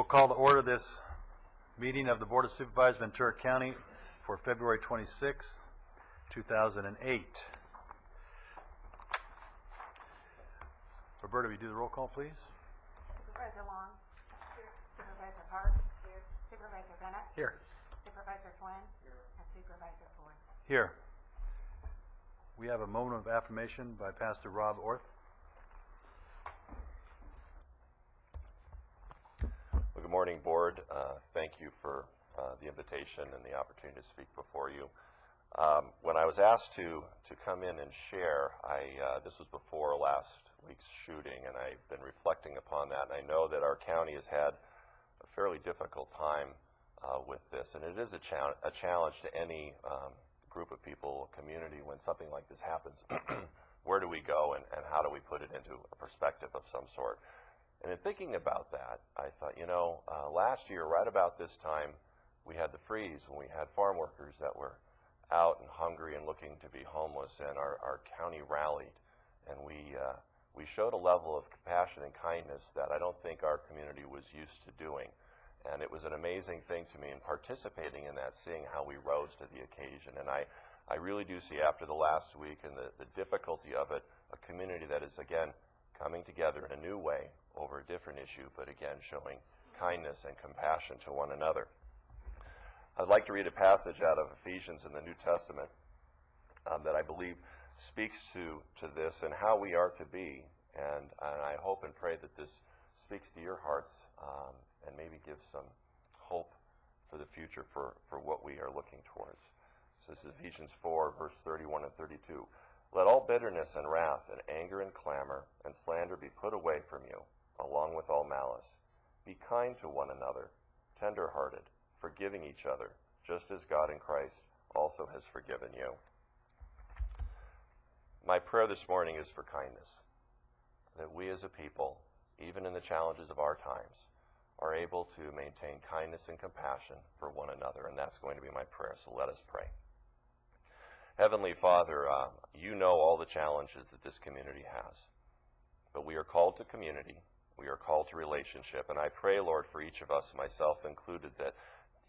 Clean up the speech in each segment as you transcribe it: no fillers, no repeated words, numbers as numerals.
We'll call to order this meeting of the Board of Supervisors, Ventura County, for February 26th, 2008. Roberta, will you do the roll call, please? Supervisor Long. Here. Supervisor Parks. Here. Supervisor Bennett. Here. Supervisor Twin. Here. And Supervisor Ford. Here. We have a moment of affirmation by Pastor Rob Orth. Well, good morning, Board. Thank you for the invitation and the opportunity to speak before you. When I was asked to come in and share, this was before last week's shooting, and I've been reflecting upon that, and I know that our county has had a fairly difficult time with this, and it is a challenge to any group of people, community, when something like this happens. Where do we go, and how do we put it into a perspective of some sort? And in thinking about that, I thought, last year, right about this time, we had the freeze when we had farm workers that were out and hungry and looking to be homeless, and our county rallied, and we showed a level of compassion and kindness that I don't think our community was used to doing. And it was an amazing thing to me in participating in that, seeing how we rose to the occasion. And I really do see, after the last week and the difficulty of it, a community that is, again, coming together in a new way over a different issue, but again, showing kindness and compassion to one another. I'd like to read a passage out of Ephesians in the New Testament that I believe speaks to this and how we are to be. And I hope and pray that this speaks to your hearts and maybe gives some hope for the future for what we are looking towards. So this is Ephesians 4, verse 31 and 32. Let all bitterness and wrath and anger and clamor and slander be put away from you, along with all malice. Be kind to one another, tender-hearted, forgiving each other, just as God in Christ also has forgiven you. My prayer this morning is for kindness, that we as a people, even in the challenges of our times, are able to maintain kindness and compassion for one another, and that's going to be my prayer, so let us pray. Heavenly Father, you know all the challenges that this community has, but we are called to community, we are called to relationship, and I pray, Lord, for each of us, myself included, that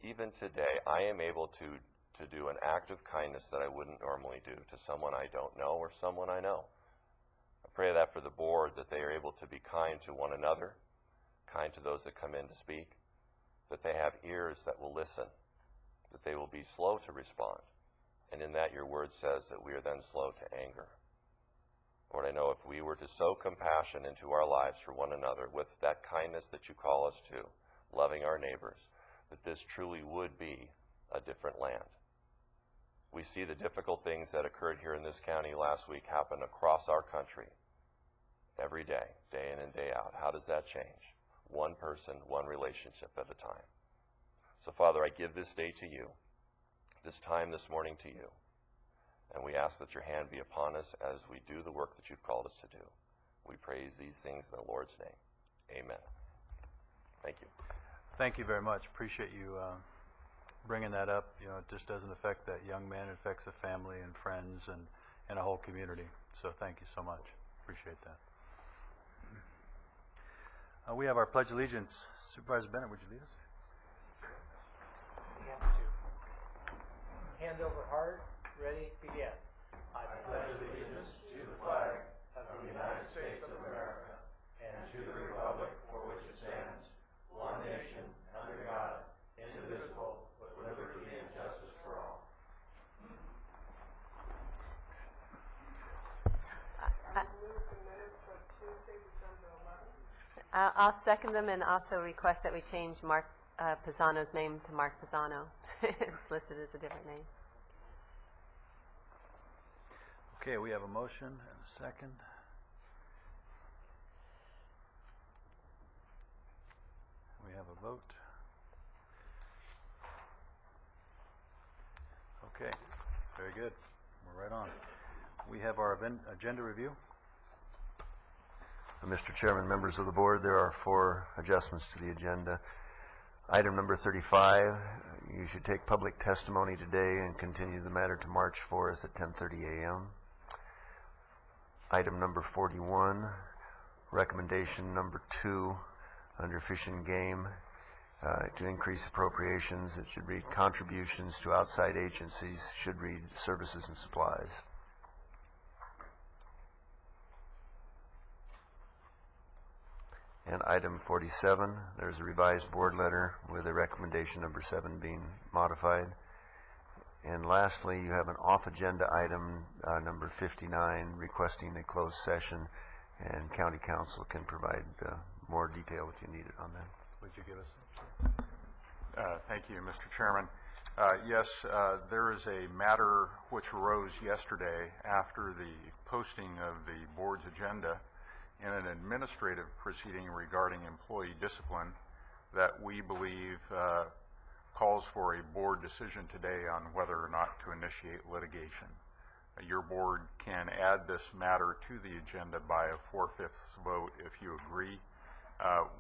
even today I am able to do an act of kindness that I wouldn't normally do to someone I don't know or someone I know. I pray that for the board, that they are able to be kind to one another, kind to those that come in to speak, that they have ears that will listen, that they will be slow to respond, and in that your word says that we are then slow to anger. Lord, I know if we were to sow compassion into our lives for one another with that kindness that you call us to, loving our neighbors, that this truly would be a different land. We see the difficult things that occurred here in this county last week happen across our country every day, day in and day out. How does that change? One person, one relationship at a time. So, Father, I give this day to you, this time this morning to you, and we ask that your hand be upon us as we do the work that you've called us to do. We praise these things in the Lord's name. Amen. Thank you. Thank you very much. Appreciate you bringing that up. It just doesn't affect that young man. It affects the family and friends and a whole community. So thank you so much. Appreciate that. We have our Pledge of Allegiance. Supervisor Bennett, would you lead us? We have to. Hand over heart. Ready? Begin. I pledge allegiance to the flag of the United States of America and to the republic for which it stands, one nation, under God, indivisible, with liberty and justice for all. I'll second them and also request that we change Mark Pisano's name to Mark Pisano. It's listed as a different name. Okay, we have a motion and a second. We have a vote. Okay, very good. We're right on. We have our agenda review. Mr. Chairman, members of the board, there are 4 adjustments to the agenda. Item number 35, you should take public testimony today and continue the matter to March 4th at 10:30 a.m. Item number 41, recommendation number 2 under Fish and Game To increase appropriations, it should read contributions to outside agencies, should read services and supplies. And item 47, there's a revised board letter with a recommendation number 7 being modified. And lastly, you have an off-agenda item, number 59, requesting a closed session, and county council can provide more detail if you need it on that. Would you give us? Thank you, Mr. Chairman. Yes, there is a matter which arose yesterday after the posting of the board's agenda in an administrative proceeding regarding employee discipline that we believe calls for a board decision today on whether or not to initiate litigation. Your board can add this matter to the agenda by a 4/5 vote if you agree.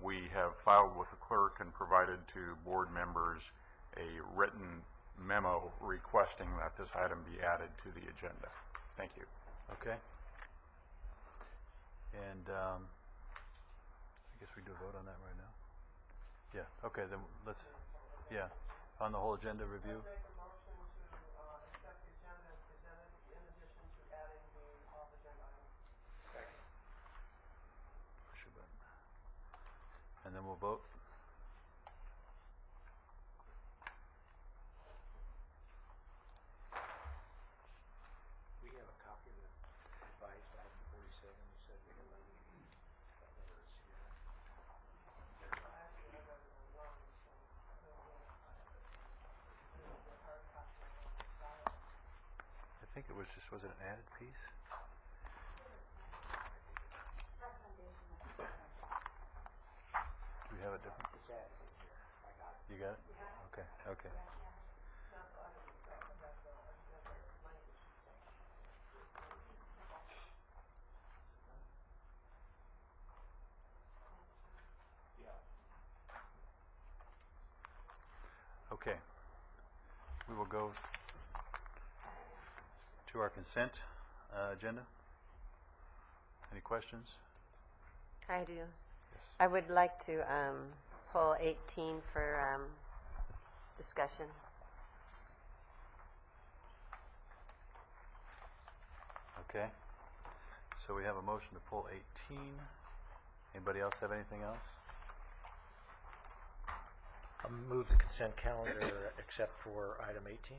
We have filed with the clerk and provided to board members a written memo requesting that this item be added to the agenda. Thank you. Okay. And I guess we do a vote on that right now. Yeah. Okay. Then let's. Yeah. On the whole agenda review. Make a motion to accept the agenda as presented in addition to adding the off-agenda item. Second. Push a button. And then we'll vote. We have a copy of the revised item 47. You said we have whether it's here. I think it was just, was it an added piece? Do we have it different? It's added in here. I got it. You got it? Okay, okay. Okay. We will go to our consent agenda. Any questions? I do. I would like to pull 18 for discussion. Okay. So we have a motion to pull 18. Anybody else have anything else? I'll move the consent calendar except for item 18.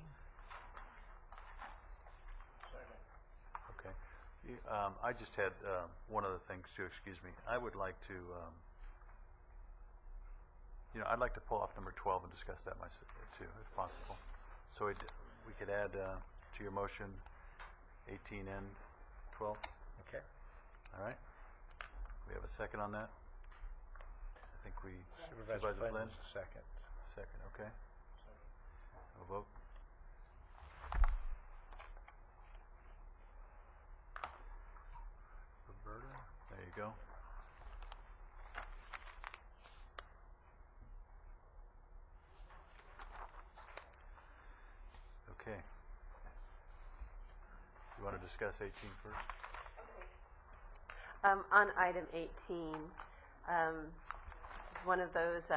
Okay. I just had one other thing too, excuse me. I would like to, I'd like to pull off number 12 and discuss that myself too, if possible. So we could add to your motion 18 and 12. Okay. All right. We have a second on that? I think we, Supervisor Flynn was the second. Second, okay. We'll vote. Roberta, there you go. Okay. You want to discuss 18 first? On item 18, this is one of those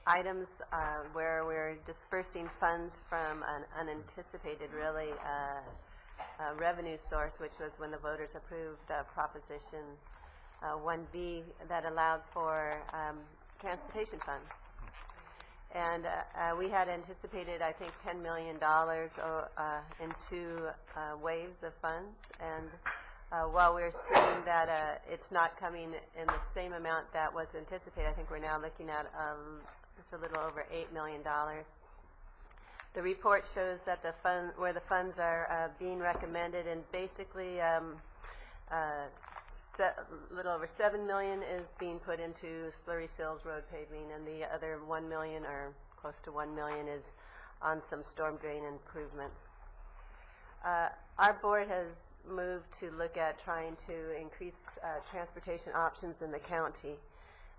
items where we're dispersing funds from an unanticipated, really, revenue source, which was when the voters approved Proposition 1B that allowed for transportation funds. And we had anticipated, I think, $10 million in 2 waves of funds. And while we're seeing that it's not coming in the same amount that was anticipated, I think we're now looking at just a little over $8 million. The report shows that where the funds are being recommended, and basically a little over $7 million is being put into Slurry Sills Road paving, and the other $1 million, or close to $1 million, is on some storm drain improvements. Our board has moved to look at trying to increase transportation options in the county.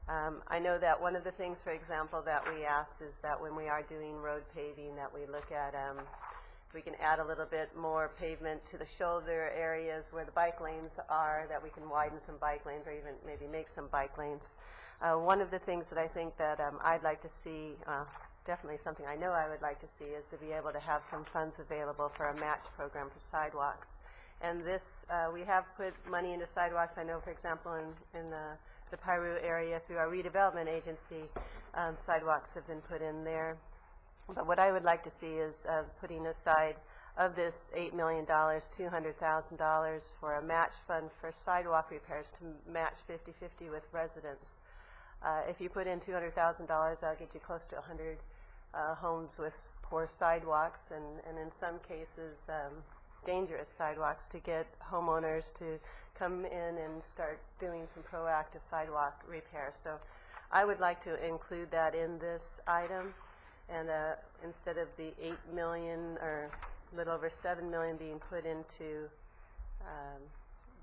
I know that one of the things, for example, that we asked is that when we are doing road paving, that we look at if we can add a little bit more pavement to the shoulder areas where the bike lanes are, that we can widen some bike lanes or even maybe make some bike lanes. One of the things that I think that I'd like to see, definitely something I know I would like to see, is to be able to have some funds available for a match program for sidewalks. And this, we have put money into sidewalks. I know, for example, in the Piru area through our redevelopment agency, sidewalks have been put in there. But what I would like to see is putting aside of this $8 million, $200,000 for a match fund for sidewalk repairs to match 50-50 with residents. If you put in $200,000, that'll get you close to 100 homes with poor sidewalks, and in some cases, dangerous sidewalks, to get homeowners to come in and start doing some proactive sidewalk repair. So I would like to include that in this item, and instead of the $8 million or a little over $7 million being put into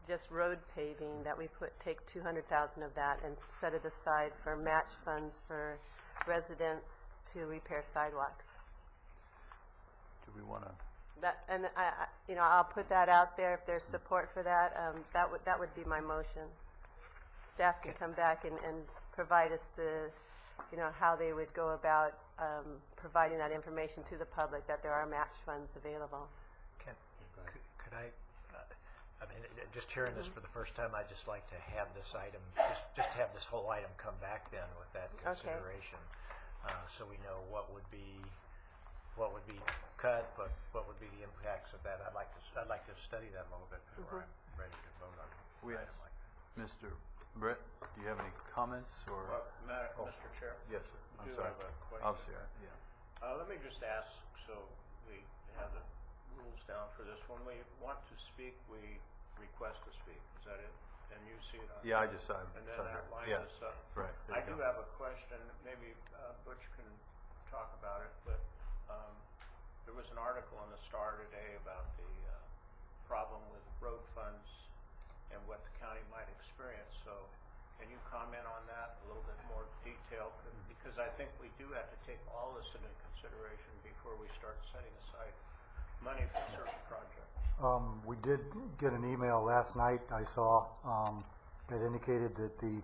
just road paving, that we take $200,000 of that and set it aside for match funds for residents to repair sidewalks. Do we want to? That, and I'll put that out there if there's support for that. That would be my motion. Staff can come back and provide us the, how they would go about providing that information to the public, that there are match funds available. Could I, just hearing this for the first time, I'd just like to have this item, just have this whole item come back then with that consideration. So we know what would be cut, but what would be the impacts of that. I'd like to study that a little bit before I'm ready to vote on an item like that. Mr. Britt, do you have any comments or? Mr. Chair. Yes, sir. I'm do sorry. have a question. Obviously, yeah. Let me just ask, so we have the rules down for this. When we want to speak, we request to speak. Is that it? And you see it on Yeah, there? I just saw it. And then that line Yeah. is up. Right. I do have a question. Maybe Butch can talk about it, but there was an article in the Star today about the problem with road funds and what the county might experience. So can you comment on that a little bit more detail? Because I think we do have to take all this into consideration before we start setting aside money for certain projects. We did get an email last night, I saw, that indicated that the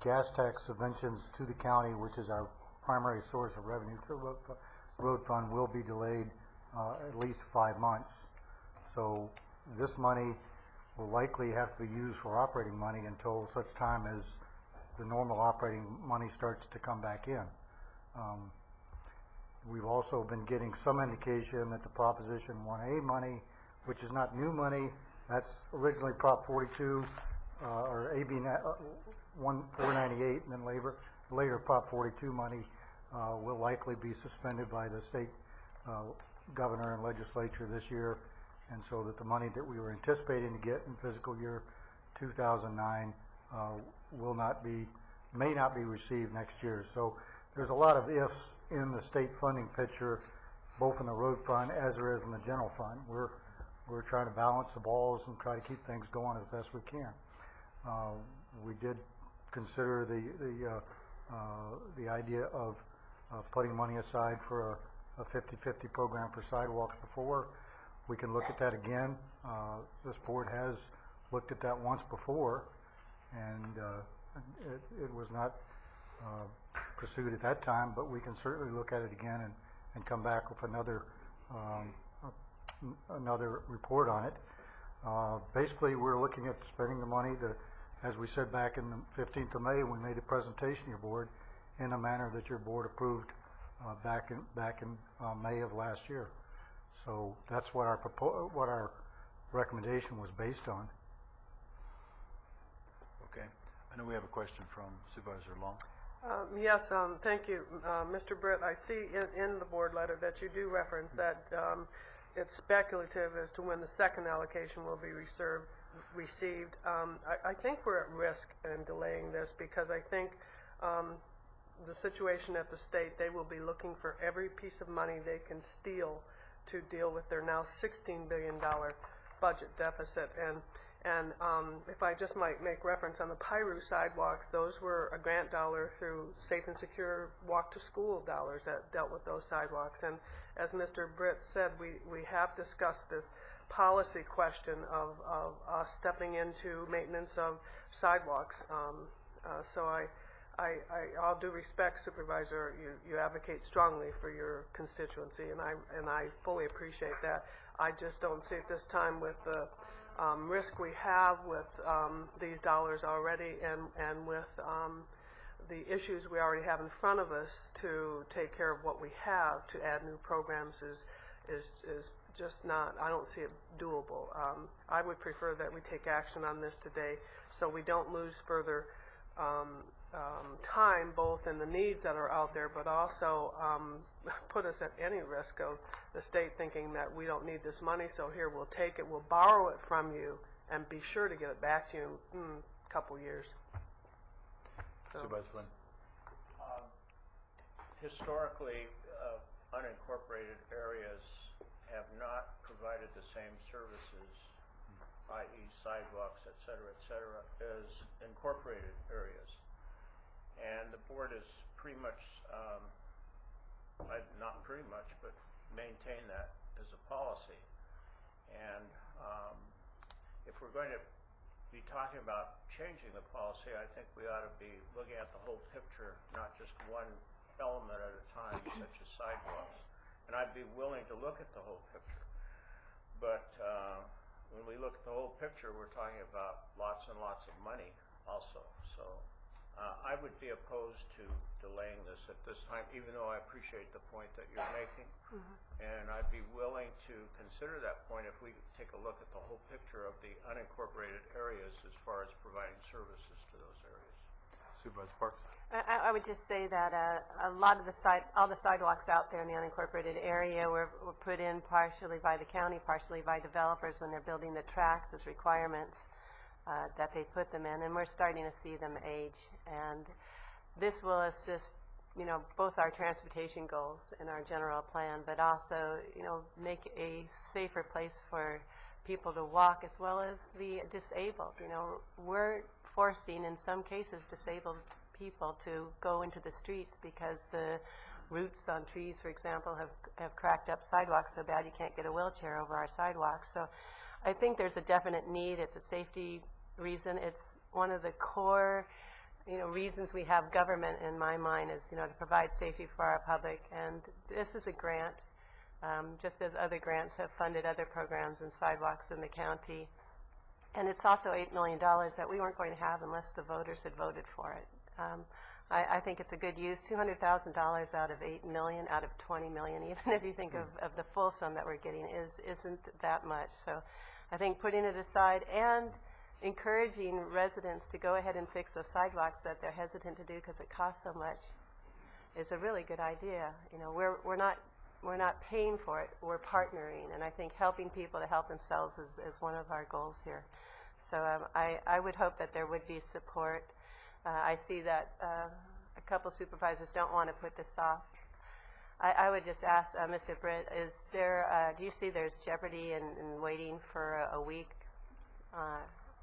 gas tax subventions to the county, which is our primary source of revenue to the road fund, will be delayed at least 5 months. So this money will likely have to be used for operating money until such time as the normal operating money starts to come back in. We've also been getting some indication that the Proposition 1A money, which is not new money, that's originally Prop 42 or AB 498, and then later Prop 42 money will likely be suspended by the state governor and legislature this year, and so that the money that we were anticipating to get in fiscal year 2009 may not be received next year. So there's a lot of ifs in the state funding picture, both in the road fund as there is in the general fund. We're trying to balance the balls and try to keep things going as best we can. We did consider the idea of putting money aside for a 50-50 program for sidewalks before. We can look at that again. This board has looked at that once before, and it was not pursued at that time, but we can certainly look at it again and come back with another report on it. Basically, we're looking at spending the money as we said back in the 15th of May when we made a presentation to your board, in a manner that your board approved back in May of last year. So that's what our recommendation was based on. Okay. I know we have a question from Supervisor Long. Yes, thank you. Mr. Britt, I see in the board letter that you do reference that it's speculative as to when the second allocation will be received. I think we're at risk in delaying this because I think the situation at the state, they will be looking for every piece of money they can steal to deal with their now $16 billion budget deficit. And if I just might make reference on the Piru sidewalks, those were a grant dollar through Safe and Secure Walk to School dollars that dealt with those sidewalks. And as Mr. Britt said, we have discussed this policy question of us stepping into maintenance of sidewalks. So all due respect, Supervisor, you advocate strongly for your constituency, and I fully appreciate that. I just don't see at this time with the risk we have with these dollars already, and with the issues we already have in front of us to take care of what we have. To add new programs is just not, I don't see it doable. I would prefer that we take action on this today so we don't lose further time, both in the needs that are out there, but also put us at any risk of the state thinking that we don't need this money, so here, we'll take it, we'll borrow it from you, and be sure to get it back to you in a couple years. So. Supervisor Flynn? Historically, unincorporated areas have not provided the same services, i.e. sidewalks, et cetera, as incorporated areas. And the board is pretty much, not pretty much, but maintain that as a policy. And if we're going to be talking about changing the policy, I think we ought to be looking at the whole picture, not just one element at a time, such as sidewalks. And I'd be willing to look at the whole picture. But when we look at the whole picture, we're talking about lots and lots of money also. So I would be opposed to delaying this at this time, even though I appreciate the point that you're making. And I'd be willing to consider that point if we take a look at the whole picture of the unincorporated areas as far as providing services to those areas. Supervisor Parks? I would just say that a lot of all the sidewalks out there in the unincorporated area were put in partially by the county, partially by developers when they're building the tracks as requirements that they put them in, and we're starting to see them age. And this will assist, both our transportation goals in our general plan, but also, make a safer place for people to walk as well as the disabled. We're forcing, in some cases, disabled people to go into the streets because the roots on trees, for example, have cracked up sidewalks so bad you can't get a wheelchair over our sidewalks. So I think there's a definite need. It's a safety reason. It's one of the core reasons we have government, in my mind, is to provide safety for our public. And this is a grant, just as other grants have funded other programs and sidewalks in the county. And it's also $8 million that we weren't going to have unless the voters had voted for it. I think it's a good use. $200,000 out of $8 million, out of $20 million, even if you think of the full sum that we're getting, isn't that much. So I think putting it aside and encouraging residents to go ahead and fix those sidewalks that they're hesitant to do because it costs so much is a really good idea. We're not paying for it, we're partnering, and I think helping people to help themselves is one of our goals here. So I would hope that there would be support. I see that a couple supervisors don't want to put this off. I would just ask Mr. Britt, is there, do you see there's jeopardy in waiting for a week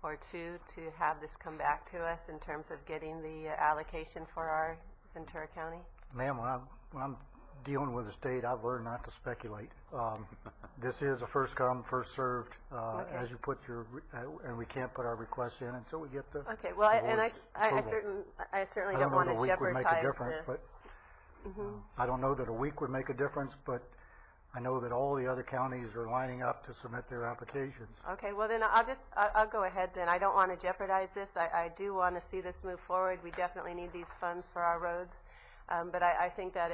or two to have this come back to us in terms of getting the allocation for our Ventura County? Ma'am, when I'm dealing with the state, I've learned not to speculate. This is a first come, first served, Okay. as you put and we can't put our requests in until we get the. Okay, well, the board's approval. I certainly I don't don't want know to that a week would make a jeopardize difference, this. I don't know that a week would make a difference, but I know that all the other counties are lining up to submit their applications. Okay, well then I'll go ahead then. I don't want to jeopardize this. I do want to see this move forward. We definitely need these funds for our roads. But I think that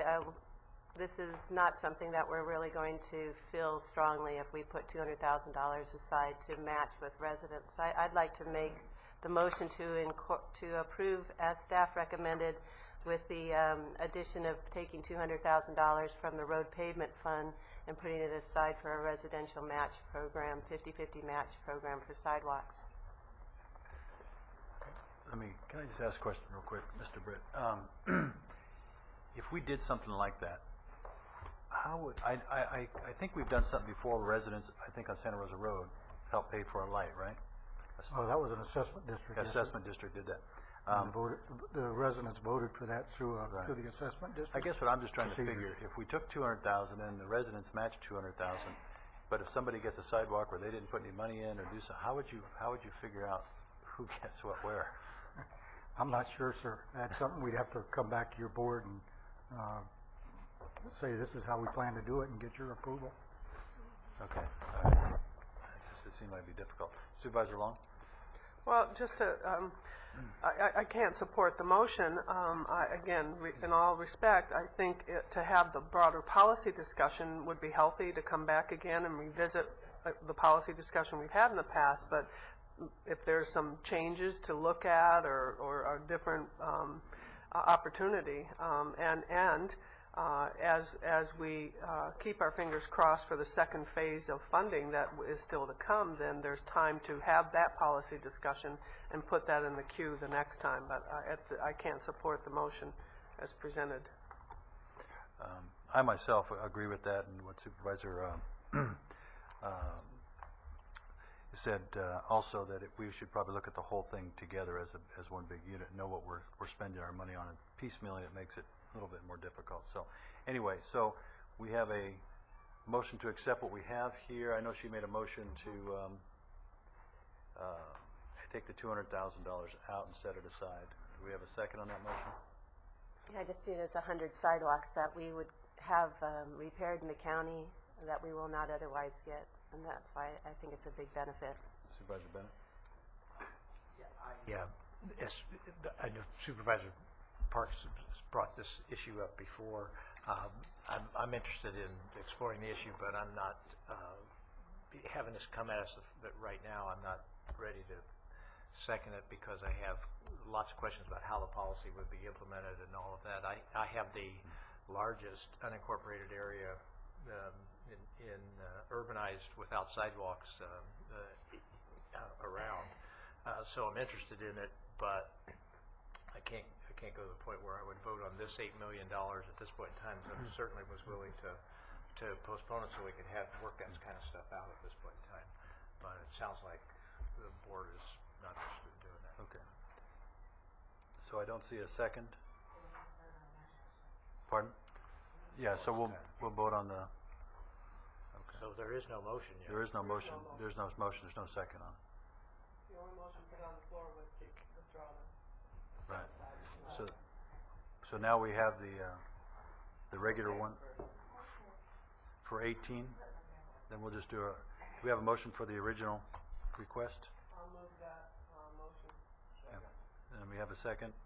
this is not something that we're really going to feel strongly if we put $200,000 aside to match with residents. I'd like to make the motion to approve as staff recommended, with the addition of taking $200,000 from the road pavement fund and putting it aside for a residential match program, 50-50 match program for sidewalks. Can I just ask a question real quick, Mr. Britt? If we did something like that, how would, I think we've done something before where residents, I think on Santa Rosa Road, help pay for a light, right? Oh, that was an assessment district. yes, sir. Assessment district did that. And the residents voted for that through the assessment district. I guess what I'm just trying to procedure. figure, if we took 200,000 and the residents matched 200,000, but if somebody gets a sidewalk where they didn't put any money in or do so, how would you figure out who gets what where? I'm not sure, sir. That's something we'd have to come back to your board and say this is how we plan to do it and get your approval. Okay. All right. It seemed like it'd be difficult. Supervisor Long? Well, just to, I can't support the motion. Again, in all respect, I think to have the broader policy discussion would be healthy, to come back again and revisit the policy discussion we've had in the past, but if there's some changes to look at or a different opportunity, as we keep our fingers crossed for the second phase of funding that is still to come, then there's time to have that policy discussion and put that in the queue the next time. But I can't support the motion as presented. I myself agree with that, and what Supervisor said also, that we should probably look at the whole thing together as one big unit, know what we're spending our money on, and piecemealing it makes it a little bit more difficult. So anyway, so we have a motion to accept what we have here. I know she made a motion to take the $200,000 out and set it aside. Do we have a second on that motion? I just see it as 100 sidewalks that we would have repaired in the county that we will not otherwise get, and that's why I think it's a big benefit. Supervisor Bennett? Yeah, I know Supervisor Parks has brought this issue up before. I'm interested in exploring the issue, but I'm not having this come at us right now. I'm not ready to second it because I have lots of questions about how the policy would be implemented and all of that. I have the largest unincorporated area in urbanized without sidewalks around, so I'm interested in it, but I can't go to the point where I would vote on this $8 million at this point in time. So I certainly was willing to postpone it so we could work that kind of stuff out at this point in time. But it sounds like the board is not interested in doing that. Okay. So I don't see a second. Pardon? Yeah, so we'll vote on the. Okay. So there is no motion yet. There is no motion. There's no motion. There's no second on it. The only motion put on the floor was to withdraw them. Right. So now we have the regular one for 18. Then we'll just do we have a motion for the original request? I'll move that motion. Yeah. And we have a second?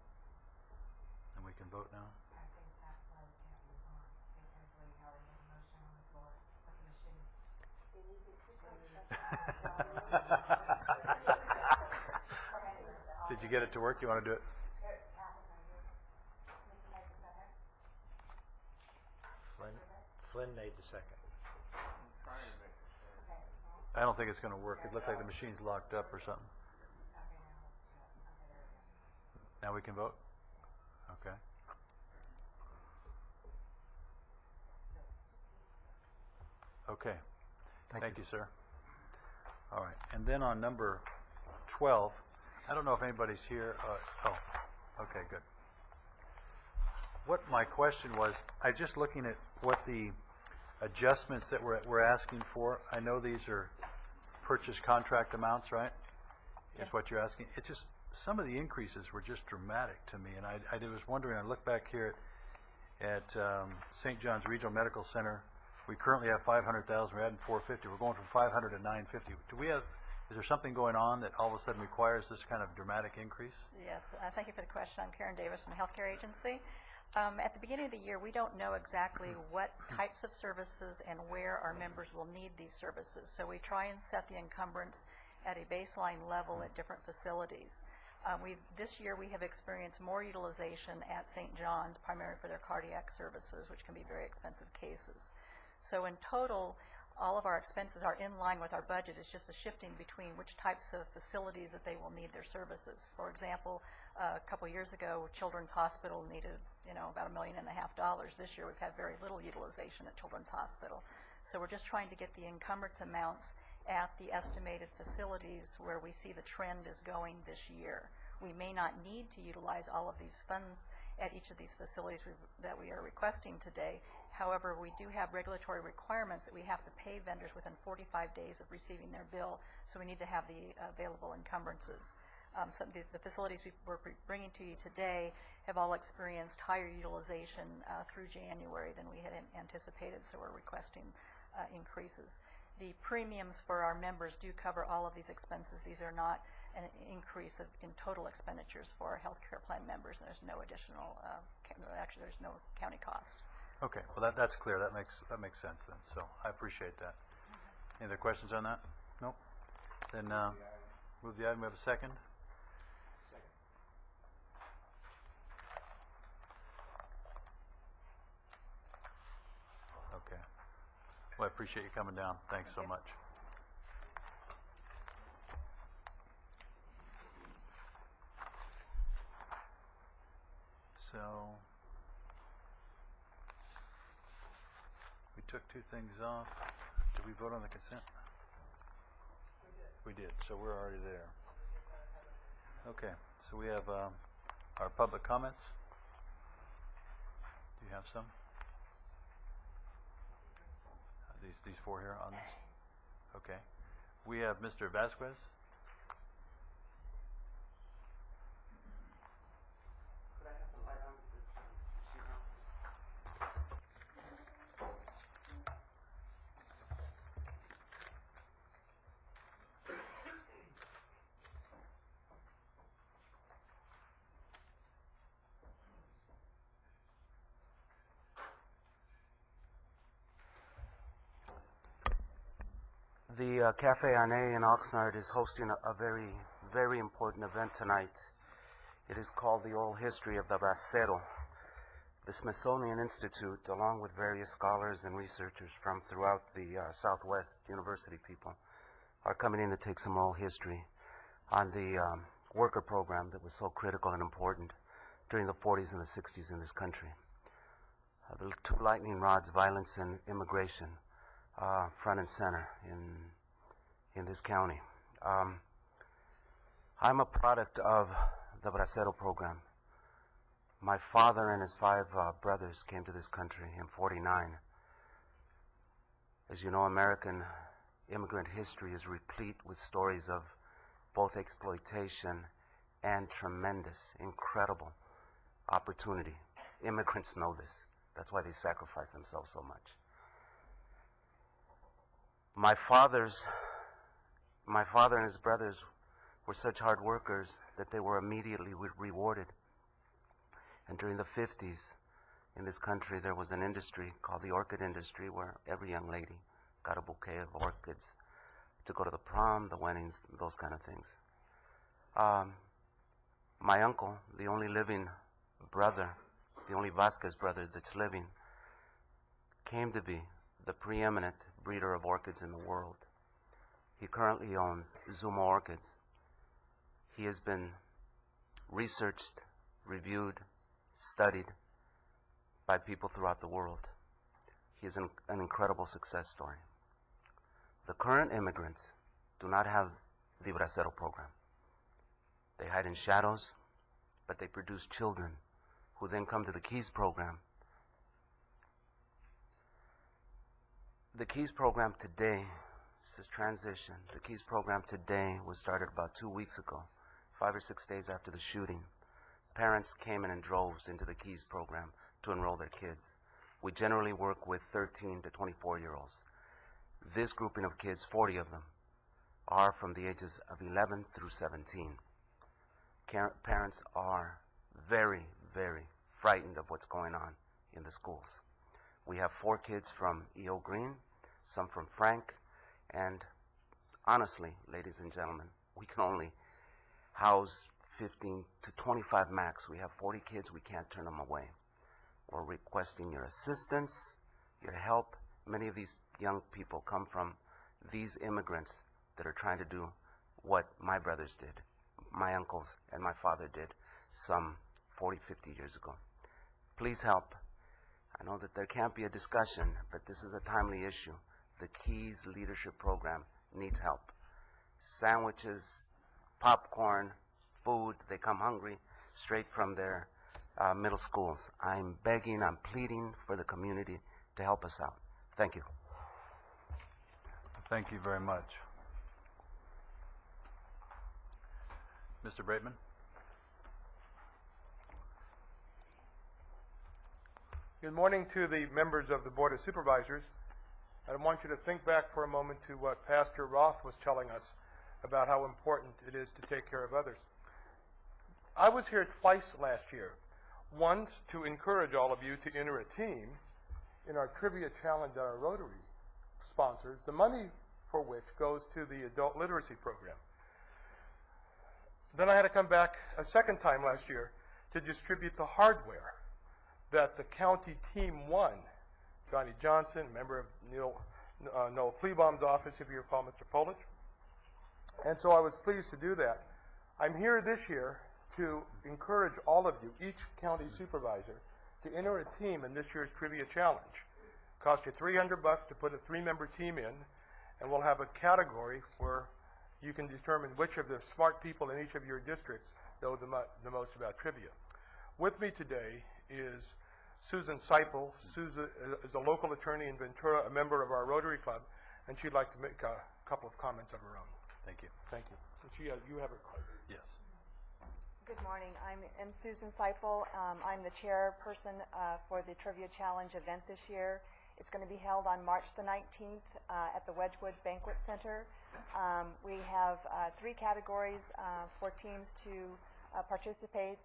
And we can vote now? I think that's why we can't move on, because we already have a motion on the floor for the machines. Did you get it to work? You want to do it? Flynn made the second. I don't think it's going to work. It looked like the machine's locked up or something. Now we can vote? Okay. Okay. Thank you, sir. All right. And then on number 12, I don't know if anybody's here. Okay, good. What my question was, I just looking at what the adjustments that we're asking for. I know these are purchase contract amounts, right? Is what you're asking. It just, some of the increases were just dramatic to me, and I was wondering. I look back here at St. John's Regional Medical Center. We currently have 500,000. We're adding 450. We're going from 500 to 950. Is there something going on that all of a sudden requires this kind of dramatic increase? Yes, thank you for the question. I'm Karen Davis from the Healthcare Agency. At the beginning of the year, we don't know exactly what types of services and where our members will need these services. So we try and set the encumbrance at a baseline level at different facilities. This year we have experienced more utilization at St. John's, primarily for their cardiac services, which can be very expensive cases. So in total, all of our expenses are in line with our budget. It's just a shifting between which types of facilities that they will need their services. For example, a couple years ago, Children's Hospital needed, about $1.5 million. This year, we've had very little utilization at Children's Hospital. So we're just trying to get the encumbrance amounts at the estimated facilities where we see the trend is going this year. We may not need to utilize all of these funds at each of these facilities that we are requesting today. However, we do have regulatory requirements that we have to pay vendors within 45 days of receiving their bill, so we need to have the available encumbrances. the facilities we're bringing to you today have all experienced higher utilization through January than we had anticipated, so we're requesting increases. The premiums for our members do cover all of these expenses. These are not an increase in total expenditures for our health care plan members, and there's no additional, actually there's no county cost. Okay, well, that's clear. That makes sense then, so I appreciate that. Any other questions on that? Nope. Then move the item. We have a second? Okay. Well, I appreciate you coming down. Thanks so much. So we took two things off. Did we vote on the consent? We did, so we're already there. Okay, so we have our public comments. Do you have some? These four here on this? Okay. We have Mr. Vasquez. The Cafe Arne in Oxnard is hosting a very, very important event tonight. It is called The Oral History of the Bracero. The Smithsonian Institute, along with various scholars and researchers from throughout the Southwest University people, are coming in to take some oral history on the worker program that was so critical and important during the 40s and the 60s in this country. The two lightning rods, violence and immigration, front and center in this county. I'm a product of the Bracero program. My father and his five brothers came to this country in '49. As you know, American immigrant history is replete with stories of both exploitation and tremendous, incredible opportunity. Immigrants know this. That's why they sacrifice themselves so much. My father and his brothers were such hard workers that they were immediately rewarded. And during the 50s, in this country, there was an industry called the orchid industry where every young lady got a bouquet of orchids to go to the prom, the weddings, those kind of things. My uncle, the only living brother, the only Vasquez brother that's living, came to be the preeminent breeder of orchids in the world. He currently owns Zuma Orchids. He has been researched, reviewed, studied by people throughout the world. He is an incredible success story. The current immigrants do not have the Bracero program. They hide in shadows, but they produce children who then come to the Keys program. The Keys program today, this is transition. The Keys program today was started about 2 weeks ago, 5 or 6 days after the shooting. Parents came in droves into the Keys program to enroll their kids. We generally work with 13 to 24-year-olds. This grouping of kids, 40 of them, are from the ages of 11 through 17. Parents are very, very frightened of what's going on in the schools. We have 4 kids from E.O. Green, some from Frank, and honestly, ladies and gentlemen, we can only house 15 to 25 max. We have 40 kids, we can't turn them away. We're requesting your assistance, your help. Many of these young people come from these immigrants that are trying to do what my brothers did, my uncles and my father did some 40, 50 years ago. Please help. I know that there can't be a discussion, but this is a timely issue. The Keys Leadership Program needs help. Sandwiches, popcorn, food, they come hungry straight from their middle schools. I'm begging, I'm pleading for the community to help us out. Thank you. Thank you very much. Mr. Braitman? Good morning to the members of the Board of Supervisors. I want you to think back for a moment to what Pastor Roth was telling us about how important it is to take care of others. I was here twice last year. Once to encourage all of you to enter a team in our trivia challenge that our Rotary sponsors, the money for which goes to the adult literacy program. Then I had to come back a second time last year to distribute the hardware that the county team won. Johnny Johnson, member of Noel Plebaum's office, if you recall, Mr. Polich. And so I was pleased to do that. I'm here this year to encourage all of you, each county supervisor, to enter a team in this year's trivia challenge. It costs you $300 to put a 3-member team in, and we'll have a category where you can determine which of the smart people in each of your districts know the most about trivia. With me today is Susan Seipel. Susan is a local attorney in Ventura, a member of our Rotary Club, and she'd like to make a couple of comments of her own. Thank you. Thank you. You have her card. Yes. Good morning. I'm Susan Seipel. I'm the chairperson for the Trivia Challenge event this year. It's going to be held on March the 19th at the Wedgwood Banquet Center. We have 3 categories for teams to participate,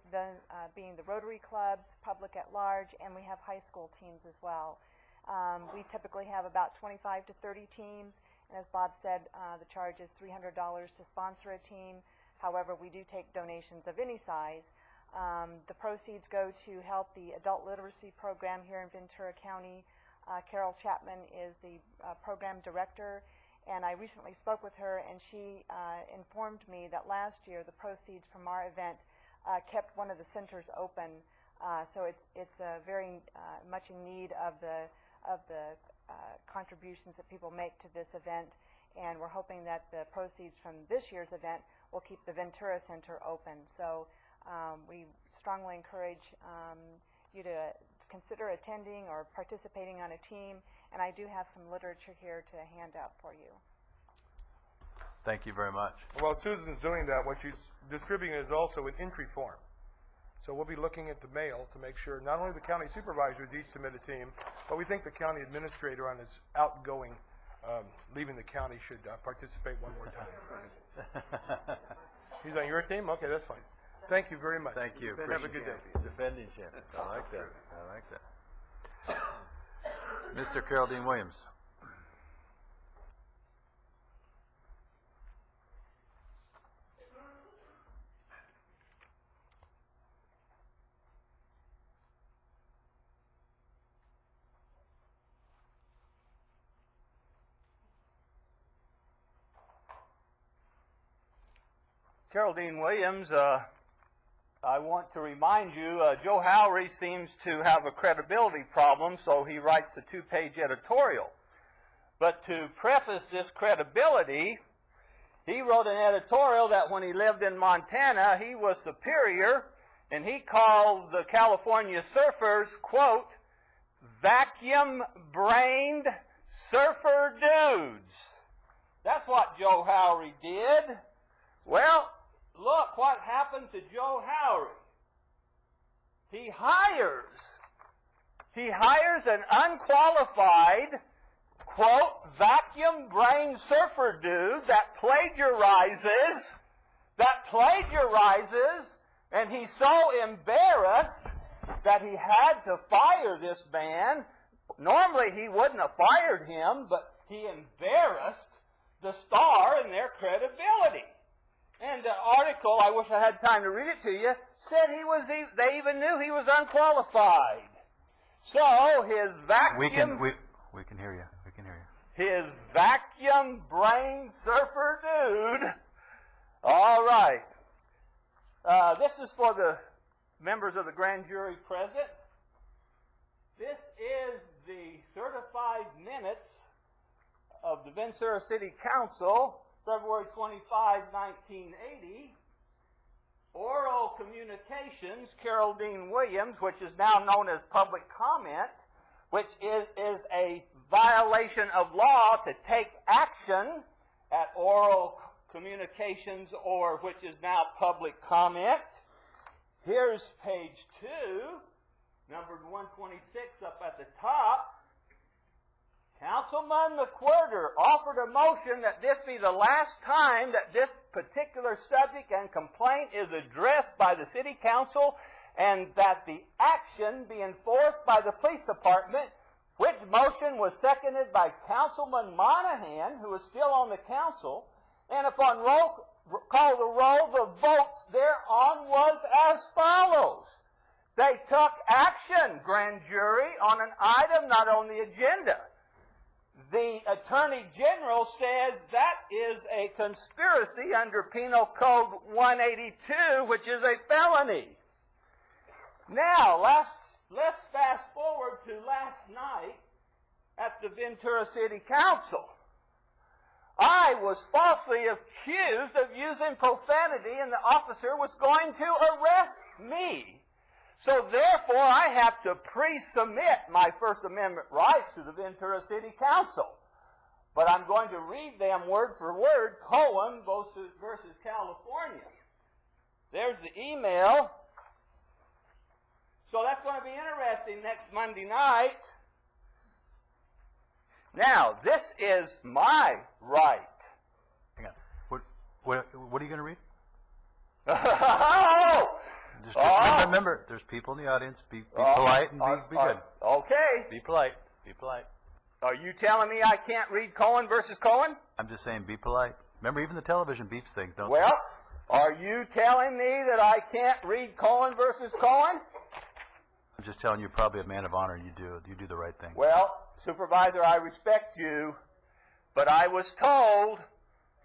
being the Rotary clubs, public at large, and we have high school teams as well. We typically have about 25 to 30 teams, and as Bob said, the charge is $300 to sponsor a team. However, we do take donations of any size. The proceeds go to help the adult literacy program here in Ventura County. Carol Chapman is the program director, and I recently spoke with her, and she informed me that last year the proceeds from our event kept one of the centers open. So it's very much in need of the contributions that people make to this event, and we're hoping that the proceeds from this year's event will keep the Ventura Center open. So we strongly encourage you to consider attending or participating on a team, and I do have some literature here to hand out for you. Thank you very much. While Susan's doing that, what she's distributing is also an entry form. So we'll be looking at the mail to make sure not only the county supervisors each submit a team, but we think the county administrator on his outgoing, leaving the county should participate one more time. He's on your team? Okay, that's fine. Thank you very much. Thank you. Have a good day. Defending champions. I like that. I like that. Mr. Carol Dean Williams. Carol Dean Williams, I want to remind you, Joe Howery seems to have a credibility problem, so he writes a 2-page editorial. But to preface this credibility, he wrote an editorial that when he lived in Montana, he was superior, and he called the California surfers, quote, vacuum-brained surfer dudes. That's what Joe Howery did. Well, look what happened to Joe Howery. He hires an unqualified, quote, vacuum-brained surfer dude that plagiarizes, and he's so embarrassed that he had to fire this man. Normally he wouldn't have fired him, but he embarrassed the Star and their credibility. And the article, I wish I had time to read it to you, said they even knew he was unqualified. So his vacuum... We can hear you. We can hear you. His vacuum-brained surfer dude. All right. This is for the members of the grand jury present. This is the certified minutes of the Ventura City Council, February 25, 1980. Oral communications, Carol Dean Williams, which is now known as public comment, which is a violation of law to take action at oral communications, or which is now public comment. Here's page 2, numbered 126 up at the top. Councilman McWhirter offered a motion that this be the last time that this particular subject and complaint is addressed by the City Council, and that the action be enforced by the Police Department, which motion was seconded by Councilman Monahan, who is still on the council, and upon call the roll, the votes thereon was as follows. They took action, grand jury, on an item not on the agenda. The Attorney General says that is a conspiracy under Penal Code 182, which is a felony. Now, let's fast forward to last night at the Ventura City Council. I was falsely accused of using profanity, and the officer was going to arrest me. So therefore, I have to pre-submit my First Amendment rights to the Ventura City Council. But I'm going to read them word for word, Cohen versus California. There's the email. So that's going to be interesting next Monday night. Now, this is my right. Hang on. What are you going to read? Oh! Just remember, there's people in the audience. Be polite and be good. Okay. Be polite. Be polite. Are you telling me I can't read Cohen versus Cohen? I'm just saying, be polite. Remember, even the television beeps things, don't Well, are you telling me that I can't read Cohen versus Cohen? I'm just telling you, probably a man of honor. You do the right thing. Well, Supervisor, I respect you, but I was told,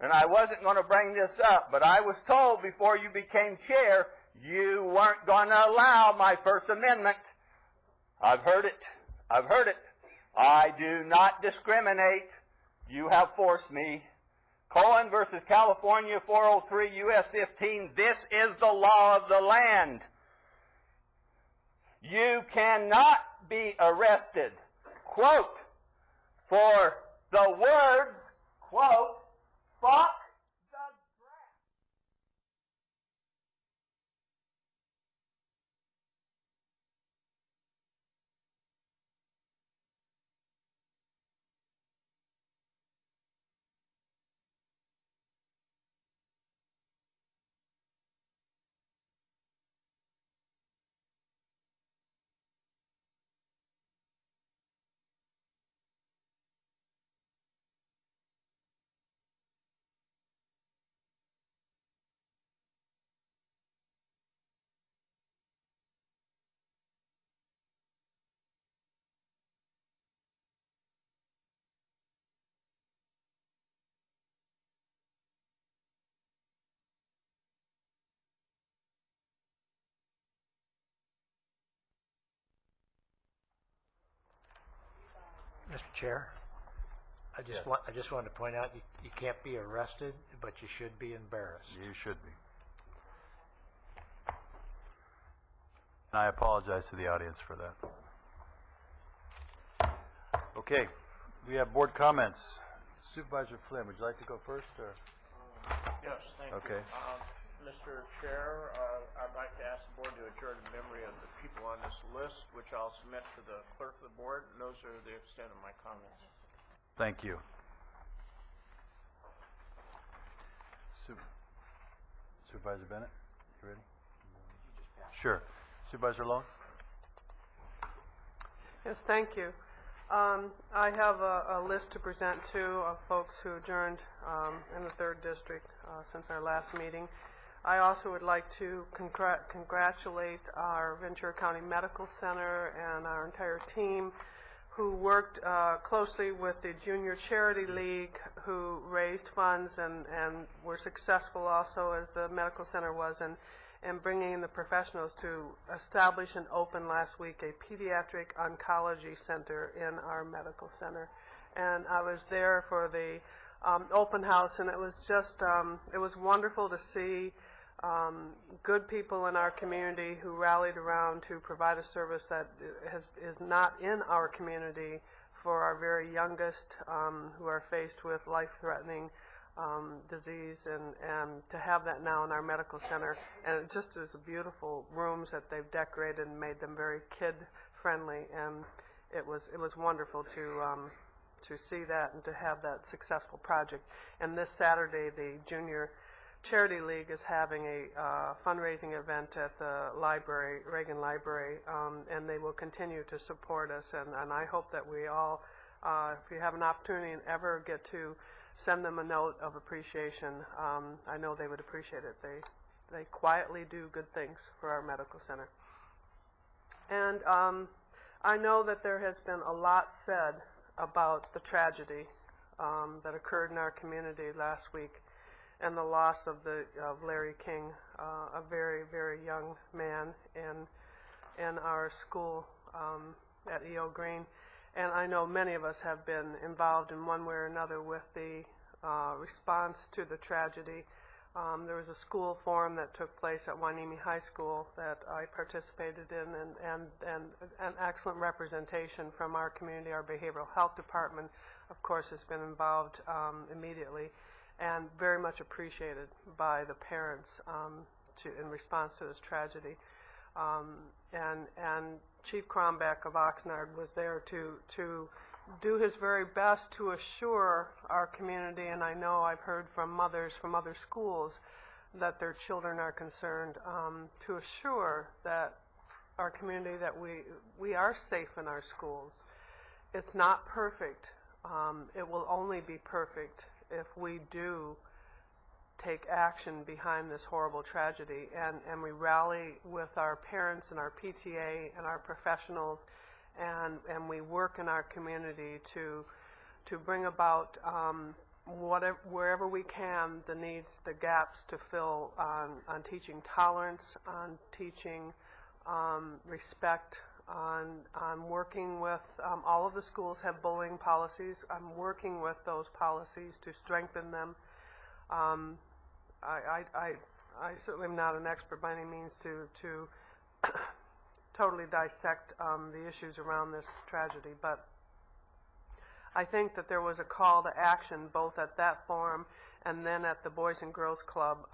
and I wasn't going to bring this up, but I was told before you became chair, you weren't going to allow my First Amendment. I've heard it. I've heard it. I do not discriminate. You have forced me. Cohen versus California, 403 U.S. 15. This is the law of the land. You cannot be arrested, quote, for the words, quote, fuck the grass. Mr. Chair, I just wanted to point out you can't be arrested, but you should be embarrassed. You should be. And I apologize to the audience for that. Okay, we have board comments. Supervisor Flynn, would you like to go first, or? Yes, thank you. Okay. Mr. Chair, I'd like to ask the board to adjourn in memory of the people on this list, which I'll submit to the clerk of the board, and those are the extent of my comments. Thank you. Supervisor Bennett, you ready? Sure. Supervisor Long? Yes, thank you. I have a list to present to of folks who adjourned in the 3rd District since our last meeting. I also would like to congratulate our Ventura County Medical Center and our entire team who worked closely with the Junior Charity League, who raised funds and were successful also, as the medical center was, in bringing in the professionals to establish and open last week a pediatric oncology center in our medical center. And I was there for the open house, and it was just, it was wonderful to see good people in our community who rallied around to provide a service that is not in our community for our very youngest who are faced with life-threatening disease, and to have that now in our medical center. And it just is beautiful rooms that they've decorated and made them very kid-friendly, and it was wonderful to see that and to have that successful project. And this Saturday, the Junior Charity League is having a fundraising event at the library, Reagan Library, and they will continue to support us. And I hope that we all, if you have an opportunity and ever get to send them a note of appreciation, I know they would appreciate it. They quietly do good things for our medical center. And I know that there has been a lot said about the tragedy that occurred in our community last week and the loss of Larry King, a very, very young man in our school at E.O. Green. And I know many of us have been involved in one way or another with the response to the tragedy. There was a school forum that took place at Hueneme High School that I participated in, and an excellent representation from our community. Our behavioral health department, of course, has been involved immediately, and very much appreciated by the parents in response to this tragedy. And Chief Crombeck of Oxnard was there to do his very best to assure our community, and I know I've heard from mothers from other schools that their children are concerned, to assure that our community, that we are safe in our schools. It's not perfect. It will only be perfect if we do take action behind this horrible tragedy, and we rally with our parents and our PTA and our professionals, and we work in our community to bring about wherever we can the needs, the gaps to fill on teaching tolerance, on teaching respect, on working with all of the schools have bullying policies. I'm working with those policies to strengthen them. I certainly am not an expert by any means to totally dissect the issues around this tragedy, but I think that there was a call to action both at that forum and then at the Boys and Girls Club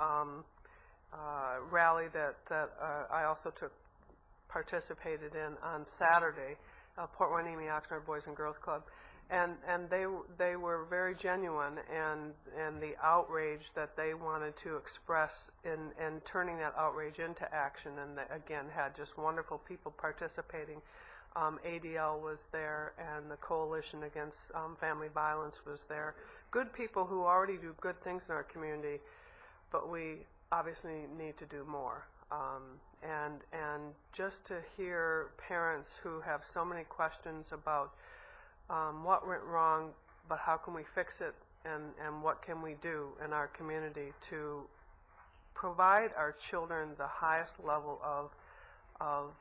rally that I also participated in on Saturday, Port Hueneme Oxnard Boys and Girls Club. And they were very genuine, and the outrage that they wanted to express in turning that outrage into action, and they, again, had just wonderful people participating. ADL was there, and the Coalition Against Family Violence was there. Good people who already do good things in our community, but we obviously need to do more. And just to hear parents who have so many questions about what went wrong, but how can we fix it, and what can we do in our community to provide our children the highest level of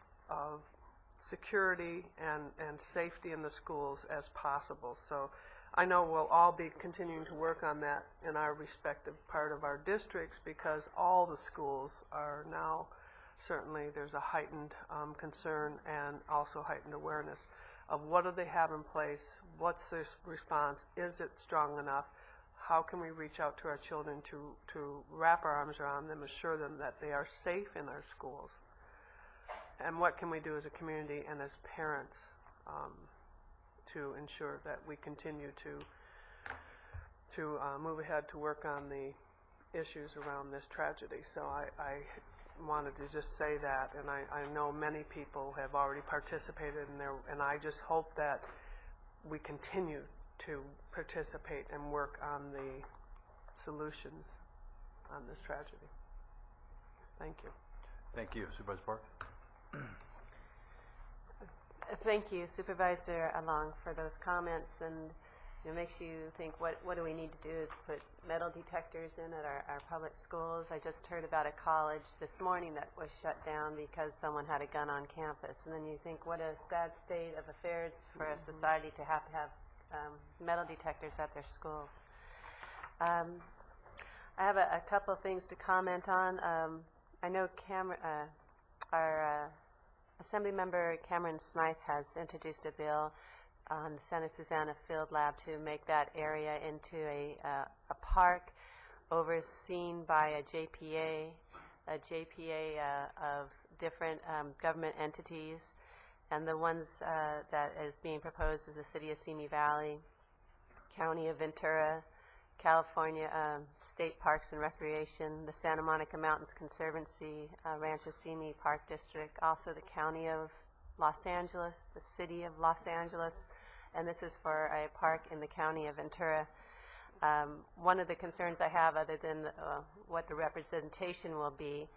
security and safety in the schools as possible. So I know we'll all be continuing to work on that in our respective part of our districts, because all the schools are now, certainly there's a heightened concern and also heightened awareness of what do they have in place, what's their response, is it strong enough, how can we reach out to our children to wrap our arms around them, assure them that they are safe in our schools, and what can we do as a community and as parents to ensure that we continue to move ahead to work on the issues around this tragedy. So I wanted to just say that, and I know many people have already participated in there, and I just hope that we continue to participate and work on the solutions on this tragedy. Thank you. Thank you. Supervisor Park? Thank you, Supervisor Along, for those comments, and it makes you think, what do we need to do is put metal detectors in at our public schools. I just heard about a college this morning that was shut down because someone had a gun on campus, and then you think, what a sad state of affairs for a society to have metal detectors at their schools. I have a couple of things to comment on. I know our Assembly Member Cameron Smythe has introduced a bill on the Santa Susana Field Lab to make that area into a park overseen by a JPA of different government entities. And the ones that is being proposed is the City of Simi Valley, County of Ventura, California State Parks and Recreation, the Santa Monica Mountains Conservancy, Rancho Simi Park District, also the County of Los Angeles, the City of Los Angeles, and this is for a park in the County of Ventura. One of the concerns I have, other than what the representation will be,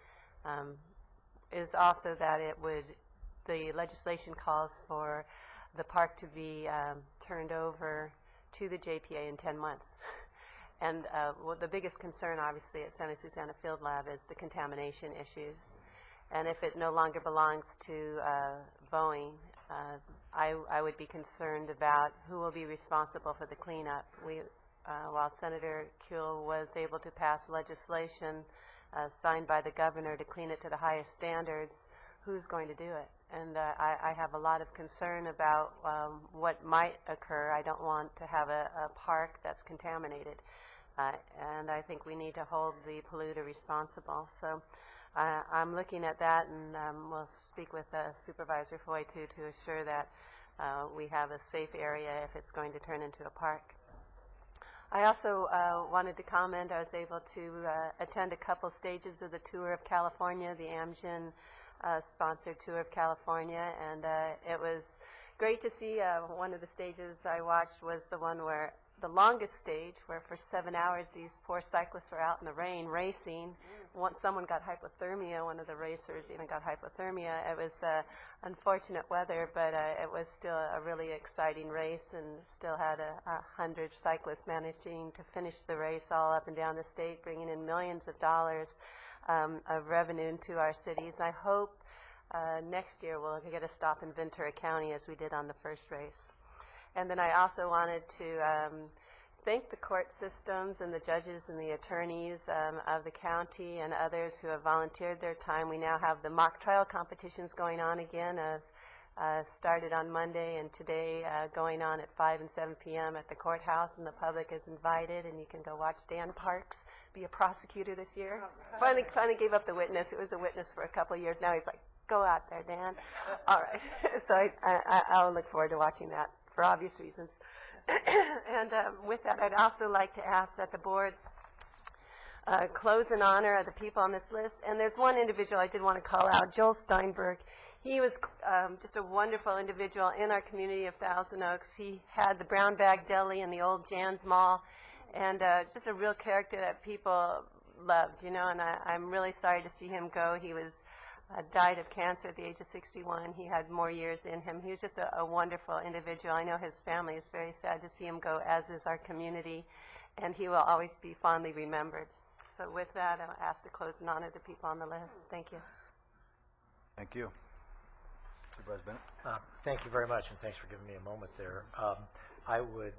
is also that the legislation calls for the park to be turned over to the JPA in 10 months. And the biggest concern, obviously, at Santa Susana Field Lab is the contamination issues. And if it no longer belongs to Boeing, I would be concerned about who will be responsible for the cleanup. While Senator Kuehl was able to pass legislation signed by the governor to clean it to the highest standards, who's going to do it? And I have a lot of concern about what might occur. I don't want to have a park that's contaminated. And I think we need to hold the polluter responsible. So I'm looking at that, and we'll speak with Supervisor Foy too to assure that we have a safe area if it's going to turn into a park. I also wanted to comment. I was able to attend a couple stages of the tour of California, the Amgen sponsored tour of California, and it was great to see. One of the stages I watched was the one where the longest stage, where for 7 hours these poor cyclists were out in the rain racing. Once someone got hypothermia, one of the racers even got hypothermia. It was unfortunate weather, but it was still a really exciting race, and still had 100 cyclists managing to finish the race all up and down the state, bringing in millions of dollars of revenue into our cities. I hope next year we'll get a stop in Ventura County as we did on the first race. And then I also wanted to thank the court systems and the judges and the attorneys of the county and others who have volunteered their time. We now have the mock trial competitions going on again, started on Monday, and today going on at 5 and 7 p.m. at the courthouse, and the public is invited, and you can go watch Dan Parks be a prosecutor this year. Finally gave up the witness. It was a witness for a couple of years now. He's like, go out there, Dan. All right. So I'll look forward to watching that, for obvious reasons. And with that, I'd also like to ask that the board close in honor of the people on this list. And there's one individual I did want to call out, Joel Steinberg. He was just a wonderful individual in our community of Thousand Oaks. He had the Brown Bag Deli in the old Jan's Mall, and just a real character that people loved, you know, and I'm really sorry to see him go. He was died of cancer at the age of 61. He had more years in him. He was just a wonderful individual. I know his family is very sad to see him go, as is our community, and he will always be fondly remembered. So with that, I'm asked to close and honor the people on the list. Thank you. Thank you. Supervisor Bennett? Thank you very much, and thanks for giving me a moment there. I would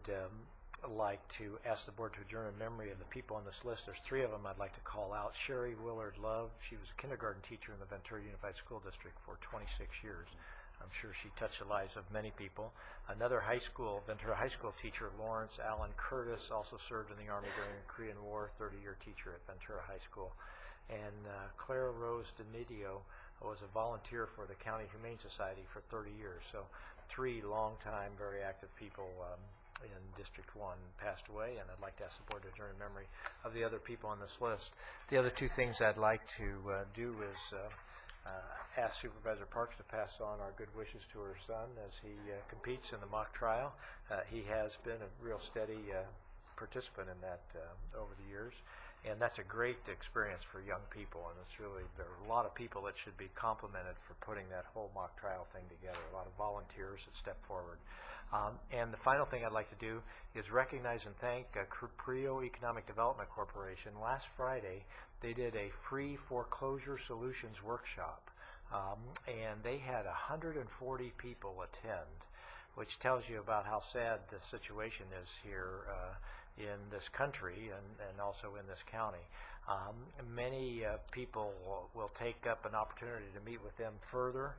like to ask the board to adjourn in memory of the people on this list. There's 3 of them I'd like to call out. Sherry Willard Love. She was a kindergarten teacher in the Ventura Unified School District for 26 years. I'm sure she touched the lives of many people. Another Ventura High School teacher, Lawrence Allen Curtis, also served in the Army during the Korean War, 30-year teacher at Ventura High School. And Clara Rose Denidio was a volunteer for the County Humane Society for 30 years. So 3 long-time, very active people in District 1 passed away, and I'd like to ask the board to adjourn in memory of the other people on this list. The other 2 things I'd like to do is ask Supervisor Parks to pass on our good wishes to her son as he competes in the mock trial. He has been a real steady participant in that over the years, and that's a great experience for young people, and it's really, there are a lot of people that should be complimented for putting that whole mock trial thing together, a lot of volunteers that step forward. And the final thing I'd like to do is recognize and thank Caprio Economic Development Corporation. Last Friday, they did a free foreclosure solutions workshop, and they had 140 people attend, which tells you about how sad the situation is here in this country and also in this county. Many people will take up an opportunity to meet with them further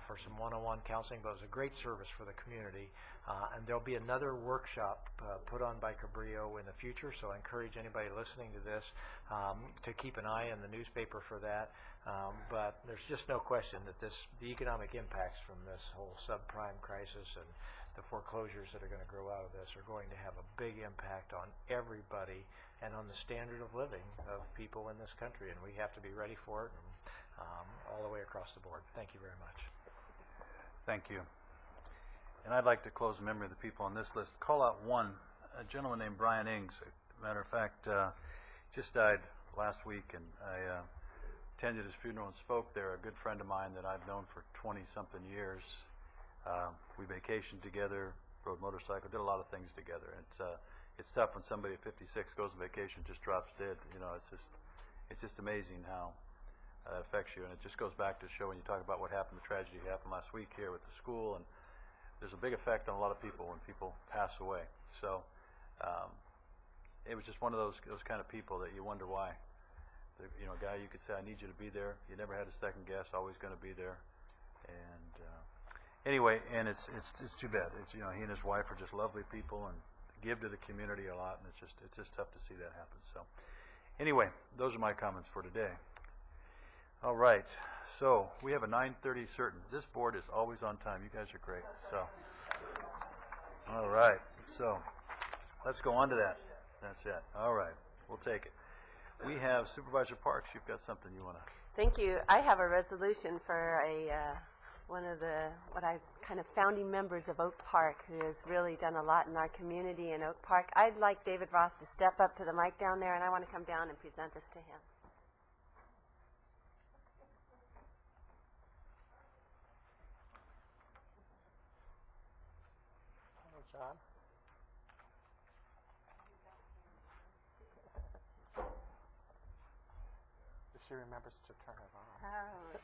for some one-on-one counseling, but it was a great service for the community. And there'll be another workshop put on by Cabrillo in the future, so I encourage anybody listening to this to keep an eye in the newspaper for that. But there's just no question that the economic impacts from this whole subprime crisis and the foreclosures that are going to grow out of this are going to have a big impact on everybody and on the standard of living of people in this country, and we have to be ready for it, and, all the way across the board. Thank you very much. Thank you. And I'd like to close the memory of the people on this list. Call out one, a gentleman named Brian Ings. Matter of fact, just died last week, and I attended his funeral and spoke there. A good friend of mine that I've known for 20-something years. We vacationed together, rode motorcycle, did a lot of things together. It's tough when somebody at 56 goes on vacation, just drops dead. You know, it's just amazing how that affects you. And it just goes back to show when you talk about what happened, the tragedy happened last week here with the school, and there's a big effect on a lot of people when people pass away. So it was just one of those kind of people that you wonder why. You know, a guy you could say, I need you to be there. You never had a second guess, always going to be there. And anyway, and it's too bad. It's, you know, he and his wife are just lovely people and give to the community a lot, and it's just tough to see that happen. So anyway, those are my comments for today. All right, so we have a 9:30 certain. This board is always on time. You guys are great. So, all right, so let's go on to that. That's it. All right, we'll take it. We have Supervisor Parks. You've got something you want to. Thank you. I have a resolution for one of the kind of founding members of Oak Park, who has really done a lot in our community in Oak Park. I'd like David Ross to step up to the mic down there, and I want to come down and present this to him. Hello, John. If she remembers to turn it on. Oh,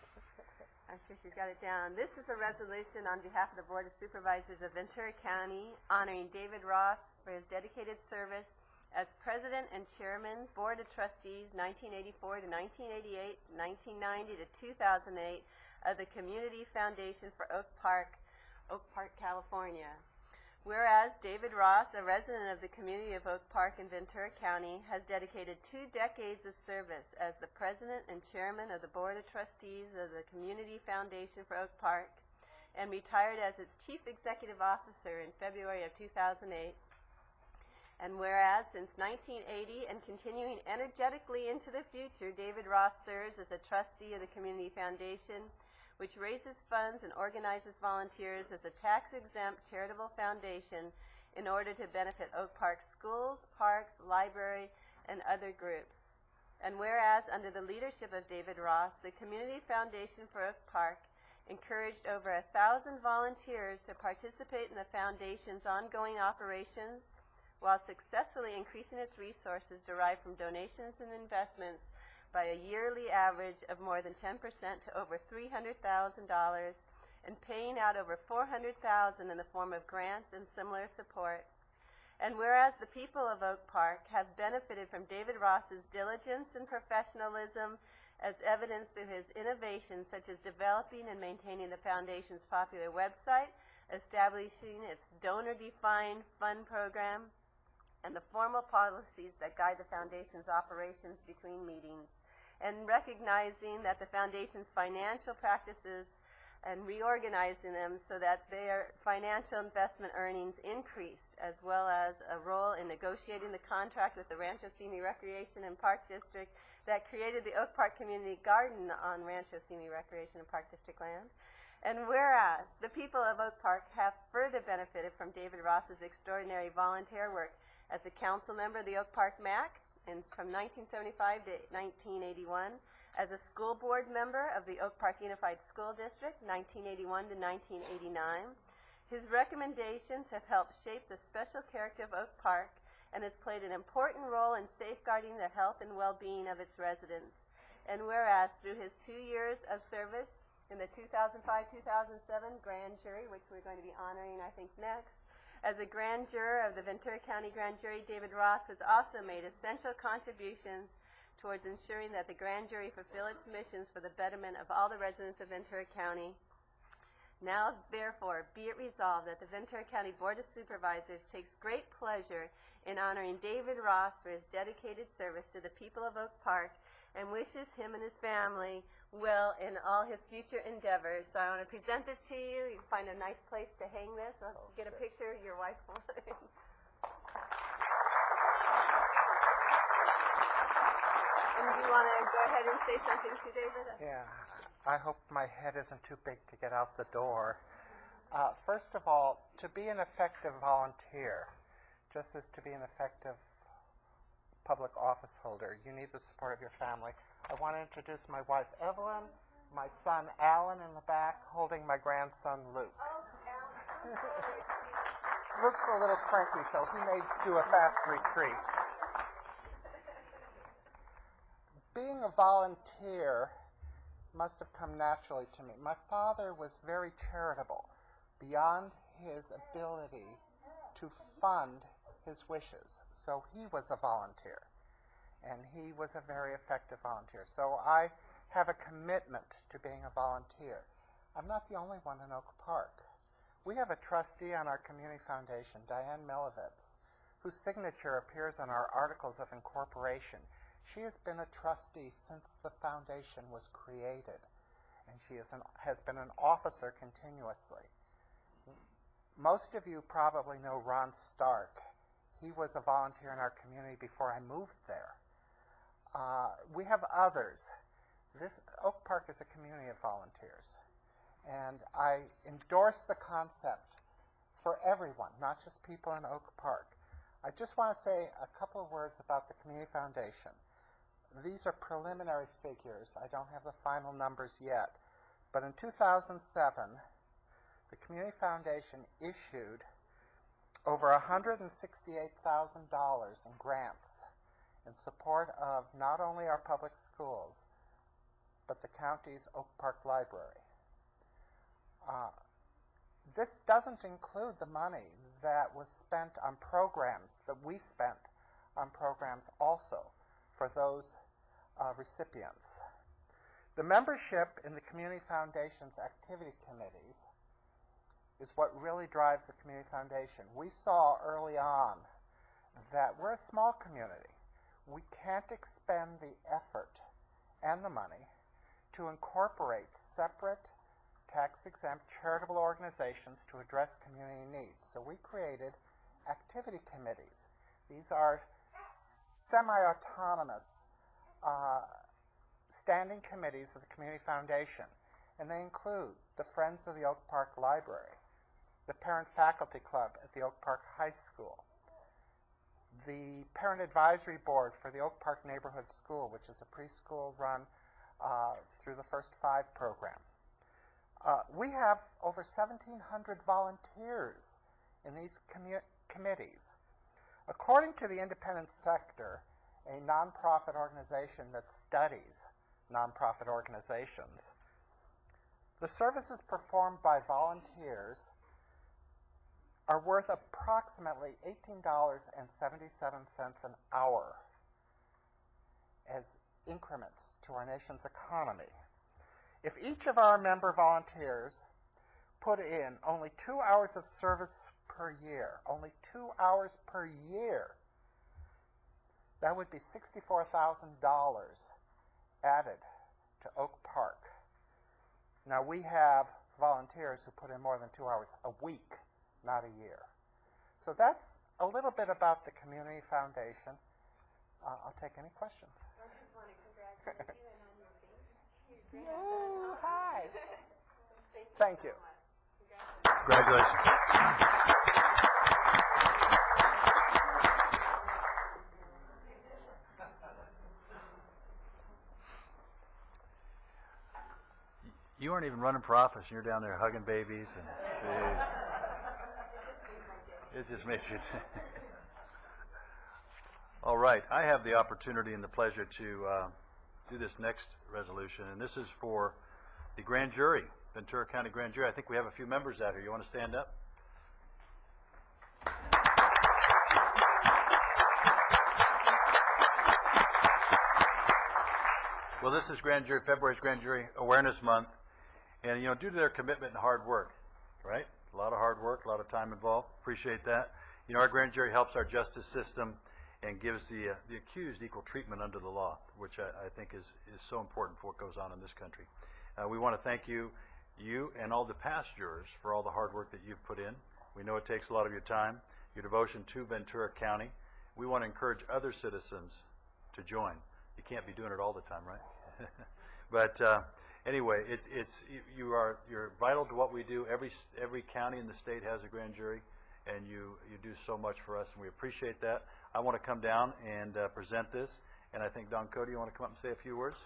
I'm sure she's got it down. This is a resolution on behalf of the Board of Supervisors of Ventura County honoring David Ross for his dedicated service as President and Chairman, Board of Trustees, 1984 to 1988, 1990 to 2008 of the Community Foundation for Oak Park, California. Whereas David Ross, a resident of the community of Oak Park in Ventura County, has dedicated 2 decades of service as the President and Chairman of the Board of Trustees of the Community Foundation for Oak Park, and retired as its Chief Executive Officer in February of 2008. And whereas since 1980 and continuing energetically into the future, David Ross serves as a trustee of the Community Foundation, which raises funds and organizes volunteers as a tax-exempt charitable foundation in order to benefit Oak Park schools, parks, library, and other groups. And whereas under the leadership of David Ross, the Community Foundation for Oak Park encouraged over 1,000 volunteers to participate in the foundation's ongoing operations while successfully increasing its resources derived from donations and investments by a yearly average of more than 10% to over $300,000 and paying out over $400,000 in the form of grants and similar support. And whereas the people of Oak Park have benefited from David Ross's diligence and professionalism as evidenced through his innovations such as developing and maintaining the Foundation's popular website, establishing its donor-defined fund program, and the formal policies that guide the Foundation's operations between meetings, and recognizing that the Foundation's financial practices and reorganizing them so that their financial investment earnings increased, as well as a role in negotiating the contract with the Rancho Simi Recreation and Park District that created the Oak Park Community Garden on Rancho Simi Recreation and Park District land. And whereas the people of Oak Park have further benefited from David Ross's extraordinary volunteer work as a council member of the Oak Park MAC from 1975 to 1981, as a school board member of the Oak Park Unified School District, 1981 to 1989. His recommendations have helped shape the special character of Oak Park and has played an important role in safeguarding the health and well-being of its residents. And whereas through his 2 years of service in the 2005-2007 grand jury, which we're going to be honoring, I think, next, as a grand juror of the Ventura County Grand Jury, David Ross has also made essential contributions towards ensuring that the grand jury fulfill its missions for the betterment of all the residents of Ventura County. Now, therefore, be it resolved that the Ventura County Board of Supervisors takes great pleasure in honoring David Ross for his dedicated service to the people of Oak Park and wishes him and his family well in all his future endeavors. So I want to present this to you. You can find a nice place to hang this. I'll get a picture of your wife. And do you want to go ahead and say something to David? Yeah, I hope my head isn't too big to get out the door. First of all, to be an effective volunteer, just as to be an effective public office holder, you need the support of your family. I want to introduce my wife, Evelyn, my son, Alan, in the back, holding my grandson, Luke. Luke's a little cranky, so he may do a fast retreat. Being a volunteer must have come naturally to me. My father was very charitable, beyond his ability to fund his wishes. So he was a volunteer, and he was a very effective volunteer. So I have a commitment to being a volunteer. I'm not the only one in Oak Park. We have a trustee on our community foundation, Diane Milovitz, whose signature appears on our articles of incorporation. She has been a trustee since the foundation was created, and she has been an officer continuously. Most of you probably know Ron Stark. He was a volunteer in our community before I moved there. We have others. This Oak Park is a community of volunteers, and I endorse the concept for everyone, not just people in Oak Park. I just want to say a couple of words about the Community Foundation. These are preliminary figures. I don't have the final numbers yet. But in 2007, the Community Foundation issued over $168,000 in grants in support of not only our public schools, but the county's Oak Park Library. This doesn't include the money that was spent on programs, that we spent on programs also for those recipients. The membership in the Community Foundation's activity committees is what really drives the Community Foundation. We saw early on that we're a small community. We can't expend the effort and the money to incorporate separate tax-exempt charitable organizations to address community needs. So we created activity committees. These are semi-autonomous standing committees of the Community Foundation, and they include the Friends of the Oak Park Library, the Parent Faculty Club at the Oak Park High School, the Parent Advisory Board for the Oak Park Neighborhood School, which is a preschool run through the First 5 program. We have over 1,700 volunteers in these committees. According to the Independent Sector, a nonprofit organization that studies nonprofit organizations, the services performed by volunteers are worth approximately $18.77 an hour as increments to our nation's economy. If each of our member volunteers put in only 2 hours of service per year, only 2 hours per year, that would be $64,000 added to Oak Park. Now, we have volunteers who put in more than 2 hours a week, not a year. So that's a little bit about the Community Foundation. I'll take any questions. I just want to congratulate you and on your baby. Oh, hi. Thank you. Congratulations. You weren't even running for office, and you're down there hugging babies, and geez. It just makes you... All right, I have the opportunity and the pleasure to do this next resolution, and this is for the grand jury, Ventura County Grand Jury. I think we have a few members out here. You want to stand up? Well, this is Grand Jury, February's Grand Jury Awareness Month, And, you know, due to their commitment and hard work, right? A lot of hard work, a lot of time involved. Appreciate that. You know, our grand jury helps our justice system and gives the accused equal treatment under the law, which I think is so important for what goes on in this country. We want to thank you and all the past jurors for all the hard work that you've put in. We know it takes a lot of your time, your devotion to Ventura County. We want to encourage other citizens to join. You can't be doing it all the time, right? But anyway, you're vital to what we do. Every county in the state has a grand jury, and you do so much for us, and we appreciate that. I want to come down and present this, and I think, Don Cody, you want to come up and say a few words?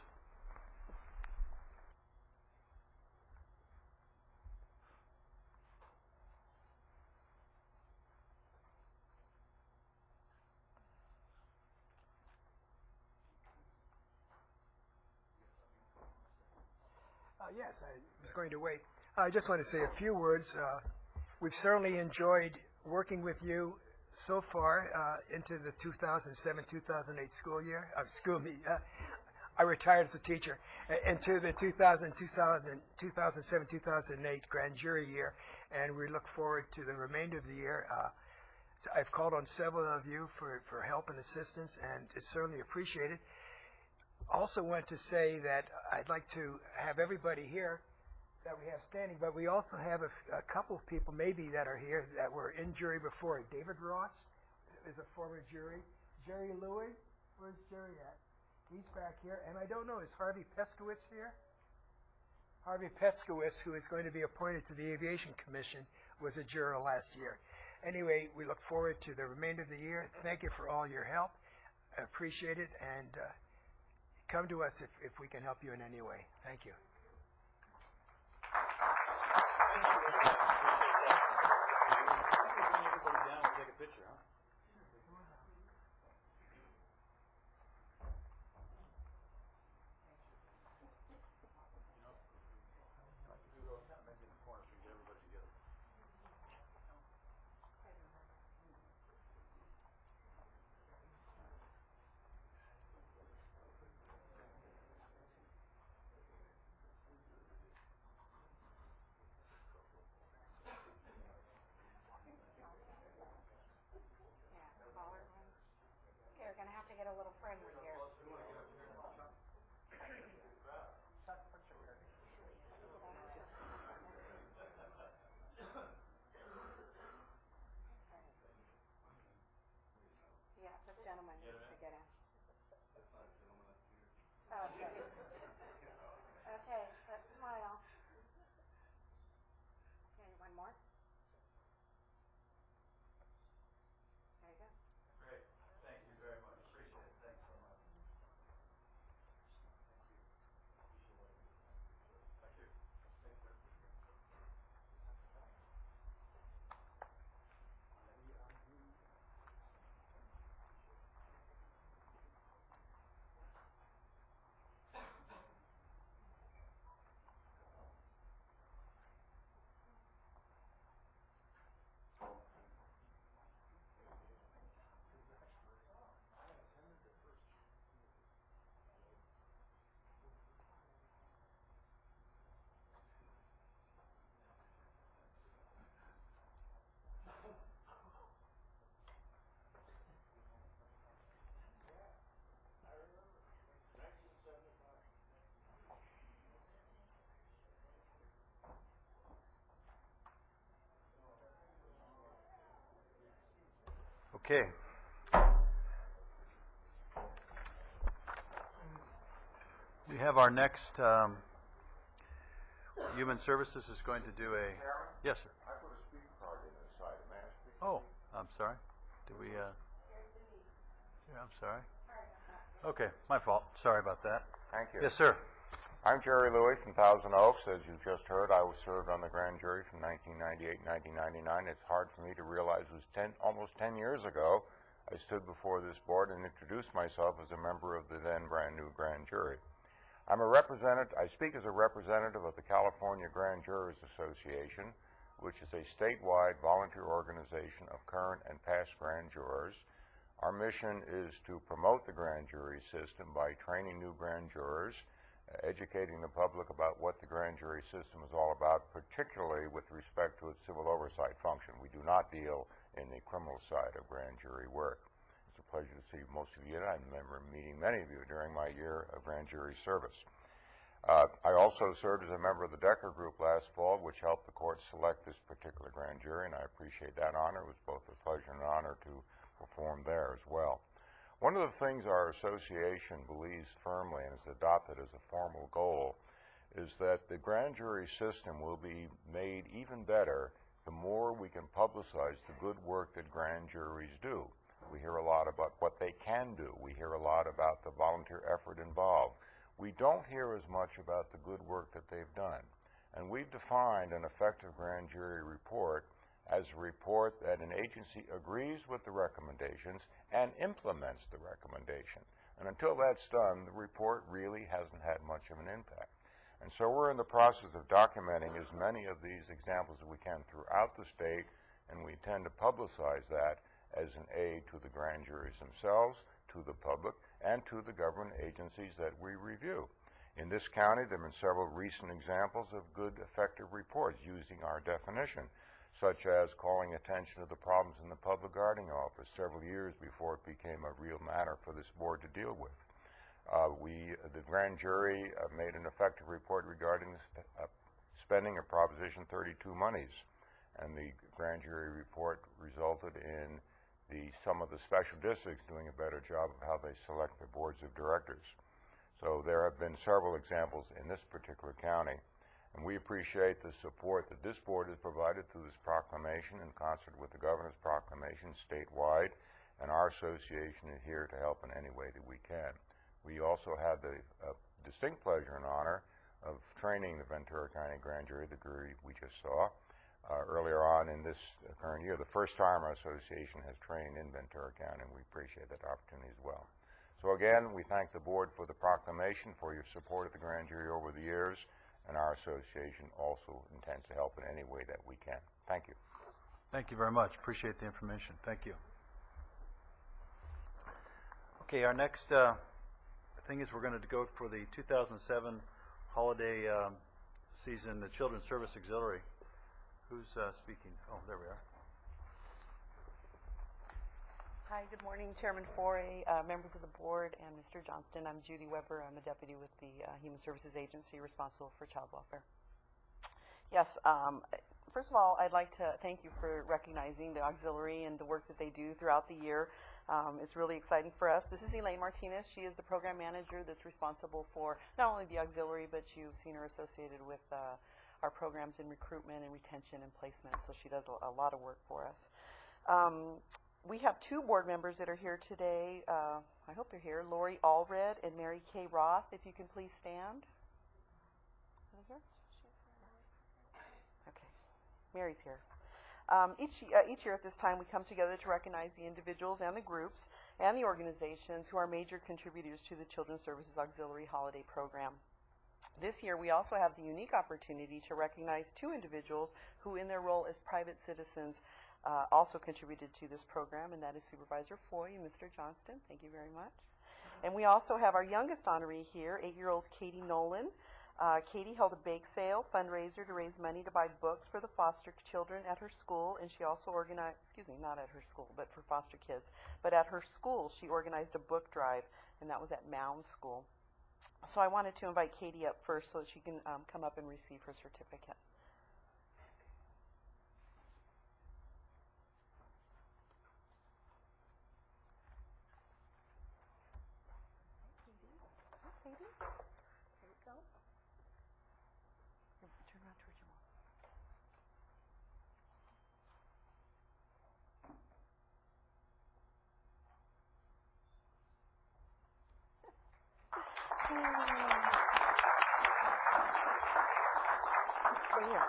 Yes, I was going to wait. I just want to say a few words. We've certainly enjoyed working with you so far into the 2007-2008 school year. I retired as a teacher. Into the 2007-2008 grand jury year, and we look forward to the remainder of the year. So I've called on several of you for help and assistance, and it's certainly appreciated. Also want to say that I'd like to have everybody here that we have standing, but we also have a couple of people maybe that are here that were in jury before. David Ross is a former jury. Jerry Louie, where's Jerry at? He's back here. And I don't know, is Harvey Peskowitz here? Harvey Peskowitz, who is going to be appointed to the Aviation Commission, was a juror last year. Anyway, we look forward to the remainder of the year. Thank you for all your help. I appreciate it, and come to us if we can help you in any way. Thank you. Get a little friendly here. Yeah, this gentleman needs to get in. Okay. Okay, let's smile. Okay, one more. There you go. Great. Thank you very much. Appreciate it. Thanks so much. Thank you. Thanks, sir. Okay. We have our next, Human Services is going to do a, yes, sir. I put a speaker card in the side. May I speak? Oh, I'm sorry. Did we, I'm sorry. Okay, my fault. Sorry about that. Thank you. Yes, sir. I'm Jerry Louie from Thousand Oaks. As you just heard, I was served on the grand jury from 1998 and 1999. It's hard for me to realize it was almost 10 years ago I stood before this board and introduced myself as a member of the then brand new grand jury. I speak as a representative of the California Grand Jurors Association, which is a statewide volunteer organization of current and past grand jurors. Our mission is to promote the grand jury system by training new grand jurors educating the public about what the grand jury system is all about, particularly with respect to its civil oversight function. We do not deal in the criminal side of grand jury work. It's a pleasure to see most of you, and I remember meeting many of you during my year of grand jury service. I also served as a member of the Decker Group last fall, which helped the court select this particular grand jury, and I appreciate that honor. It was both a pleasure and an honor to perform there as well. One of the things our association believes firmly and has adopted as a formal goal is that the grand jury system will be made even better the more we can publicize the good work that grand juries do. We hear a lot about what they can do. We hear a lot about the volunteer effort involved. We don't hear as much about the good work that they've done. And we've defined an effective grand jury report as a report that an agency agrees with the recommendations and implements the recommendation. And until that's done, the report really hasn't had much of an impact. And so we're in the process of documenting as many of these examples as we can throughout the state, and we intend to publicize that as an aid to the grand juries themselves, to the public, and to the government agencies that we review. In this county, there have been several recent examples of good, effective reports using our definition, such as calling attention to the problems in the public guarding office several years before it became a real matter for this board to deal with. The grand jury made an effective report regarding spending of Proposition 32 monies, and the grand jury report resulted in some of the special districts doing a better job of how they select their boards of directors. So there have been several examples in this particular county, and we appreciate the support that this board has provided through this proclamation in concert with the governor's proclamation statewide, and our association is here to help in any way that we can. We also had the distinct pleasure and honor of training the Ventura County Grand Jury, the jury we just saw, earlier on in this current year. The first time our association has trained in Ventura County, and we appreciate that opportunity as well. So again, we thank the board for the proclamation, for your support of the grand jury over the years, and our association also intends to help in any way that we can. Thank you. Thank you very much. Appreciate the information. Thank you. Okay, our next thing is we're going to go for the 2007 holiday season, the Children's Service Auxiliary. Who's speaking? Oh, there we are. Hi, good morning, Chairman Foray, members of the board, and Mr. Johnston. I'm Judy Weber. I'm a deputy with the Human Services Agency responsible for child welfare. Yes, first of all, I'd like to thank you for recognizing the auxiliary and the work that they do throughout the year. It's really exciting for us. This is Elaine Martinez. She is the program manager that's responsible for not only the auxiliary, but you've seen her associated with our programs in recruitment and retention and placement, so she does a lot of work for us. We have two board members that are here today. I hope they're here. Lori Allred and Mary Kay Roth, if you can please stand. Okay, Mary's here. Each year at this time, we come together to recognize the individuals and the groups and the organizations who are major contributors to the Children's Services Auxiliary Holiday Program. This year, we also have the unique opportunity to recognize two individuals who, in their role as private citizens, also contributed to this program, and that is Supervisor Foy and Mr. Johnston. Thank you very much. And we also have our youngest honoree here, 8-year-old Katie Nolan. Katie held a bake sale fundraiser to raise money to buy books for the foster children at her school, and she also organized, not at her school, but for foster kids, but at her school she organized a book drive, and that was at Mound School. So I wanted to invite Katie up first so that she can come up and receive her certificate. Turn around towards your mom. Stay here.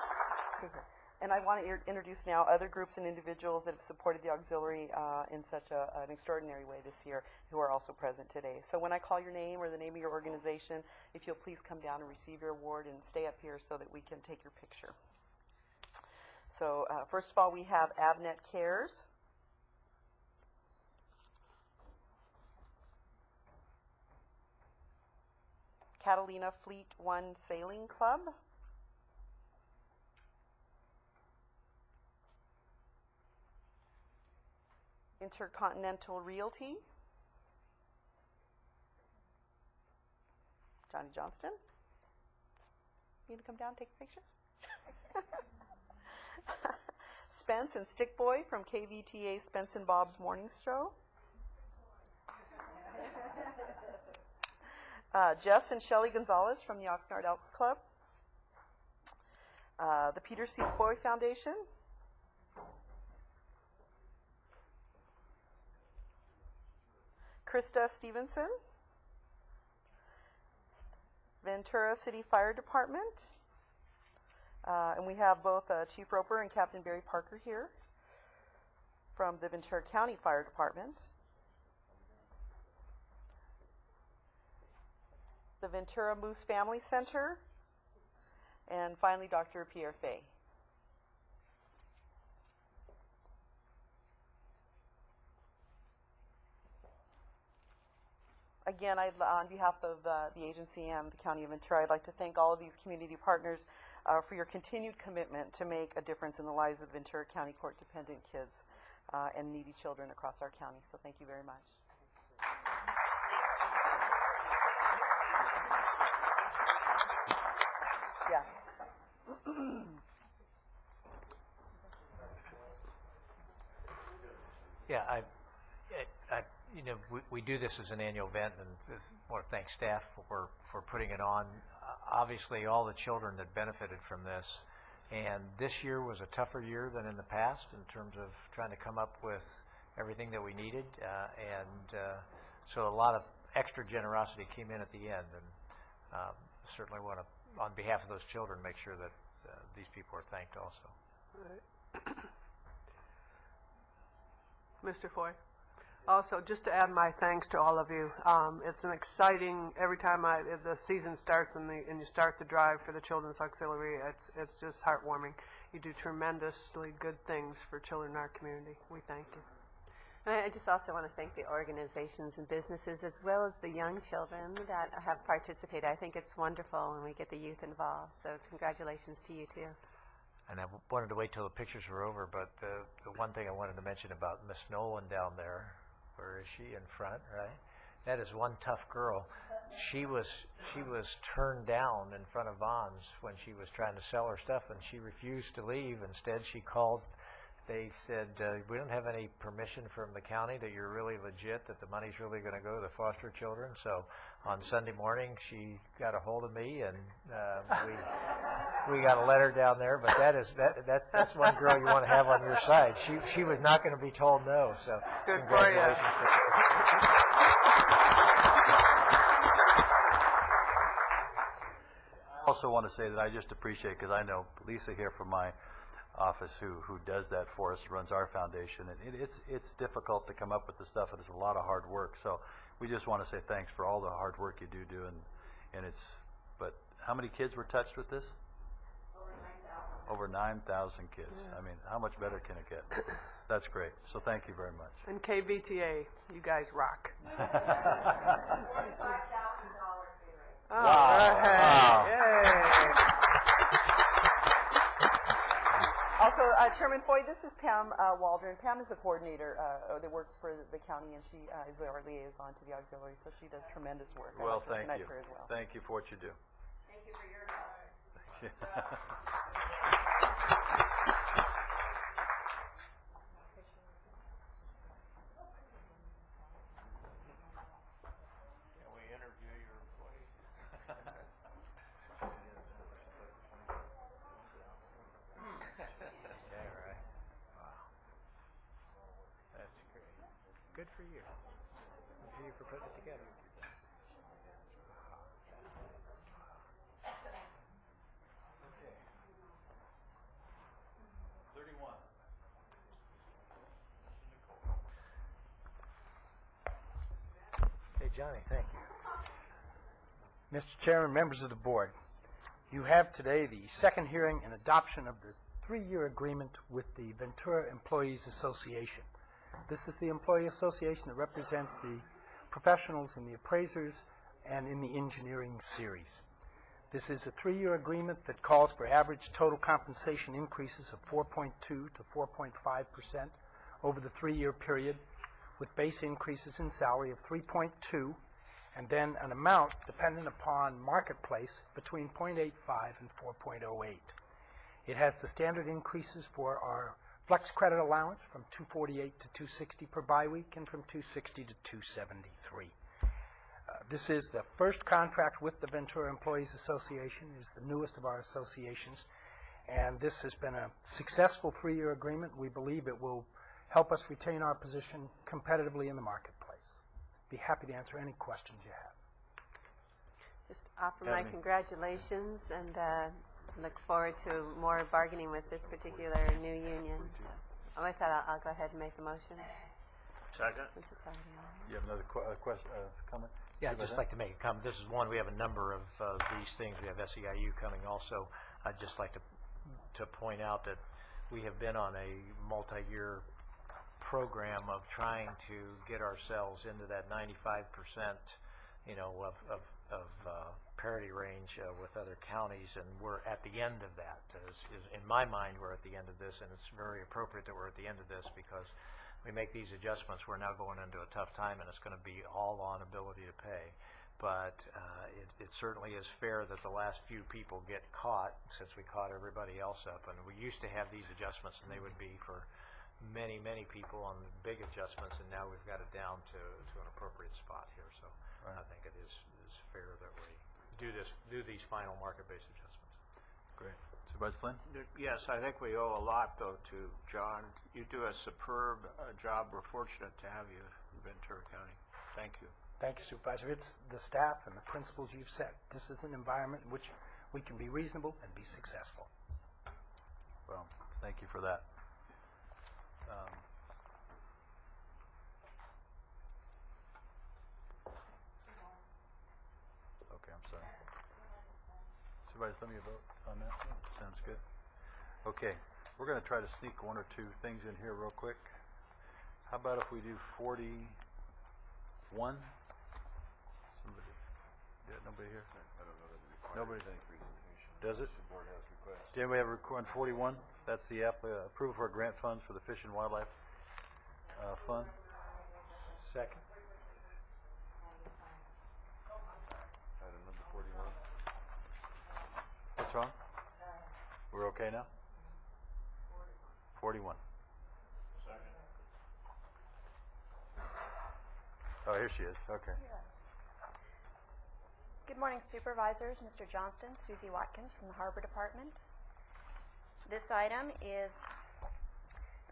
Stay here. And I want to introduce now other groups and individuals that have supported the auxiliary in such an extraordinary way this year who are also present today. So when I call your name or the name of your organization, if you'll please come down and receive your award and stay up here so that we can take your picture. So first of all, we have Avnet Cares. Catalina Fleet One Sailing Club. Intercontinental Realty. Johnny Johnston. You need to come down and take a picture? Spence and Stick Boy from KVTA Spence and Bob's Morning Show. Jess and Shelly Gonzalez from the Oxnard Elks Club. The Peter C. Coy Foundation. Krista Stevenson. Ventura City Fire Department. And we have both Chief Roper and Captain Barry Parker here from the Ventura County Fire Department. The Ventura Moose Family Center. And finally, Dr. Pierre Fay. Again, on behalf of the agency and the County of Ventura, I'd like to thank all of these community partners for your continued commitment to make a difference in the lives of Ventura County court-dependent kids and needy children across our county. So thank you very much. Yeah. Yeah, you know, we do this as an annual event, and I want to thank staff for putting it on. Obviously, all the children that benefited from this, and this year was a tougher year than in the past in terms of trying to come up with everything that we needed, so a lot of extra generosity came in at the end, and certainly want to, on behalf of those children, make sure that these people are thanked also. Mr. Foy. Also, just to add my thanks to all of you. It's an exciting, every time the season starts and you start the drive for the Children's Auxiliary, it's just heartwarming. You do tremendously good things for children in our community. We thank you. And I just also want to thank the organizations and businesses as well as the young children that have participated. I think it's wonderful when we get the youth involved. So congratulations to you too. And I wanted to wait till the pictures were over, but the one thing I wanted to mention about Miss Nolan down there, where is she? In front, right? That is one tough girl. She was turned down in front of Vons when she was trying to sell her stuff, and she refused to leave. Instead, she called. They said, we don't have any permission from the county that you're really legit, that the money's really going to go to the foster children. So on Sunday morning, she got a hold of me, and we got a letter down there. But that's one girl you want to have on your side. She was not going to be told no. So good for you. I also want to say that I just appreciate, because I know Lisa here from my office who does that for us, runs our foundation, and it's difficult to come up with the stuff, and it's a lot of hard work. So we just want to say thanks for all the hard work you do, and but how many kids were touched with this? Over 9,000 kids. Yeah. I mean, how much better can it get? That's great. So thank you very much. And KVTA, you guys rock. All right. Wow. Yay. Also, Chairman Foy, this is Pam Waldron. Pam is the coordinator that works for the county, and she is our liaison to the auxiliary, so she does tremendous work. Well, thank you. Her as well. Thank you for what you do. Thank you for your help. Thank you. Can we interview your employees? Good for you. Good for you for putting it together. Okay. 31. Hey, Johnny, thank you. Mr. Chairman, members of the board, you have today the second hearing and adoption of the 3-year agreement with the Ventura Employees Association. This is the employee association that represents the professionals and the appraisers and in the engineering series. This is a 3-year agreement that calls for average total compensation increases of 4.2 to 4.5% over the 3-year period, with base increases in salary of 3.2 and then an amount dependent upon marketplace between 0.85 and 4.08. It has the standard increases for our flex credit allowance from 248 to 260 per bye week and from 260 to 273. This is the first contract with the Ventura Employees Association. It is the newest of our associations, and this has been a successful 3-year agreement. We believe it will help us retain our position competitively in the marketplace. Be happy to answer any questions you have. Just offer my congratulations and look forward to more bargaining with this particular new union. So, with that, I'll go ahead and make a motion. Second. Since it's already on. You have another question, comment? Yeah, I'd just like to make a comment. This is one, we have a number of these things. We have SEIU coming also. I'd just like to point out that we have been on a multi-year program of trying to get ourselves into that 95%, you know, of parity range with other counties, and we're at the end of that. In my mind, we're at the end of this, and it's very appropriate that we're at the end of this because we make these adjustments. We're now going into a tough time, and it's going to be all on ability to pay. But it certainly is fair that the last few people get caught, since we caught everybody else up. And we used to have these adjustments, and they would be for many, many people on the big adjustments, and now we've got it down to an appropriate spot here. So I think it is fair that we do these final market-based adjustments. Great. Supervisor Flynn? Yes, I think we owe a lot, though, to John. You do a superb job. We're fortunate to have you in Ventura County. Thank you. Thank you, Supervisor. It's the staff and the principles you've set. This is an environment in which we can be reasonable and be successful. Well, thank you for that. Okay, I'm sorry. Supervisor, let me vote on that. Sounds good. Okay, we're going to try to sneak one or two things in here real quick. How about if we do 41? Somebody? Yeah, nobody here? I don't know that it requires Nobody? any presentation. Does it? The board has requests. Do anybody have a request on 41? That's the approval for grant funds for the Fish and Wildlife Fund. Second. Item number 41. What's wrong? We're okay now? 41. Oh, here she is. Okay. Good morning, Supervisors. Mr. Johnston, Susie Watkins from the Harbor Department. This item is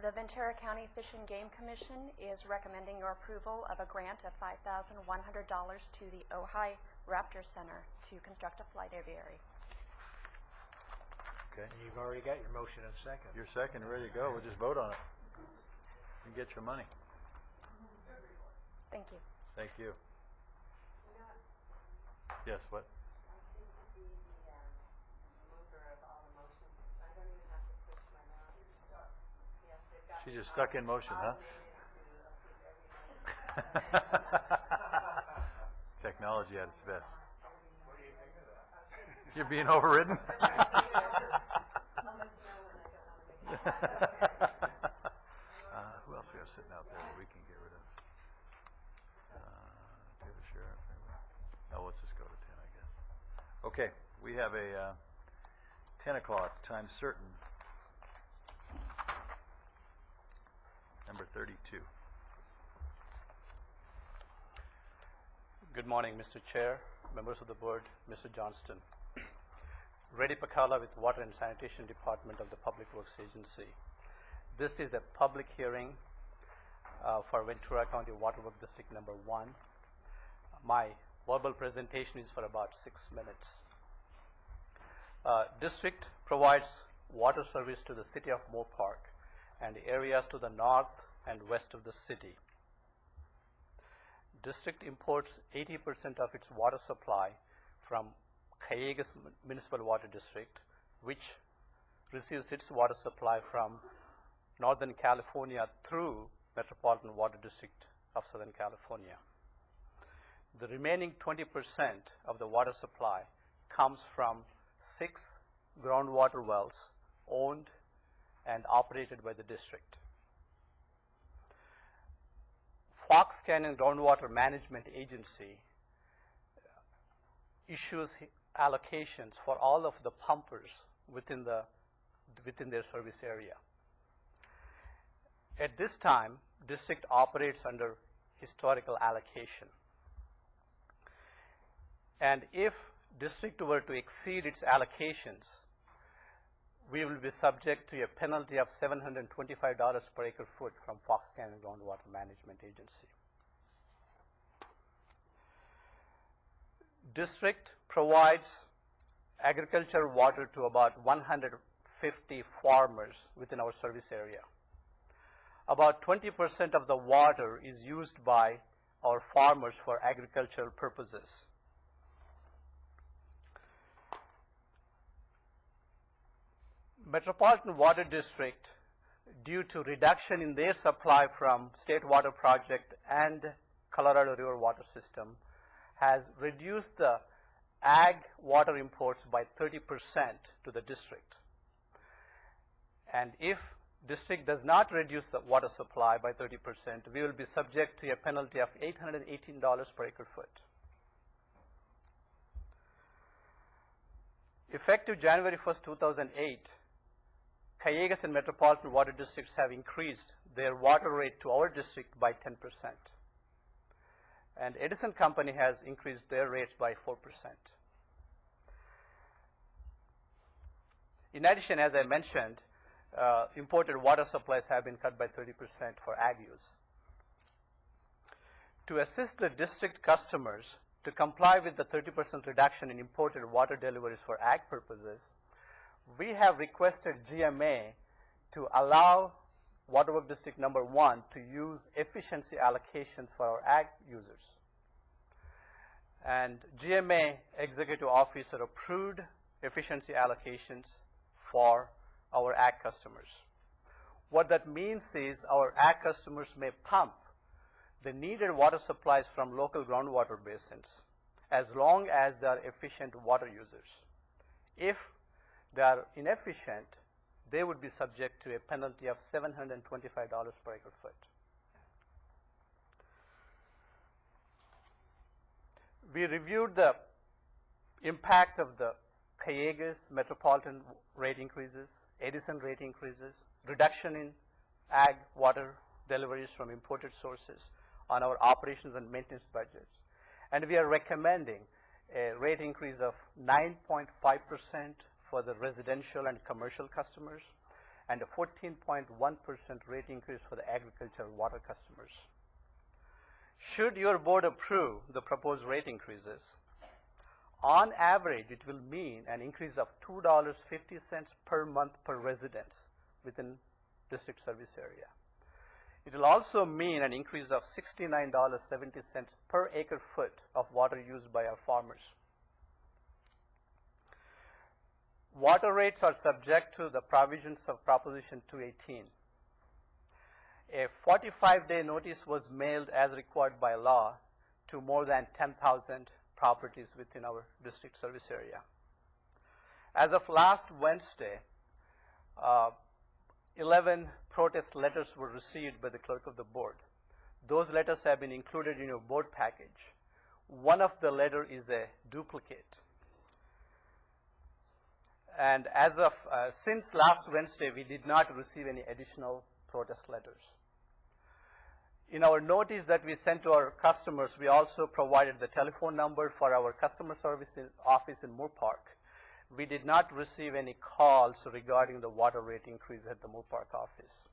the Ventura County Fish and Game Commission is recommending your approval of a grant of $5,100 to the Ojai Raptor Center to construct a flight aviary. Okay. And you've already got your motion and second. You're second, ready to go. We'll just vote on it. You get your money. Thank you. Thank you. Yes, what? She's just stuck in motion, huh? Technology at its best. You're being overridden? Who else we have sitting out there that we can get rid of? Do the sheriff? Oh, let's just go to 10, I guess. Okay, we have a 10 o'clock time certain. Number 32. Good morning, Mr. Chair, members of the board, Mr. Johnston. Reddy Pacala with Water and Sanitation Department of the Public Works Agency. This is a public hearing for Ventura County Water Work District number 1. My verbal presentation is for about 6 minutes. District provides water service to the city of Moore Park and areas to the north and west of the city. District imports 80% of its water supply from Cayugas Municipal Water District, which receives its water supply from Northern California through Metropolitan Water District of Southern California. The remaining 20% of the water supply comes from 6 groundwater wells owned and operated by the district. Fox Canyon Groundwater Management Agency issues allocations for all of the pumpers within their service area. At this time, district operates under historical allocation. And if district were to exceed its allocations, we will be subject to a penalty of $725 per acre foot from Fox Canyon Groundwater Management Agency. District provides agricultural water to about 150 farmers within our service area. About 20% of the water is used by our farmers for agricultural purposes. Metropolitan Water District, due to reduction in their supply from State Water Project and Colorado River Water System, has reduced the ag water imports by 30% to the district. And if district does not reduce the water supply by 30%, we will be subject to a penalty of $818 per acre foot. Effective January 1st, 2008, Cayugas and Metropolitan Water Districts have increased their water rate to our district by 10%. And Edison Company has increased their rates by 4%. In addition, as I mentioned, imported water supplies have been cut by 30% for ag use. To assist the district customers to comply with the 30% reduction in imported water deliveries for ag purposes, we have requested GMA to allow Waterworks District Number 1 to use efficiency allocations for our ag users. And GMA Executive Officer approved efficiency allocations for our ag customers. What that means is our ag customers may pump the needed water supplies from local groundwater basins as long as they are efficient water users. If they are inefficient, they would be subject to a penalty of $725 per acre foot. We reviewed the impact of the Cayugas Metropolitan rate increases, Edison rate increases, reduction in ag water deliveries from imported sources on our operations and maintenance budgets. And we are recommending a rate increase of 9.5% for the residential and commercial customers, and a 14.1% rate increase for the agricultural water customers. Should your board approve the proposed rate increases, on average, it will mean an increase of $2.50 per month per residence within district service area. It will also mean an increase of $69.70 per acre foot of water used by our farmers. Water rates are subject to the provisions of Proposition 218. A 45-day notice was mailed as required by law to more than 10,000 properties within our district service area. As of last Wednesday, 11 protest letters were received by the clerk of the board. Those letters have been included in your board package. One of the letters is a duplicate. And as of since last Wednesday, we did not receive any additional protest letters. In our notice that we sent to our customers, we also provided the telephone number for our customer service office in Moore Park. We did not receive any calls regarding the water rate increase at the Moore Park office.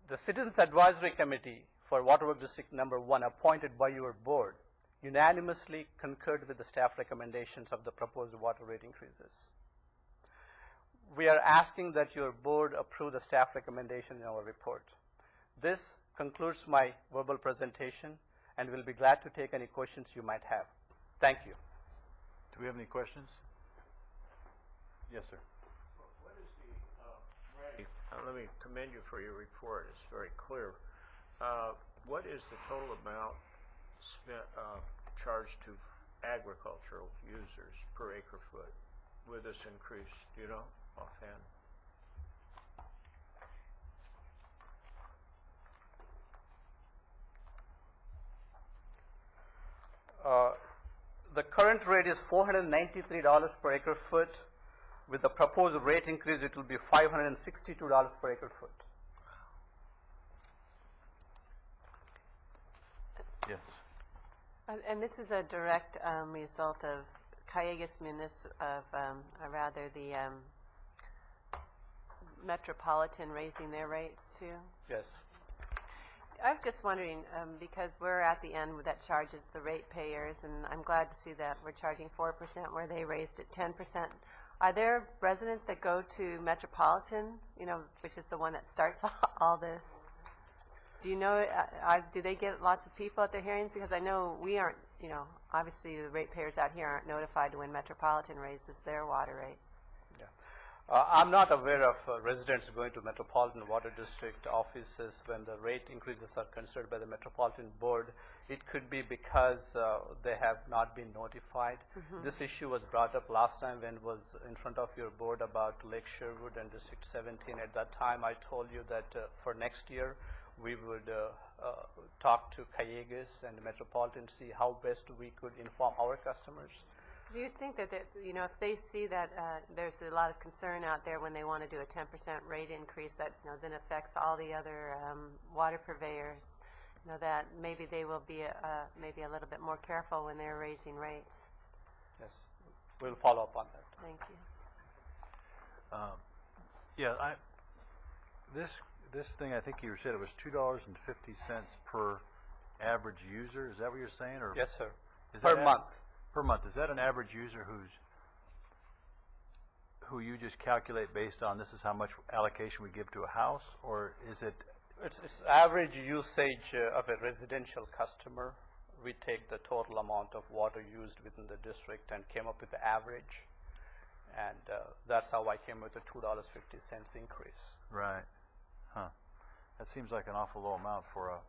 The Citizens Advisory Committee for Waterworks District Number 1, appointed by your board, unanimously concurred with the staff recommendations of the proposed water rate increases. We are asking that your board approve the staff recommendation in our report. This concludes my verbal presentation, and we'll be glad to take any questions you might have. Thank you. Do we have any questions? Yes, sir. What is the let me commend you for your report. It's very clear. what is the total amount spent, charged to agricultural users per acre foot with this increase? Do you know offhand? The current rate is $493 per acre foot. With the proposed rate increase, it will be $562 per acre foot. Yes. And this is a direct result of Callegas or rather the Metropolitan raising their rates too? Yes. I'm just wondering, because we're at the end that charges the ratepayers, and I'm glad to see that we're charging 4% where they raised it 10%. Are there residents that go to Metropolitan, which is the one that starts all this? Do you know, do they get lots of people at their hearings? Because I know we aren't, obviously the ratepayers out here aren't notified when Metropolitan raises their water rates. I'm not aware of residents going to Metropolitan Water District offices when the rate increases are considered by the Metropolitan Board. It could be because they have not been notified. This issue was brought up last time when it was in front of your board about Lake Sherwood and District 17. At that time, I told you that for next year, we would talk to Callegas and Metropolitan, see how best we could inform our customers. Do you think that, if they see that there's a lot of concern out there when they want to do a 10% rate increase that then affects all the other water purveyors, that maybe they will be maybe a little bit more careful when they're raising rates? Yes, we'll follow up on that. Thank you. This thing, I think you said it was $2.50 per average user. Is that what you're saying? Or yes, sir. Per month. Per month. Is that an average user who you just calculate based on this is how much allocation we give to a house, or is it? It's average usage of a residential customer. We take the total amount of water used within the district and came up with the average, and that's how I came with the $2.50 increase. Right. Huh. That seems like an awful low amount for a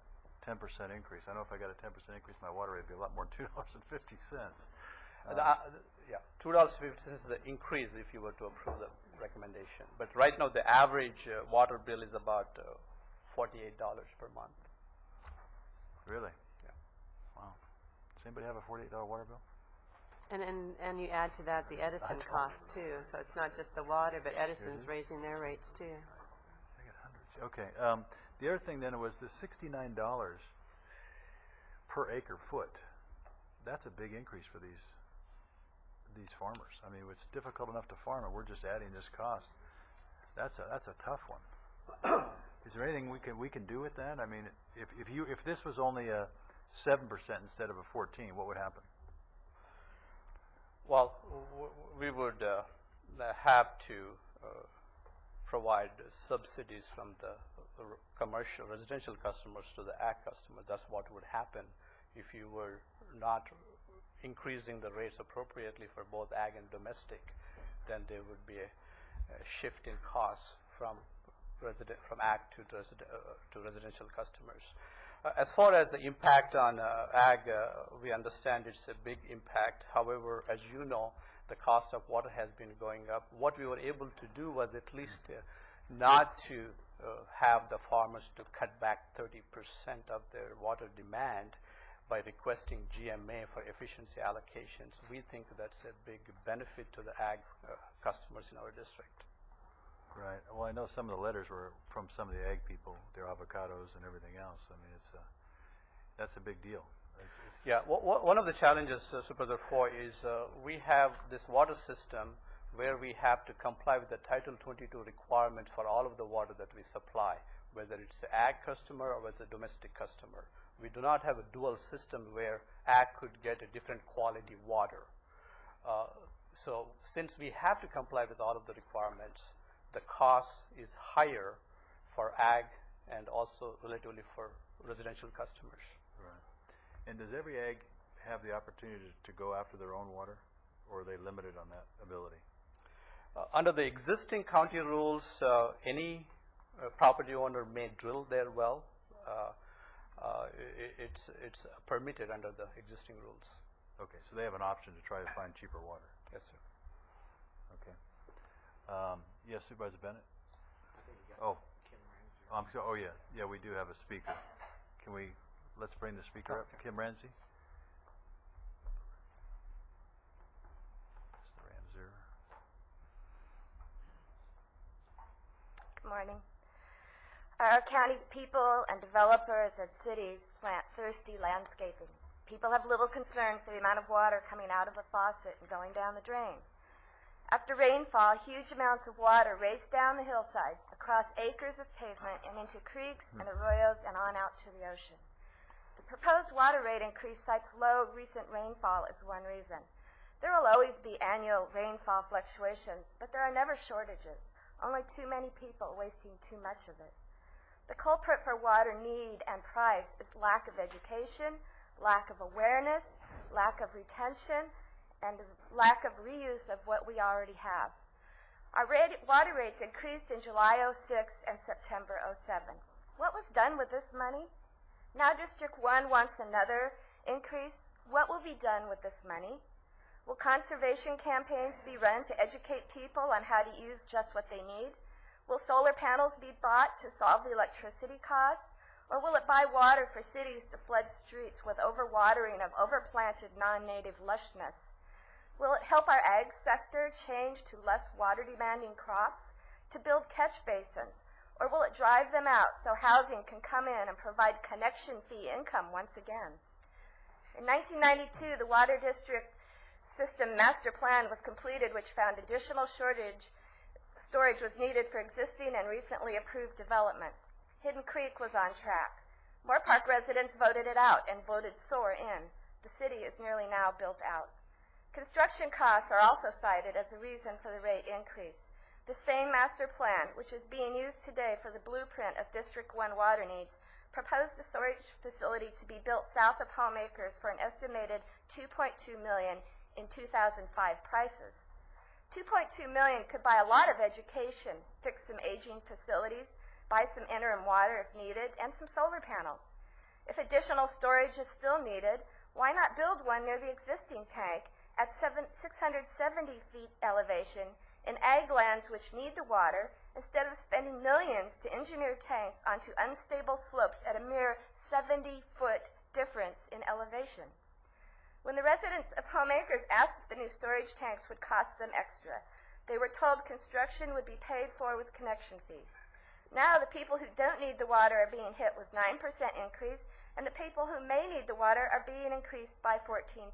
10% increase. I know if I got a 10% increase in my water rate, it'd be a lot more than $2.50. Yeah, $2.50 is the increase if you were to approve the recommendation. But right now, the average water bill is about $48 per month. Really? Yeah. Wow. Does anybody have a $48 water bill? And you add to that the Edison cost too. So it's not just the water, but Edison's raising their rates too. I got hundreds. Okay. The other thing then was the $69 per acre foot. That's a big increase for these farmers. I mean, it's difficult enough to farm, and we're just adding this cost. That's a tough one. Is there anything we can do with that? I mean, if this was only a 7% instead of a 14, what would happen? Well, we would have to provide subsidies from the commercial residential customers to the ag customers. That's what would happen if you were not increasing the rates appropriately for both ag and domestic. Then there would be a shift in costs from ag to residential customers. As far as the impact on ag, we understand it's a big impact. However, as you know, the cost of water has been going up. What we were able to do was at least not to have the farmers to cut back 30% of their water demand by requesting GMA for efficiency allocations. We think that's a big benefit to the ag customers in our district. Right. Well, I know some of the letters were from some of the ag people, their avocados and everything else. I mean, that's a big deal. Yeah. One of the challenges, Supervisor Foy, is we have this water system where we have to comply with the Title 22 requirements for all of the water that we supply, whether it's the ag customer or whether it's a domestic customer. We do not have a dual system where ag could get a different quality water. So since we have to comply with all of the requirements, the cost is higher for ag and also relatively for residential customers. Right. And does every ag have the opportunity to go after their own water, or are they limited on that ability? Under the existing county rules, any property owner may drill their well. it's permitted under the existing rules. Okay, so they have an option to try to find cheaper water. Yes, sir. Okay. Yes, Supervisor Bennett? Oh, oh, yeah, we do have a speaker. Can we, let's bring the speaker up. Kim Ramsey? Mr. Ramser. Good morning. Our county's people and developers and cities plant thirsty landscaping. People have little concern for the amount of water coming out of a faucet and going down the drain. After rainfall, huge amounts of water race down the hillsides, across acres of pavement, and into creeks and arroyos and on out to the ocean. The proposed water rate increase cites low recent rainfall as one reason. There will always be annual rainfall fluctuations, but there are never shortages, only too many people wasting too much of it. The culprit for water need and price is lack of education, lack of awareness, lack of retention, and the lack of reuse of what we already have. Our water rates increased in July '06 and September '07. What was done with this money? Now District 1 wants another increase. What will be done with this money? Will conservation campaigns be run to educate people on how to use just what they need? Will solar panels be bought to solve the electricity costs? Or will it buy water for cities to flood streets with overwatering of overplanted non-native lushness? Will it help our ag sector change to less water-demanding crops, to build catch basins? Or will it drive them out so housing can come in and provide connection fee income once again? In 1992, the Water District System Master Plan was completed, which found additional storage was needed for existing and recently approved developments. Hidden Creek was on track. Moore Park residents voted it out and voted SOAR in. The city is nearly now built out. Construction costs are also cited as a reason for the rate increase. The same master plan, which is being used today for the blueprint of District 1 water needs, proposed the storage facility to be built south of Homeacres for an estimated $2.2 million in 2005 prices. $2.2 million could buy a lot of education, fix some aging facilities, buy some interim water if needed, and some solar panels. If additional storage is still needed, why not build one near the existing tank at 670 feet elevation in ag lands which need the water, instead of spending millions to engineer tanks onto unstable slopes at a mere 70-foot difference in elevation? When the residents of Homeacres asked if the new storage tanks would cost them extra, they were told construction would be paid for with connection fees. Now the people who don't need the water are being hit with 9% increase, and the people who may need the water are being increased by 14%.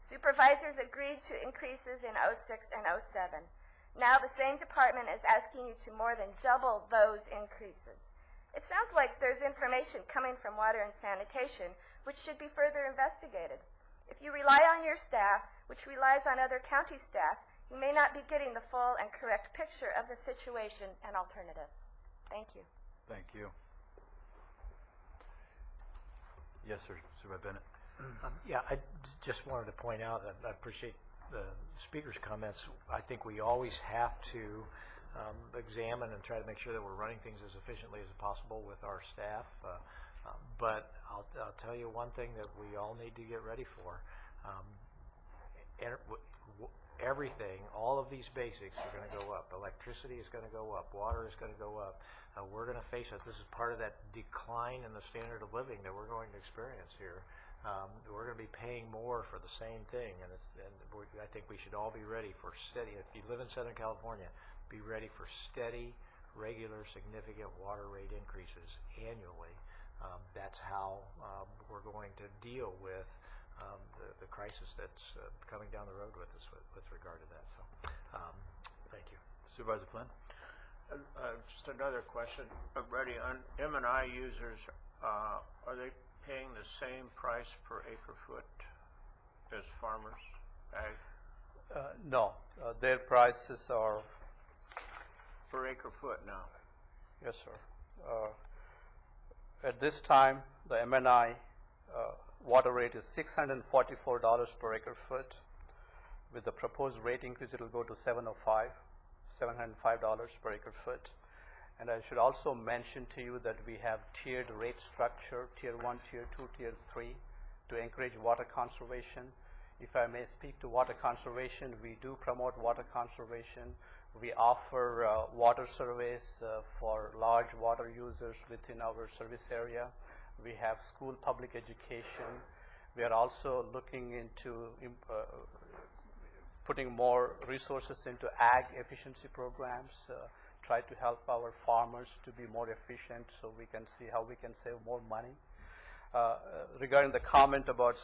Supervisors agreed to increases in '06 and '07. Now the same department is asking you to more than double those increases. It sounds like there's information coming from Water and Sanitation which should be further investigated. If you rely on your staff, which relies on other county staff, you may not be getting the full and correct picture of the situation and alternatives. Thank you. Thank you. Yes, sir. Supervisor Bennett. Yeah, I just wanted to point out that I appreciate the speaker's comments. I think we always have to examine and try to make sure that we're running things as efficiently as possible with our staff. But I'll tell you one thing that we all need to get ready for. Everything, all of these basics are going to go up. Electricity is going to go up. Water is going to go up. We're going to face it. This is part of that decline in the standard of living that we're going to experience here. We're going to be paying more for the same thing, and I think we should all be ready for steady. If you live in Southern California, be ready for steady, regular, significant water rate increases annually. That's how we're going to deal with the crisis that's coming down the road with us with regard to that. So, thank you. Supervisor Flynn? Just another question. Brady, on M&I users, are they paying the same price per acre foot as farmers? No, their prices are per acre foot now. Yes, sir. At this time, the M&I water rate is $644 per acre foot. With the proposed rate increase, it will go to $705 per acre foot. And I should also mention to you that we have tiered rate structure, Tier 1, Tier 2, Tier 3, to encourage water conservation. If I may speak to water conservation, we do promote water conservation. We offer water surveys for large water users within our service area. We have school public education. We are also looking into putting more resources into ag efficiency programs, try to help our farmers to be more efficient so we can see how we can save more money. Regarding the comment about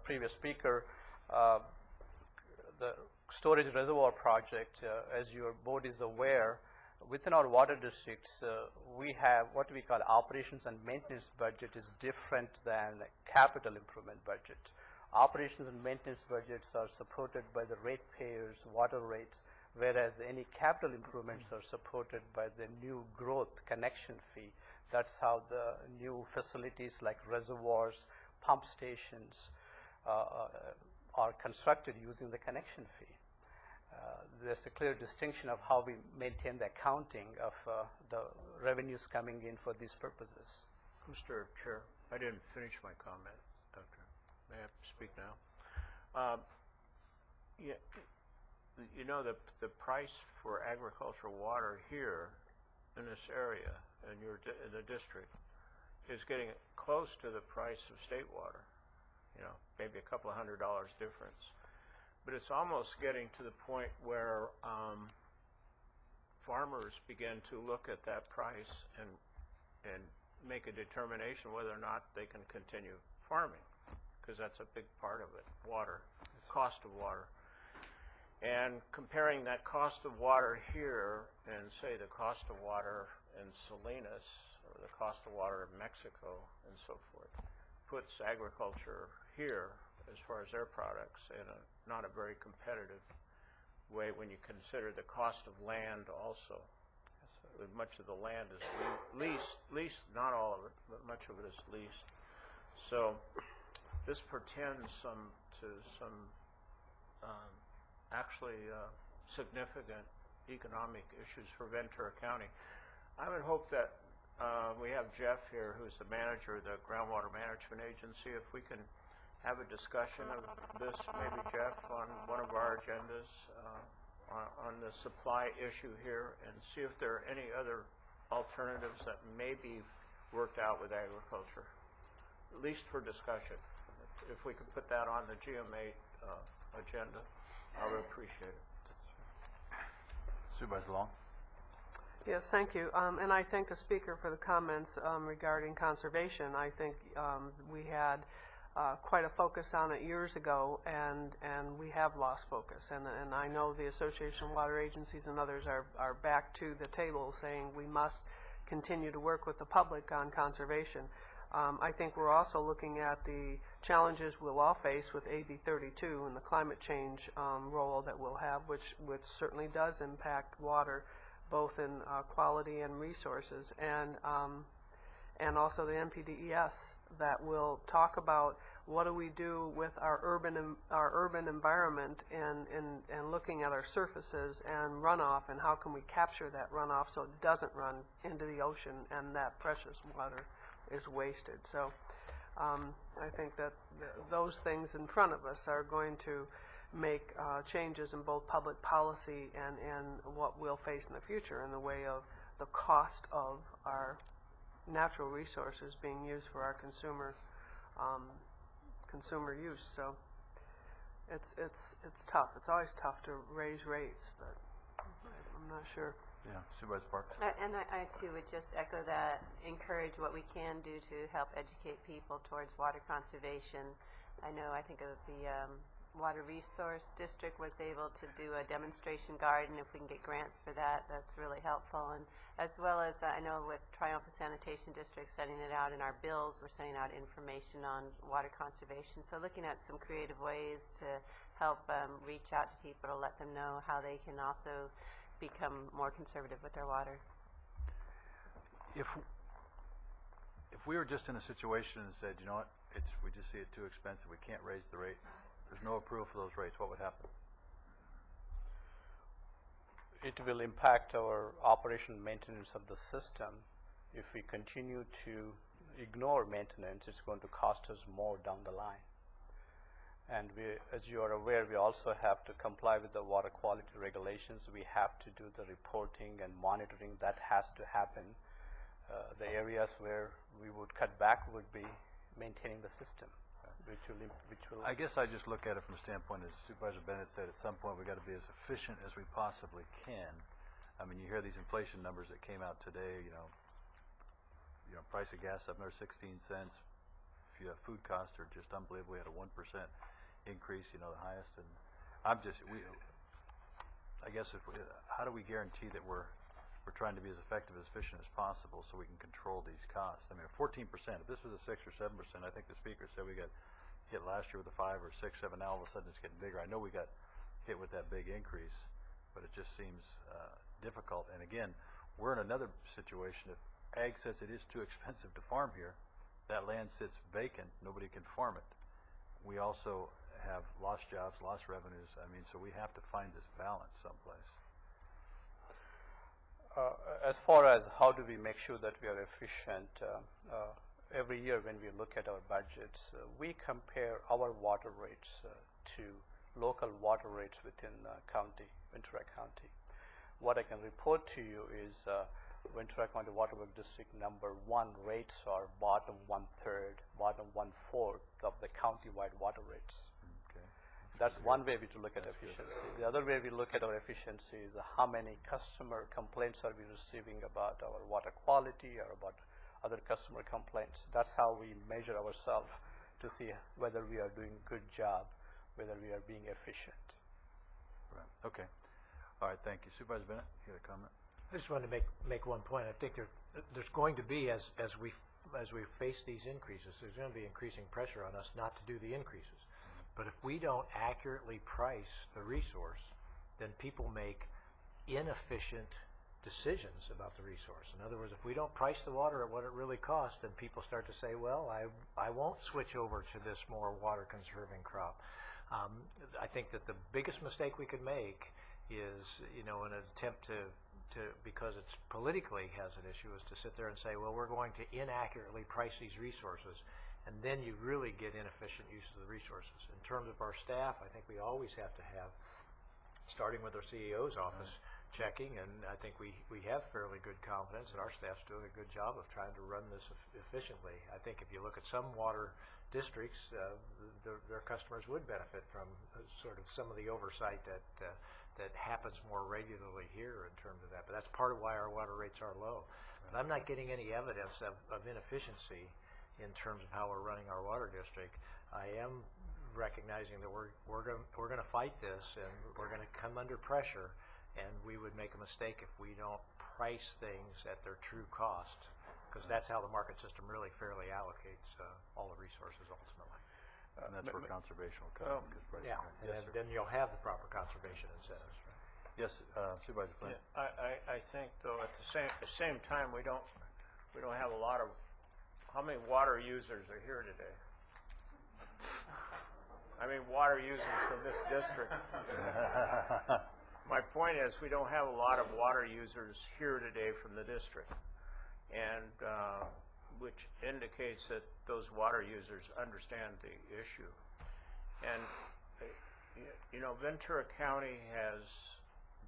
previous speaker, the storage reservoir project, as your board is aware, within our water districts, we have what we call operations and maintenance budget is different than capital improvement budget. Operations and maintenance budgets are supported by the ratepayers' water rates, whereas any capital improvements are supported by the new growth connection fee. That's how the new facilities like reservoirs, pump stations are constructed using the connection fee. There's a clear distinction of how we maintain the accounting of the revenues coming in for these purposes. Mr. Chair, I didn't finish my comment, Doctor. May I speak now? You know, the price for agricultural water here in this area, in the district, is getting close to the price of state water. You know, maybe a couple of $100 difference. But it's almost getting to the point where farmers begin to look at that price and make a determination whether or not they can continue farming, because that's a big part of it, water, cost of water. And comparing that cost of water here and, say, the cost of water in Salinas or the cost of water in Mexico and so forth puts agriculture here, as far as their products, in not a very competitive way when you consider the cost of land also. Much of the land is leased, not all of it, but much of it is leased. So this portends to some actually significant economic issues for Ventura County. I would hope that we have Jeff here, who's the manager of the Groundwater Management Agency. If we can have a discussion of this, maybe Jeff, on one of our agendas on the supply issue here, and see if there are any other alternatives that may be worked out with agriculture, at least for discussion. If we could put that on the GMA agenda, I would appreciate it. Supervisor Long? Yes, thank you. And I thank the speaker for the comments regarding conservation. I think we had quite a focus on it years ago, and we have lost focus. And I know the Association of Water Agencies and others are back to the table saying we must continue to work with the public on conservation. I think we're also looking at the challenges we'll all face with AB 32 and the climate change role that we'll have, which certainly does impact water, both in quality and resources, and also the NPDES that will talk about what do we do with our urban environment and looking at our surfaces and runoff, and how can we capture that runoff so it doesn't run into the ocean and that precious water is wasted. So I think that those things in front of us are going to make changes in both public policy and what we'll face in the future in the way of the cost of our natural resources being used for our consumer use. So it's tough. It's always tough to raise rates, but I'm not sure. Yeah, Supervisor Parks. And I too would just echo that, encourage what we can do to help educate people towards water conservation. I think of the Water Resource District was able to do a demonstration garden. If we can get grants for that, that's really helpful. And as well as I know with Triumphant Sanitation District sending it out in our bills, we're sending out information on water conservation. So looking at some creative ways to help reach out to people to let them know how they can also become more conservative with their water. If we were just in a situation and said, you know what, we just see it too expensive, we can't raise the rate, there's no approval for those rates, what would happen? it will impact our operation maintenance of the system. If we continue to ignore maintenance, it's going to cost us more down the line. And we, as you are aware, we also have to comply with the water quality regulations. We have to do the reporting and monitoring. That has to happen. The areas where we would cut back would be maintaining the system, which will. I guess I just look at it from the standpoint, as Supervisor Bennett said, at some point we got to be as efficient as we possibly can. I mean, you hear these inflation numbers that came out today. You know, price of gas up another 16 cents. If you have food costs are just unbelievable. We had a 1% increase, the highest. And I'm just, I guess, how do we guarantee that we're trying to be as effective, as efficient as possible, so we can control these costs? I mean, 14%. If this was a 6 or 7%, I think the speaker said we got hit last year with a 5 or 6, 7. Now all of a sudden it's getting bigger. I know we got hit with that big increase, but it just seems difficult. And again, we're in another situation. If ag says it is too expensive to farm here, that land sits vacant. Nobody can farm it. We also have lost jobs, lost revenues. I mean, so we have to find this balance someplace. As far as how do we make sure that we are efficient, every year when we look at our budgets, we compare our water rates to local water rates within Ventura County. What I can report to you is Ventura County Water Works District number 1 rates are bottom 1/3, bottom 1/4 of the county-wide water rates. That's one way to look at efficiency. The other way we look at our efficiency is how many customer complaints are we receiving about our water quality or about other customer complaints. That's how we measure ourselves to see whether we are doing a good job, whether we are being efficient. Right. Okay. All right. Thank you. Supervisor Bennett, you had a comment? I just wanted to make one point. I think there's going to be, as we face these increases, there's going to be increasing pressure on us not to do the increases. But if we don't accurately price the resource, then people make inefficient decisions about the resource. In other words, if we don't price the water at what it really costs, then people start to say, well, I won't switch over to this more water conserving crop. I think that the biggest mistake we could make is, in an attempt to because it's politically has an issue, is to sit there and say, well, we're going to inaccurately price these resources, and then you really get inefficient use of the resources. In terms of our staff, I think we always have to have, starting with our CEO's office, checking, and I think we have fairly good confidence that our staff's doing a good job of trying to run this efficiently. I think if you look at some water districts, their customers would benefit from sort of some of the oversight that happens more regularly here in terms of that. But that's part of why our water rates are low. But I'm not getting any evidence of inefficiency in terms of how we're running our water district. I am recognizing that we're going to fight this, and we're going to come under pressure, and we would make a mistake if we don't price things at their true cost, because that's how the market system really fairly allocates all the resources ultimately. And that's where conservation will come. Yeah, and then you'll have the proper conservation incentives. Right? Yes, Supervisor Flynn. Yeah, I think though at the same time we don't have a lot of. How many water users are here today? I mean, water users from this district. My point is, we don't have a lot of water users here today from the district, and which indicates that those water users understand the issue. And Ventura County has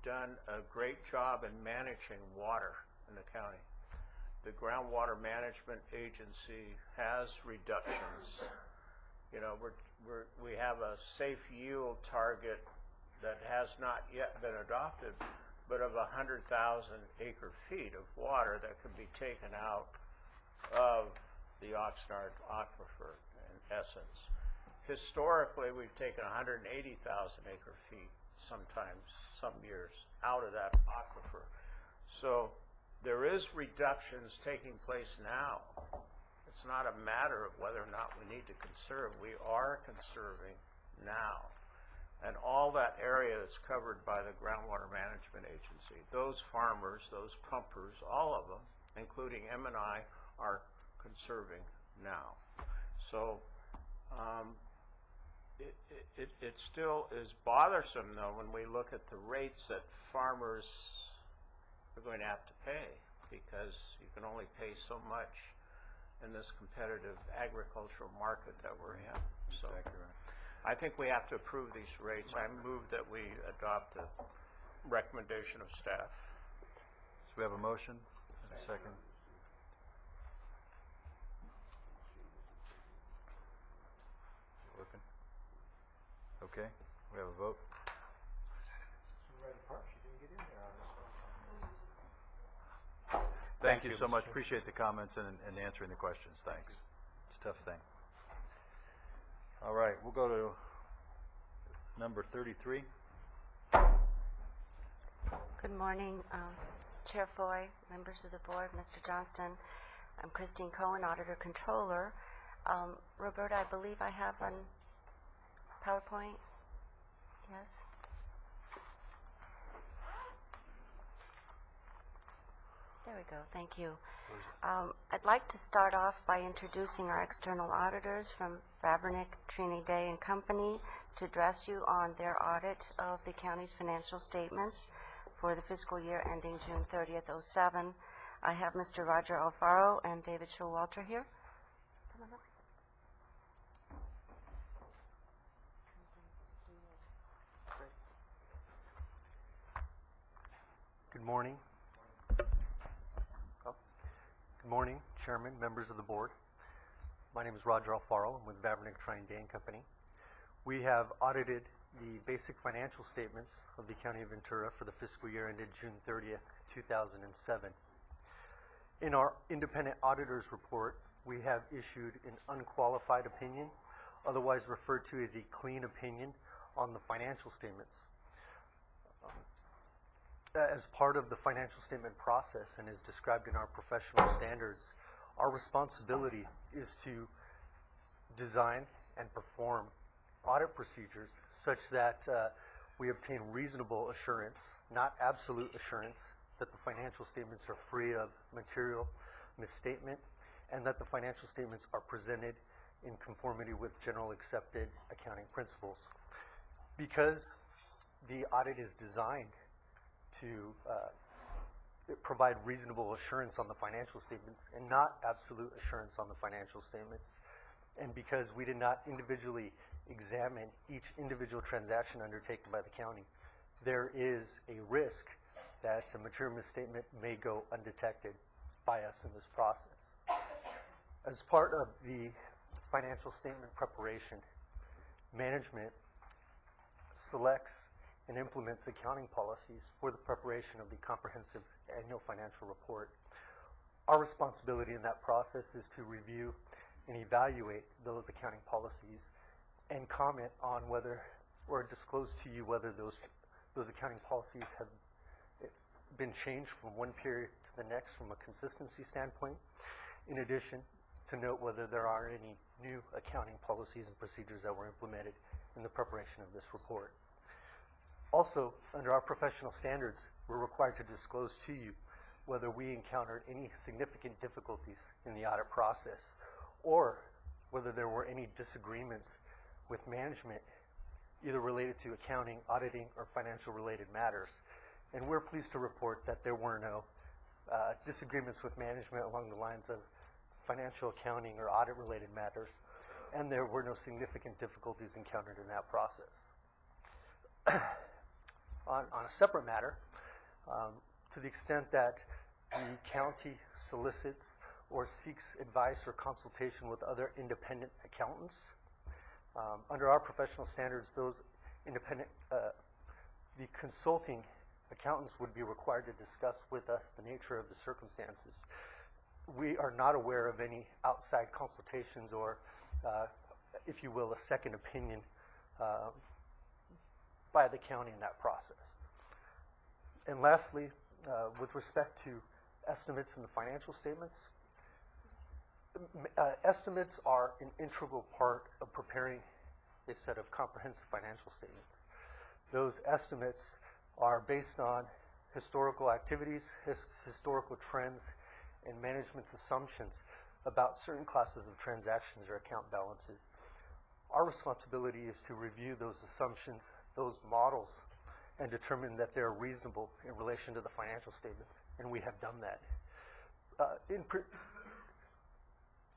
done a great job in managing water in the county. The Groundwater Management Agency has reductions. We have a safe yield target that has not yet been adopted, but of 100,000 acre feet of water that can be taken out of the Oxnard aquifer, in essence. Historically, we've taken 180,000 acre feet, sometimes, some years, out of that aquifer. So there is reductions taking place now. It's not a matter of whether or not we need to conserve. We are conserving now. And all that area that's covered by the Groundwater Management Agency, those farmers, those pumpers, all of them, including M&I, are conserving now. So it still is bothersome, though, when we look at the rates that farmers are going to have to pay, because you can only pay so much in this competitive agricultural market that we're in. So I think we have to approve these rates. I move that we adopt the recommendation of staff. So we have a motion and a second. Working? Okay, we have a vote. Thank you so much. Appreciate the comments and answering the questions. Thanks. It's a tough thing. All right, we'll go to number 33. Good morning, Chair Foy, members of the board, Mr. Johnston. I'm Christine Cohen, Auditor Controller. Roberta, I believe I have on PowerPoint. Yes? There we go. Thank you. I'd like to start off by introducing our external auditors from Vabernick, Trini Day and Company to address you on their audit of the county's financial statements for the fiscal year ending June 30th, 2007. I have Mr. Roger Alfaro and David Showalter here. Come on up. Good morning. Good morning, Chairman, members of the board. My name is Roger Alfaro. I'm with Vabernick, Trini Day and Company. We have audited the basic financial statements of the County of Ventura for the fiscal year ended June 30th, 2007. In our independent auditor's report, we have issued an unqualified opinion, otherwise referred to as a clean opinion, on the financial statements. As part of the financial statement process and as described in our professional standards, our responsibility is to design and perform audit procedures such that we obtain reasonable assurance, not absolute assurance, that the financial statements are free of material misstatement and that the financial statements are presented in conformity with general accepted accounting principles. Because the audit is designed to provide reasonable assurance on the financial statements and not absolute assurance on the financial statements, and because we did not individually examine each individual transaction undertaken by the county, there is a risk that a material misstatement may go undetected by us in this process. As part of the financial statement preparation, management selects and implements accounting policies for the preparation of the comprehensive annual financial report. Our responsibility in that process is to review and evaluate those accounting policies and comment on whether, or disclose to you whether those accounting policies have been changed from one period to the next from a consistency standpoint. In addition, to note whether there are any new accounting policies and procedures that were implemented in the preparation of this report. Also, under our professional standards, we're required to disclose to you whether we encountered any significant difficulties in the audit process or whether there were any disagreements with management, either related to accounting, auditing, or financial related matters. And we're pleased to report that there were no disagreements with management along the lines of financial, accounting, or audit related matters, and there were no significant difficulties encountered in that process. On a separate matter, to the extent that the county solicits or seeks advice or consultation with other independent accountants, under our professional standards, those independent, the consulting accountants would be required to discuss with us the nature of the circumstances. We are not aware of any outside consultations or, if you will, a second opinion by the county in that process. And lastly, with respect to estimates in the financial statements, estimates are an integral part of preparing a set of comprehensive financial statements. Those estimates are based on historical activities, historical trends, and management's assumptions about certain classes of transactions or account balances. Our responsibility is to review those assumptions, those models, and determine that they're reasonable in relation to the financial statements, and we have done that.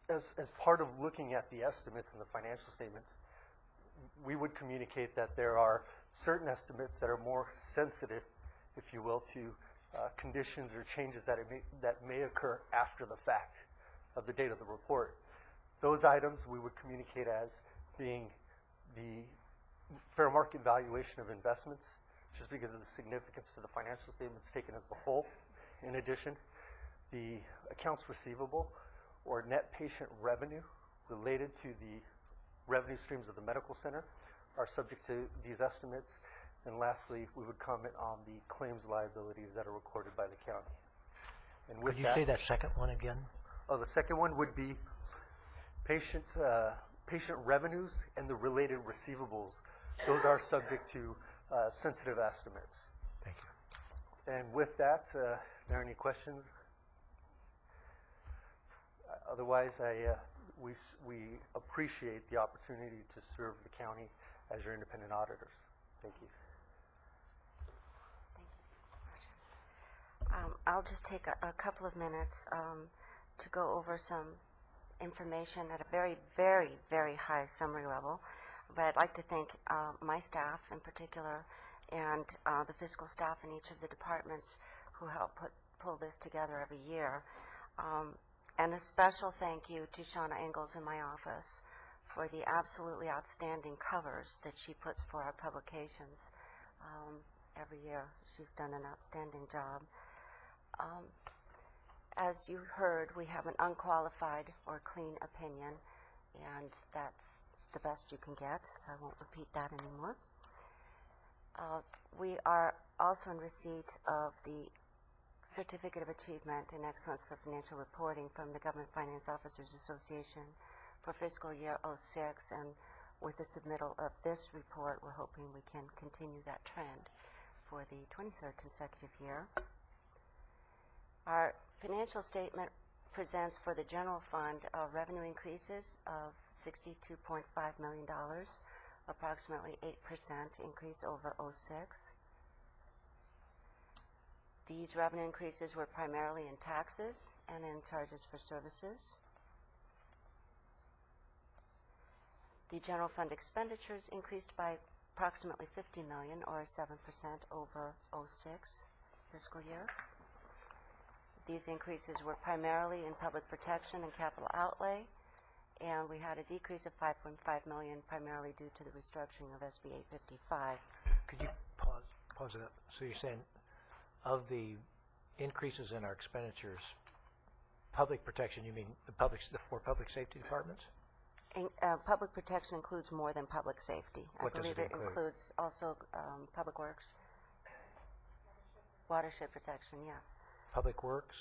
As part of looking at the estimates in the financial statements, we would communicate that there are certain estimates that are more sensitive, if you will, to conditions or changes that may occur after the fact of the date of the report. Those items we would communicate as being the fair market valuation of investments, just because of the significance to the financial statements taken as a whole. In addition, the accounts receivable or net patient revenue related to the revenue streams of the medical center are subject to these estimates. And lastly, we would comment on the claims liabilities that are recorded by the county. And with Could you say that second one again? Oh, the second one would be patient revenues and the related receivables. Those are subject to sensitive estimates. Thank you. And with that, are there any questions? Otherwise, we appreciate the opportunity to serve the county as your independent auditors. Thank you. I'll just take a couple of minutes to go over some information at a very, very, very high summary level. But I'd like to thank my staff in particular and the fiscal staff in each of the departments who help pull this together every year. And a special thank you to Shauna Engels in my office for the absolutely outstanding covers that she puts for our publications every year. She's done an outstanding job. As you heard, we have an unqualified or clean opinion, and that's the best you can get, so I won't repeat that anymore. We are also in receipt of the Certificate of Achievement in Excellence for Financial Reporting from the Government Finance Officers Association for fiscal year 06, and with the submittal of this report, we're hoping we can continue that trend for the 23rd consecutive year. Our financial statement presents for the general fund revenue increases of $62.5 million, approximately 8% increase over 06. These revenue increases were primarily in taxes and in charges for services. The general fund expenditures increased by approximately $50 million, or 7% over 06 fiscal year. These increases were primarily in public protection and capital outlay, and we had a decrease of $5.5 million, primarily due to the restructuring of SB 855. Could you pause it up? So you're saying of the increases in our expenditures, public protection, you mean the four public safety departments? Public protection includes more than public safety. What I believe does it include? Includes also public works, watershed protection, yes. Public works,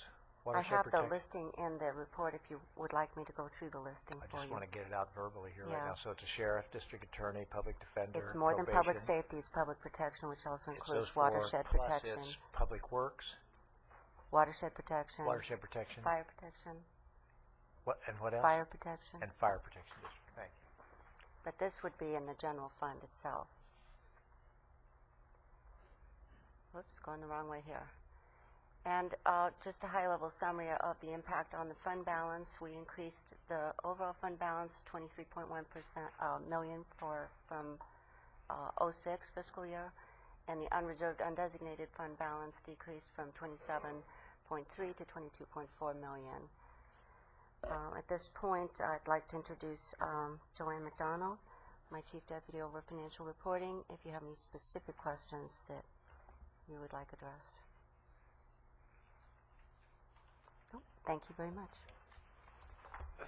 watershed I have protection? the listing in the report if you would like me to go through the listing for you. I just want to get it out verbally here right Yeah. now. So it's a sheriff, district attorney, public defender, It's more than public probation. safety, it's public protection, which also It's those includes four, watershed plus protection, it's public works, watershed protection, watershed protection. fire protection, What, and what else? fire protection. And fire protection district. Thank you. But this would be in the general fund itself. Whoops, going the wrong way here. And just a high-level summary of the impact on the fund balance. We increased the overall fund balance 23.1% million from 06 fiscal year, and the unreserved undesignated fund balance decreased from 27.3 to 22.4 million. At this point, I'd like to introduce Joanne McDonald, my Chief Deputy over Financial Reporting, if you have any specific questions that you would like addressed. Oh, thank you very much.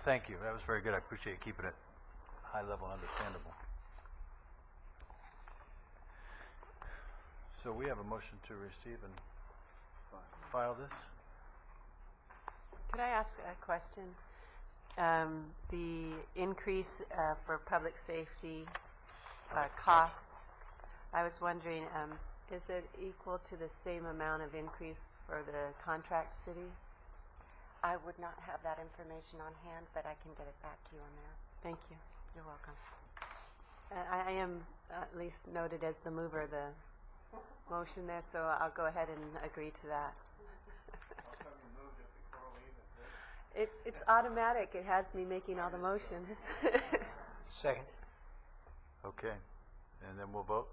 Thank you. That was very good. I appreciate keeping it high level and understandable. So we have a motion to receive and file this. Could I ask a question? The increase for public safety costs, I was wondering, is it equal to the same amount of increase for the contract cities? I would not have that information on hand, but I can get it back to you on that. Thank you. You're welcome. I am at least noted as the mover of the motion there, so I'll go ahead and agree to that. It's automatic. It has me making all the motions. Second. Okay, and then we'll vote.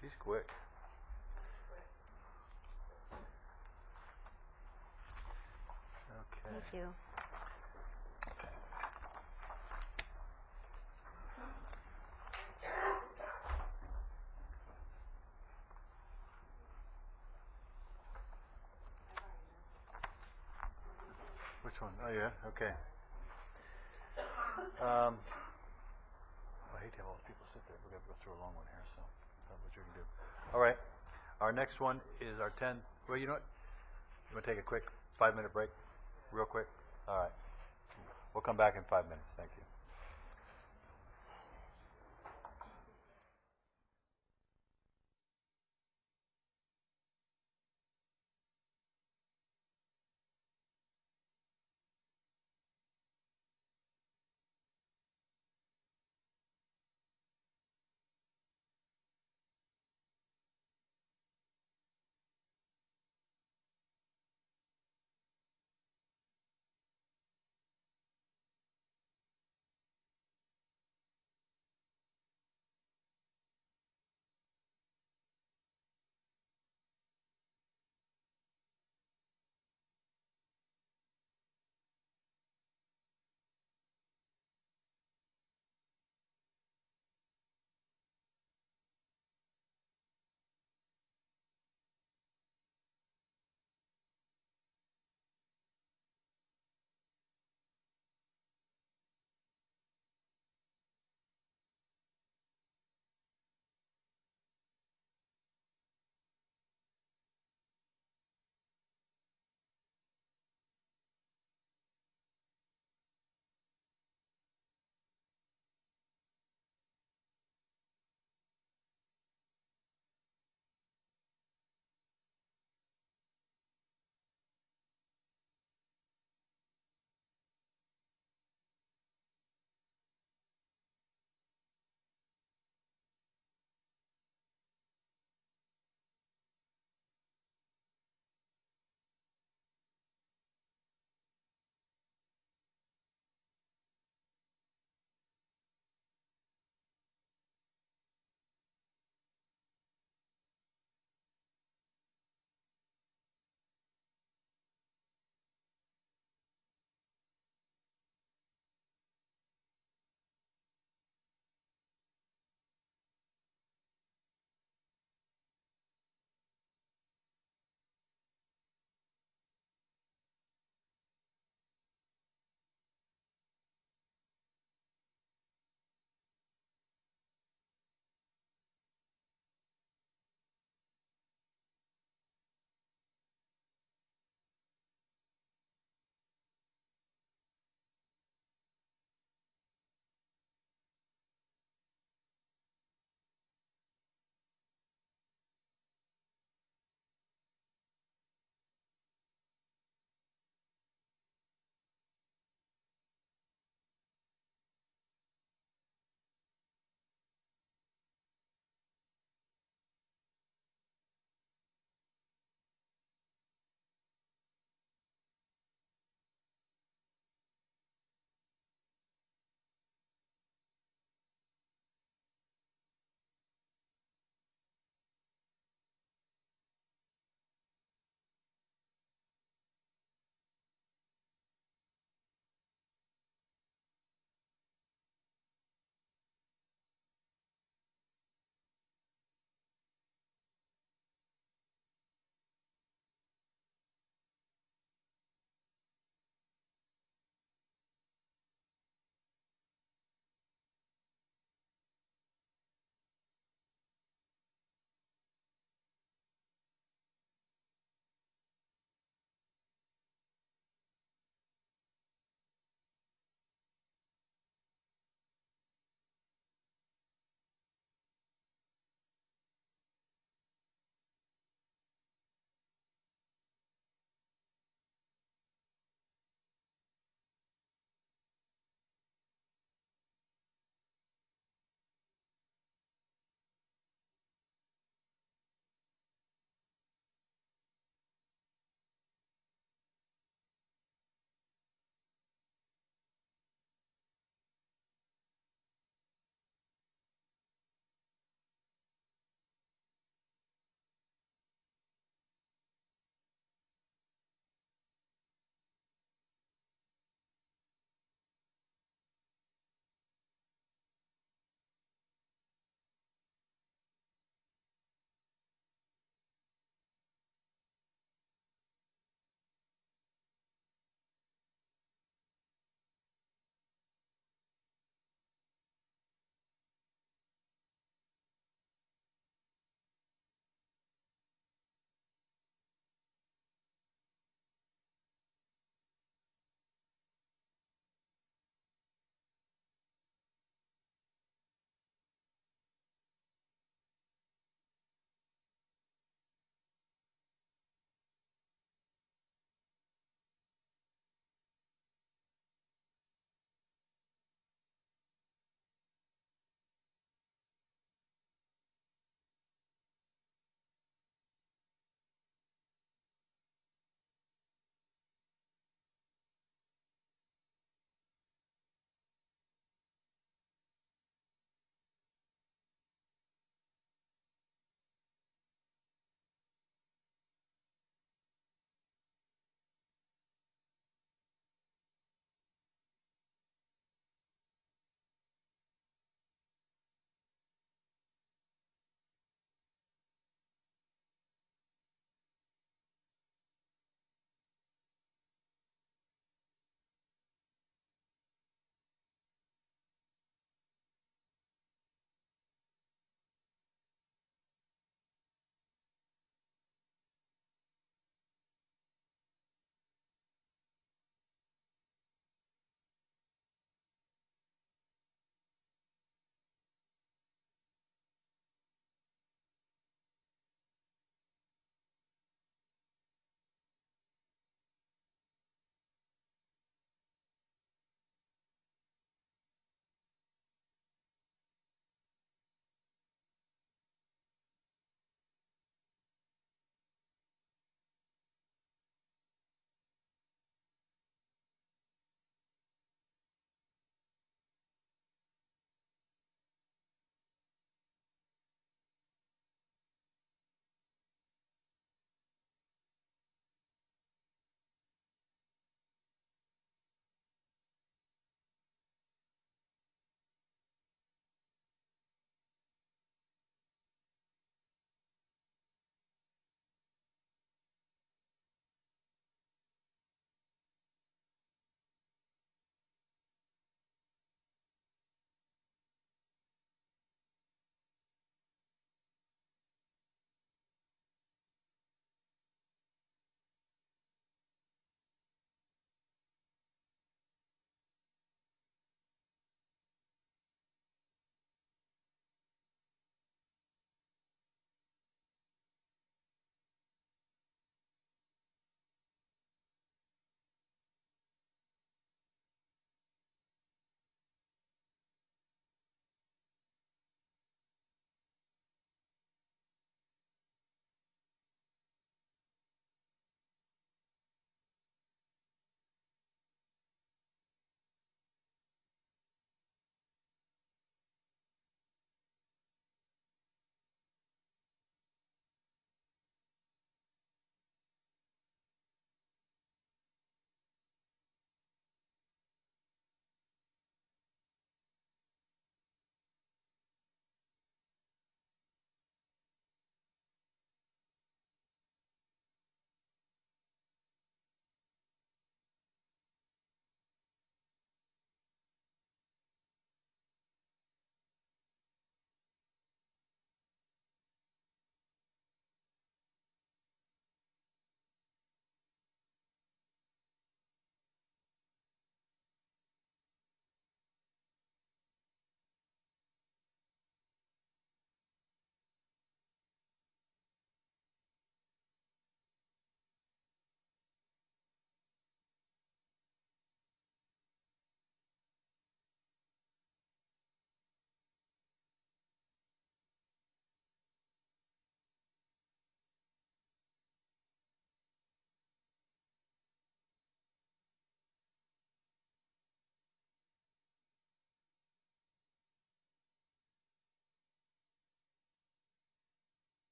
She's quick. Okay. Thank you. Which one? Oh, yeah, okay. I hate to have all those people sit there. We're going to go through a long one here, so that's what you can do. All right, our next one is our 10, well, you know what? You want to take a quick 5-minute break? Real quick? All right. We'll come back in 5 minutes. Thank you.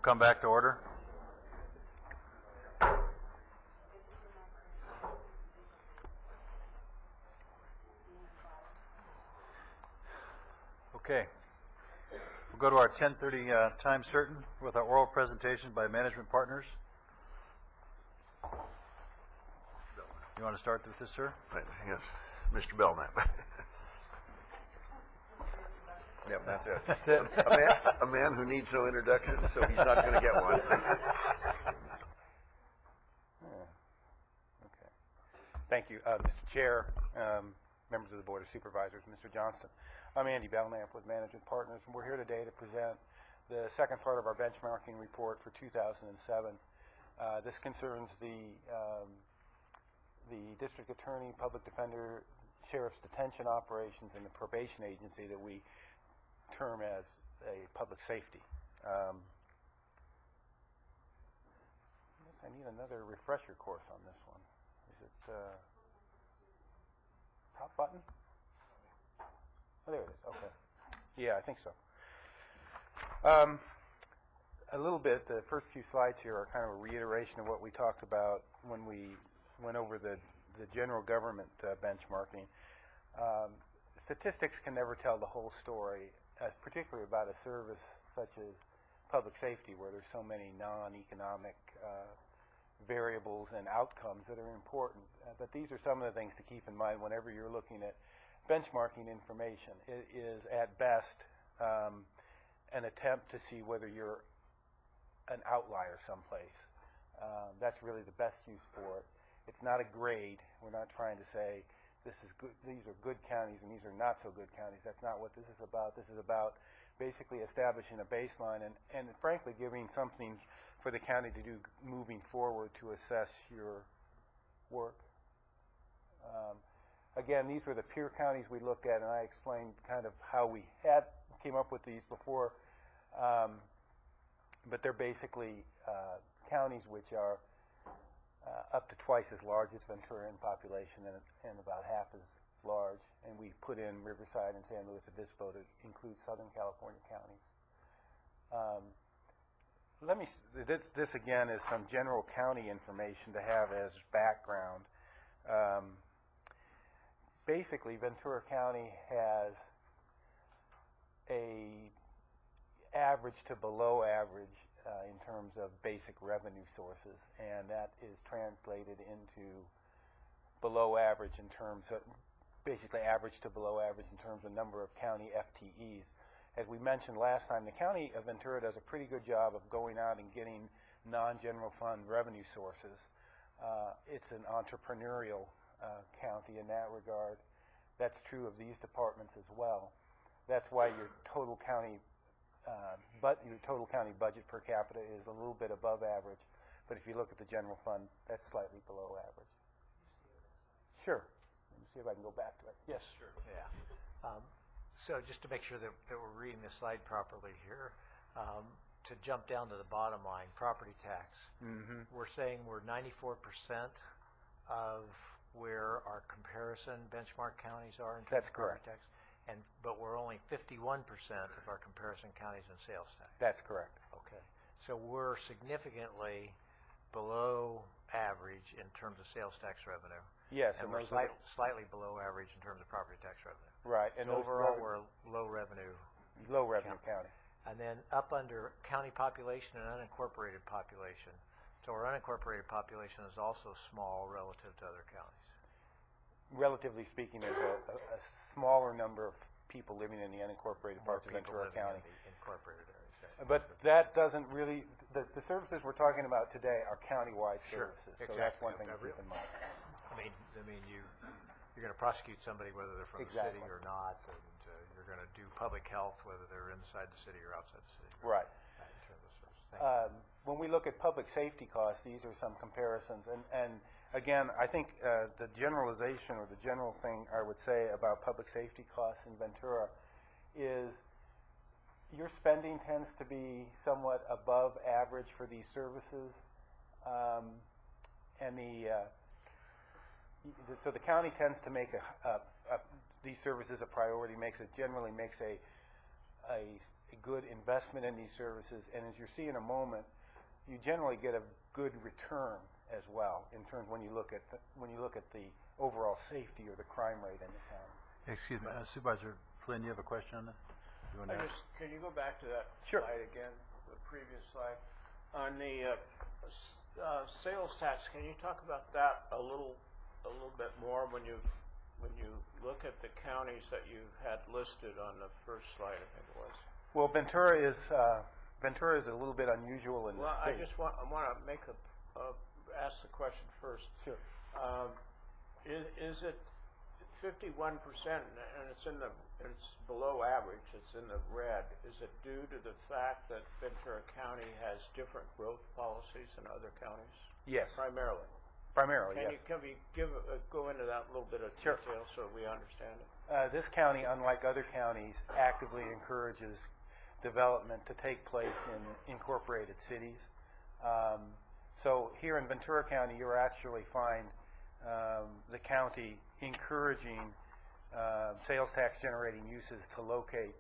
come back to order. Okay. We'll go to our 10:30 time certain with our oral presentation by management partners. You want to start with this, sir? Right, yes, Mr. Belknap. Yep, that's it. That's it. A man who needs no introduction, so he's not going to get one. Okay. Thank you, Mr. Chair, members of the Board of Supervisors, Mr. Johnston. I'm Andy Belknap with Management Partners, and we're here today to present the second part of our benchmarking report for 2007. This concerns the District Attorney, Public Defender, Sheriff's Detention Operations, and the Probation Agency that we term as a public safety. I guess I need another refresher course on this one. Is it top button? Oh, there it is. Okay. Yeah, I think so. A little bit, the first few slides here are kind of a reiteration of what we talked about when we went over the general government benchmarking. Statistics can never tell the whole story, particularly about a service such as public safety, where there's so many non-economic variables and outcomes that are important. But these are some of the things to keep in mind whenever you're looking at benchmarking information. It is, at best, an attempt to see whether you're an outlier someplace. That's really the best use for it. It's not a grade. We're not trying to say this is good, these are good counties and these are not so good counties. That's not what this is about. This is about basically establishing a baseline and frankly giving something for the county to do moving forward to assess your work. Again, these were the peer counties we looked at, and I explained kind of how we came up with these before. But they're basically counties which are up to twice as large as Ventura in population and about half as large. And we put in Riverside and San Luis Obispo to include Southern California counties. This again is some general county information to have as background. Basically, Ventura County has a average to below average in terms of basic revenue sources, and that is translated into below average in terms of, basically average to below average in terms of number of county FTEs. As we mentioned last time, the county of Ventura does a pretty good job of going out and getting non-general fund revenue sources. It's an entrepreneurial county in that regard. That's true of these departments as well. That's why your total county budget per capita is a little bit above average. But if you look at the general fund, that's slightly below average. Sure. Let me see if I can go back to it. Yes. Sure. Yeah. So just to make sure that we're reading the slide properly here, to jump down to the bottom line, property tax. Mm-hmm. We're saying we're 94% of where our comparison benchmark counties are in terms That's of property correct. tax. But we're only 51% of our comparison counties in sales tax. That's correct. Okay. So we're significantly below average in terms of sales tax revenue. Yes, And and we're those are slightly below average in terms of property tax revenue. right. And So those overall, revenue- we're a low revenue. county. And then up under county population and unincorporated population. So our unincorporated population is also small relative to other counties. Relatively speaking, there's a smaller number of people living in the unincorporated More parts of people Ventura living County. in the incorporated areas. Right. But that doesn't really, the services we're talking about today are countywide Sure, services. So that's exactly. one thing to keep in mind. I mean, you're going to prosecute somebody whether they're from the city Exactly. or not, and you're going to do public health whether they're inside the city or outside the city. Right. In terms of service. Thank you. When we look at public safety costs, these are some comparisons. And again, I think the generalization or the general thing I would say about public safety costs in Ventura is your spending tends to be somewhat above average for these services. So the county tends to make these services a priority, generally makes a a good investment in these services, and as you'll see in a moment, you generally get a good return as well in terms when you look at the overall safety or the crime rate in the county. Excuse me, Supervisor Flynn, you have a question on that? You want to ask? Can you go back to that Sure. slide again, the previous slide? On the sales tax, can you talk about that a little bit more when you look at the counties that you had listed on the first slide, I think it was? Well, Ventura is a little bit unusual in the Well, state. I want to make ask the question first. Sure. Is it 51%, and it's below average, it's in the red? Is it due to the fact that Ventura County has different growth policies than other counties? Yes. Primarily. Primarily, Can yes. you go into that little bit of Sure. detail so we understand it? This county, unlike other counties, actively encourages development to take place in incorporated cities. So here in Ventura County, you'll actually find the county encouraging sales tax generating uses to locate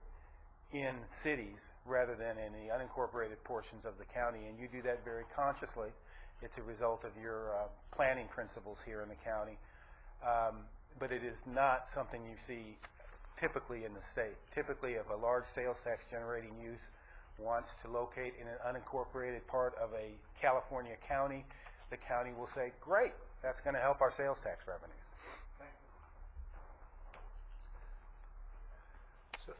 in cities rather than in the unincorporated portions of the county, and you do that very consciously. It's a result of your planning principles here in the county, but it is not something you see typically in the state. Typically, if a large sales tax generating use wants to locate in an unincorporated part of a California county, the county will say, great, that's going to help our sales tax revenues. So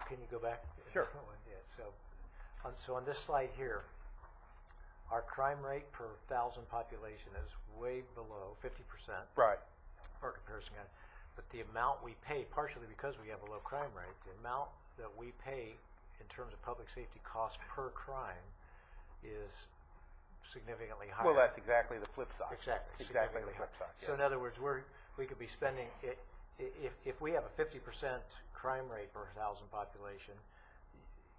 can you go back? Sure. Yeah, so on this slide here, our crime rate per 1,000 population is way below 50%. Right. For comparison, but the amount we pay, partially because we have a low crime rate, the amount that we pay in terms of public safety costs per crime is significantly higher. Well, that's exactly the flip side. Exactly. Exactly the significantly flip higher. side. So in other words, we could be spending, if we have a 50% crime rate per 1,000 population,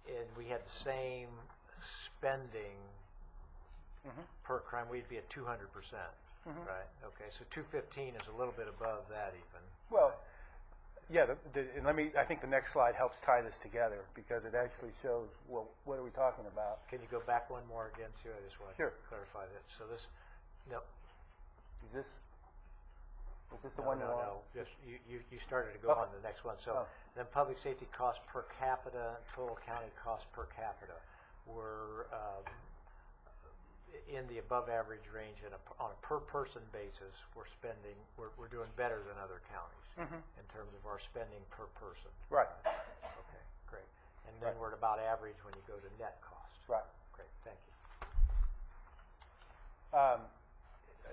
and we had the same spending per crime, we'd be at 200%. Right. Okay. So 215 is a little bit above that even. Well, yeah. And I think the next slide helps tie this together because it actually shows. Well, what are we talking about? Can you go back one more again too? I just want to Sure. clarify that. So this, no. Is this the one? No. Just you started to go on to the next one. So then public safety costs per capita, total county costs per capita were in the above average range, and on a per person basis, we're doing better than other counties in terms of our spending per person. Right. Okay, great. And then we're at about average when you go to net cost. Right. Great, thank you.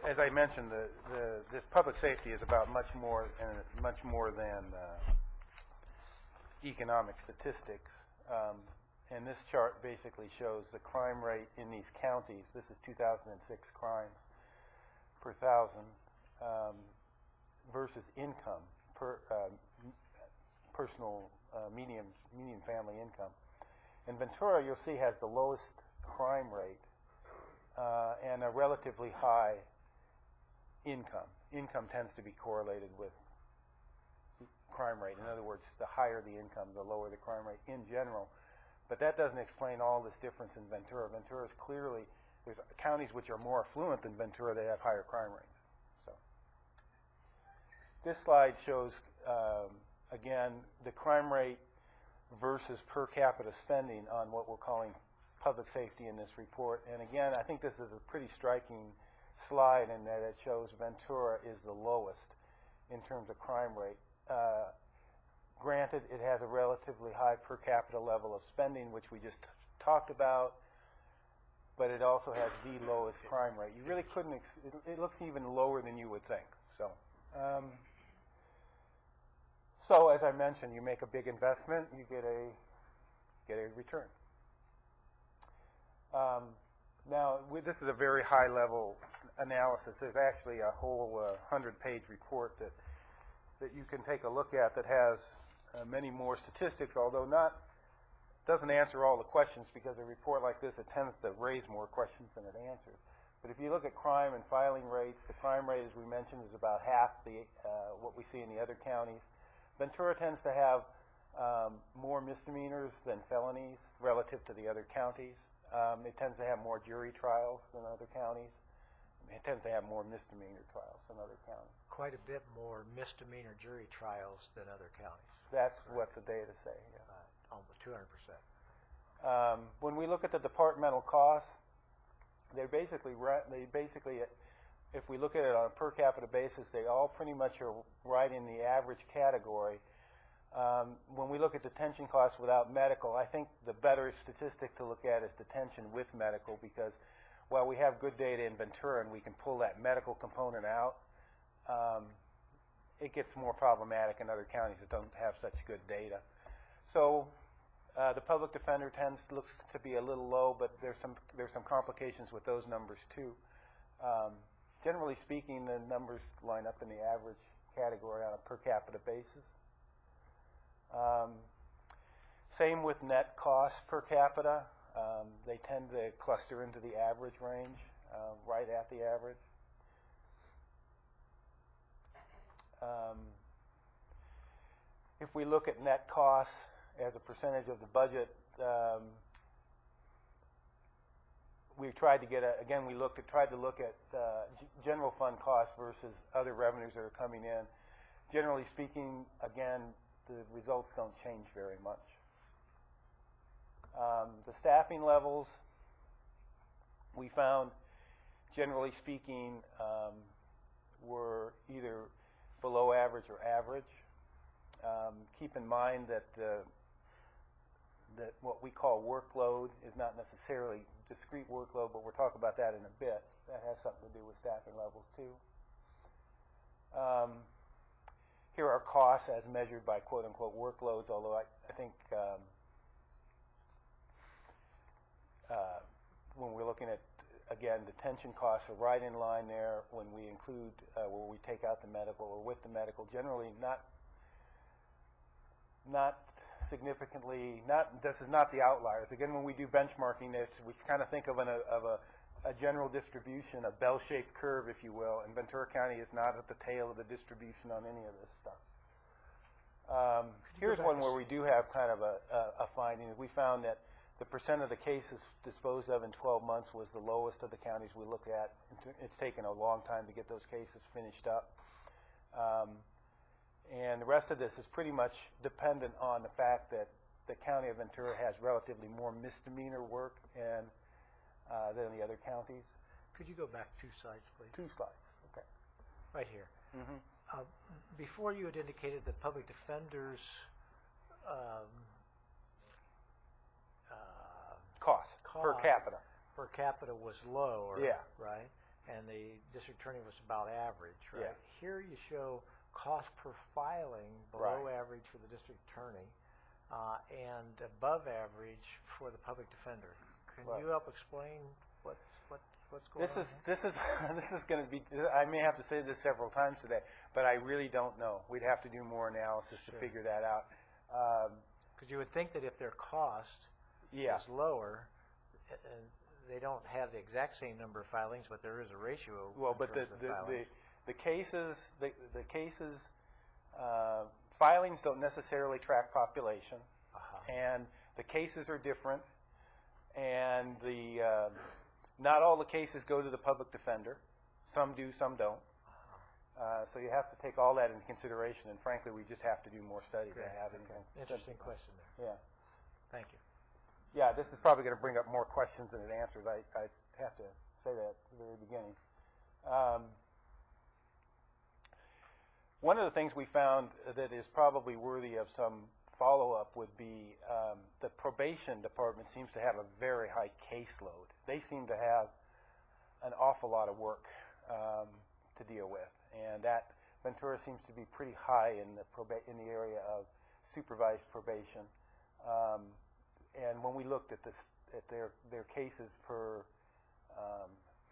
As I mentioned, the public safety is about much more than economic statistics. And this chart basically shows the crime rate in these counties. This is 2006 crime per 1,000 versus income per personal median family income. And Ventura, you'll see, has the lowest crime rate and a relatively high income. Income tends to be correlated with crime rate. In other words, the higher the income, the lower the crime rate in general. But that doesn't explain all this difference in Ventura. Ventura is clearly, there's counties which are more affluent than Ventura, they have higher crime rates. So this slide shows, again, the crime rate versus per capita spending on what we're calling public safety in this report. And again, I think this is a pretty striking slide in that it shows Ventura is the lowest in terms of crime rate. Granted, it has a relatively high per capita level of spending, which we just talked about, but it also has the lowest crime rate. You really couldn't, it looks even lower than you would think. So, so as I mentioned, you make a big investment, you get a return. Now, this is a very high level analysis. There's actually a whole 100-page report that you can take a look at that has many more statistics, although doesn't answer all the questions, because a report like this, it tends to raise more questions than it answers. But if you look at crime and filing rates, the crime rate, as we mentioned, is about half what we see in the other counties. Ventura tends to have more misdemeanors than felonies relative to the other counties. It tends to have more jury trials than other counties. It tends to have more misdemeanor trials than other counties. Quite a bit more misdemeanor jury trials than other counties. That's what the data say, yeah. Almost 200%. When we look at the departmental costs, they basically, if we look at it on a per capita basis, they all pretty much are right in the average category. When we look at detention costs without medical, I think the better statistic to look at is detention with medical, because while we have good data in Ventura and we can pull that medical component out, it gets more problematic in other counties that don't have such good data. So the public defender looks to be a little low, but there's some complications with those numbers too. Generally speaking, the numbers line up in the average category on a per capita basis. Same with net costs per capita. They tend to cluster into the average range, right at the average. If we look at net costs as a percentage of the budget, we tried to get tried to look at general fund costs versus other revenues that are coming in. Generally speaking, again, the results don't change very much. The staffing levels, we found, generally speaking, were either below average or average. Keep in mind that that what we call workload is not necessarily discrete workload, but we'll talk about that in a bit. That has something to do with staffing levels too. Here are costs as measured by quote-unquote workloads, although I think when we're looking at, again, detention costs are right in line there when we include, where we take out the medical or with the medical, generally not significantly, this is not the outliers. Again, when we do benchmarking, we kind of think of a general distribution, a bell-shaped curve, if you will, and Ventura County is not at the tail of the distribution on any of this stuff. Here's one where we do have kind of a finding. We found that the percent of the cases disposed of in 12 months was the lowest of the counties we looked at. It's taken a long time to get those cases finished up. And the rest of this is pretty much dependent on the fact that the county of Ventura has relatively more misdemeanor work than the other counties. Could you go back 2 slides, please? 2 slides, okay. Right here. Before you had indicated that public defenders' cost per capita. Per capita was low, yeah, right? And the district attorney was about average, right? Yeah. Here you show cost per filing below average for the district attorney and above average for the public defender. Can you help explain what's going on? This is going to be. I may have to say this several times today, but I really don't know. We'd have to do more analysis to figure that out. Because you would think that if their cost is lower, and they don't have the exact same number of filings, but there is a ratio. Well, but the cases, filings don't necessarily track population, and the cases are different, and not all the cases go to the public defender. Some do, some don't. So you have to take all that into consideration, and frankly, we just have to do more study to have anything. Interesting question there. Yeah. Thank you. Yeah, this is probably going to bring up more questions than it answers. I have to say that at the very beginning. One of the things we found that is probably worthy of some follow-up would be the probation department seems to have a very high caseload. They seem to have an awful lot of work to deal with, and that Ventura seems to be pretty high in the area of supervised probation. And when we looked at their cases per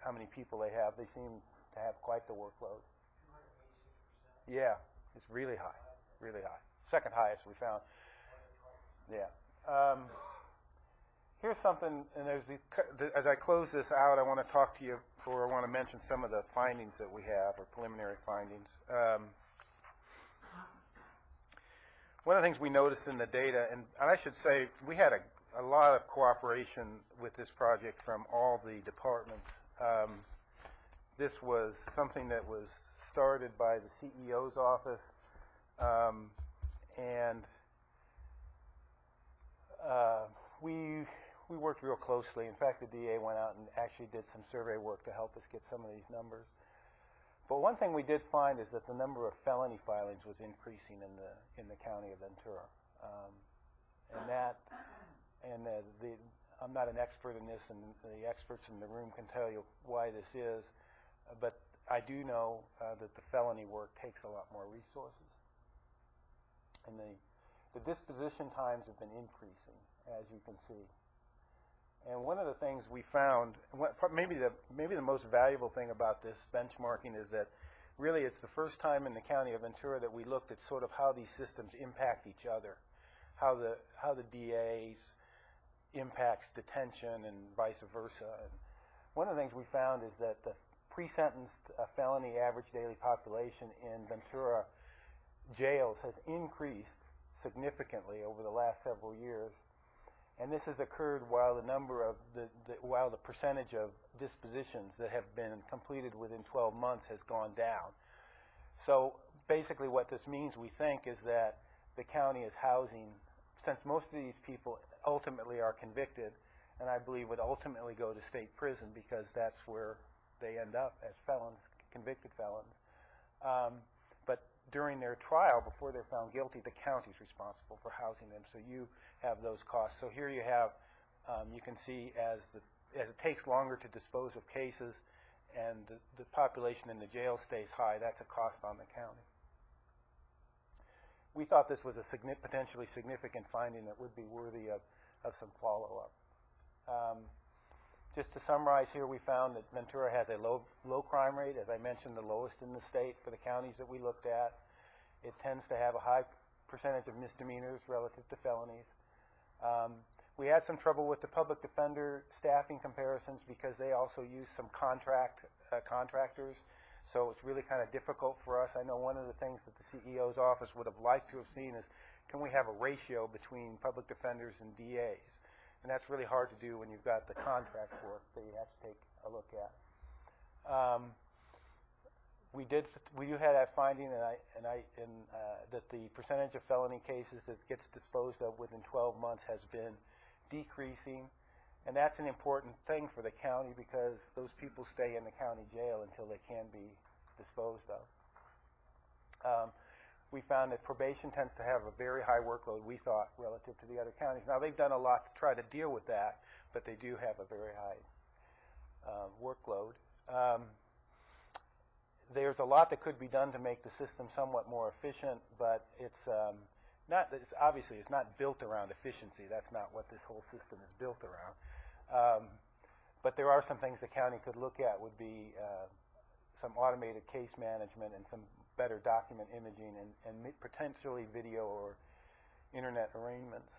how many people they have, they seem to have quite the workload. Yeah, it's really high, really high. Second highest we found. Yeah. Here's something, and as I close this out, I want to talk to you, or I want to mention some of the findings that we have, or preliminary findings. one of the things we noticed in the data, and I should say, we had a lot of cooperation with this project from all the departments. This was something that was started by the CEO's office, and we worked real closely. In fact, the DA went out and actually did some survey work to help us get some of these numbers. But one thing we did find is that the number of felony filings was increasing in the county of Ventura, I'm not an expert in this, and the experts in the room can tell you why this is, but I do know that the felony work takes a lot more resources, and the disposition times have been increasing, as you can see. And one of the things we found, maybe the most valuable thing about this benchmarking is that really it's the first time in the county of Ventura that we looked at sort of how these systems impact each other, how the DAs impacts detention and vice versa. And one of the things we found is that the pre-sentenced felony average daily population in Ventura jails has increased significantly over the last several years. And this has occurred while the percentage of dispositions that have been completed within 12 months has gone down. So basically what this means, we think, is that the county is housing, since most of these people ultimately are convicted, and I believe would ultimately go to state prison because that's where they end up as felons, convicted felons. But during their trial, before they're found guilty, the county is responsible for housing them. So you have those costs. So here you have, you can see as it takes longer to dispose of cases and the population in the jail stays high, that's a cost on the county. We thought this was a potentially significant finding that would be worthy of some follow-up. Just to summarize here, we found that Ventura has a low crime rate, as I mentioned, the lowest in the state for the counties that we looked at. It tends to have a high percentage of misdemeanors relative to felonies. We had some trouble with the public defender staffing comparisons because they also use some contractors. So it's really kind of difficult for us. I know one of the things that the CEO's office would have liked to have seen is, can we have a ratio between public defenders and DAs? And that's really hard to do when you've got the contract work that you have to take a look at. We do have that finding, that the percentage of felony cases that gets disposed of within 12 months has been decreasing, and that's an important thing for the county because those people stay in the county jail until they can be disposed of. We found that probation tends to have a very high workload, we thought, relative to the other counties. Now, they've done a lot to try to deal with that, but they do have a very high workload. There's a lot that could be done to make the system somewhat more efficient, but obviously it's not built around efficiency. That's not what this whole system is built around. But there are some things the county could look at would be some automated case management and some better document imaging and potentially video or internet arraignments.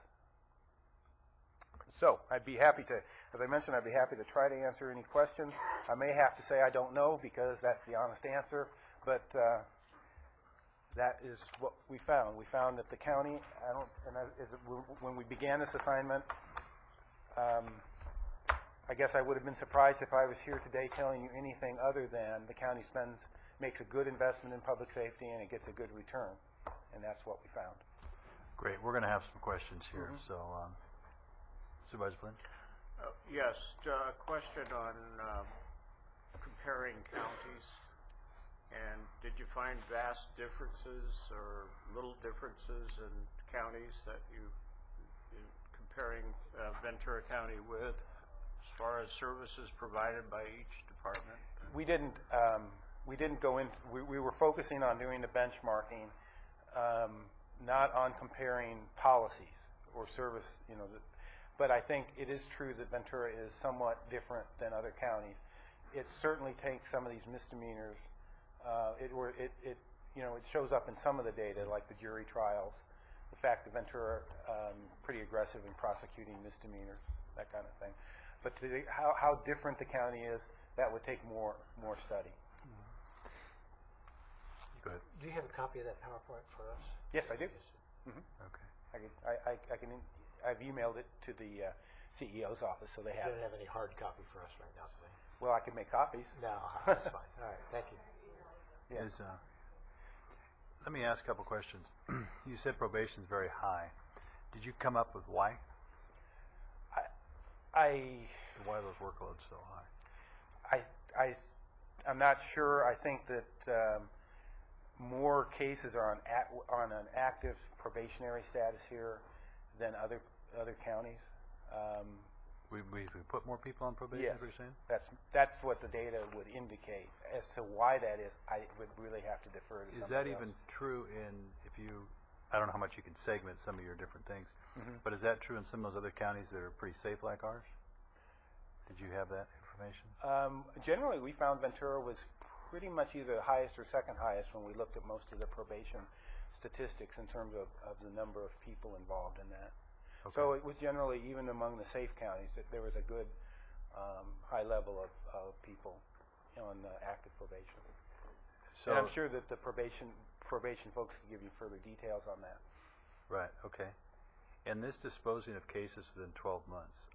So I'd be happy to, as I mentioned, I'd be happy to try to answer any questions. I may have to say I don't know because that's the honest answer, but that is what we found. We found that the county, when we began this assignment, I guess I would have been surprised if I was here today telling you anything other than the county makes a good investment in public safety and it gets a good return, and that's what we found. Great. We're going to have some questions here. So, Supervisor Flynn? Yes, a question on comparing counties. And did you find vast differences or little differences in counties that you comparing Ventura County with as far as services provided by each department? We didn't go in. We were focusing on doing the benchmarking, not on comparing policies or service. But I think it is true that Ventura is somewhat different than other counties. It certainly takes some of these misdemeanors. It shows up in some of the data, like the jury trials. The fact that Ventura pretty aggressive in prosecuting misdemeanors, that kind of thing. But how different the county is, that would take more study. Go ahead. Do you have a copy of that PowerPoint for us? Yes, I do. Okay. I've emailed it to the CEO's office, so they You have don't it. have any hard copy for us right now today? Well, I can make copies. No, that's fine. All right, thank you. Yeah. Let me ask a couple questions. You said probation is very high. Did you come up with why? Why are those workloads so high? I'm not sure. I think that more cases are on an active probationary status here than other counties. We put more people on probation, Yes, is what you're saying? that's what the data would indicate. As to why that is, I would really have to defer to Is somebody that even else. true I don't know how much you can segment some of your different things, Mhm. but is that true in some of those other counties that are pretty safe like ours? Did you have that information? Generally, we found Ventura was pretty much either the highest or second highest when we looked at most of the probation statistics in terms of the number of people involved in that. Okay. So it was generally, even among the safe counties, that there was a good high level of people on active probation. So, and I'm sure that the probation folks can give you further details on that. right, okay. And this disposing of cases within 12 months,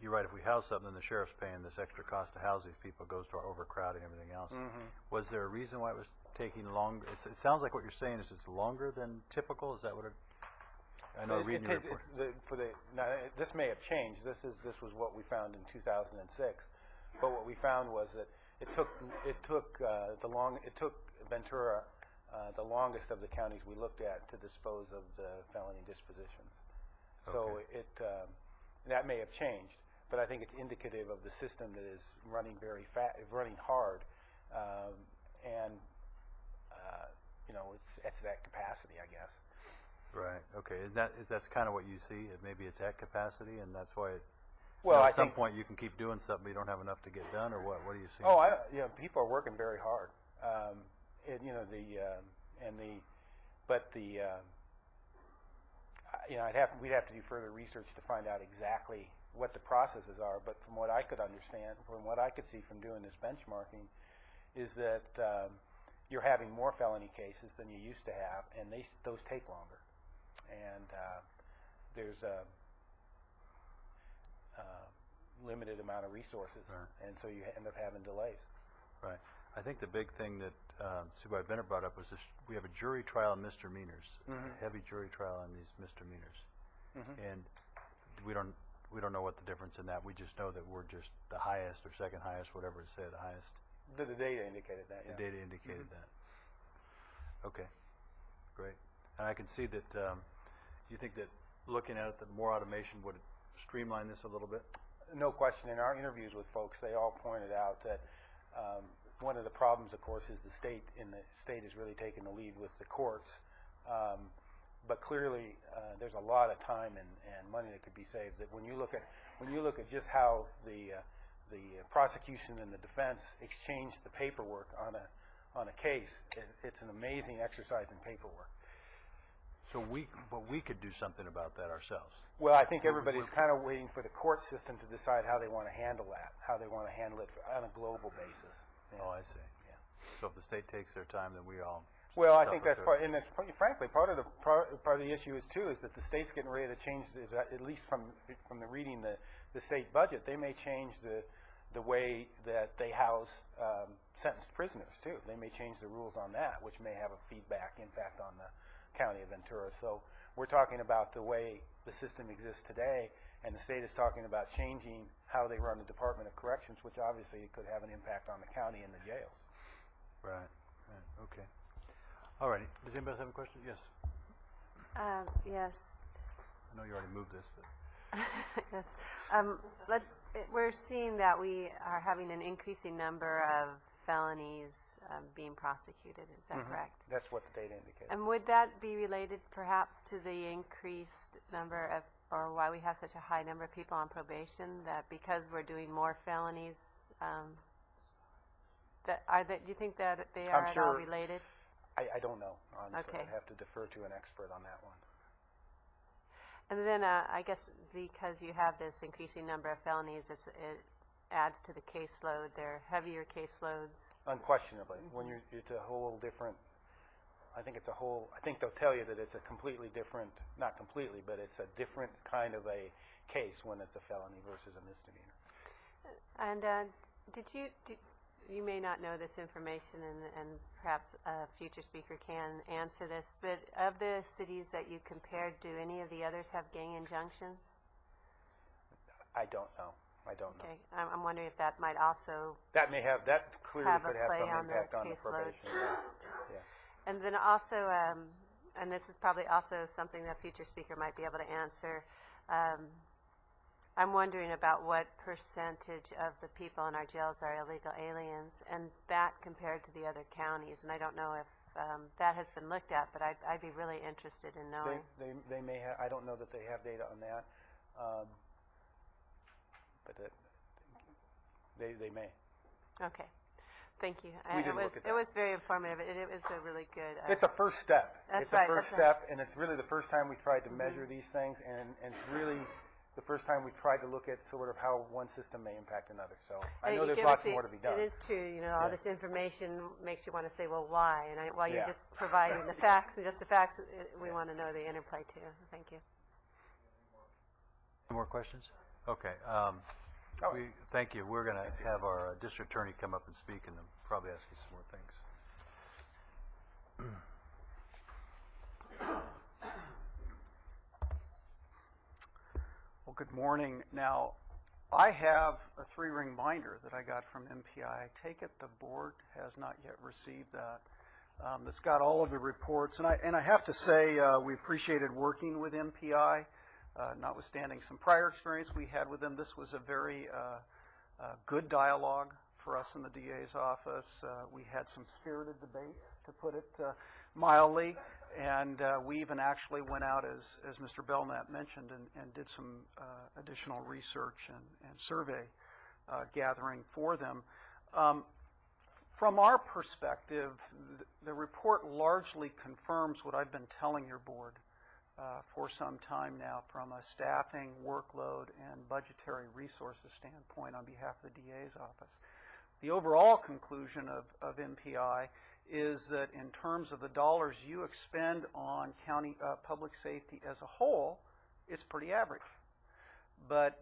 you're right, if we house something, then the sheriff's paying this extra cost to house these people, goes to our overcrowding and everything else. Mhm. Was there a reason why it was taking longer? It sounds like what you're saying is it's longer than typical, is that what I know reading your report. This may have changed. This was what we found in 2006. But what we found was that it took Ventura the longest of the counties we looked at to dispose of the felony dispositions. So that may have changed, but I think it's indicative of the system that is running running hard, and it's at capacity, I guess. Right, okay. That's kind of what you see? Maybe it's at capacity, and that's why Well, at some point you can keep doing something, but you don't have enough to get done, or what? What do you see? Oh, people are working very hard. We'd have to do further research to find out exactly what the processes are. But from what I could understand, from what I could see from doing this benchmarking, is that you're having more felony cases than you used to have, and those take longer. And there's a limited amount of resources, and so you end up having delays. Right. I think the big thing that Supervisor Bennett brought up was we have a jury trial on misdemeanors, Mhm. a heavy jury trial on these misdemeanors, Mhm. and we don't know what the difference in that. We just know that we're just the highest or second highest, whatever it said, the highest. The data indicated that. The Yeah. data indicated that. Okay, great. And I can see that you think that looking at it, that more automation would streamline this a little bit. No question. In our interviews with folks, they all pointed out that one of the problems, of course, is the state is really taking the lead with the courts. But clearly, there's a lot of time and money that could be saved. That when you look at just how the prosecution and the defense exchange the paperwork on a case, it's an amazing exercise in paperwork. So but we could do something about that ourselves. Well, I think everybody's kind of waiting for the court system to decide how they want to handle that, how they want to handle it on a global basis. Yeah. Oh, I see. Yeah. So if the state takes their time, then we all. Well, I think that's part, and that's frankly part of the issue is that the state's getting ready to change. At least from the reading the state budget, they may change the way that they house sentenced prisoners too. They may change the rules on that, which may have a feedback impact on the county of Ventura. So we're talking about the way the system exists today, and the state is talking about changing how they run the Department of Corrections, which obviously could have an impact on the county and the jails. Right. Okay. All righty. Does anybody else have a question? Yes. Yes. I know you already moved this, but. Yes. We're seeing that we are having an increasing number of felonies being prosecuted. Is that correct? That's what the data indicates. And would that be related perhaps to the increased number of, or why we have such a high number of people on probation, that because we're doing more felonies, do you think that they are at all related? I don't know, honestly. Okay. I'd have to defer to an expert on that one. And then I guess because you have this increasing number of felonies, it adds to the caseload. They're heavier caseloads. Unquestionably. When it's a whole different I think it's a whole, I think they'll tell you that it's a completely different, not completely, but it's a different kind of a case when it's a felony versus a misdemeanor. And you may not know this information, and perhaps a future speaker can answer this, but of the cities that you compared, do any of the others have gang injunctions? I don't know. I don't know. Okay, I'm wondering if that might also That clearly have a could have play some on the impact on the caseload. probation. Yeah. And then also, and this is probably also something that a future speaker might be able to answer, I'm wondering about what percentage of the people in our jails are illegal aliens, and that compared to the other counties. And I don't know if that has been looked at, but I'd be really interested in knowing. They may have, I don't know that they have data on that, but they may. Okay. Thank you. We did look at that. It was very informative. It was a really good. It's a first step. That's it's right. a first step, and it's really the first time we tried to measure these things, and it's really the first time we tried to look at sort of how one system may impact another. So I know there's lots more to be done. It is true. You know, all this information makes you want to say, well, why? And while you're Yeah. just providing the facts and just the facts, we want to know the interplay too. Thank you. Any more questions? Okay. Thank you. We're going to have our district attorney come up and speak, and then probably ask you some more things. Well, good morning. Now, I have a 3-ring binder that I got from MPI. I take it the board has not yet received that. That's got all of the reports, and I have to say we appreciated working with MPI. Notwithstanding some prior experience we had with them, this was a very good dialogue for us in the DA's office. We had some spirited debates, to put it mildly, and we even actually went out, as Mr. Belknap mentioned, and did some additional research and survey gathering for them. From our perspective, the report largely confirms what I've been telling your board for some time now from a staffing, workload, and budgetary resources standpoint on behalf of the DA's office. The overall conclusion of MPI is that in terms of the dollars you expend on county public safety as a whole, it's pretty average. But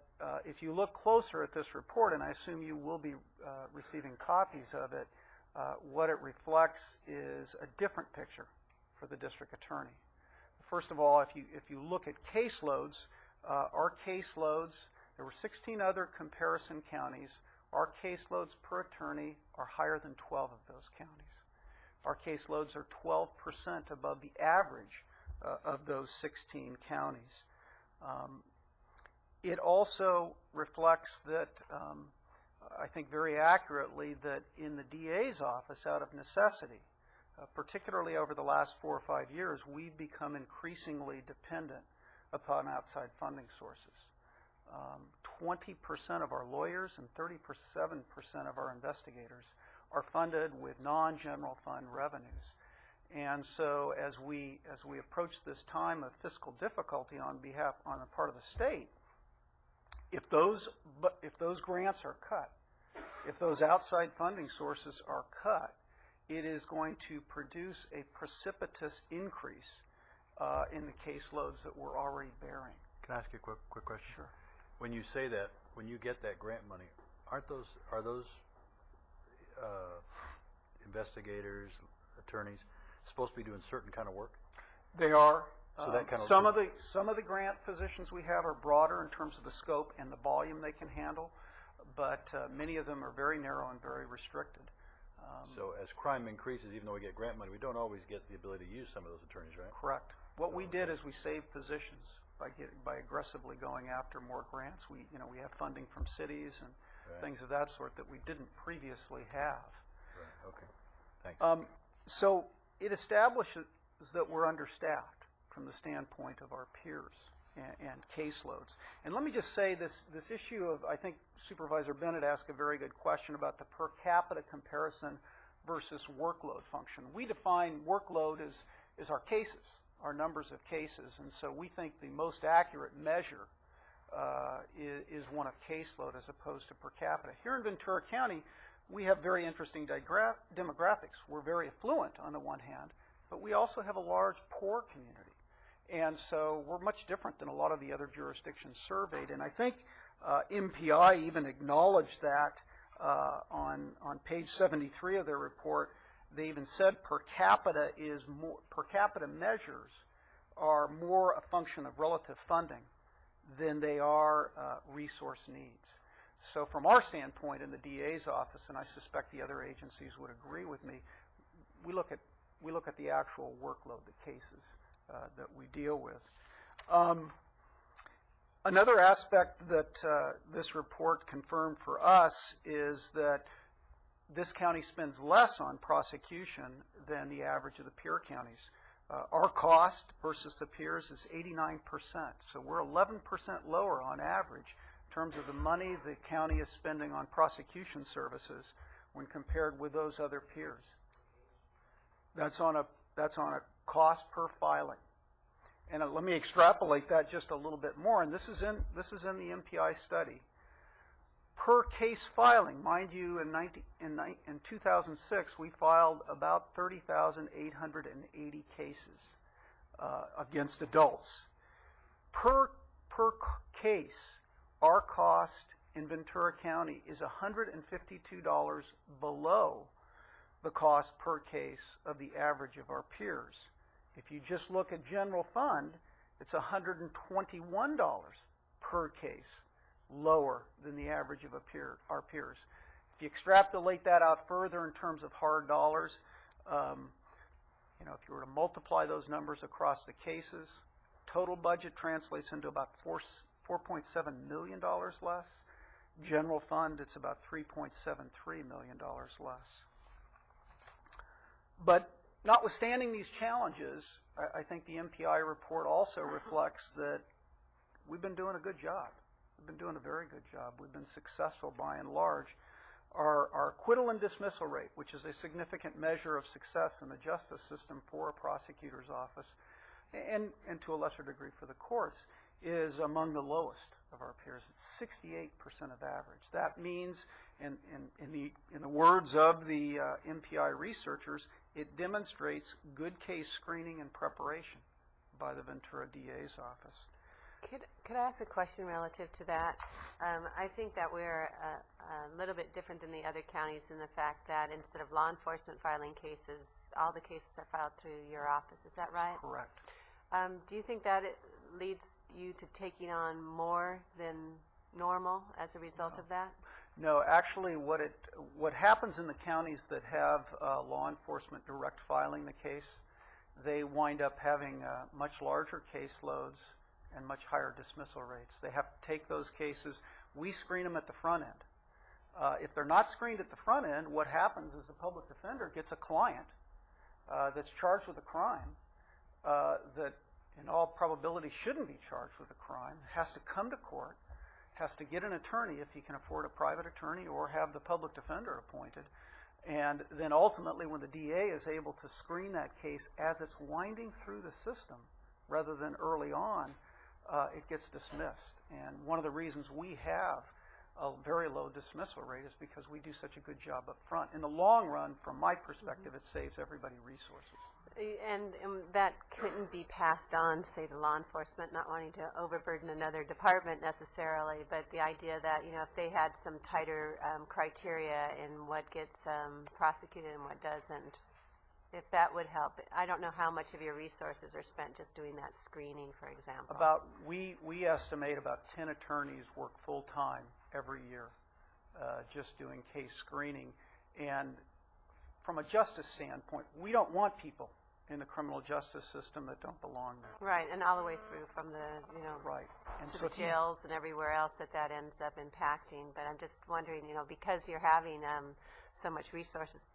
if you look closer at this report, and I assume you will be receiving copies of it, what it reflects is a different picture for the district attorney. First of all, if you look at caseloads, our caseloads, there were 16 other comparison counties. Our caseloads per attorney are higher than 12 of those counties. Our caseloads are 12% above the average of those 16 counties. It also reflects that, I think very accurately, that in the DA's office, out of necessity, particularly over the last 4 or 5 years, we've become increasingly dependent upon outside funding sources. 20% of our lawyers and 37% of our investigators are funded with non-general fund revenues. And so as we approach this time of fiscal difficulty on the part of the state, if those grants are cut, if those outside funding sources are cut, it is going to produce a precipitous increase in the caseloads that we're already bearing. Can I ask you a quick question? Sure. When you say that, when you get that grant money, are those investigators, attorneys supposed to be doing certain kind of work? They are. So that kind of some of the grant positions we have are broader in terms of the scope and the volume they can handle, but many of them are very narrow and very restricted. So as crime increases, even though we get grant money, we don't always get the ability to use some of those attorneys, right? Correct. What we did is we saved positions by aggressively going after more grants. We have funding from cities and things of that sort that we didn't previously have. Right. Okay. Thanks. So it establishes that we're understaffed from the standpoint of our peers and caseloads. And let me just say this issue of, I think Supervisor Bennett asked a very good question about the per capita comparison versus workload function. We define workload as our cases, our numbers of cases, and so we think the most accurate measure is one of caseload as opposed to per capita. Here in Ventura County, we have very interesting demographics. We're very affluent on the one hand, but we also have a large poor community. And so we're much different than a lot of the other jurisdictions surveyed. And I think MPI even acknowledged that on page 73 of their report. They even said per capita measures are more a function of relative funding than they are resource needs. So from our standpoint in the DA's office, and I suspect the other agencies would agree with me, we look at the actual workload, the cases that we deal with. Another aspect that this report confirmed for us is that this county spends less on prosecution than the average of the peer counties. Our cost versus the peers is 89%, so we're 11% lower on average in terms of the money the county is spending on prosecution services when compared with those other peers. That's on a cost per filing. And let me extrapolate that just a little bit more, and this is in the MPI study. Per case filing, mind you, in 2006, we filed about 30,880 cases against adults. Per case, our cost in Ventura County is $152 below the cost per case of the average of our peers. If you just look at general fund, it's $121 per case, lower than the average of our peers. If you extrapolate that out further in terms of hard dollars, if you were to multiply those numbers across the cases, total budget translates into about $4.7 million less. General fund, it's about $3.73 million less. But notwithstanding these challenges, I think the MPI report also reflects that we've been doing a good job. We've been doing a very good job. We've been successful by and large. Our acquittal and dismissal rate, which is a significant measure of success in the justice system for a prosecutor's office, and to a lesser degree for the courts, is among the lowest of our peers. It's 68% of average. That means, in the words of the MPI researchers, it demonstrates good case screening and preparation by the Ventura DA's office. Could I ask a question relative to that? I think that we're a little bit different than the other counties in the fact that instead of law enforcement filing cases, all the cases are filed through your office. Is that right? Correct. Do you think that it leads you to taking on more than normal as a result of that? No, actually what happens in the counties that have law enforcement direct filing the case, they wind up having much larger caseloads and much higher dismissal rates. They have to take those cases. We screen them at the front end. If they're not screened at the front end, what happens is the public defender gets a client that's charged with a crime that in all probability shouldn't be charged with a crime, has to come to court, has to get an attorney if he can afford a private attorney or have the public defender appointed. And then ultimately when the DA is able to screen that case as it's winding through the system rather than early on, it gets dismissed. And one of the reasons we have a very low dismissal rate is because we do such a good job up front. In the long run, from my perspective, it saves everybody resources. And that couldn't be passed on, say, to law enforcement, not wanting to overburden another department necessarily, but the idea that, if they had some tighter criteria in what gets prosecuted and what doesn't, if that would help. I don't know how much of your resources are spent just doing that screening, for example. We estimate about 10 attorneys work full-time every year just doing case screening. And from a justice standpoint, we don't want people in the criminal justice system that don't belong there. Right, and all the way through from the, right. And to so the jails and everywhere else that ends up impacting. But I'm just wondering, because you're having so much resources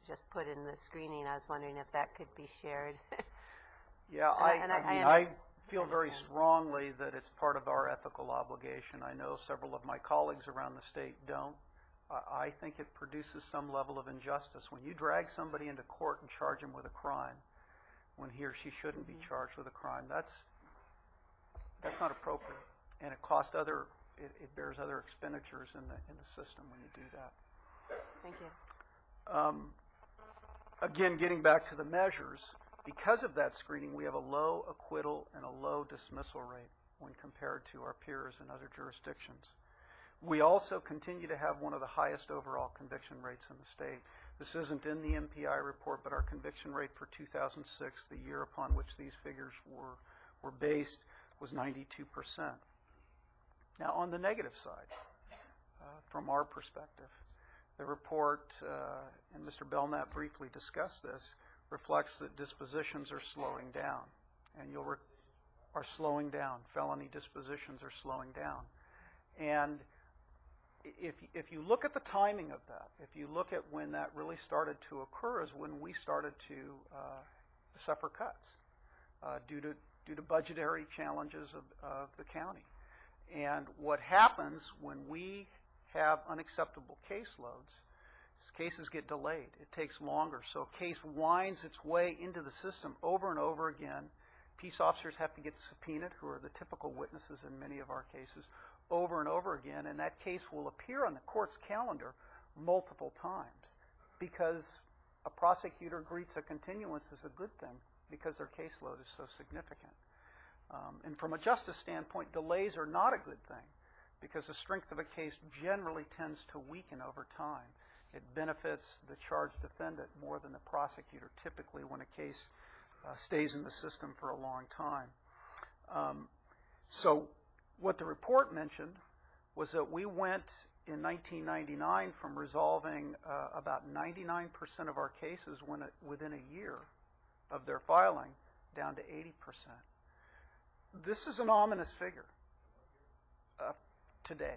just put in the screening, I was wondering if that could be shared. Yeah, I feel very strongly that it's part of our ethical obligation. I know several of my colleagues around the state don't. I think it produces some level of injustice. When you drag somebody into court and charge him with a crime, when he or she shouldn't be charged with a crime, that's not appropriate. And it it bears other expenditures in the system when you do that. Thank you. Again, getting back to the measures, Because of that screening, we have a low acquittal and a low dismissal rate when compared to our peers in other jurisdictions. We also continue to have one of the highest overall conviction rates in the state. This isn't in the MPI report, but our conviction rate for 2006, the year upon which these figures were based, was 92%. Now, on the negative side, from our perspective, the report, and Mr. Belknap briefly discussed this, reflects that dispositions are slowing down, and are slowing down. Felony dispositions are slowing down. And if you look at the timing of that, if you look at when that really started to occur, is when we started to suffer cuts due to budgetary challenges of the county. And what happens when we have unacceptable caseloads, cases get delayed. It takes longer. So a case winds its way into the system over and over again. Peace officers have to get subpoenaed, who are the typical witnesses in many of our cases, over and over again, and that case will appear on the court's calendar multiple times because a prosecutor greets a continuance as a good thing because their caseload is so significant. And from a justice standpoint, delays are not a good thing because the strength of a case generally tends to weaken over time. It benefits the charged defendant more than the prosecutor, typically when a case stays in the system for a long time. So what the report mentioned was that we went in 1999 from resolving about 99% of our cases within a year of their filing down to 80%. This is an ominous figure today.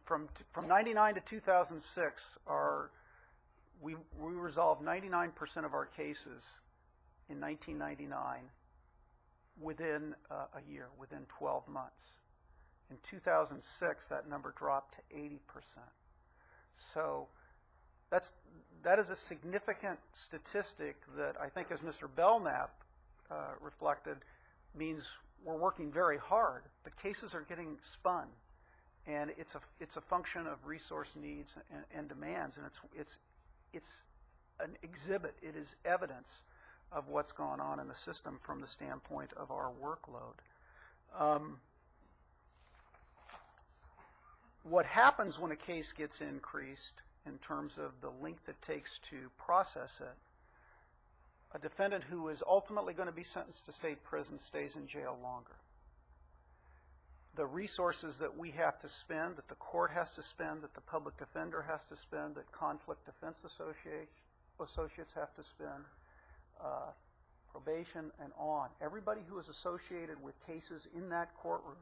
From 99 to 2006, we resolved 99% of our cases in 1999 within a year, within 12 months. In 2006, that number dropped to 80%. So that is a significant statistic that I think, as Mr. Belknap reflected, means we're working very hard, but cases are getting spun. And it's a function of resource needs and demands, and it's an exhibit. It is evidence of what's going on in the system from the standpoint of our workload. What happens when a case gets increased in terms of the length it takes to process it? A defendant who is ultimately going to be sentenced to state prison stays in jail longer. The resources that we have to spend, that the court has to spend, that the public defender has to spend, that conflict defense associates have to spend, probation and on. Everybody who is associated with cases in that courtroom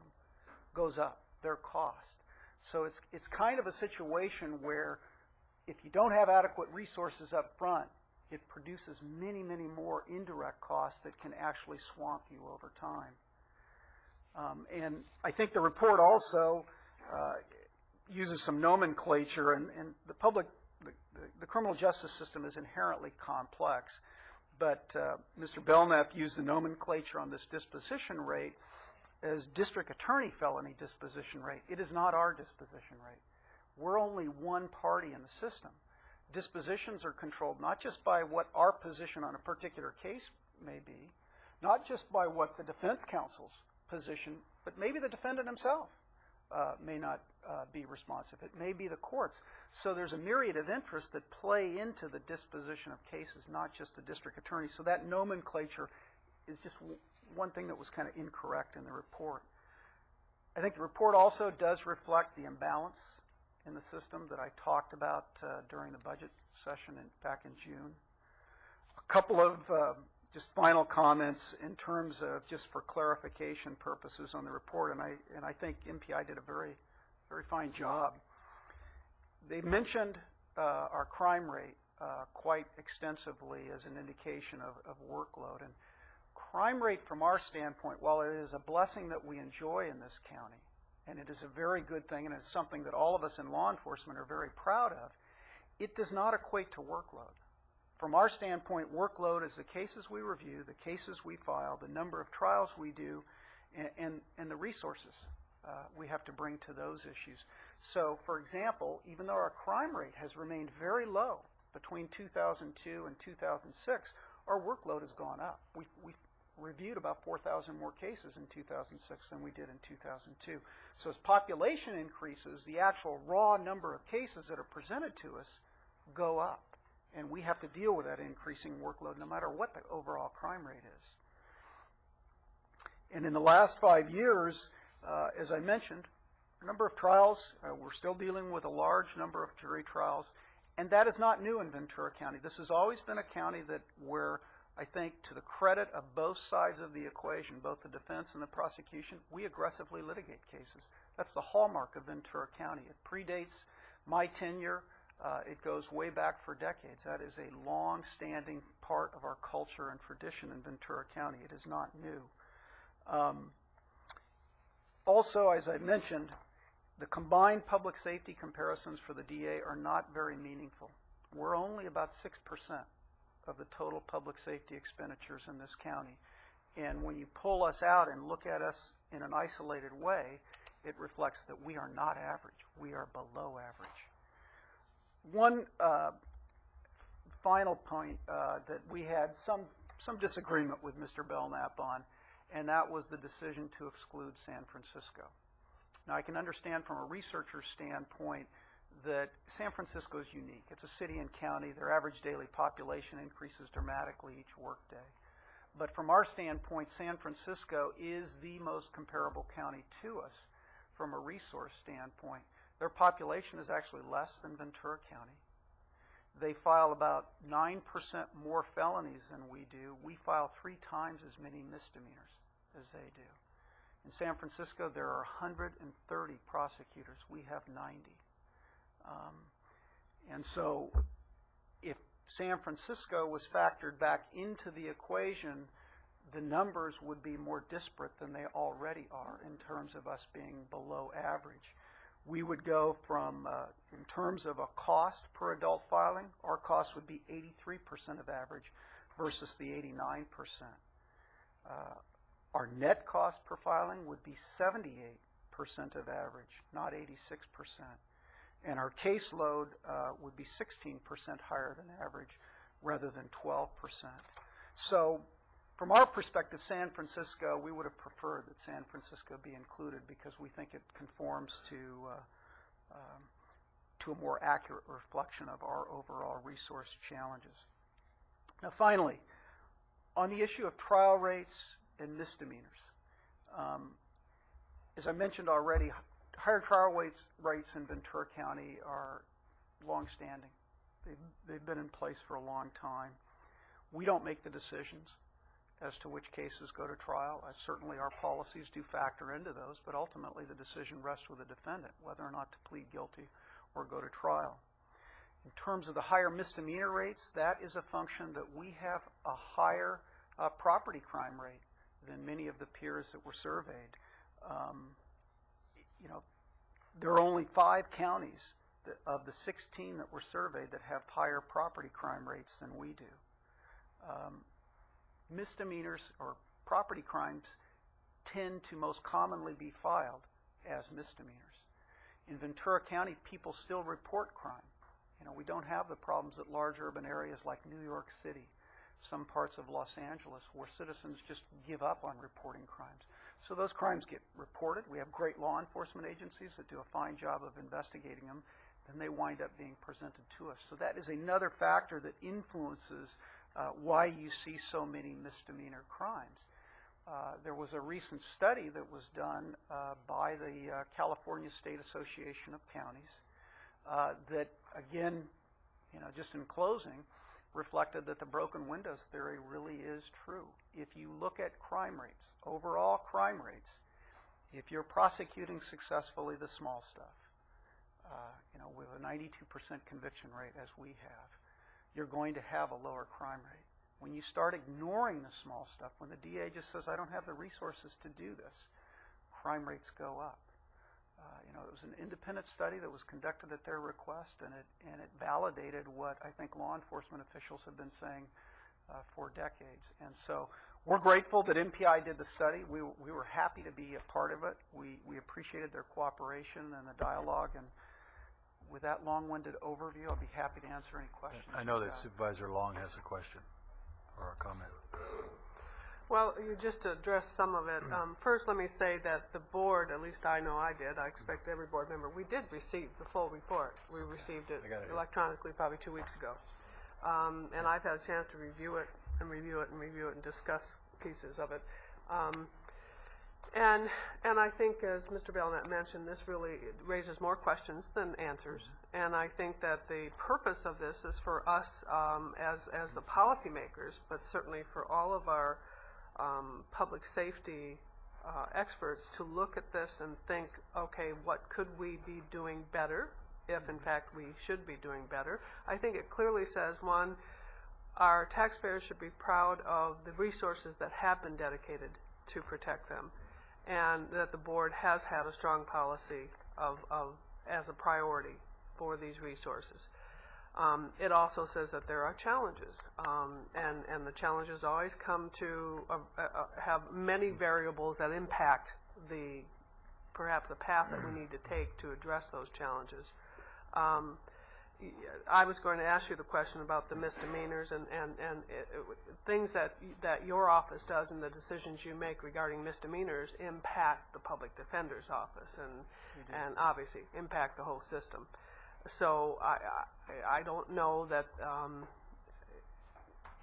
goes up, their cost. So it's kind of a situation where if you don't have adequate resources up front, it produces many, many more indirect costs that can actually swamp you over time. And I think the report also uses some nomenclature, and the criminal justice system is inherently complex, but Mr. Belknap used the nomenclature on this disposition rate as district attorney felony disposition rate. It is not our disposition rate. We're only one party in the system. Dispositions are controlled not just by what our position on a particular case may be, not just by what the defense counsel's position, but maybe the defendant himself may not be responsive. It may be the courts. So there's a myriad of interests that play into the disposition of cases, not just the district attorney. So that nomenclature is just one thing that was kind of incorrect in the report. I think the report also does reflect the imbalance in the system that I talked about during the budget session back in June. A couple of just final comments in terms of just for clarification purposes on the report, and I think MPI did a very, very fine job. They mentioned our crime rate quite extensively as an indication of workload. And crime rate from our standpoint, while it is a blessing that we enjoy in this county, and it is a very good thing, and it's something that all of us in law enforcement are very proud of, it does not equate to workload. From our standpoint, workload is the cases we review, the cases we file, the number of trials we do, and the resources we have to bring to those issues. So, for example, even though our crime rate has remained very low between 2002 and 2006, our workload has gone up. We've reviewed about 4,000 more cases in 2006 than we did in 2002. So as population increases, the actual raw number of cases that are presented to us go up. And we have to deal with that increasing workload no matter what the overall crime rate is. And in the last 5 years, as I mentioned, a number of trials, we're still dealing with a large number of jury trials, and that is not new in Ventura County. This has always been a county where I think, to the credit of both sides of the equation, both the defense and the prosecution, we aggressively litigate cases. That's the hallmark of Ventura County. It predates my tenure. It goes way back for decades. That is a long-standing part of our culture and tradition in Ventura County. It is not new. Also, as I mentioned, the combined public safety comparisons for the DA are not very meaningful. We're only about 6% of the total public safety expenditures in this county. And when you pull us out and look at us in an isolated way, it reflects that we are not average. We are below average. One final point that we had some disagreement with Mr. Belknap on, and that was the decision to exclude San Francisco. Now, I can understand from a researcher's standpoint that San Francisco is unique. It's a city and county. Their average daily population increases dramatically each workday. But from our standpoint, San Francisco is the most comparable county to us from a resource standpoint. Their population is actually less than Ventura County. They file about 9% more felonies than we do. We file 3 times as many misdemeanors as they do. In San Francisco, there are 130 prosecutors. We have 90. And so if San Francisco was factored back into the equation, the numbers would be more disparate than they already are in terms of us being below average. We would go from, in terms of a cost per adult filing, our cost would be 83% of average versus the 89%. Our net cost per filing would be 78% of average, not 86%. And our caseload would be 16% higher than average rather than 12%. So from our perspective, San Francisco, we would have preferred that San Francisco be included because we think it conforms to a more accurate reflection of our overall resource challenges. Now finally, on the issue of trial rates and misdemeanors, as I mentioned already, higher trial rates in Ventura County are longstanding. They've been in place for a long time. We don't make the decisions as to which cases go to trial. Certainly our policies do factor into those, but ultimately the decision rests with the defendant, whether or not to plead guilty or go to trial. In terms of the higher misdemeanor rates, that is a function that we have a higher property crime rate than many of the peers that were surveyed. There are only 5 counties of the 16 that were surveyed that have higher property crime rates than we do. Misdemeanors or property crimes tend to most commonly be filed as misdemeanors. In Ventura County, people still report crime. We don't have the problems that large urban areas like New York City, some parts of Los Angeles, where citizens just give up on reporting crimes. So those crimes get reported. We have great law enforcement agencies that do a fine job of investigating them, and they wind up being presented to us. So that is another factor that influences why you see so many misdemeanor crimes. There was a recent study that was done by the California State Association of Counties that, again, just in closing, reflected that the broken windows theory really is true. If you look at crime rates, overall crime rates, if you're prosecuting successfully the small stuff, with a 92% conviction rate as we have, you're going to have a lower crime rate. When you start ignoring the small stuff, when the DA just says, I don't have the resources to do this, crime rates go up. It was an independent study that was conducted at their request, and it validated what I think law enforcement officials have been saying for decades. And so we're grateful that MPI did the study. We were happy to be a part of it. We appreciated their cooperation and the dialogue. And with that long-winded overview, I'll be happy to answer any questions. I know that Supervisor Long has a question. or a comment? Well, you just addressed some of it. First, let me say that the board, at least I know I did, I expect every board member, we did receive the full report. We received it electronically probably 2 weeks ago. And I've had a chance to review it and review it and review it and discuss pieces of it. And I think, as Mr. Belknap mentioned, this really raises more questions than answers. And I think that the purpose of this is for us as the policymakers, but certainly for all of our public safety experts to look at this and think, okay, what could we be doing better, if in fact we should be doing better. I think it clearly says, one, our taxpayers should be proud of the resources that have been dedicated to protect them, and that the board has had a strong policy of as a priority for these resources. It also says that there are challenges, and the challenges always come to have many variables that impact perhaps a path that we need to take to address those challenges. I was going to ask you the question about the misdemeanors and things that your office does and the decisions you make regarding misdemeanors impact the public defender's office and obviously impact the whole system. So I don't know that,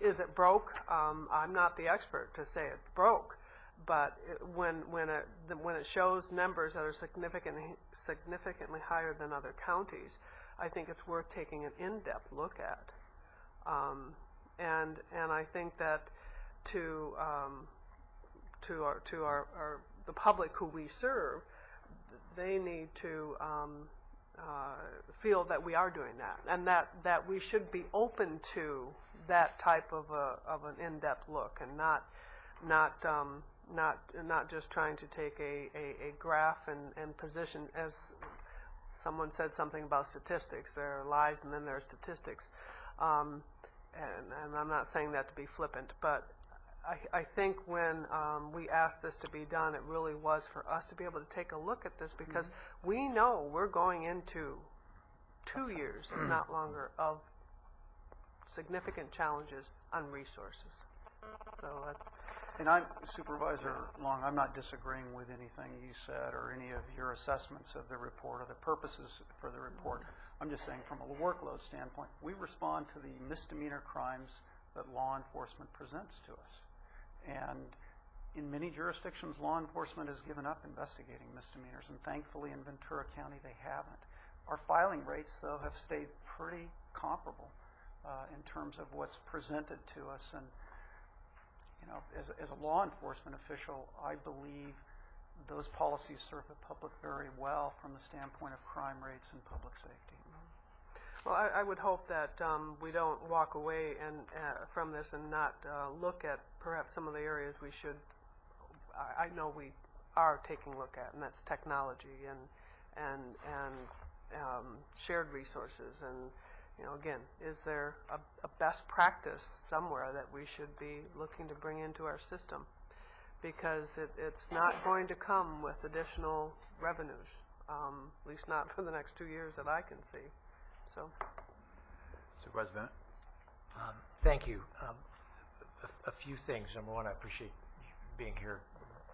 is it broke? I'm not the expert to say it's broke, but when it shows numbers that are significantly higher than other counties, I think it's worth taking an in-depth look at. And I think that to the public who we serve, they need to feel that we are doing that, and that we should be open to that type of an in-depth look, and not just trying to take a graph and position. As someone said something about statistics, there are lies and then there are statistics, and I'm not saying that to be flippant, but I think when we asked this to be done, it really was for us to be able to take a look at this, because we know we're going into 2 years, if not longer, of significant challenges on resources. So that's. And I'm, Supervisor Long, I'm not disagreeing with anything you said or any of your assessments of the report or the purposes for the report. I'm just saying from a workload standpoint, we respond to the misdemeanor crimes that law enforcement presents to us. And in many jurisdictions, law enforcement has given up investigating misdemeanors, and thankfully in Ventura County they haven't. Our filing rates, though, have stayed pretty comparable in terms of what's presented to us. And you know, as a law enforcement official, I believe those policies serve the public very well from the standpoint of crime rates and public safety. Well, I would hope that we don't walk away from this and not look at perhaps some of the areas we should. I know we are taking a look at, and that's technology and shared resources. And you know, again, is there a best practice somewhere that we should be looking to bring into our system? Because it's not going to come with additional revenues, at least not for the next 2 years that I can see. So, Supervisor Bennett? Thank you. A few things. Number one, I appreciate you being here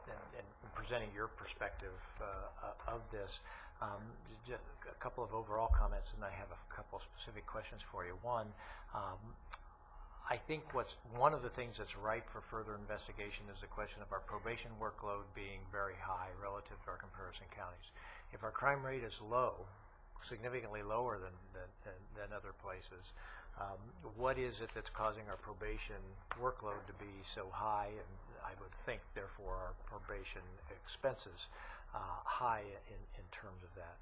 and presenting your perspective of this. Just a couple of overall comments, and I have a couple of specific questions for you. One, I think one of the things that's ripe for further investigation is the question of our probation workload being very high relative to our comparison counties. If our crime rate is low, significantly lower than other places, what is it that's causing our probation workload to be so high, and I would think therefore our probation expenses high in terms of that.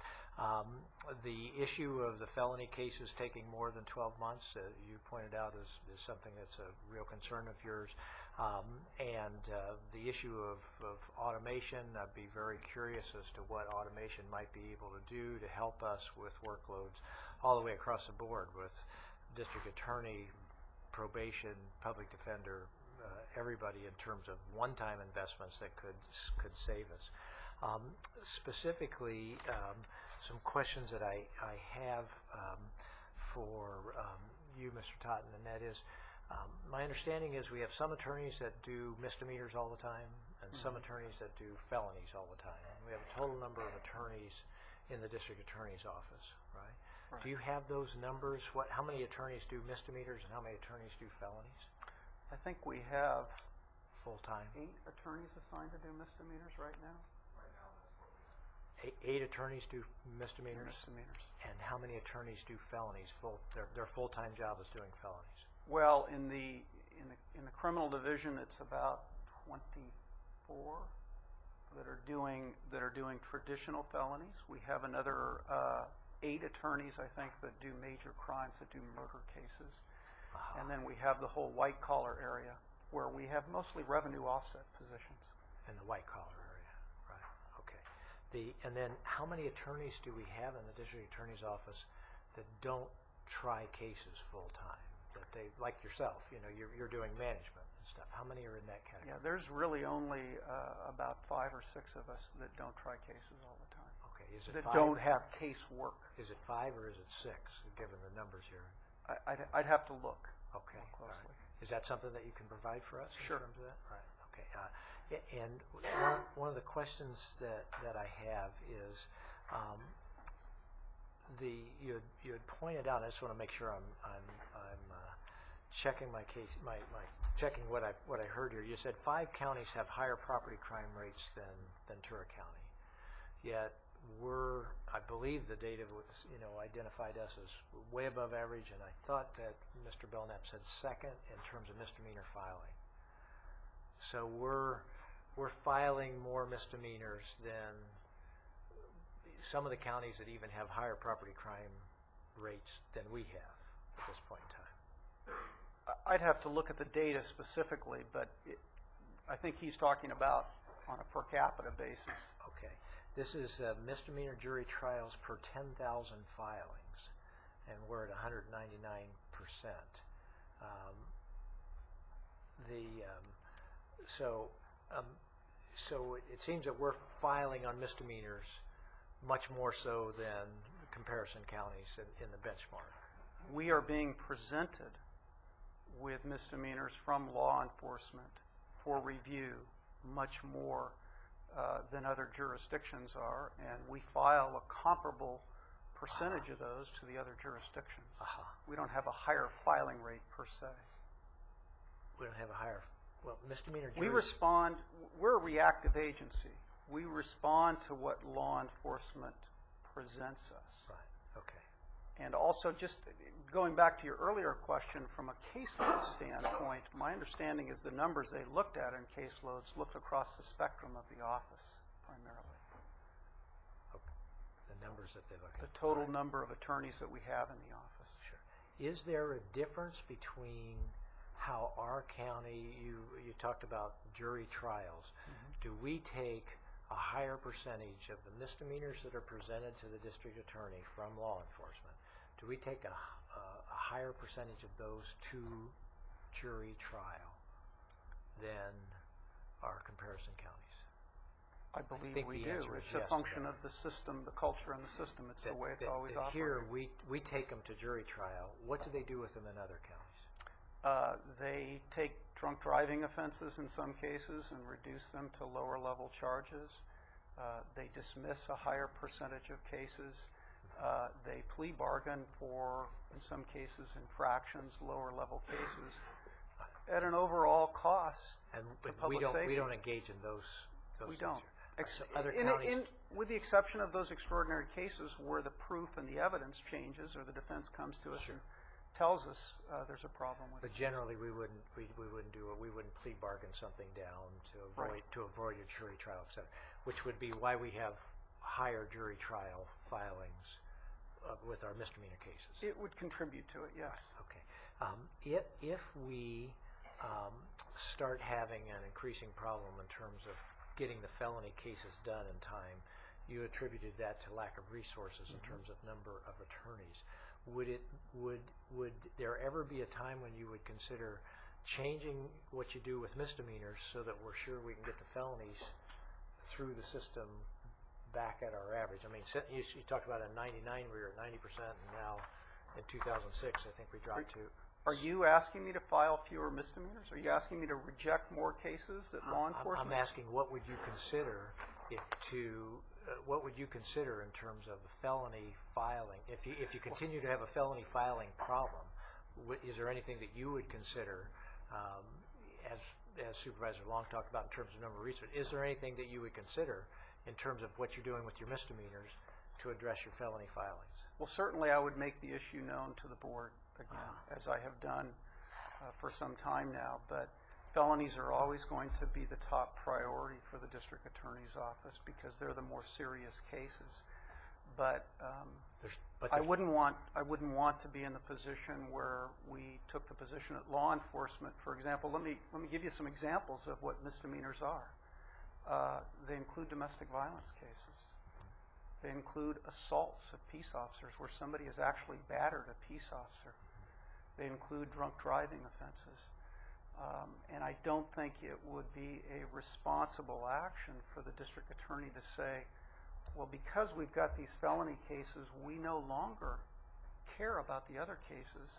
The issue of the felony cases taking more than 12 months, you pointed out, is something that's a real concern of yours. And the issue of automation, I'd be very curious as to what automation might be able to do to help us with workloads all the way across the board, with district attorney, probation, public defender, everybody, in terms of one-time investments that could save us. Specifically, some questions that I have for you, Mr. Totten, and that is, My understanding is we have some attorneys that do misdemeanors all the time and some attorneys that do felonies all the time. We have a total number of attorneys in the district attorney's office, right? Do you have those numbers? How many attorneys do misdemeanors and how many attorneys do felonies? I think we have Full-time? 8 attorneys assigned to do misdemeanors right now. Eight attorneys do misdemeanors? Misdemeanors. And how many attorneys do felonies? Their full-time job is doing felonies. Well, in the criminal division, it's about 24 that are doing traditional felonies. We have another 8 attorneys, I think, that do major crimes, that do murder cases. And then we have the whole white-collar area, where we have mostly revenue offset positions. In the white-collar area, right, okay. And then how many attorneys do we have in the district attorney's office that don't try cases full-time? That they, like yourself, you're doing management and stuff. How many are in that category? Yeah, there's really only about 5 or 6 of us that don't try cases all the time. Okay, is it that 5? Don't have casework. Is it 5 or is it 6, given the numbers here? I'd have to look. Okay, more closely. right. Is that something that you can provide for us Sure. in terms of that? Right, okay. And one of the questions that I have is, you had pointed out, I just want to make sure I'm checking my case, checking what I heard here. You said 5 counties have higher property crime rates than Ventura County. Yet I believe the data was, identified us as way above average, and I thought that Mr. Belknap said second in terms of misdemeanor filing. So we're filing more misdemeanors than some of the counties that even have higher property crime rates than we have at this point in time. I'd have to look at the data specifically, but I think he's talking about on a per capita basis. Okay. This is misdemeanor jury trials per 10,000 filings, and we're at 199%. So it seems that we're filing on misdemeanors much more so than comparison counties in the benchmark. We are being presented with misdemeanors from law enforcement for review much more than other jurisdictions are, and we file a comparable percentage of those to the other jurisdictions. We don't have a higher filing rate per se. We don't have a higher, misdemeanor juries. We're a reactive agency. We respond to what law enforcement presents us. Right, okay. And also, just going back to your earlier question, from a caseload standpoint, my understanding is the numbers they looked at in caseloads looked across the spectrum of the office, primarily. Okay. The numbers that they look at. The total number of attorneys that we have in the office. Sure. Is there a difference between how our county, you talked about jury trials, do we take a higher percentage of the misdemeanors that are presented to the district attorney from law enforcement? Do we take a higher percentage of those to jury trial than our comparison counties? I believe we do. It's a function of the system, the culture in the system. It's the way it's always operated. Here, we take them to jury trial. What do they do with them in other counties? They take drunk driving offenses in some cases and reduce them to lower level charges. They dismiss a higher percentage of cases. They plea bargain for, in some cases, infractions, lower level cases, at an overall cost to public safety. We don't engage in those We things don't. here. Other counties, with the exception of those extraordinary cases where the proof and the evidence changes, or the defense comes to us and tells us there's a problem with it. but generally we wouldn't do it. We wouldn't plea bargain something down to avoid a jury trial, which would be why we have higher jury trial filings with our misdemeanor cases. It would contribute to it, yes. Okay. If we start having an increasing problem in terms of getting the felony cases done in time, you attributed that to lack of resources in terms of number of attorneys. Would there ever be a time when you would consider changing what you do with misdemeanors so that we're sure we can get the felonies through the system back at our average? I mean, you talked about a 99, we were at 90%, and now in 2006, I think we dropped to... Are you asking me to file fewer misdemeanors? Are you asking me to reject more cases at law enforcement? I'm asking what would you consider what would you consider in terms of felony filing? If you continue to have a felony filing problem, is there anything that you would consider, as Supervisor Long talked about in terms of number of research, is there anything that you would consider in terms of what you're doing with your misdemeanors to address your felony filings? Well, certainly I would make the issue known to the board again, as I have done for some time now. But felonies are always going to be the top priority for the district attorney's office because they're the more serious cases. But I wouldn't want to be in the position where we took the position at law enforcement. For example, let me give you some examples of what misdemeanors are. They include domestic violence cases. They include assaults of peace officers where somebody has actually battered a peace officer. They include drunk driving offenses. And I don't think it would be a responsible action for the district attorney to say, well, because we've got these felony cases, we no longer care about the other cases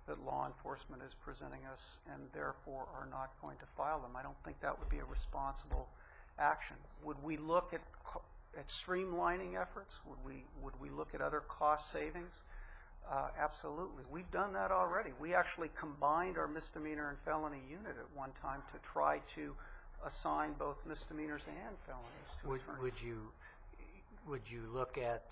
that law enforcement is presenting us and therefore are not going to file them. I don't think that would be a responsible action. Would we look at streamlining efforts? Would we look at other cost savings? Absolutely. We've done that already. We actually combined our misdemeanor and felony unit at one time to try to assign both misdemeanors and felonies to attorneys. Would you look at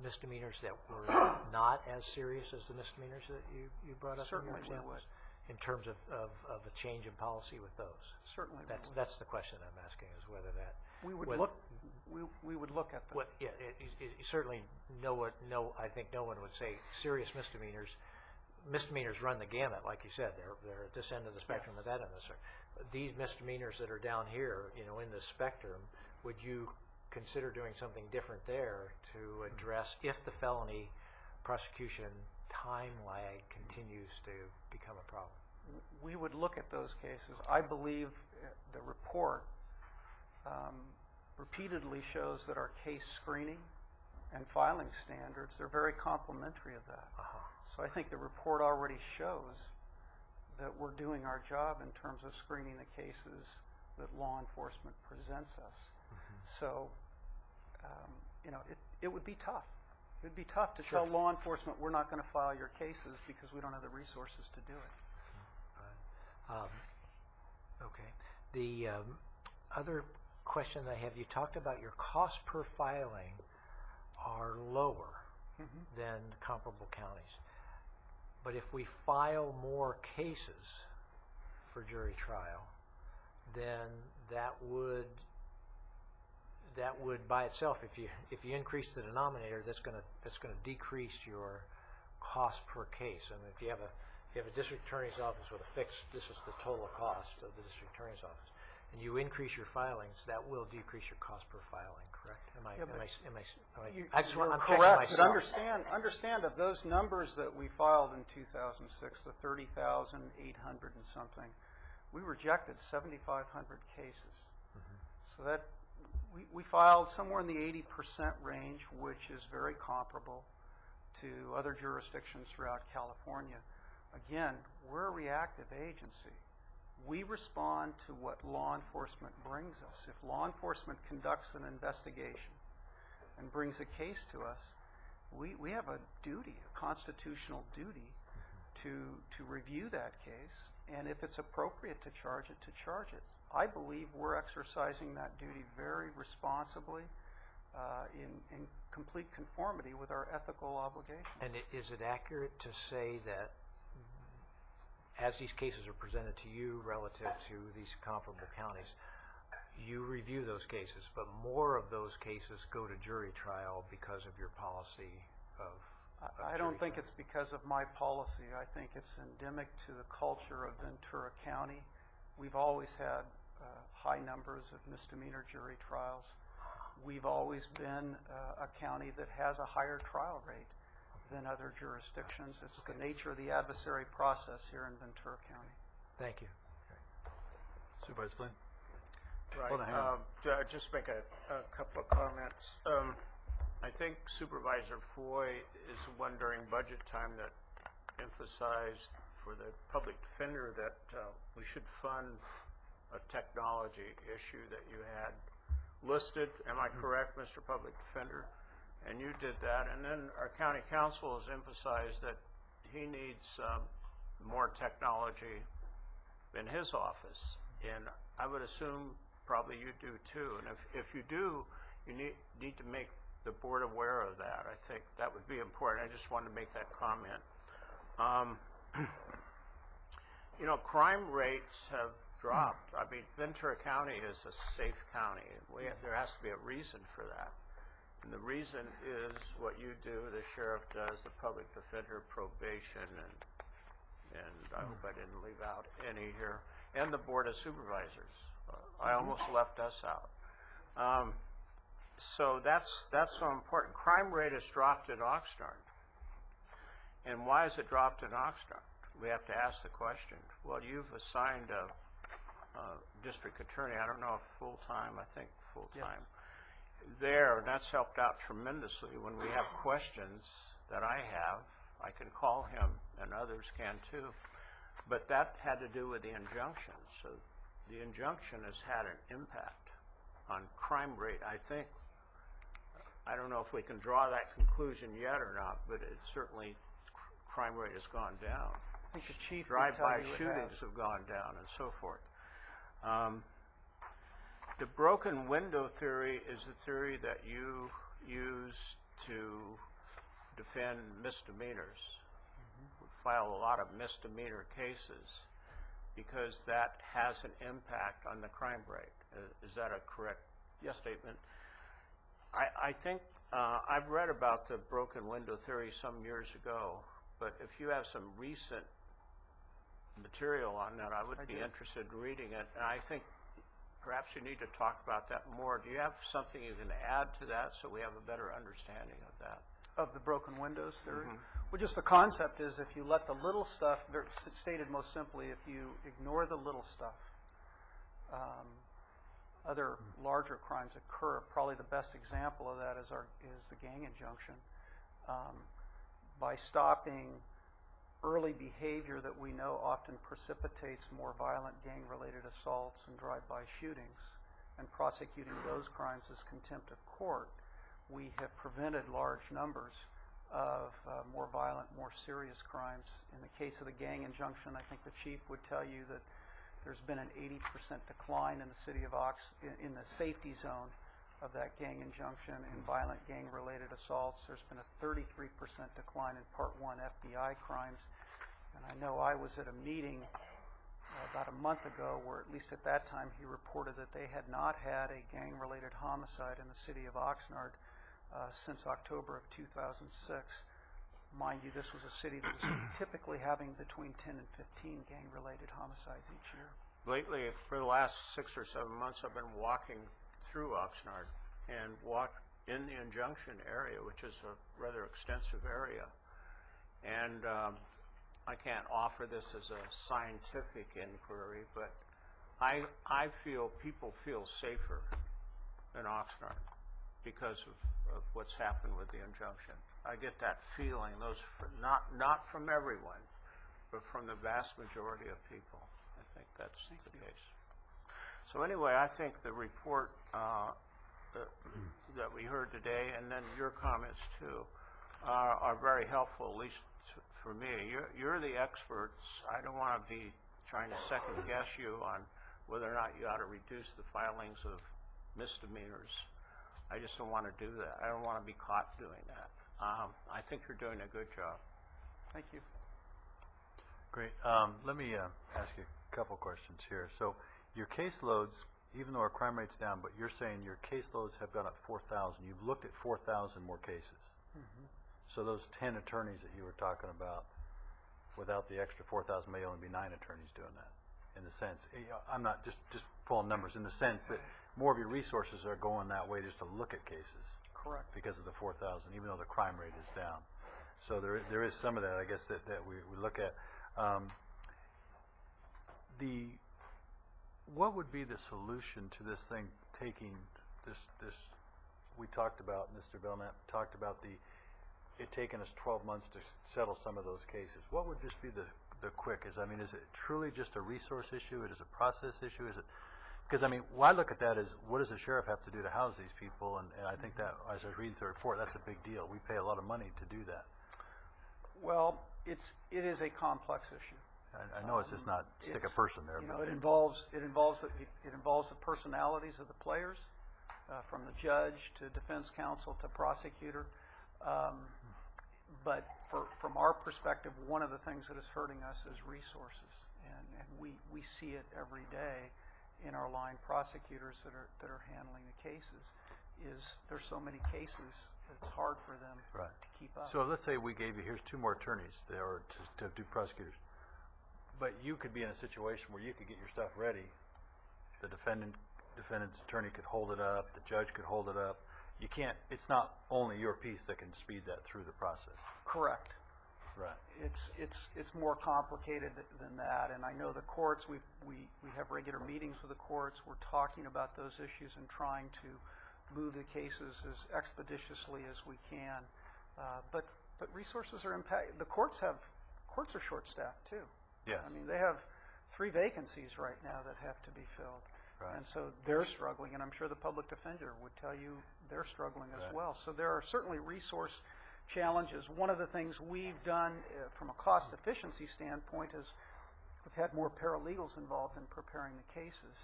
misdemeanors that were not as serious as the misdemeanors that you brought up? Certainly in your we would. In terms of a change in policy with those? Certainly we would. That's the question I'm asking, is whether that... We would look at them. Yeah, certainly I think no one would say serious misdemeanors. Misdemeanors run the gamut, like you said. They're at this end of the spectrum, at that end of the spectrum. These misdemeanors that are down here, in the spectrum, would you consider doing something different there to address if the felony prosecution time lag continues to become a problem? We would look at those cases. I believe the report repeatedly shows that our case screening and filing standards, they're very complementary of that. So I think the report already shows that we're doing our job in terms of screening the cases that law enforcement presents us. So, it would be tough. It would be tough to tell law enforcement we're not going to file your cases because we don't have the resources to do it. Okay. The other question I have, you talked about your cost per filing are lower than comparable counties. But if we file more cases for jury trial, then that would by itself, if you increase the denominator, that's going to decrease your cost per case. And if you have a district attorney's office with a fixed, this is the total cost of the district attorney's office, and you increase your filings, that will decrease your cost per filing, correct? You're correct, but understand of those numbers that we filed in 2006, the 30,800 and something, we rejected 7,500 cases. So that we filed somewhere in the 80% range, which is very comparable to other jurisdictions throughout California. Again, we're a reactive agency. We respond to what law enforcement brings us. If law enforcement conducts an investigation and brings a case to us, we have a duty, a constitutional duty, to review that case, and if it's appropriate to charge it, to charge it. I believe we're exercising that duty very responsibly in complete conformity with our ethical obligations. And is it accurate to say that as these cases are presented to you relative to these comparable counties, you review those cases, but more of those cases go to jury trial because of your policy of I don't think it's because of my policy. I think it's endemic to the culture of Ventura County. We've always had high numbers of misdemeanor jury trials. We've always been a county that has a higher trial rate than other jurisdictions. It's the nature of the adversary process here in Ventura County. Thank you. Supervisor Flynn? Right. Hold on, hang on. Just make a couple of comments. I think Supervisor Foy is one during budget time that emphasized for the public defender that we should fund a technology issue that you had listed. Am I correct, Mr. Public Defender? And you did that. And then our county council has emphasized that he needs more technology in his office. And I would assume probably you do too. And if you do, you need to make the board aware of that. I think that would be important. I just wanted to make that comment. You know, crime rates have dropped. I mean, Ventura County is a safe county. There has to be a reason for that. And the reason is what you do, the sheriff does, the public defender, probation, and I hope I didn't leave out any here, and the Board of Supervisors. I almost left us out. So that's so important. Crime rate has dropped in Oxnard. And why has it dropped in Oxnard? We have to ask the question. Well, you've assigned a district attorney, I don't know if full-time, I think full-time, there, and that's helped out tremendously. When we have questions that I have, I can call him, and others can too. But that had to do with the injunction. So the injunction has had an impact on crime rate. I think, I don't know if we can draw that conclusion yet or not, but it certainly, crime rate has gone down. I think the chief Drive-by shootings have gone down and so forth. The broken window theory is the theory that you use to defend misdemeanors. We file a lot of misdemeanor cases because that has an impact on the crime rate. Is that a correct statement? I think I've read about the broken window theory some years ago, but if you have some recent material on that, I would be interested in reading it. And I think perhaps you need to talk about that more. Do you have something you can add to that so we have a better understanding of that? Of the broken windows theory? Well, just the concept is if you let the little stuff, stated most simply, if you ignore the little stuff, other larger crimes occur. Probably the best example of that is the gang injunction. By stopping early behavior that we know often precipitates more violent gang-related assaults and drive-by shootings, and prosecuting those crimes as contempt of court, we have prevented large numbers of more violent, more serious crimes. In the case of the gang injunction, I think the chief would tell you that there's been an 80% decline in the city of in the safety zone of that gang injunction in violent gang-related assaults. There's been a 33% decline in Part 1 FBI crimes. And I know I was at a meeting about a month ago where, at least at that time, he reported that they had not had a gang-related homicide in the city of Oxnard since October of 2006. Mind you, this was a city that was typically having between 10 and 15 gang-related homicides each year. Lately, for the last 6 or 7 months, I've been walking through Oxnard and walked in the injunction area, which is a rather extensive area. And I can't offer this as a scientific inquiry, but I feel people feel safer in Oxnard because of what's happened with the injunction. I get that feeling, not from everyone, but from the vast majority of people. I think that's the case. So anyway, I think the report that we heard today, and then your comments too, are very helpful, at least for me. You're the experts. I don't want to be trying to second guess you on whether or not you ought to reduce the filings of misdemeanors. I just don't want to do that. I don't want to be caught doing that. I think you're doing a good job. Thank you. Great. Let me ask you a couple questions here. So your caseloads, even though our crime rate's down, but you're saying your caseloads have gone up 4,000. You've looked at 4,000 more cases. So those 10 attorneys that you were talking about, without the extra 4,000, may only be 9 attorneys doing that. In the sense, I'm not just pulling numbers. In the sense that more of your resources are going that way just to look at cases. Correct. Because of the 4,000, even though the crime rate is down. So there is some of that, I guess, that we look at. What would be the solution to this thing taking this we talked about, Mr. Belknap talked about the it taken us 12 months to settle some of those cases. What would just be the quickest? I mean, is it truly just a resource issue? Is it a process issue? Is it, because I mean, what I look at that is, what does the sheriff have to do to house these people? And I think that, as I read the report, that's a big deal. We pay a lot of money to do that. Well, it is a complex issue. I know it's just not stick a person there. You know, it involves the personalities of the players, from the judge to defense counsel to prosecutor. But from our perspective, one of the things that is hurting us is resources, and we see it every day in our line prosecutors that are handling the cases. Is there's so many cases, it's hard for them to keep up. So let's say we gave you, here's 2 more attorneys there, or to do prosecutors. But you could be in a situation where you could get your stuff ready. The defendant's attorney could hold it up. The judge could hold it up. You can't. It's not only your piece that can speed that through the process. Correct. Right. It's more complicated than that. And I know the courts. We have regular meetings with the courts. We're talking about those issues and trying to move the cases as expeditiously as we can. But resources are impacted. The courts are short-staffed too. Yeah. I mean, they have 3 vacancies right now that have to be filled. Right. And so they're struggling, and I'm sure the public defender would tell you they're struggling as well. So there are certainly resource challenges. One of the things we've done from a cost efficiency standpoint is we've had more paralegals involved in preparing the cases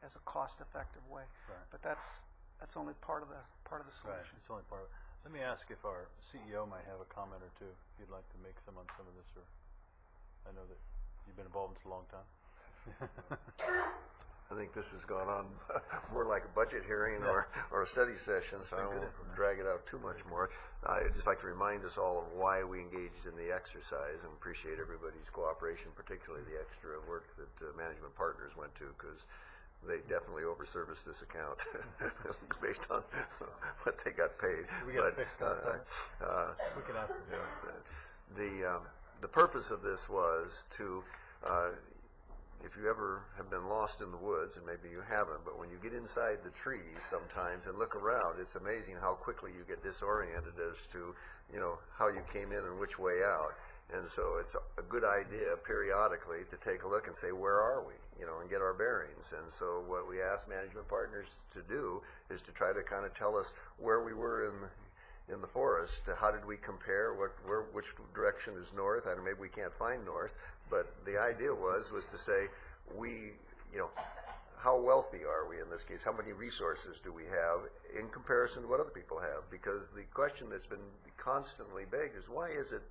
as a cost-effective way. Right. But that's only part of the solution. Right. It's only part of it. Let me ask if our CEO might have a comment or two, if you'd like to make some on some of this, or I know that you've been involved in this a long time. I think this has gone on more like a budget hearing or a study session, so I won't drag it out too much more. I'd just like to remind us all of why we engaged in the exercise, and appreciate everybody's cooperation, particularly the extra work that management partners went to, because they definitely overserviced this account based on what they got paid. We got fixed we can ask them. The purpose of this was to, if you ever have been lost in the woods, and maybe you haven't, but when you get inside the trees sometimes and look around, it's amazing how quickly you get disoriented as to, you know, how you came in and which way out. And so it's a good idea periodically to take a look and say, where are we? You know, and get our bearings. And so what we asked management partners to do is to try to kind of tell us where we were in the forest. How did we compare? Which direction is north? I know maybe we can't find north, but the idea was to say, how wealthy are we in this case? How many resources do we have in comparison to what other people have? Because the question that's been constantly begged is, why is it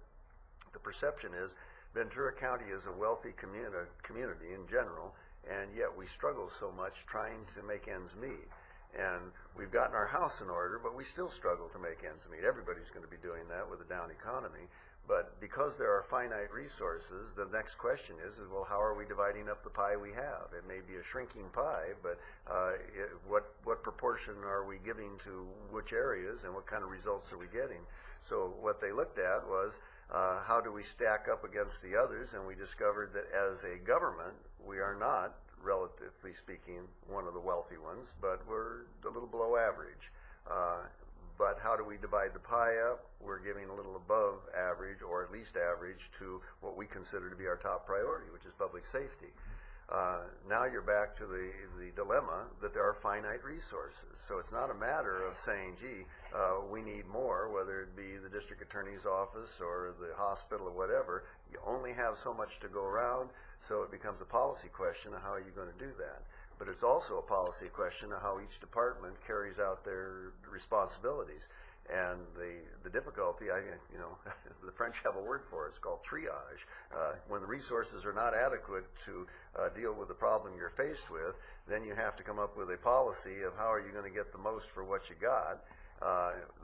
the perception is Ventura County is a wealthy community in general, and yet we struggle so much trying to make ends meet. And we've gotten our house in order, but we still struggle to make ends meet. Everybody's going to be doing that with a down economy. But because there are finite resources, the next question is, well, how are we dividing up the pie we have? It may be a shrinking pie, but what proportion are we giving to which areas, and what kind of results are we getting? So what they looked at was, how do we stack up against the others? And we discovered that as a government, we are not, relatively speaking, one of the wealthy ones, but we're a little below average. But how do we divide the pie up? We're giving a little above average, or at least average, to what we consider to be our top priority, which is public safety. Now you're back to the dilemma that there are finite resources. So it's not a matter of saying, gee, we need more, whether it be the district attorney's office or the hospital or whatever. You only have so much to go around, so it becomes a policy question of how are you going to do that. But it's also a policy question of how each department carries out their responsibilities. And the difficulty, the French have a word for it. It's called triage. When the resources are not adequate to deal with the problem you're faced with, then you have to come up with a policy of how are you going to get the most for what you got.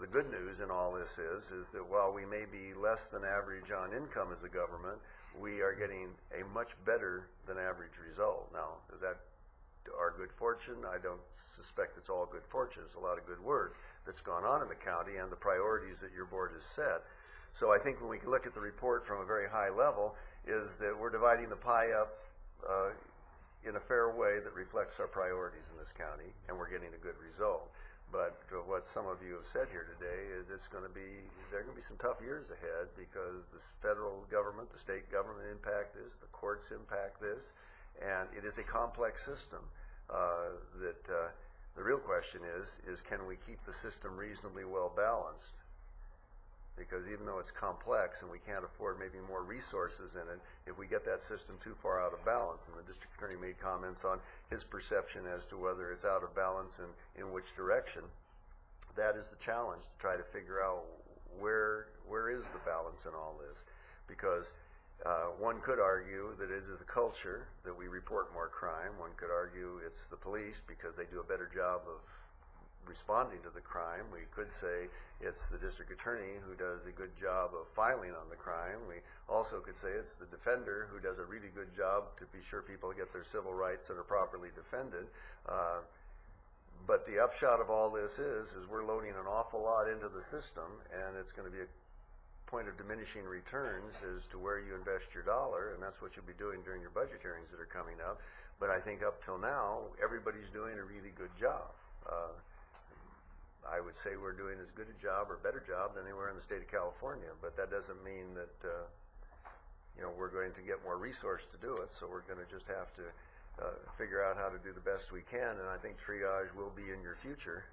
The good news in all this is that while we may be less than average on income as a government, we are getting a much better than average result. Now, is that our good fortune? I don't suspect it's all good fortune. It's a lot of good work that's gone on in the county and the priorities that your board has set. So I think when we look at the report from a very high level, is that we're dividing the pie up in a fair way that reflects our priorities in this county, and we're getting a good result. But what some of you have said here today is there are going to be some tough years ahead because the federal government, the state government impact this, the courts impact this, and it is a complex system. The real question is can we keep the system reasonably well balanced? Because even though it's complex and we can't afford maybe more resources in it, if we get that system too far out of balance, and the district attorney made comments on his perception as to whether it's out of balance and in which direction, that is the challenge to try to figure out where is the balance in all this. Because one could argue that it is the culture that we report more crime. One could argue it's the police because they do a better job of responding to the crime. We could say it's the district attorney who does a good job of filing on the crime. We also could say it's the defender who does a really good job to be sure people get their civil rights and are properly defended. But the upshot of all this is we're loading an awful lot into the system, and it's going to be a point of diminishing returns as to where you invest your dollar, and that's what you'll be doing during your budget hearings that are coming up. But I think up till now, everybody's doing a really good job. I would say we're doing as good a job or better job than anywhere in the state of California, but that doesn't mean that we're going to get more resource to do it, so we're going to just have to figure out how to do the best we can, and I think triage will be in your future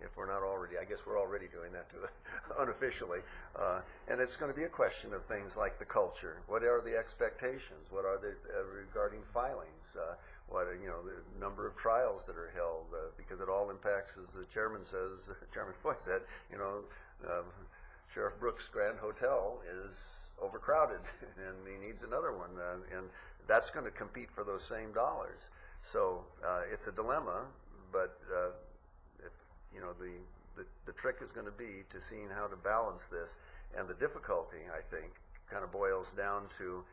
if we're not already. I guess we're already doing that unofficially, and it's going to be a question of things like the culture. What are the expectations? What are they regarding filings? What the number of trials that are held, because it all impacts, as the chairman says, Chairman Foy said, Sheriff Brooks' Grand Hotel is overcrowded and he needs another one, and that's going to compete for those same dollars. So it's a dilemma, but the trick is going to be to seeing how to balance this, and the difficulty, I think, kind of boils down to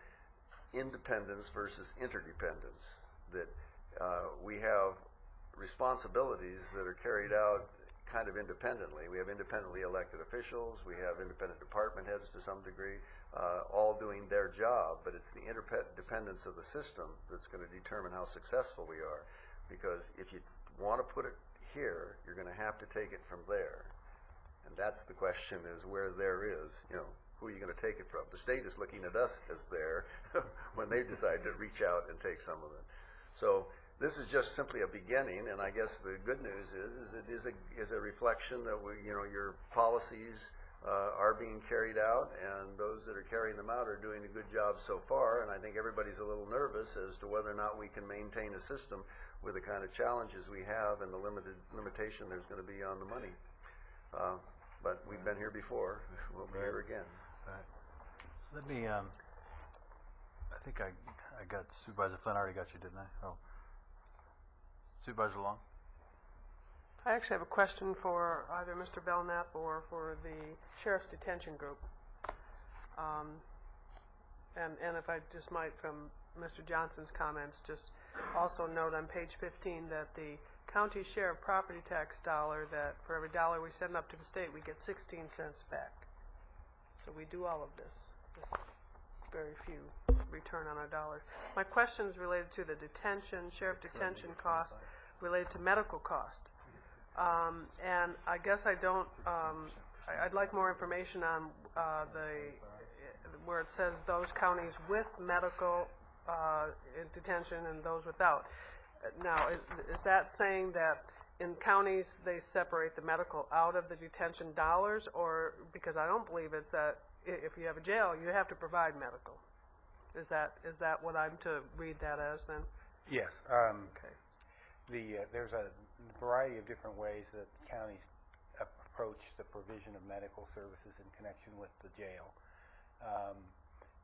independence versus interdependence. That we have responsibilities that are carried out kind of independently. We have independently elected officials, we have independent department heads to some degree, all doing their job, but it's the interdependence of the system that's going to determine how successful we are. Because if you want to put it here, you're going to have to take it from there. And that's the question, is where there is, who are you going to take it from? The state is looking at us as there when they decide to reach out and take some of it. So this is just simply a beginning, and I guess the good news is it is a reflection that your policies are being carried out, and those that are carrying them out are doing a good job so far. And I think everybody's a little nervous as to whether or not we can maintain a system with the kind of challenges we have and the limitation there's going to be on the money. But we've been here before. We'll be here again. Right. Let me. I think I got Supervisor Flynn. I already got you, didn't I? Oh. Supervisor Long? I actually have a question for either Mr. Belknap or for the Sheriff's Detention Group. And if I just might, from Mr. Johnson's comments, just also note on page 15 that the county share of property tax dollar, that for every dollar we send up to the state, we get 16 cents back. So we do all of this. Just very few return on our dollars. My question is related to the detention, sheriff detention costs, related to medical cost. And I guess I don't, I'd like more information on where it says those counties with medical detention and those without. Now, is that saying that in counties they separate the medical out of the detention dollars, or because I don't believe it's that if you have a jail you have to provide medical. Is that what I'm to read that as then? Yes. Okay. There's a variety of different ways that counties approach the provision of medical services in connection with the jail.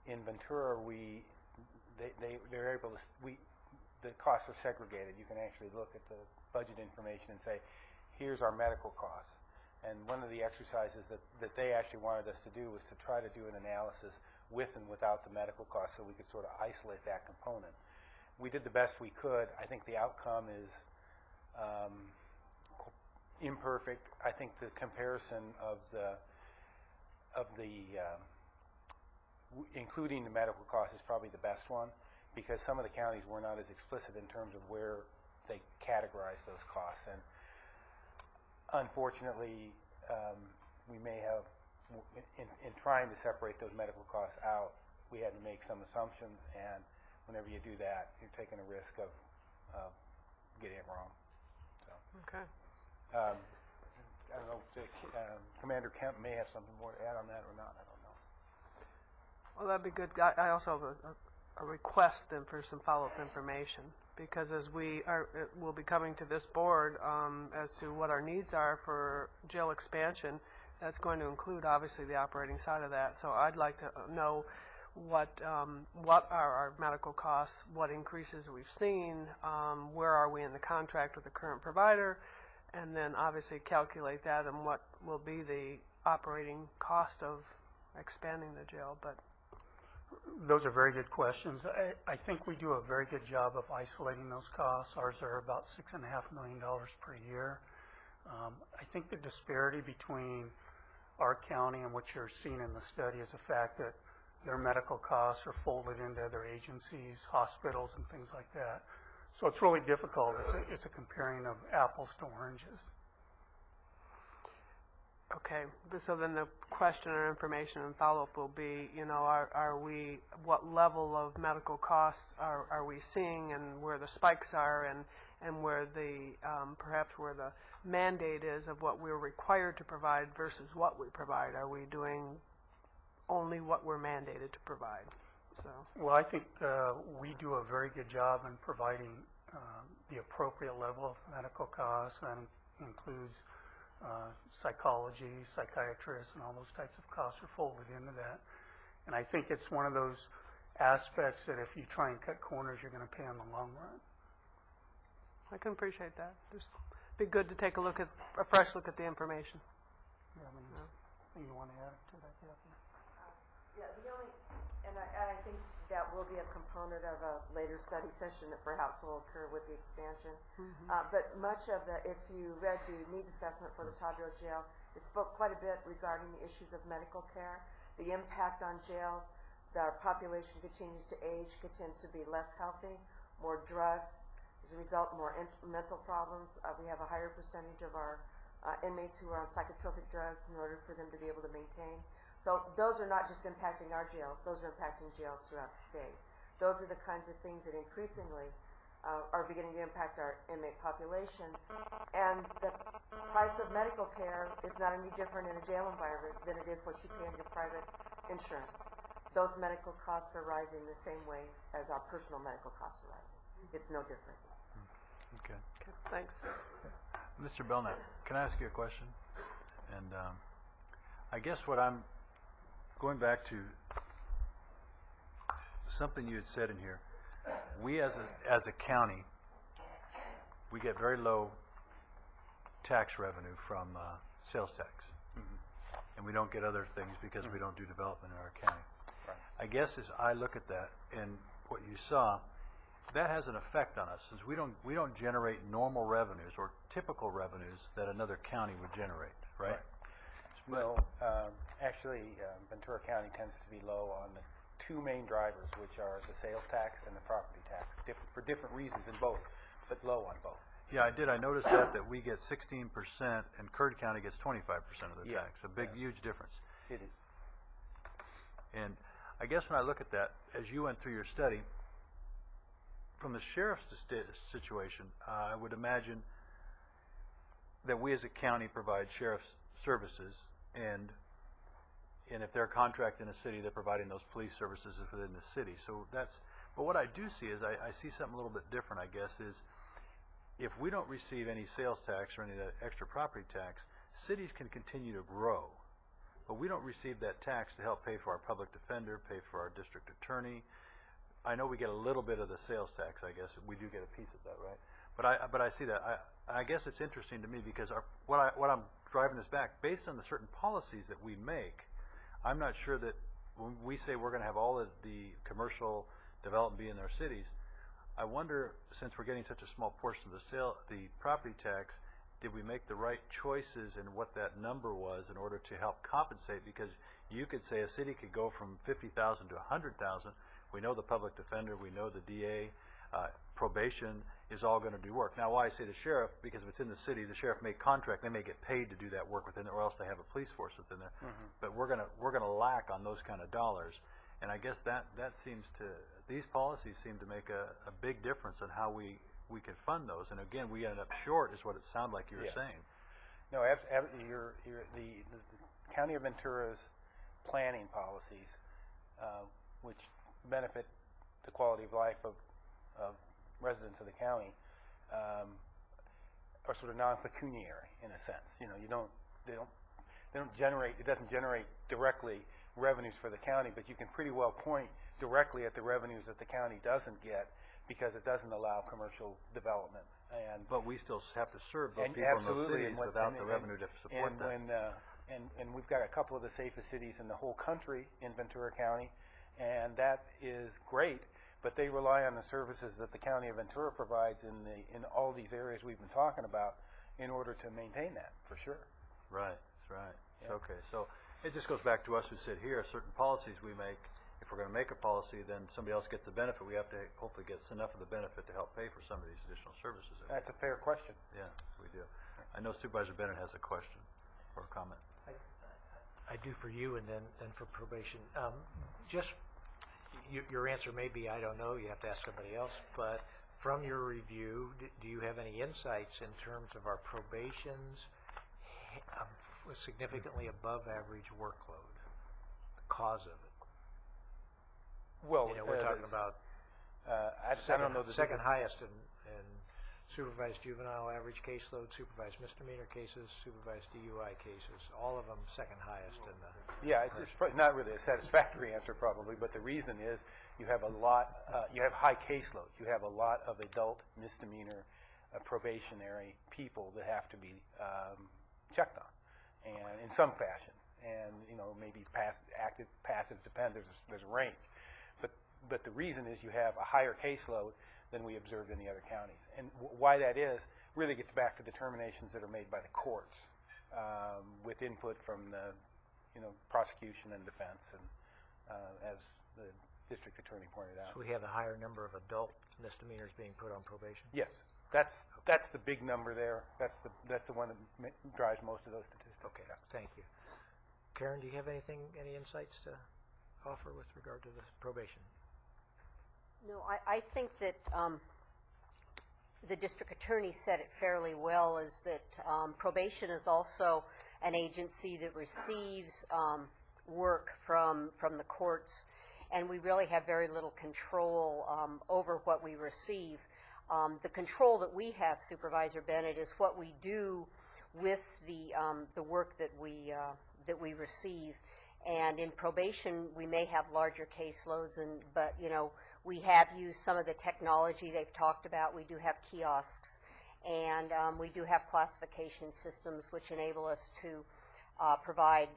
In Ventura, they're able to. The costs are segregated. You can actually look at the budget information and say, here's our medical costs. And one of the exercises that they actually wanted us to do was to try to do an analysis with and without the medical costs so we could sort of isolate that component. We did the best we could. I think the outcome is imperfect. I think the comparison of including the medical costs is probably the best one, because some of the counties were not as explicit in terms of where they categorize those costs. And unfortunately, we may have, in trying to separate those medical costs out, we had to make some assumptions, and whenever you do that, you're taking a risk of getting it wrong. So, Okay. I don't know, Commander Kemp may have something more to add on that or not, I don't know. Well, that'd be good. I also have a request then for some follow-up information, because as we'll be coming to this board as to what our needs are for jail expansion, that's going to include obviously the operating side of that. So I'd like to know what are our medical costs, what increases we've seen, where are we in the contract with the current provider, and then obviously calculate that and what will be the operating cost of expanding the jail. But those are very good questions. I think we do a very good job of isolating those costs. Ours are about $6.5 million per year. I think the disparity between our county and what you're seeing in the study is the fact that their medical costs are folded into other agencies, hospitals, and things like that. So it's really difficult. It's a comparing of apples to oranges. okay, so then the question or information and follow-up will be, what level of medical costs are we seeing, and where the spikes are, and where the perhaps where the mandate is of what we're required to provide versus what we provide. Are we doing only what we're mandated to provide? So. Well, I think we do a very good job in providing the appropriate level of medical costs, and includes psychology, psychiatrists, and all those types of costs are folded into that. And I think it's one of those aspects that if you try and cut corners, you're going to pay in the long run. I can appreciate that. It'd be good to take a fresh look at the information. You have anything you want to add to that, Kathy? Yeah, and I think that will be a component of a later study session that perhaps will occur with the expansion. But much of if you read the needs assessment for the Todd Road Jail, it spoke quite a bit regarding the issues of medical care, the impact on jails. Our population continues to age, tends to be less healthy, more drugs, as a result, more mental problems. We have a higher percentage of our inmates who are on psychotropic drugs in order for them to be able to maintain. So those are not just impacting our jails, those are impacting jails throughout the state. Those are the kinds of things that increasingly are beginning to impact our inmate population. And the price of medical care is not any different in a jail environment than it is what you pay in your private insurance. Those medical costs are rising the same way as our personal medical costs are rising. It's no different. Okay. Thanks. Mr. Belknap, can I ask you a question? And I guess what I'm going back to something you had said in here. We as a county, we get very low tax revenue from sales tax. And we don't get other things because we don't do development in our county. I guess as I look at that and what you saw, that has an effect on us, since we don't generate normal revenues or typical revenues that another county would generate, right? Well, actually, Ventura County tends to be low on the two main drivers, which are the sales tax and the property tax, for different reasons in both, but low on both. Yeah, I did. I noticed that we get 16% and Curd County gets 25% of the tax. A big, huge difference. It is. And I guess when I look at that, as you went through your study, from the sheriff's situation, I would imagine that we as a county provide sheriff's services, and if they're contracted in a city, they're providing those police services within the city. So that's, but what I do see is I see something a little bit different, I guess, is if we don't receive any sales tax or any of that extra property tax, cities can continue to grow. But we don't receive that tax to help pay for our public defender, pay for our district attorney. I know we get a little bit of the sales tax, I guess. We do get a piece of that, right? But I see that. I guess it's interesting to me because what I'm driving this back, based on the certain policies that we make, I'm not sure that when we say we're going to have all of the commercial development be in our cities, I wonder, since we're getting such a small portion of the property tax, did we make the right choices in what that number was in order to help compensate? Because you could say a city could go from 50,000 to 100,000. We know the public defender, we know the DA, probation is all going to do work. Now, why I say the sheriff, because if it's in the city, the sheriff may contract, they may get paid to do that work within there, or else they have a police force within there. But we're gonna lack on those kind of dollars, and I guess that seems to, these policies seem to make a big difference on how we can fund those. And again, we end up short, is what it sounded like you were saying. No, the County of Ventura's planning policies, which benefit the quality of life of residents of the county, are sort of non-pecuniary in a sense. You know, they don't generate, it doesn't generate directly revenues for the county, but you can pretty well point directly at the revenues that the county doesn't get because it doesn't allow commercial development. But we still have to serve those people in those cities without the revenue to support that. And we've got a couple of the safest cities in the whole country in Ventura County, and that is great, but they rely on the services that the County of Ventura provides in all these areas we've been talking about in order to maintain that, for sure. Right, that's right. Yeah. Okay, so it just goes back to us who sit here, certain policies we make. If we're going to make a policy, then somebody else gets the benefit. We have to hopefully get enough of the benefit to help pay for some of these additional services. That's a fair question. Yeah, we do. I know Supervisor Bennett has a question or a comment. I do for you and then for probation. Just your answer may be, I don't know, you have to ask somebody else, but from your review, do you have any insights in terms of our probation's significantly above average workload, the cause of it? Well, you know, we're talking about I don't know. Second highest in supervised juvenile average caseload, supervised misdemeanor cases, supervised DUI cases, all of them second highest in the... Yeah, it's not really a satisfactory answer probably, but the reason is you have a lot, you have high caseload. You have a lot of adult misdemeanor probationary people that have to be checked on, and in some fashion. And, you know, maybe active, passive, depends, there's a range. But the reason is you have a higher caseload than we observed in the other counties. And why that is really gets back to determinations that are made by the courts with input from the, you know, prosecution and defense, and as the district attorney pointed out. So we have a higher number of adult misdemeanors being put on probation? Yes, that's the big number there. That's the one that drives most of those statistics. Okay, thank you. Karen, do you have any insights to offer with regard to the probation? No, I think that the district attorney said it fairly well, is that probation is also an agency that receives work from the courts, and we really have very little control over what we receive. The control that we have, Supervisor Bennett, is what we do with the work that we receive. And in probation, we may have larger caseloads, but you know, we have used some of the technology they've talked about. We do have kiosks, and we do have classification systems which enable us to provide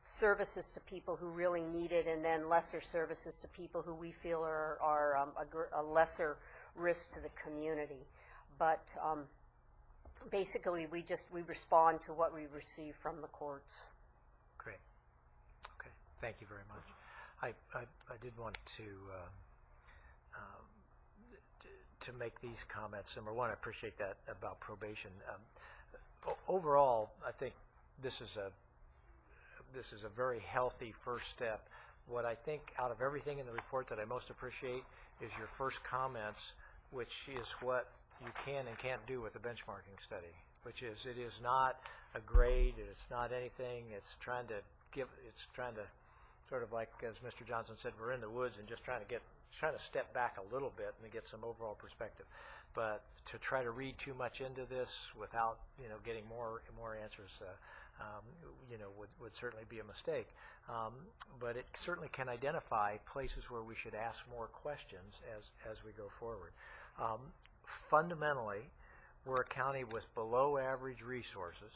services to people who really need it, and then lesser services to people who we feel are a lesser risk to the community. But basically, we respond to what we receive from the courts. Great. Okay. Thank you very much. I did want to make these comments. Number one, I appreciate that about probation. Overall, I think this is a very healthy first step. What I think out of everything in the report that I most appreciate is your first comments, which is what you can and can't do with a benchmarking study, which is it is not a grade, it's not anything, it's trying to sort of like, as Mr. Johnson said, we're in the woods and just trying to step back a little bit and get some overall perspective. But to try to read too much into this without, you know, getting more answers, you know, would certainly be a mistake. But it certainly can identify places where we should ask more questions as we go forward. Fundamentally, we're a county with below average resources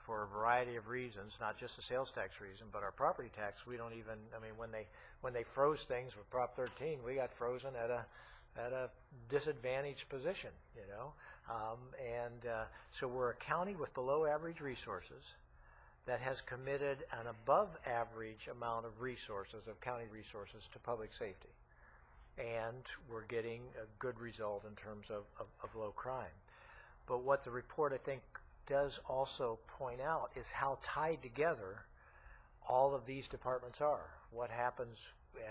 for a variety of reasons, not just the sales tax reason, but our property tax, we don't even, I mean, when they froze things with Prop 13, we got frozen at a disadvantaged position, you know. So we're a county with below average resources that has committed an above average amount of resources, of county resources, to public safety. and we're getting a good result in terms of low crime. But what the report, I think, does also point out is how tied together all of these departments are. What happens,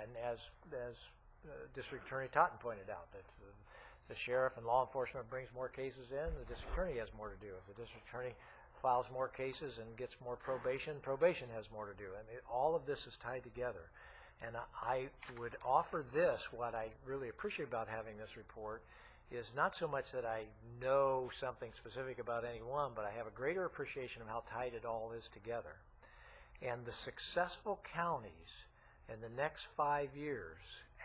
and as District Attorney Totten pointed out, that the sheriff and law enforcement brings more cases in, the district attorney has more to do. If the district attorney files more cases and gets more probation, probation has more to do. I mean, all of this is tied together. And I would offer this, what I really appreciate about having this report is not so much that I know something specific about any one, but I have a greater appreciation of how tied it all is together. And the successful counties in the next 5 years,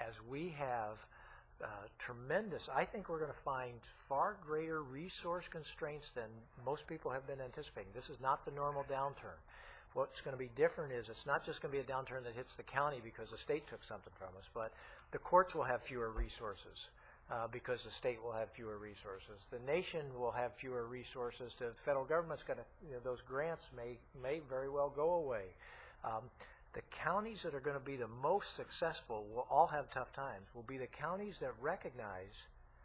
as we have tremendous, I think we're going to find far greater resource constraints than most people have been anticipating. This is not the normal downturn. What's going to be different is it's not just going to be a downturn that hits the county because the state took something from us, but the courts will have fewer resources because the state will have fewer resources. The nation will have fewer resources. The federal government's going to, those grants may very well go away. The counties that are going to be the most successful will all have tough times, will be the counties that recognize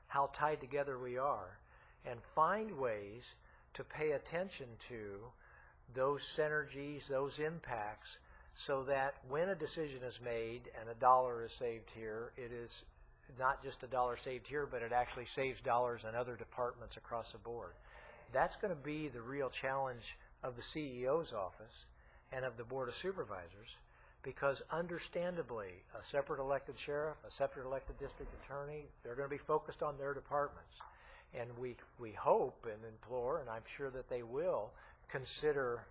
how tied together we are and find ways to pay attention to those synergies, those impacts, so that when a decision is made and a dollar is saved here, it is not just a dollar saved here, but it actually saves dollars in other departments across the board. That's going to be the real challenge of the CEO's office and of the Board of Supervisors, because understandably, a separate elected sheriff, a separate elected district attorney, they're going to be focused on their departments. And we hope and implore, and I'm sure that they will, consider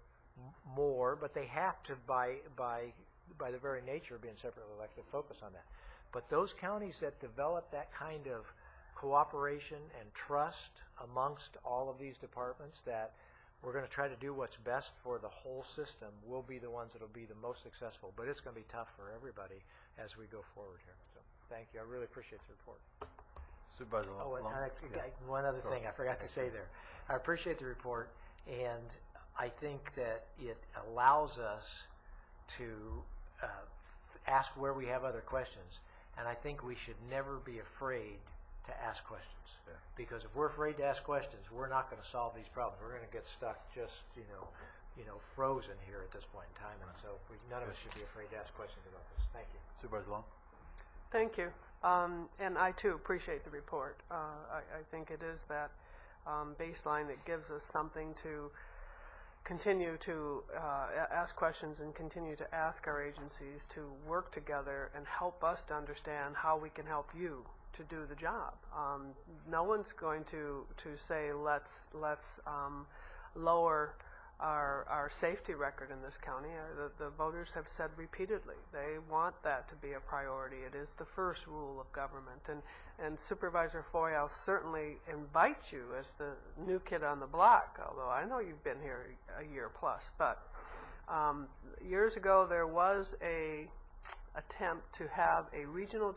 more, but they have to, by the very nature of being separately elected, focus on that. But those counties that develop that kind of cooperation and trust amongst all of these departments, that we're going to try to do what's best for the whole system, will be the ones that will be the most successful. But it's going to be tough for everybody as we go forward here. So thank you. I really appreciate the report. Supervisor Long. One other thing I forgot to say there. I appreciate the report, and I think that it allows us to ask where we have other questions. And I think we should never be afraid to ask questions. Yeah. Because if we're afraid to ask questions, we're not going to solve these problems. We're going to get stuck just, frozen here at this point in time. And so none of us should be afraid to ask questions about this. Thank you. Supervisor Long. Thank you. And I, too, appreciate the report. I think it is that baseline that gives us something to continue to ask questions and continue to ask our agencies to work together and help us to understand how we can help you to do the job. No one's going to say let's lower our safety record in this county. The voters have said repeatedly they want that to be a priority. It is the first rule of government. And Supervisor Foy, I'll certainly invite you as the new kid on the block, although I know you've been here a year plus. But years ago there was a attempt to have a regional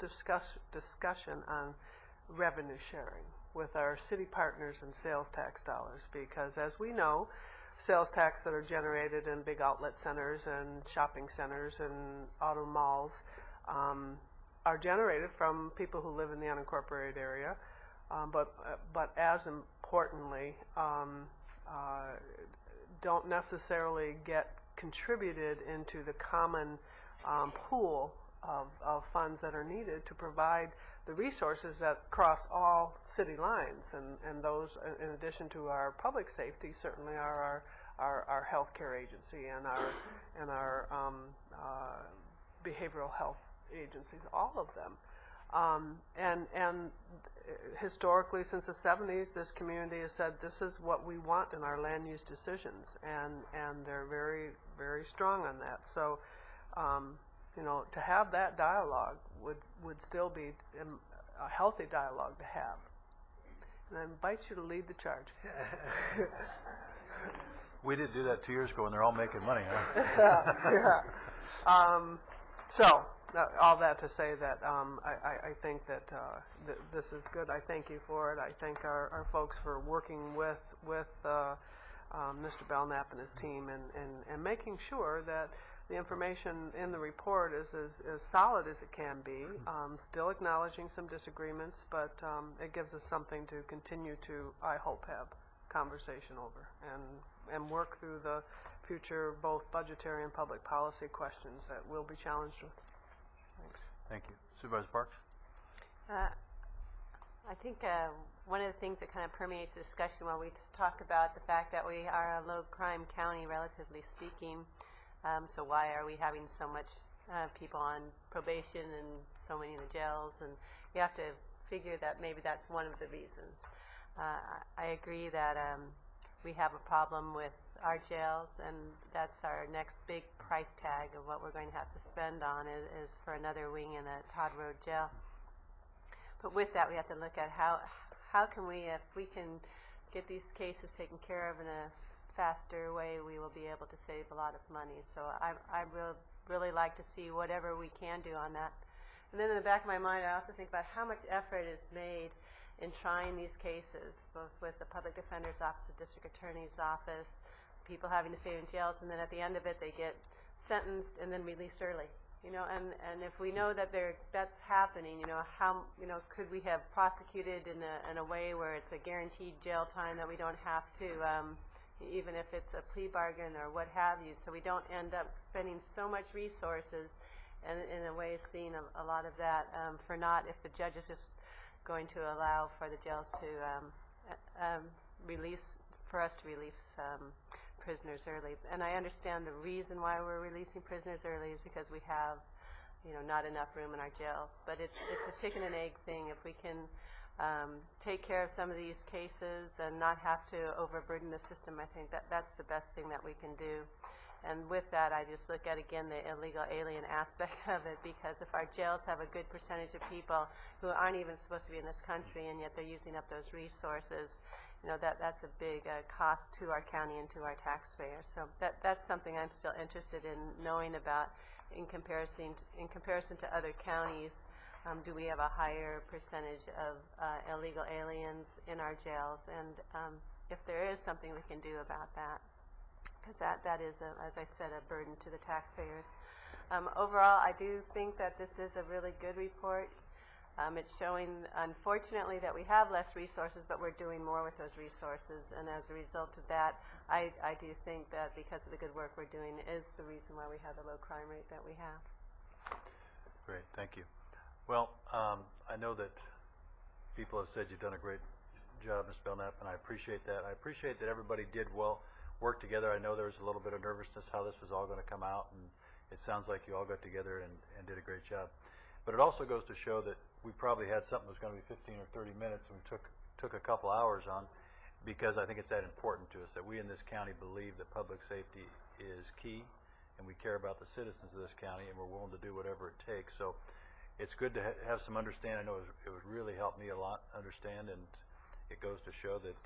discussion on revenue sharing with our city partners and sales tax dollars, because as we know, sales tax that are generated in big outlet centers and shopping centers and auto malls are generated from people who live in the unincorporated area, but as importantly, don't necessarily get contributed into the common pool of funds that are needed to provide the resources that cross all city lines, and those, in addition to our public safety, certainly are our healthcare agency and our behavioral health agencies, all of them. And historically, since the 70s, this community has said this is what we want in our land use decisions, and they're very, very strong on that. So, to have that dialogue would still be a healthy dialogue to have. And I invite you to lead the charge. We did do that 2 years ago, and they're all making money, huh? Yeah. So, all that to say that I think that this is good. I thank you for it. I thank our folks for working with Mr. Belknap and his team and making sure that the information in the report is as solid as it can be, still acknowledging some disagreements, but it gives us something to continue to, I hope, have conversation over and work through the future both budgetary and public policy questions that we'll be challenged with. Thanks. Thank you. Supervisor Parks? I think one of the things that kind of permeates the discussion while we talk about the fact that we are a low-crime county, relatively speaking, so why are we having so much people on probation and so many in the jails? And you have to figure that maybe that's one of the reasons. I agree that we have a problem with our jails, and that's our next big price tag of what we're going to have to spend on is for another wing in the Todd Road Jail. But with that, we have to look at how can we, if we can get these cases taken care of in a faster way, we will be able to save a lot of money. So I will really like to see whatever we can do on that. And then in the back of my mind, I also think about how much effort is made in trying these cases, both with the Public Defender's Office, the District Attorney's Office, people having to stay in jails, and then at the end of it, they get sentenced and then released early. You know, and if we know that that's happening, you know, how, you know, could we have prosecuted in a way where it's a guaranteed jail time that we don't have to, even if it's a plea bargain or what have you, so we don't end up spending so much resources and in a way seeing a lot of that for naught if the judge is just going to allow for the jails to release prisoners early. And I understand the reason why we're releasing prisoners early is because we have, you know, not enough room in our jails. But it's a chicken and egg thing. If we can take care of some of these cases and not have to overburden the system, I think that's the best thing that we can do. And with that, I just look at, again, the illegal alien aspect of it, because if our jails have a good percentage of people who aren't even supposed to be in this country and yet they're using up those resources, you know, that's a big cost to our county and to our taxpayers. So that's something I'm still interested in knowing about in comparison to other counties. Do we have a higher percentage of illegal aliens in our jails? And if there is something we can do about that, because that is, as I said, a burden to the taxpayers. Overall, I do think that this is a really good report. It's showing, unfortunately, that we have less resources, but we're doing more with those resources. And as a result of that, I do think that because of the good work we're doing is the reason why we have the low crime rate that we have. Great, thank you. Well, I know that people have said you've done a great job, Ms. Belknap, and I appreciate that. I appreciate that everybody did well work together. I know there was a little bit of nervousness how this was all going to come out, and it sounds like you all got together and did a great job. But it also goes to show that we probably had something that was going to be 15 or 30 minutes, and we took a couple hours on, because I think it's that important to us that we in this county believe that public safety is key, and we care about the citizens of this county, and we're willing to do whatever it takes. So it's good to have some understanding. I know it would really help me a lot understand, and it goes to show that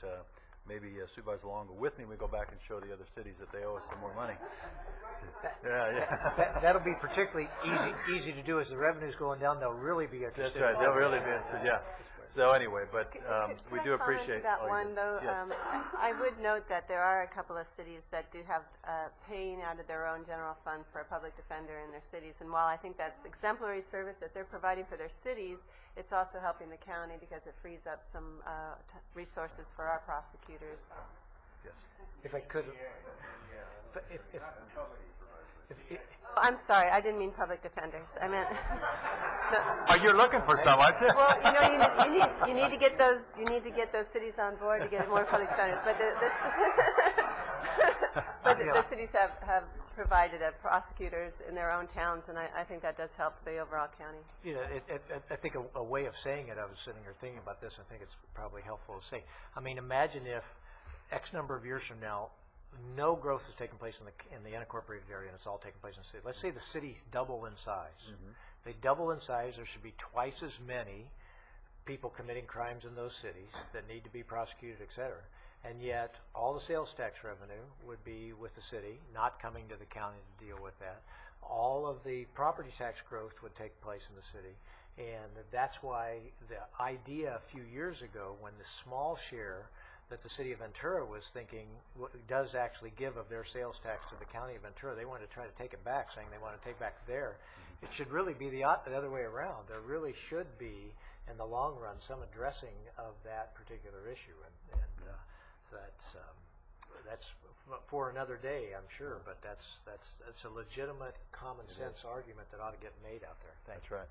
maybe Supervisor Longo with me, we go back and show the other cities that they owe us some more money. That'll be particularly easy to do as the revenue's going down. They'll really be interested. That's right. They'll really be interested. Yeah. So anyway, but we do appreciate that one, though. Yes. I would note that there are a couple of cities that do have paying out of their own general funds for a public defender in their cities. And while I think that's exemplary service that they're providing for their cities, it's also helping the county because it frees up some resources for our prosecutors. Yes. If I could, I'm sorry, I didn't mean public defenders. I meant. Oh, you're looking for some, aren't you? Well, you know, you need to get those cities on board to get more public defenders. But the cities have provided prosecutors in their own towns, and I think that does help the overall county. You know, I think a way of saying it, I was sitting here thinking about this, I think it's probably helpful to say. I mean, imagine if X number of years from now, no growth has taken place in the unincorporated area, and it's all taking place in the city. Let's say the cities double in size. Mm-hmm. They double in size, there should be twice as many people committing crimes in those cities that need to be prosecuted, et cetera. And yet, all the sales tax revenue would be with the city, not coming to the county to deal with that. All of the property tax growth would take place in the city. And that's why the idea a few years ago, when the small share that the city of Ventura was thinking does actually give of their sales tax to the county of Ventura. They want to try to take it back, saying they want to take back there. It should really be the other way around. There really should be, in the long run, some addressing of that particular issue, and that's for another day, I'm sure. But that's a legitimate common sense argument that ought to get made out there. That's right.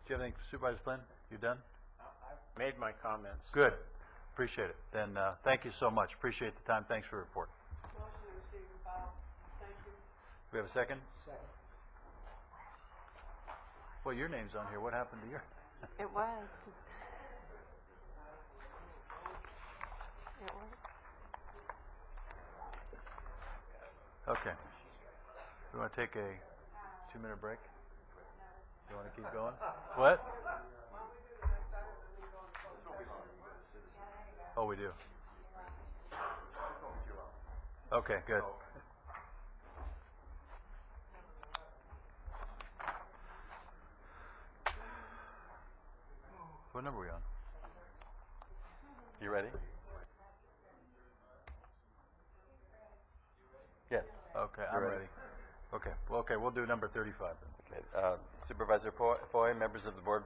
Do you have anything, Supervisor Flynn? You done? I've made my comments. Good. Appreciate it. Then thank you so much. Appreciate the time. Thanks for your report. Motion to receive and file. Thank you. We have a second? Second. Well, your name's on here. What happened to your? It was. It works. Okay. We want to take a 2-minute break? You want to keep going? What? Oh, we do. Okay, good. What number are we on? You ready? Yes. Okay, I'm ready. Okay, well, okay, we'll do number 35 then. Okay. Supervisor Foy, members of the board,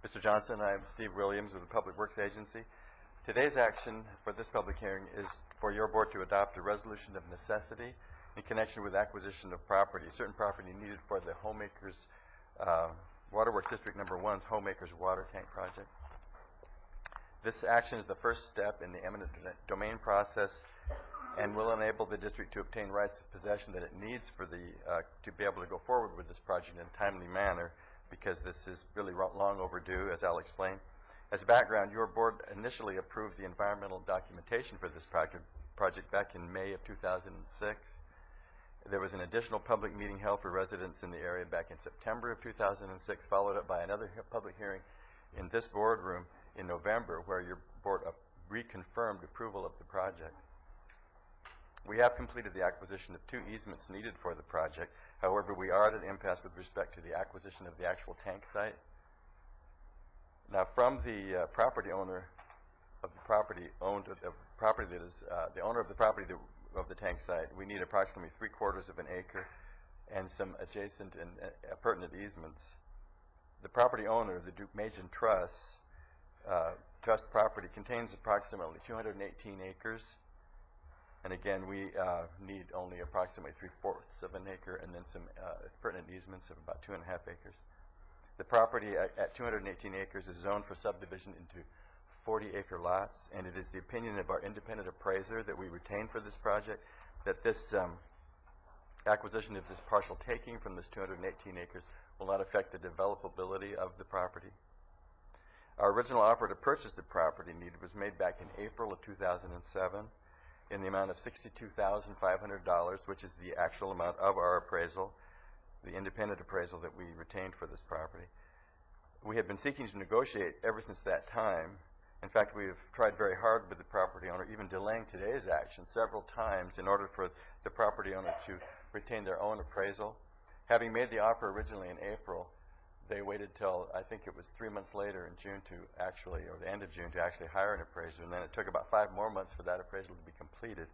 Mr. Johnson, I'm Steve Williams with the Public Works Agency. Today's action for this public hearing is for your board to adopt a resolution of necessity in connection with acquisition of property, certain property needed for the Homemakers Waterworks District Number 1's Homemakers Water Tank Project. This action is the first step in the eminent domain process and will enable the district to obtain rights of possession that it needs for the to be able to go forward with this project in a timely manner, because this is really long overdue, as I'll explain. As background, your board initially approved the environmental documentation for this project back in May of 2006. There was an additional public meeting held for residents in the area back in September of 2006, followed up by another public hearing in this boardroom in November, where your board reconfirmed approval of the project. We have completed the acquisition of 2 easements needed for the project. However, we are at an impasse with respect to the acquisition of the actual tank site. Now, from the property owner of the property owned of the property that is the owner of the property of the tank site, we need approximately 3/4 of an acre and some adjacent and pertinent easements. The property owner, the Duke Machen Trust property, contains approximately 218 acres. And again, we need only approximately 3/4 of an acre and then some pertinent easements of about 2.5 acres. The property at 218 acres is zoned for subdivision into 40-acre lots, and it is the opinion of our independent appraiser that we retain for this project that this acquisition of this partial taking from this 218 acres will not affect the developability of the property. Our original offer to purchase the property needed was made back in April of 2007 in the amount of $62,500, which is the actual amount of our appraisal, the independent appraisal that we retained for this property. We have been seeking to negotiate ever since that time. In fact, we have tried very hard with the property owner, even delaying today's action several times in order for the property owner to retain their own appraisal. Having made the offer originally in April, they waited till, I think it was 3 months later in June to actually, or the end of June, to actually hire an appraiser. And then it took about 5 more months for that appraisal to be completed.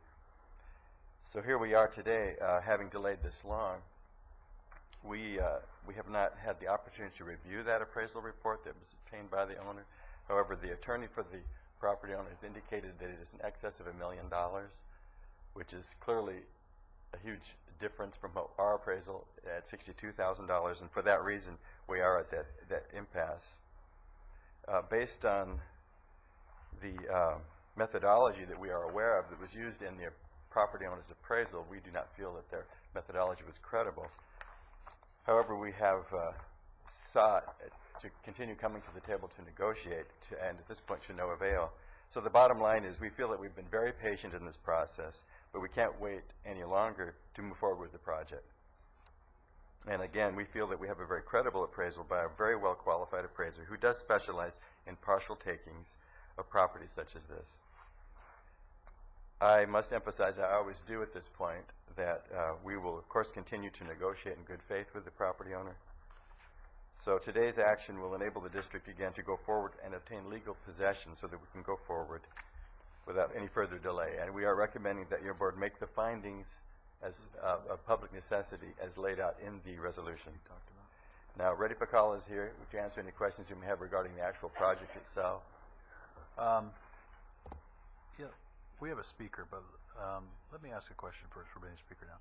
So here we are today, having delayed this long. We have not had the opportunity to review that appraisal report that was obtained by the owner. However, the attorney for the property owner has indicated that it is in excess of $1 million, which is clearly a huge difference from our appraisal at $62,000, and for that reason, we are at that impasse. Based on the methodology that we are aware of that was used in the property owner's appraisal, we do not feel that their methodology was credible. However, we have sought to continue coming to the table to negotiate, and at this point to no avail. So the bottom line is we feel that we've been very patient in this process, but we can't wait any longer to move forward with the project. And again, we feel that we have a very credible appraisal by a very well-qualified appraiser who does specialize in partial takings of properties such as this. I must emphasize, I always do at this point, that we will, of course, continue to negotiate in good faith with the property owner. So today's action will enable the district again to go forward and obtain legal possession so that we can go forward without any further delay. And we are recommending that your board make the findings as of public necessity as laid out in the resolution. Now, Reddy Pakala is here to answer any questions you may have regarding the actual project itself. Yeah, we have a speaker, but let me ask a question first for being a speaker now.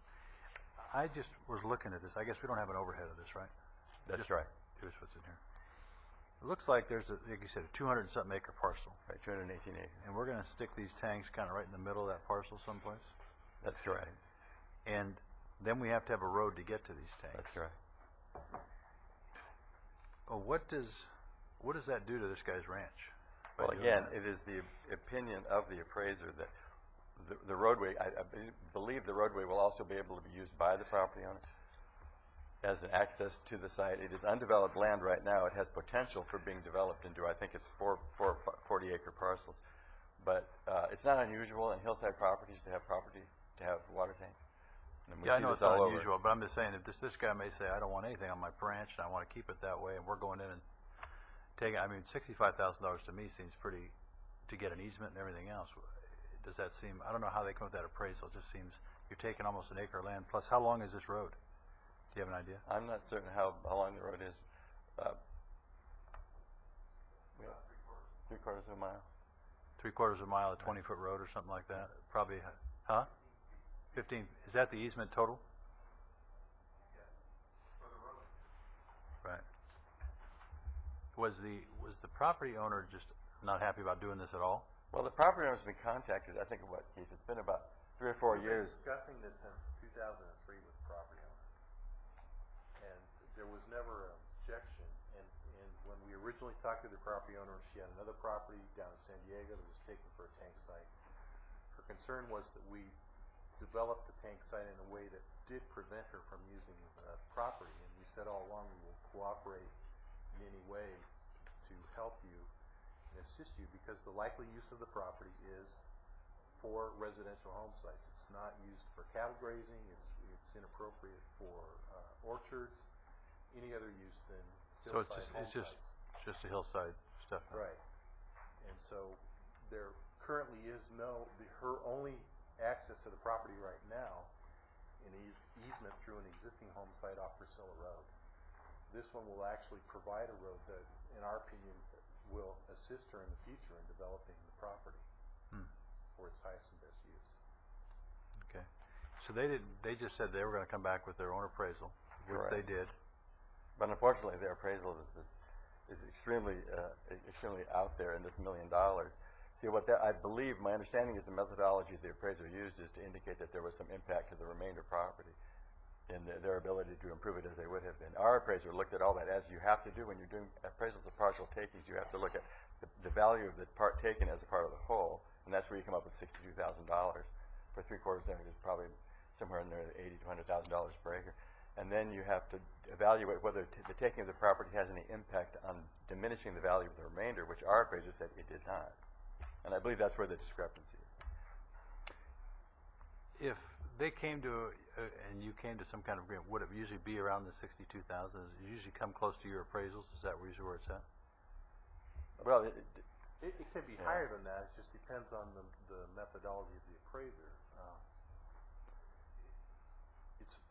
I just was looking at this. I guess we don't have an overhead of this, right? That's right. Here's what's in here. It looks like there's, like you said, a 200 and something acre parcel. Right, 218 acres. And we're going to stick these tanks kind of right in the middle of that parcel someplace? That's correct. And then we have to have a road to get to these tanks. That's correct. Well, what does that do to this guy's ranch? Well, again, it is the opinion of the appraiser that the roadway, I believe the roadway will also be able to be used by the property owner as an access to the site. It is undeveloped land right now. It has potential for being developed into, I think it's 40-acre parcels. But it's not unusual in hillside properties to have water tanks. And we Yeah, I see know this it's not all over. unusual, but I'm just saying, if this guy may say, I don't want anything on my branch, and I want to keep it that way, and we're going in and taking, I mean, $65,000 to me seems pretty, to get an easement and everything else. Does that seem, I don't know how they come with that appraisal. It just seems you're taking almost an acre of land. Plus, how long is this road? Do you have an idea? I'm not certain how long the road is. Three-quarters of a mile. 3/4 of a mile, a 20-foot road or something like that? Probably, huh? 15, is that the easement total? Yes, for the road. Right. Was the property owner just not happy about doing this at all? Well, the property owner's been contacted, I think, what, Keith? It's been about 3 or 4 years. We've been discussing this since 2003 with the property owner. And there was never an objection. And when we originally talked to the property owner, she had another property down in San Diego that was taken for a tank site. Her concern was that we developed the tank site in a way that did prevent her from using the property. And we said all along we will cooperate in any way to help you and assist you, because the likely use of the property is for residential home sites. It's not used for cattle grazing. It's inappropriate for orchards, any other use than hillside home it's sites. just a hillside stuff. Right. And so there currently is her only access to the property right now in easement through an existing home site off Priscilla Road. This one will actually provide a road that, in our opinion, will assist her in the future in developing the property for its highest and best use. Okay. So they just said they were going to come back with their own appraisal, which Correct. they did. But unfortunately, their appraisal is extremely out there in this $1 million. See, I believe, my understanding is the methodology the appraiser used is to indicate that there was some impact to the remainder property in their ability to improve it as they would have been. Our appraiser looked at all that, as you have to do when you're doing appraisals of partial takings. You have to look at the value of the part taken as a part of the whole, and that's where you come up with $62,000. For 3/4 acre, it's probably somewhere in there $80,000 to $100,000 per acre. And then you have to evaluate whether the taking of the property has any impact on diminishing the value of the remainder, which our appraiser said it did not. And I believe that's where the discrepancy is. If they came to, and you came to some kind of agreement, would it usually be around the 62,000? Does it usually come close to your appraisals? Is that usually where it's at? Well, it can be higher than that. It just depends on the methodology of the appraiser.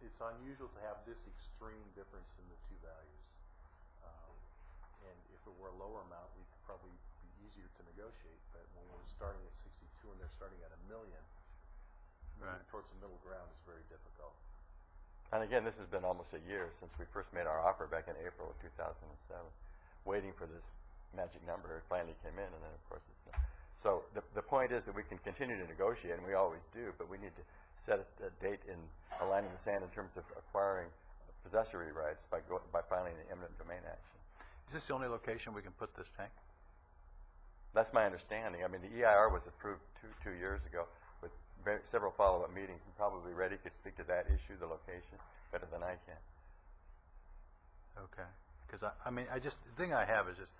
It's unusual to have this extreme difference in the two values. And if it were a lower amount, we'd probably be easier to negotiate. But when we're starting at 62 and they're starting at $1 million, moving towards the middle ground is very difficult. And again, this has been almost a year since we first made our offer back in April of 2007, waiting for this magic number. It finally came in, and then of course it's not. So the point is that we can continue to negotiate, and we always do, but we need to set a date in a line in the sand in terms of acquiring possessory rights by filing an eminent domain action. Is this the only location we can put this tank? That's my understanding. I mean, the EIR was approved two years ago with several follow-up meetings, and probably Reddy could speak to that issue, the location, better than I can. Okay. Because the thing I have is just,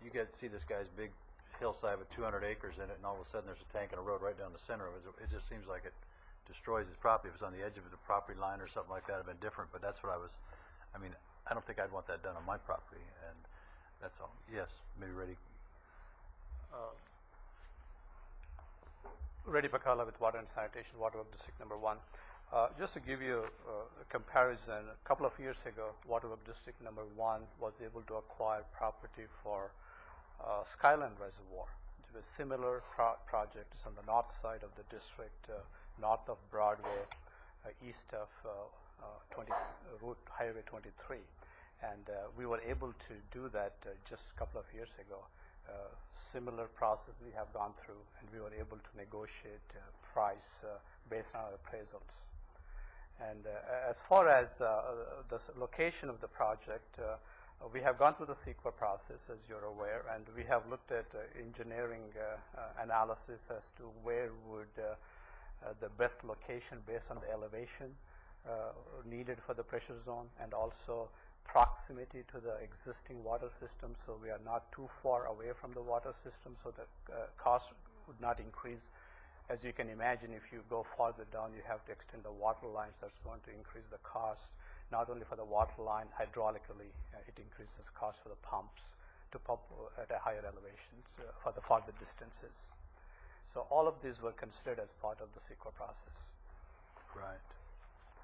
you see this guy's big hillside with 200 acres in it, and all of a sudden there's a tank and a road right down the center of it. It just seems like it destroys his property. If it was on the edge of the property line or something like that, it'd been different. But that's what I don't think I'd want that done on my property, and that's all. Yes, maybe Reddy. Reddy Pacala with Water and Sanitation, Water Work District number 1. Just to give you a comparison, a couple of years ago, Water Work District number 1 was able to acquire property for Skyland Reservoir. It was a similar project. It's on the north side of the district, north of Broadway, east of Route Highway 23. And we were able to do that just a couple of years ago. Similar process we have gone through, and we were able to negotiate price based on our appraisals. And as far as the location of the project, we have gone through the CEQA process, as you're aware, and we have looked at engineering analysis as to where would the best location based on the elevation needed for the pressure zone, and also proximity to the existing water system, so we are not too far away from the water system, so the cost would not increase. As you can imagine, if you go farther down, you have to extend the water lines. That's going to increase the cost, not only for the water line, hydraulically, it increases the cost for the pumps to pump at a higher elevations for the farther distances. So all of these were considered as part of the CEQA process. Right.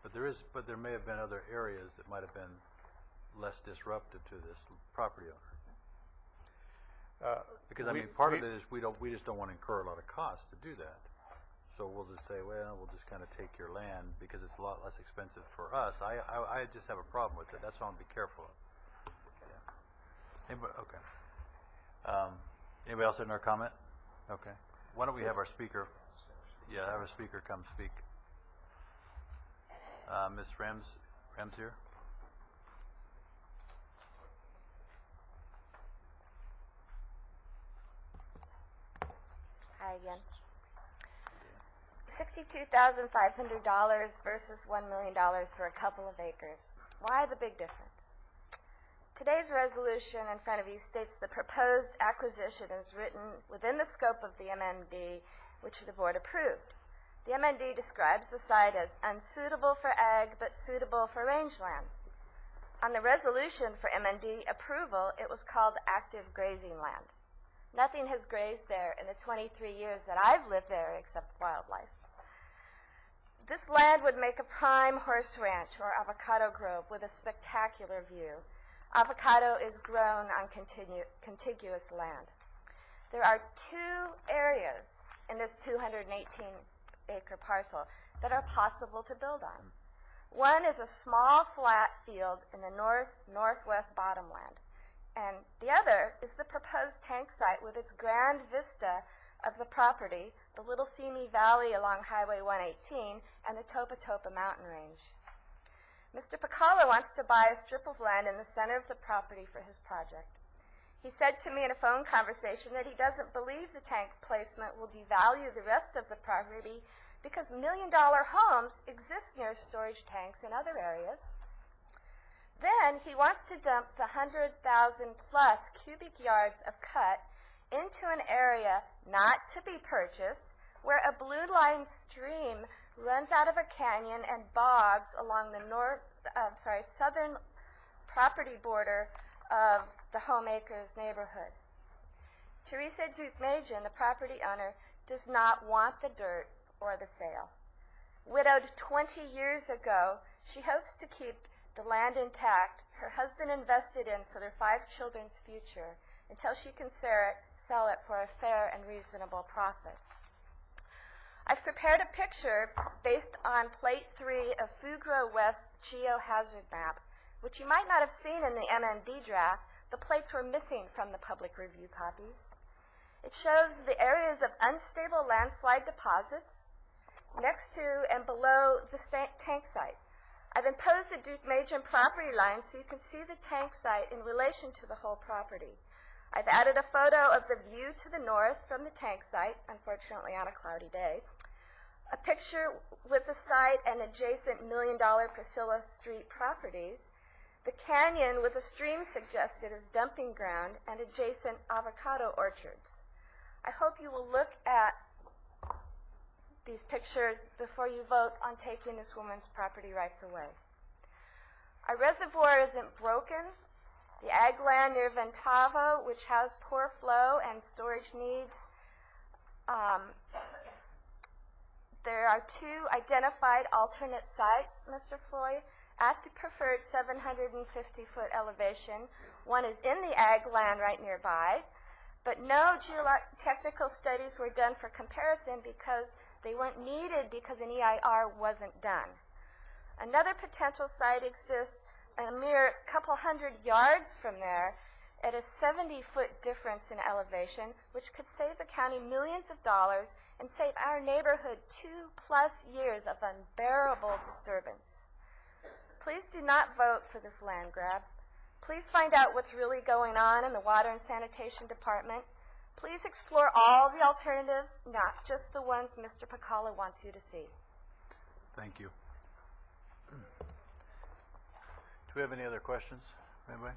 But there may have been other areas that might have been less disruptive to this property owner. Because I mean, part of it is we just don't want to incur a lot of cost to do that. So we'll just say, well, we'll just kind of take your land because it's a lot less expensive for us. I just have a problem with it. That's why I'm be careful of. Yeah. Anybody, okay. Anybody else have another comment? Okay. Why don't we have our speaker? Yeah, have our speaker come speak. Ms. Rems here. Hi again. $62,500 versus $1 million for a couple of acres. Why the big difference? Today's resolution in front of you states the proposed acquisition is written within the scope of the MND, which the board approved. The MND describes the site as unsuitable for ag, but suitable for rangeland. On the resolution for MND approval, it was called active grazing land. Nothing has grazed there in the 23 years that I've lived there except wildlife. This land would make a prime horse ranch or avocado grove with a spectacular view. Avocado is grown on contiguous land. There are two areas in this 218-acre parcel that are possible to build on. One is a small flat field in the northwest bottomland. And the other is the proposed tank site with its grand vista of the property, the Little Simi Valley along Highway 118, and the Topa Topa mountain range. Mr. Pacala wants to buy a strip of land in the center of the property for his project. He said to me in a phone conversation that he doesn't believe the tank placement will devalue the rest of the property because million-dollar homes exist near storage tanks in other areas. Then he wants to dump the 100,000 plus cubic yards of cut into an area not to be purchased, where a blue-lined stream runs out of a canyon and bogs along the southern property border of the Homeacres neighborhood. Teresa Duke-Majan, the property owner, does not want the dirt or the sale. Widowed 20 years ago, she hopes to keep the land intact her husband invested in for their 5 children's future until she can sell it for a fair and reasonable profit. I've prepared a picture based on Plate 3 of Fugro West geohazard map, which you might not have seen in the MND draft. The plates were missing from the public review copies. It shows the areas of unstable landslide deposits next to and below the tank site. I've imposed the Duke-Majan property line so you can see the tank site in relation to the whole property. I've added a photo of the view to the north from the tank site, unfortunately on a cloudy day, a picture with the site and adjacent million-dollar Priscilla Street properties, the canyon with a stream suggested as dumping ground, and adjacent avocado orchards. I hope you will look at these pictures before you vote on taking this woman's property rights away. Our reservoir isn't broken. The ag land near Ventavo, which has poor flow and storage needs, There are two identified alternate sites, Mr. Floyd, at the preferred 750-foot elevation. One is in the ag land right nearby, but no geotechnical studies were done for comparison because they weren't needed because an EIR wasn't done. Another potential site exists a mere couple hundred yards from there at a 70-foot difference in elevation, which could save the county millions of dollars and save our neighborhood 2+ years of unbearable disturbance. Please do not vote for this land grab. Please find out what's really going on in the Water and Sanitation Department. Please explore all the alternatives, not just the ones Mr. Pacala wants you to see. Thank you. Do we have any other questions? Anybody?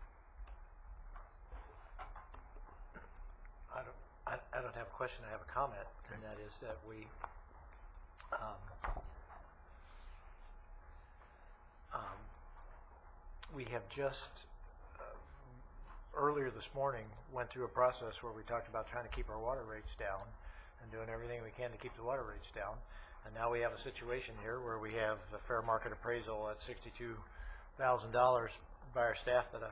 I don't have a question, I have a comment, and that is that we have just, earlier this morning, went through a process where we talked about trying to keep our water rates down and doing everything we can to keep the water rates down. And now we have a situation here where we have a fair market appraisal at $62,000 by our staff that I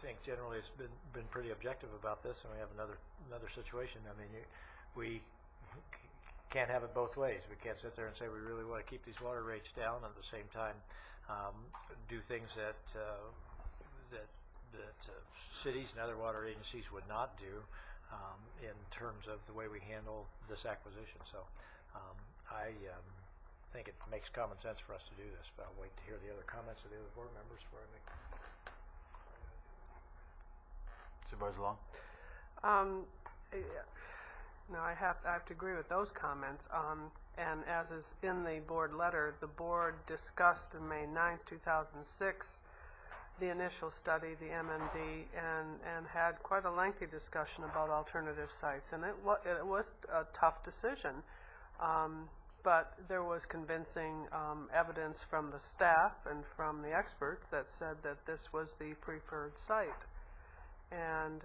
think generally has been pretty objective about this, and we have another situation. I mean, we can't have it both ways. We can't sit there and say we really want to keep these water rates down and at the same time do things that cities and other water agencies would not do in terms of the way we handle this acquisition. So I think it makes common sense for us to do this, but I'll wait to hear the other comments of the other board members before I make. Supervisor Long? No, I have to agree with those comments. And as is in the board letter, the board discussed in May 9th, 2006, the initial study, the MND, and had quite a lengthy discussion about alternative sites. And it was a tough decision, but there was convincing evidence from the staff and from the experts that said that this was the preferred site. And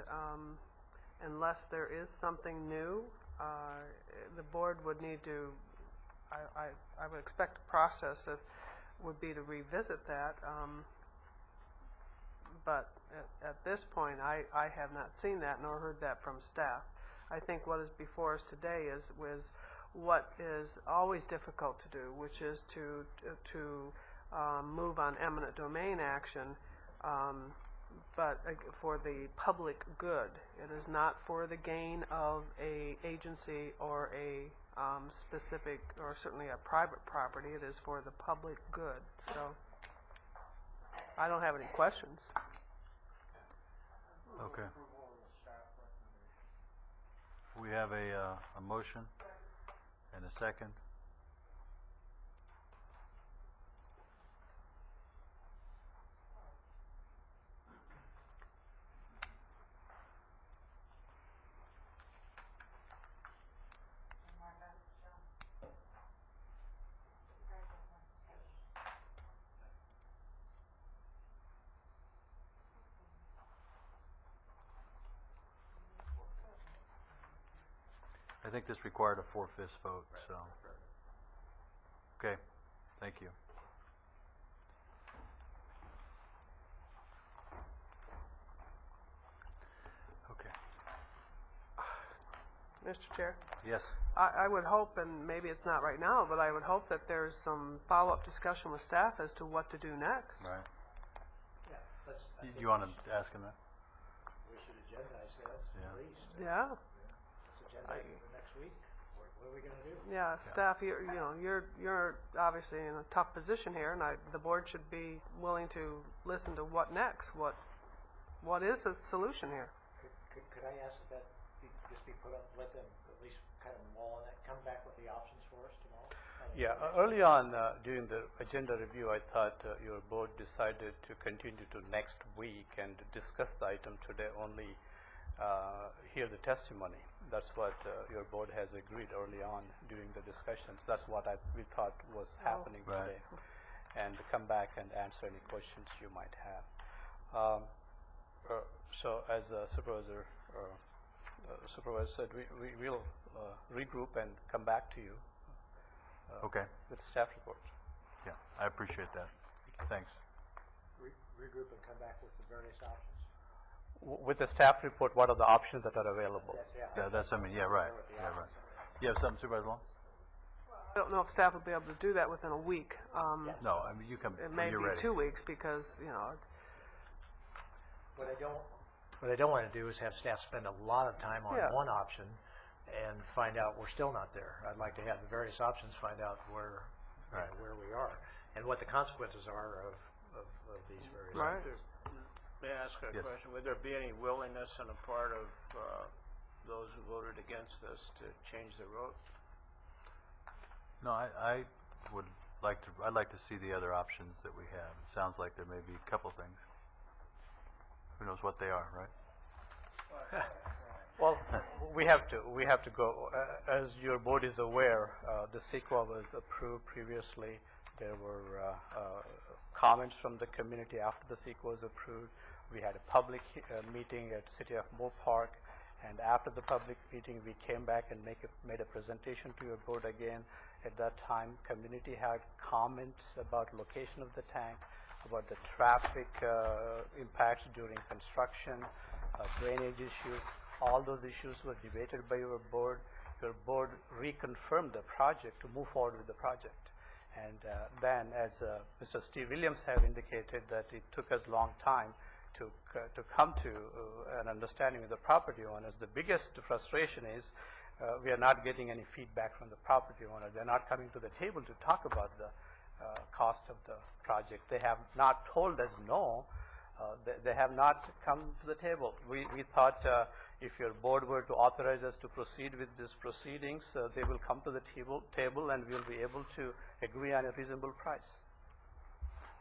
unless there is something new, the board would need to, I would expect a process that would be to revisit that. But at this point, I have not seen that nor heard that from staff. I think what is before us today is what is always difficult to do, which is to move on eminent domain action, but for the public good. It is not for the gain of a agency or a specific, or certainly a private property. It is for the public good. So I don't have any questions. Okay. We have a motion and a second. I think this required a 4/5 vote, so. Okay, thank you. Okay. Mr. Chair? Yes. I would hope, and maybe it's not right now, but I would hope that there's some follow-up discussion with staff as to what to do next. Right. Yeah, You want to ask him that? we should agendize that Yeah. at least. Yeah. Let's agendize it for next week. What are we going to do? Yeah, staff, you're obviously in a tough position here, and the board should be willing to listen to what next. What is the solution here? Could I ask that just be put up, let them at least kind of mull on that, come back with the options for us tomorrow? Yeah, early on during the agenda review, I thought your board decided to continue to next week and discuss the item today only, hear the testimony. That's what your board has agreed early on during the discussions. That's what we thought was happening today. And come back and answer any questions you might have. So as Supervisor said, we will regroup and come back to you Okay. with staff report. Yeah, I appreciate that. Thanks. Regroup and come back with the various options. With the staff report, what are the options that are available? Yeah, that's, I mean, yeah, right. Yeah, right. You have something, Supervisor Long? I don't know if staff will be able to do that within a week. No, I mean, you come, It when may you're be ready. 2 weeks because, you know, What I don't want to do is have staff spend a lot of time on Yeah. one option and find out we're still not there. I'd like to have the various options, find out where, you know, where we are and what the consequences are of these various Right. options. May I ask a Yes. question? Would there be any willingness on the part of those who voted against this to change their vote? No, I would like to, I'd like to see the other options that we have. It sounds like there may be a couple things. Who knows what they are, right? Well, we have to go. As your board is aware, the CEQA was approved previously. There were comments from the community after the CEQA was approved. We had a public meeting at City of Moore Park, and after the public meeting, we came back and made a presentation to your board again. At that time, community had comments about location of the tank, about the traffic impacts during construction, drainage issues. All those issues were debated by your board. Your board reconfirmed the project to move forward with the project. And then, as Mr. Steve Williams have indicated, that it took us a long time to come to an understanding with the property owners. The biggest frustration is we are not getting any feedback from the property owner. They're not coming to the table to talk about the cost of the project. They have not told us no. They have not come to the table. We thought if your board were to authorize us to proceed with these proceedings, they will come to the table and we'll be able to agree on a reasonable price.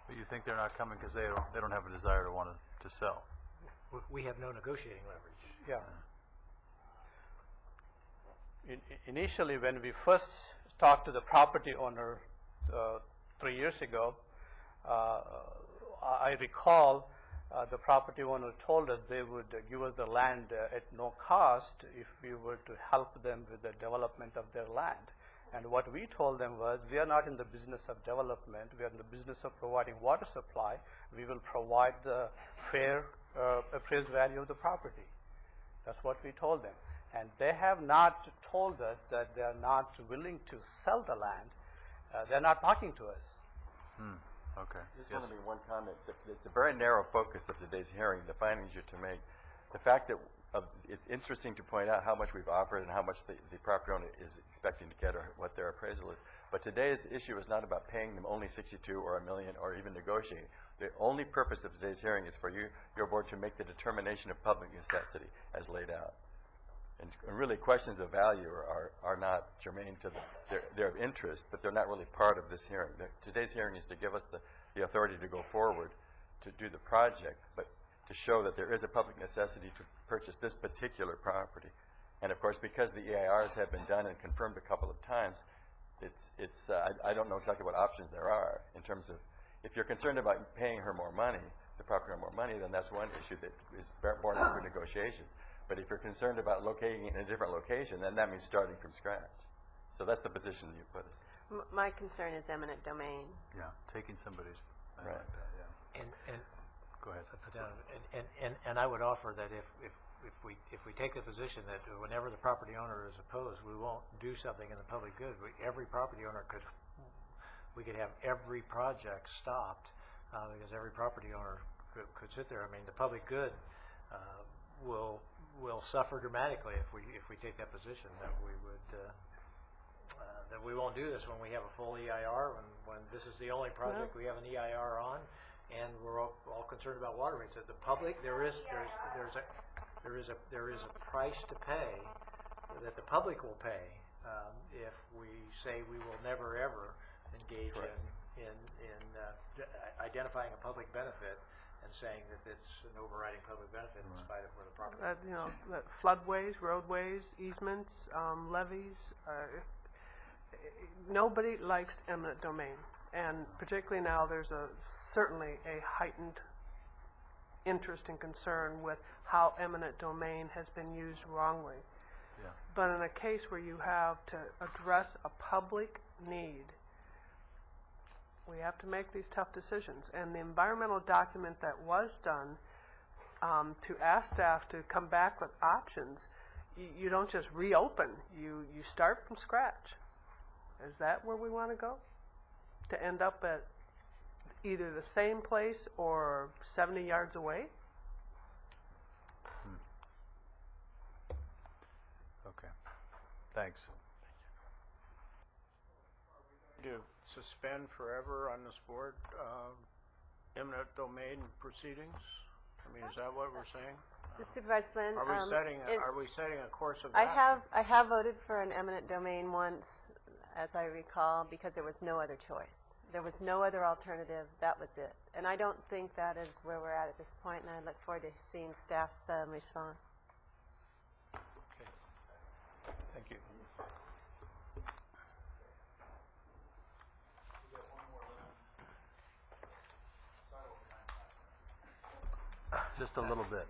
But you think they're not coming because they don't have a desire to want to sell? We have no negotiating leverage. Yeah. Initially, when we first talked to the property owner 3 years ago, I recall the property owner told us they would give us the land at no cost if we were to help them with the development of their land. And what we told them was, we are not in the business of development. We are in the business of providing water supply. We will provide the fair appraised value of the property. That's what we told them. And they have not told us that they are not willing to sell the land. They're not talking to us. Okay. Just want to make one comment. It's a very narrow focus of today's hearing, the findings you're to make. The fact that it's interesting to point out how much we've offered and how much the property owner is expecting to get or what their appraisal is. But today's issue is not about paying them only $62 or $1 million or even negotiating. The only purpose of today's hearing is for your board to make the determination of public necessity as laid out. And really, questions of value are not germane to they're of interest, but they're not really part of this hearing. Today's hearing is to give us the authority to go forward to do the project, but to show that there is a public necessity to purchase this particular property. And of course, because the EIRs have been done and confirmed a couple of times, I don't know exactly what options there are in terms of, if you're concerned about paying her more money, the property owner more money, then that's one issue that is born out through negotiations. But if you're concerned about locating it in a different location, then that means starting from scratch. So that's the position you put us. My concern is eminent domain. Yeah, taking somebody's, I like that, yeah. And Go ahead. put down, and I would offer that if we take the position that whenever the property owner is opposed, we won't do something in the public good. Every property owner we could have every project stopped because every property owner could sit there. I mean, the public good will suffer dramatically if we take that position that we would that we won't do this when we have a full EIR, when this is the only project we have an EIR on, and we're all concerned about water rates. At the public, there is a price to pay that the public will pay if we say we will never ever engage in identifying a public benefit and saying that it's an overriding public benefit in spite of where the property. That floodways, roadways, easements, levees. Nobody likes eminent domain, and particularly now there's certainly a heightened interest and concern with how eminent domain has been used wrongly. Yeah. But in a case where you have to address a public need, we have to make these tough decisions. And the environmental document that was done to ask staff to come back with options, you don't just reopen. You start from scratch. Is that where we want to go? To end up at either the same place or 70 yards away? Okay. Thanks. To suspend forever on this board eminent domain proceedings? I mean, is that what we're saying? Supervisor Flynn, Are we setting a course of action? I have voted for an eminent domain once, as I recall, because there was no other choice. There was no other alternative. That was it. And I don't think that is where we're at this point, and I look forward to seeing staff's response. Okay. Thank you. Just a little bit.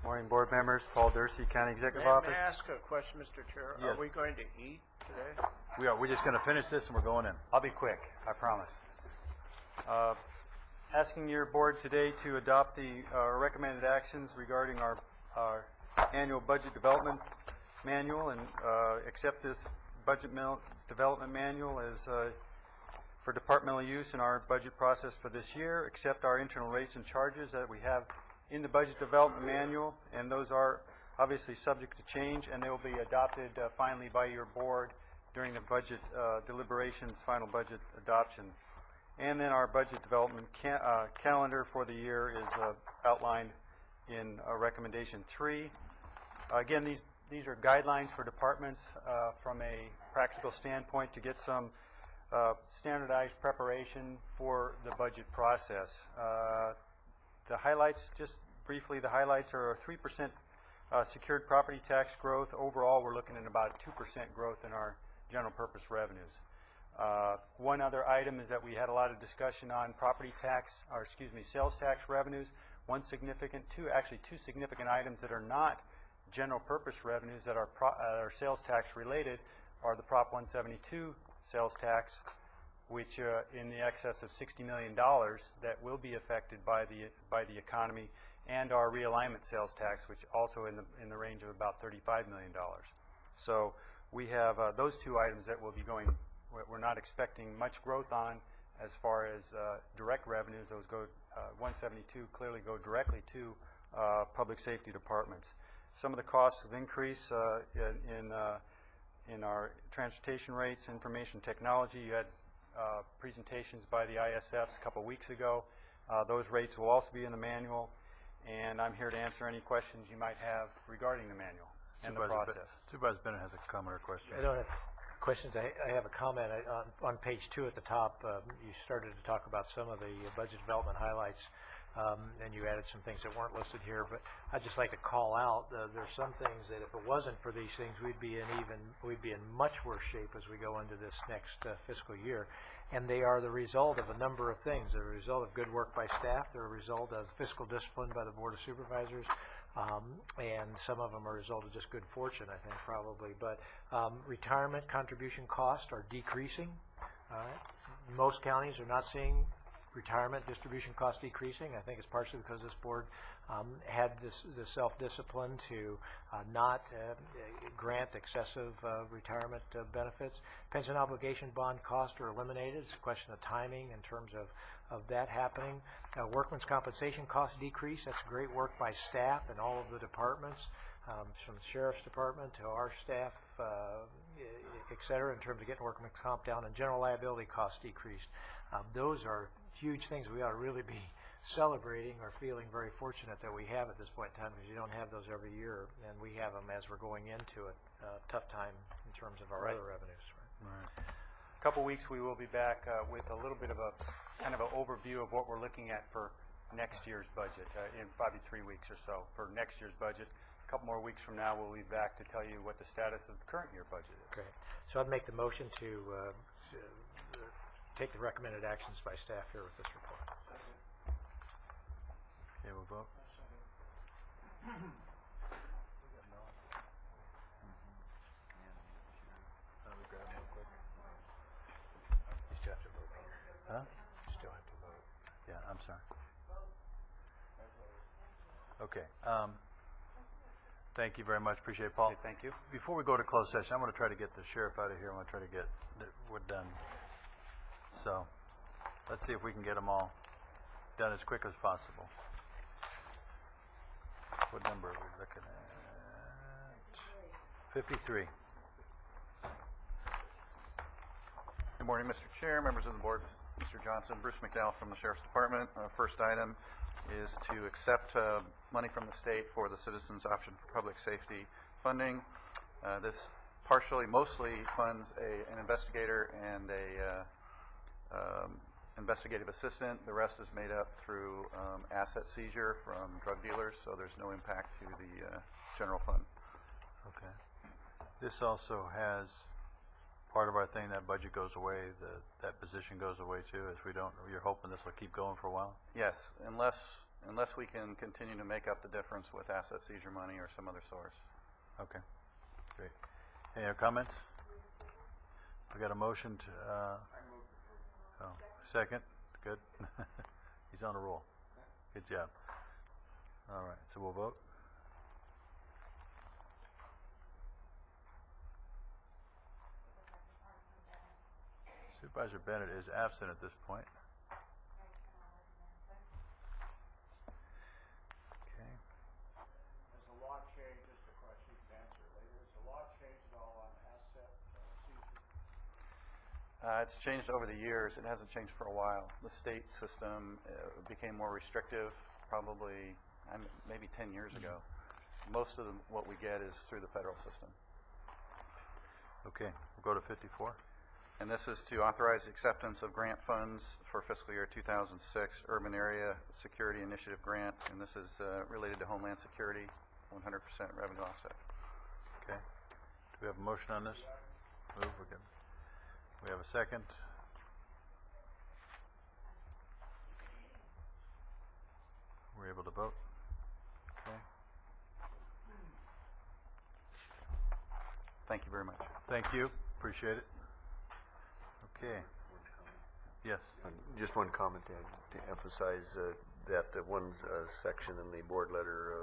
Morning, board members. Paul Dursey, County Executive May Office. I ask a question, Mr. Chair? Yes. Are we going to eat today? We are. We're just going to finish this and we're going in. I'll be quick, I promise. Asking your board today to adopt the recommended actions regarding our annual budget development manual and accept this budget development manual as for departmental use in our budget process for this year, accept our internal rates and charges that we have in the budget development manual, and those are obviously subject to change, and they will be adopted finally by your board during the budget deliberations, final budget adoption. And then our budget development calendar for the year is outlined in recommendation 3. Again, these are guidelines for departments from a practical standpoint to get some standardized preparation for the budget process. The highlights, just briefly, the highlights are a 3% secured property tax growth. Overall, we're looking at about 2% growth in our general purpose revenues. One other item is that we had a lot of discussion on property tax, or excuse me, sales tax revenues. Two significant items that are not general purpose revenues that are sales tax related are the Prop 172 sales tax, which in the excess of $60 million that will be affected by the economy, and our realignment sales tax, which also in the range of about $35 million. So we have those two items that will be going. We're not expecting much growth on as far as direct revenues. Those go 172 clearly go directly to public safety departments. Some of the costs of increase in our transportation rates, information technology. You had presentations by the ISFs a couple weeks ago. Those rates will also be in the manual, and I'm here to answer any questions you might have regarding the manual and the process. Supervisor Bennett has a comment or question. I don't have questions. I have a comment. On page 2 at the top, you started to talk about some of the budget development highlights, and you added some things that weren't listed here. But I'd just like to call out there's some things that if it wasn't for these things, we'd be in much worse shape as we go into this next fiscal year. And they are the result of a number of things. They're a result of good work by staff. They're a result of fiscal discipline by the Board of Supervisors. And some of them are a result of just good fortune, I think, probably. But retirement contribution costs are decreasing. Most counties are not seeing retirement distribution costs decreasing. I think it's partially because this board had this self-discipline to not grant excessive retirement benefits. Pension obligation bond costs are eliminated. It's a question of timing in terms of that happening. Workman's compensation costs decrease. That's great work by staff in all of the departments, from the Sheriff's Department to our staff, et cetera, in terms of getting workman's comp down, and general liability costs decreased. Those are huge things we ought to really be celebrating or feeling very fortunate that we have at this point in time, because you don't have those every year, and we have them as we're going into a tough time in terms of our other revenues. Right. A couple weeks we will be back with a little bit of a kind of an overview of what we're looking at for next year's budget in probably 3 weeks or so for next year's budget. A couple more weeks from now we'll be back to tell you what the status of the current year budget is. Great. So I'd make the motion to take the recommended actions by staff here with this report. Okay, we'll vote. Huh? Still have to vote. Yeah, I'm sorry. Okay. Thank you very much. Appreciate it, Paul. Okay, thank you. Before we go to closed session, I'm going to try to get the sheriff out of here. I'm going to try to get we're done. So let's see if we can get them all done as quick as possible. What number are we looking at? 53. Good morning, Mr. Chair, members of the board, Mr. Johnson, Bruce McDowell from the Sheriff's Department. First item is to accept money from the state for the Citizens Option for Public Safety funding. This mostly funds an investigator and a investigative assistant. The rest is made up through asset seizure from drug dealers, so there's no impact to the general fund. Okay. This also has part of our thing, that budget goes away, that position goes away too, as we don't, you're hoping this will keep going for a while? Yes, unless we can continue to make up the difference with asset seizure money or some other source. Okay, great. Any other comments? We got a motion to, second, good. He's on a roll. Good job. All right, so we'll vote. Supervisor Bennett is absent at this point. Okay. Has the law changed, just a question you can answer later, has the law changed at all on asset seizure? It's changed over the years. It hasn't changed for a while. The state system became more restrictive probably maybe 10 years ago. Most of what we get is through the federal system. Okay, we'll go to 54. And this is to authorize acceptance of grant funds for fiscal year 2006 Urban Area Security Initiative Grant, and this is related to Homeland Security, 100% revenue offset. Okay. Do we have a motion on this? Move. We have a second. We're able to vote. Okay. Thank you very much. Thank you. Appreciate it. Okay. Yes. Just one comment to emphasize that the one section in the board letter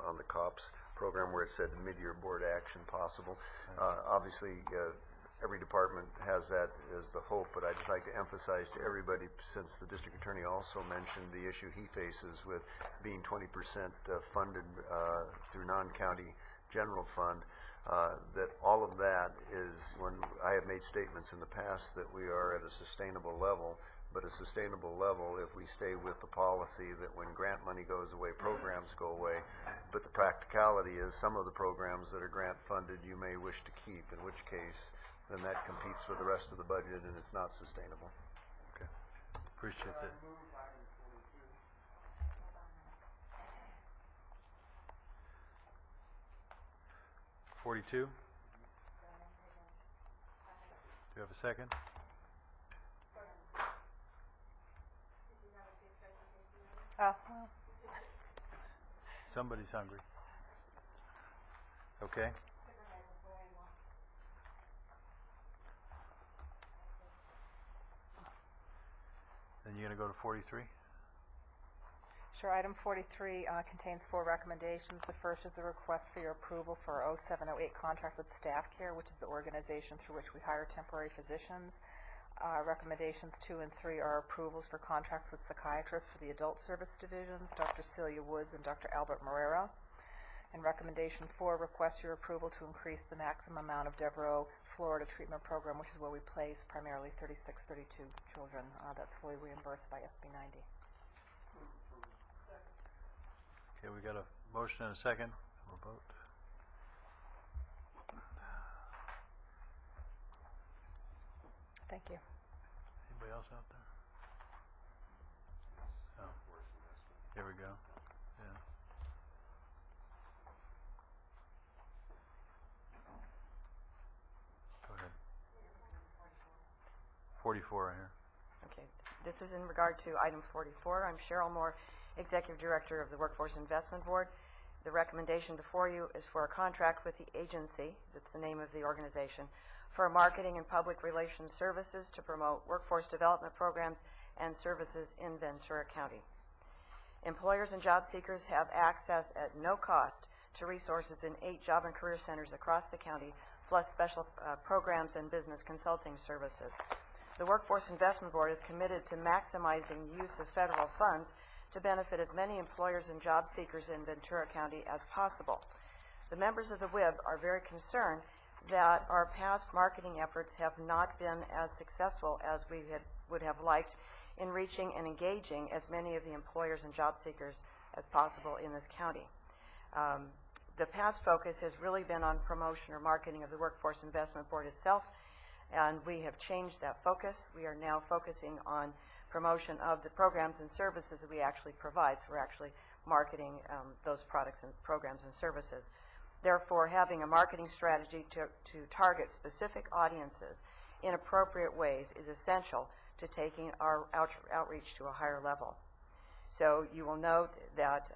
on the COPS program where it said mid-year board action possible. Obviously, every department has that as the hope, but I'd just like to emphasize to everybody, since the district attorney also mentioned the issue he faces with being 20% funded through non-county general fund, that all of that is, when I have made statements in the past that we are at a sustainable level, but a sustainable level if we stay with the policy that when grant money goes away, programs go away. But the practicality is some of the programs that are grant funded you may wish to keep, in which case then that competes with the rest of the budget and it's not sustainable. Okay. Appreciate that. 42. Do you have a second? Well. Somebody's hungry. Okay. Then you're going to go to 43? Sure. Item 43 contains 4 recommendations. The first is a request for your approval for our 0708 contract with Staff Care, which is the organization through which we hire temporary physicians. Recommendations 2 and 3 are approvals for contracts with psychiatrists for the adult service divisions, Dr. Celia Woods and Dr. Albert Morera. And recommendation 4 requests your approval to increase the maximum amount of Devereaux, Florida treatment program, which is where we place primarily 32 children. That's fully reimbursed by SB 90. Okay, we got a motion and a second. We'll vote. Thank you. Anybody else out there? Oh. Here we go. Yeah. Go ahead. 44 right here. Okay. This is in regard to item 44. I'm Cheryl Moore, Executive Director of the Workforce Investment Board. The recommendation before you is for a contract with the agency, that's the name of the organization, for marketing and public relations services to promote workforce development programs and services in Ventura County. Employers and job seekers have access at no cost to resources in 8 job and career centers across the county, plus special programs and business consulting services. The Workforce Investment Board is committed to maximizing use of federal funds to benefit as many employers and job seekers in Ventura County as possible. The members of the WIB are very concerned that our past marketing efforts have not been as successful as we would have liked in reaching and engaging as many of the employers and job seekers as possible in this county. The past focus has really been on promotion or marketing of the Workforce Investment Board itself, and we have changed that focus. We are now focusing on promotion of the programs and services that we actually provide. So we're actually marketing those products and programs and services. Therefore, having a marketing strategy to target specific audiences in appropriate ways is essential to taking our outreach to a higher level. So you will note that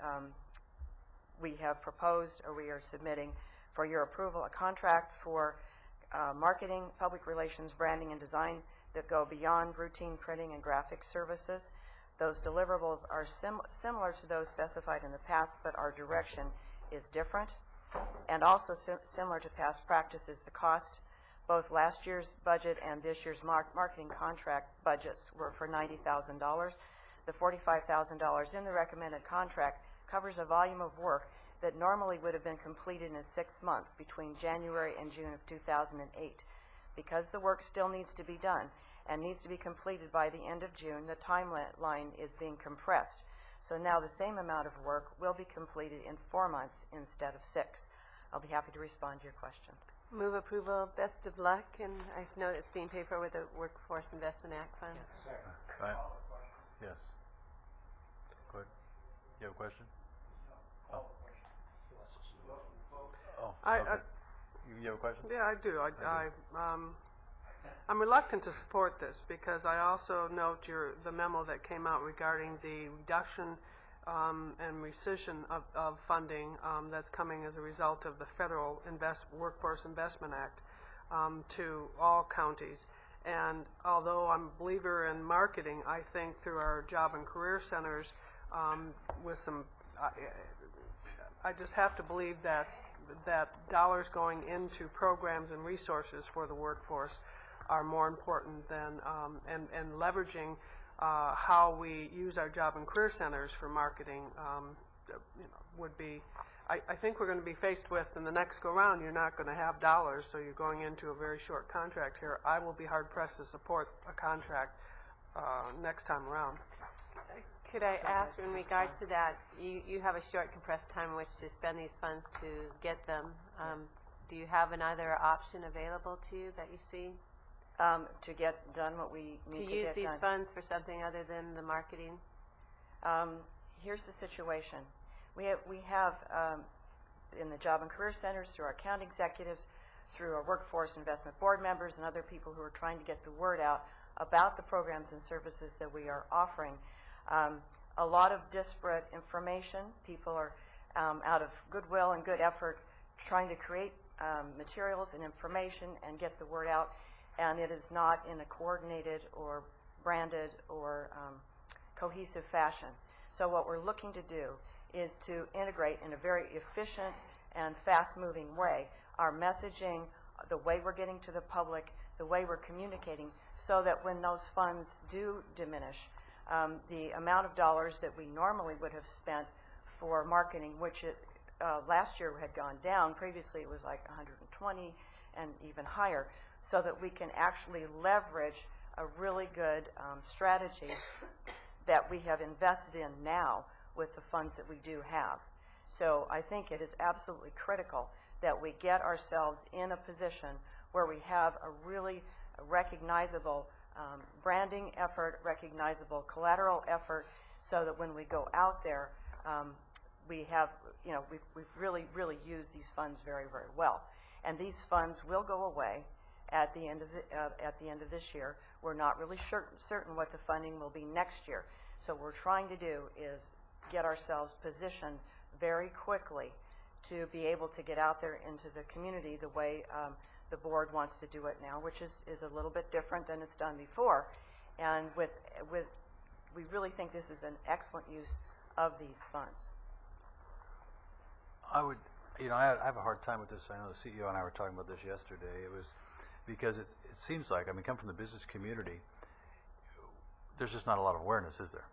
we have proposed, or we are submitting for your approval, a contract for marketing, public relations, branding, and design that go beyond routine printing and graphic services. Those deliverables are similar to those specified in the past, but our direction is different. And also similar to past practices, the cost, both last year's budget and this year's marketing contract budgets were for $90,000. The $45,000 in the recommended contract covers a volume of work that normally would have been completed in 6 months between January and June of 2008. Because the work still needs to be done and needs to be completed by the end of June, the timeline is being compressed. So now the same amount of work will be completed in 4 months instead of 6. I'll be happy to respond to your questions. Move approval. Best of luck. And I know it's being paid for with the Workforce Investment Act funds. Yes. Right. Yes. Go ahead. You have a question? Oh. Oh, okay. You have a question? Yeah, I do. I'm reluctant to support this because I also note the memo that came out regarding the reduction and rescission of funding that's coming as a result of the federal Workforce Investment Act to all counties. And although I'm a believer in marketing, I think through our job and career centers with some, I just have to believe that dollars going into programs and resources for the workforce are more important than and leveraging how we use our job and career centers for marketing would be. I think we're going to be faced with in the next go round. You're not going to have dollars, so you're going into a very short contract here. I will be hard pressed to support a contract next time around. Could I ask, in regards to that, you have a short compressed time in which to spend these funds to get them. Do you have another option available to you that you see? To get done what we need to get done. To use these funds for something other than the marketing? Here's the situation. We have in the Job and Career Centers, through our county executives, through our Workforce Investment Board members and other people who are trying to get the word out about the programs and services that we are offering. A lot of disparate information. People are, out of goodwill and good effort, trying to create materials and information and get the word out, and it is not in a coordinated or branded or cohesive fashion. So what we're looking to do is to integrate in a very efficient and fast-moving way our messaging, the way we're getting to the public, the way we're communicating, so that when those funds do diminish, the amount of dollars that we normally would have spent for marketing, which last year had gone down. Previously, it was like 120 and even higher, so that we can actually leverage a really good strategy that we have invested in now with the funds that we do have. So I think it is absolutely critical that we get ourselves in a position where we have a really recognizable branding effort, recognizable collateral effort, so that when we go out there, we have, we've really used these funds very, very well. And these funds will go away at the end of this year. We're not really certain what the funding will be next year. So what we're trying to do is get ourselves positioned very quickly to be able to get out there into the community the way the board wants to do it now, which is a little bit different than it's done before. And we really think this is an excellent use of these funds. I would, I have a hard time with this. I know the CEO and I were talking about this yesterday. It was because it seems like, come from the business community, there's just not a lot of awareness, is there?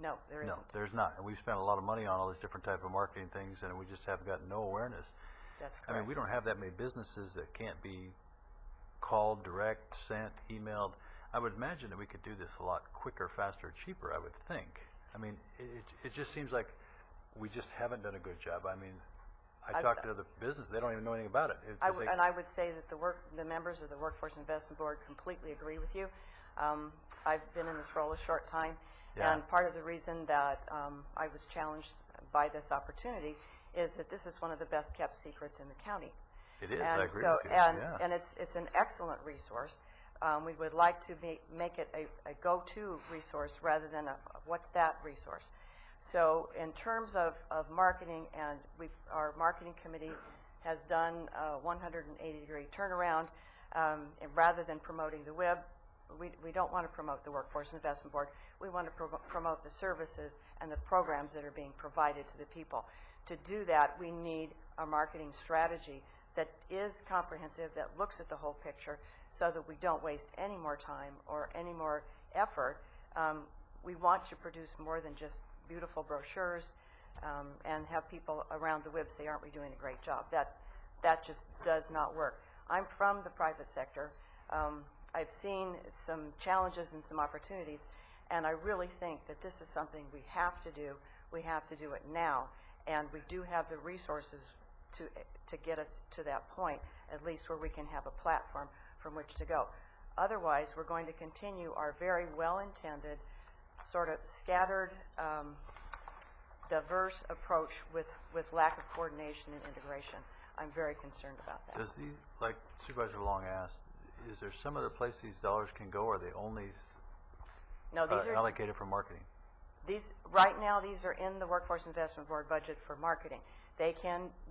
No, there isn't. No, there's not. And we've spent a lot of money on all these different type of marketing things, and we just have got no awareness. That's correct. We don't have that many businesses that can't be called, direct, sent, emailed. I would imagine that we could do this a lot quicker, faster, cheaper, I would think. It just seems like we just haven't done a good job. I talk to other businesses, they don't even know anything about it. And I would say that the members of the Workforce Investment Board completely agree with you. I've been in this role a short time, and part of the reason that I was challenged by this opportunity is that this is one of the best kept secrets in the county. It is, and I agree so, with you. And it's an excellent resource. We would like to make it a go-to resource rather than a what's that resource. So in terms of marketing, and our marketing committee has done a 180-degree turnaround, and rather than promoting the web, we don't want to promote the Workforce Investment Board. We want to promote the services and the programs that are being provided to the people. To do that, we need a marketing strategy that is comprehensive, that looks at the whole picture, so that we don't waste any more time or any more effort. We want to produce more than just beautiful brochures and have people around the web say, aren't we doing a great job? That just does not work. I'm from the private sector. I've seen some challenges and some opportunities, and I really think that this is something we have to do. We have to do it now, and we do have the resources to get us to that point, at least where we can have a platform from which to go. Otherwise, we're going to continue our very well-intended, sort of scattered, diverse approach with lack of coordination and integration. I'm very concerned about that. Does like Supervisor Long asked, is there some other place these dollars can go, or are they only allocated for marketing? Right now, these are in the Workforce Investment Board budget for marketing.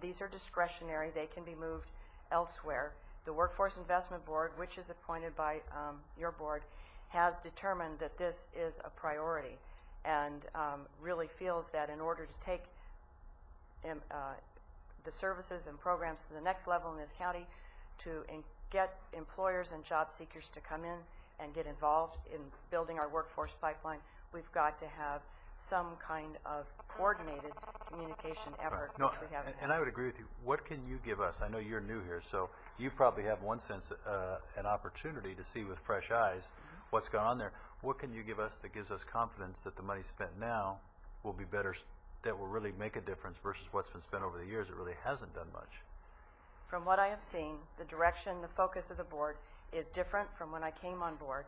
These are discretionary. They can be moved elsewhere. The Workforce Investment Board, which is appointed by your board, has determined that this is a priority and really feels that in order to take the services and programs to the next level in this county, to get employers and job seekers to come in and get involved in building our workforce pipeline, we've got to have some kind of coordinated communication effort, No, which we haven't and I would agree with you. What can you give us? I know you're new here, so you probably have, one sense, an opportunity to see with fresh eyes what's going on there. What can you give us that gives us confidence that the money spent now will be better, that will really make a difference versus what's been spent over the years that really hasn't done much? From what I have seen, the direction, the focus of the board is different from when I came on board.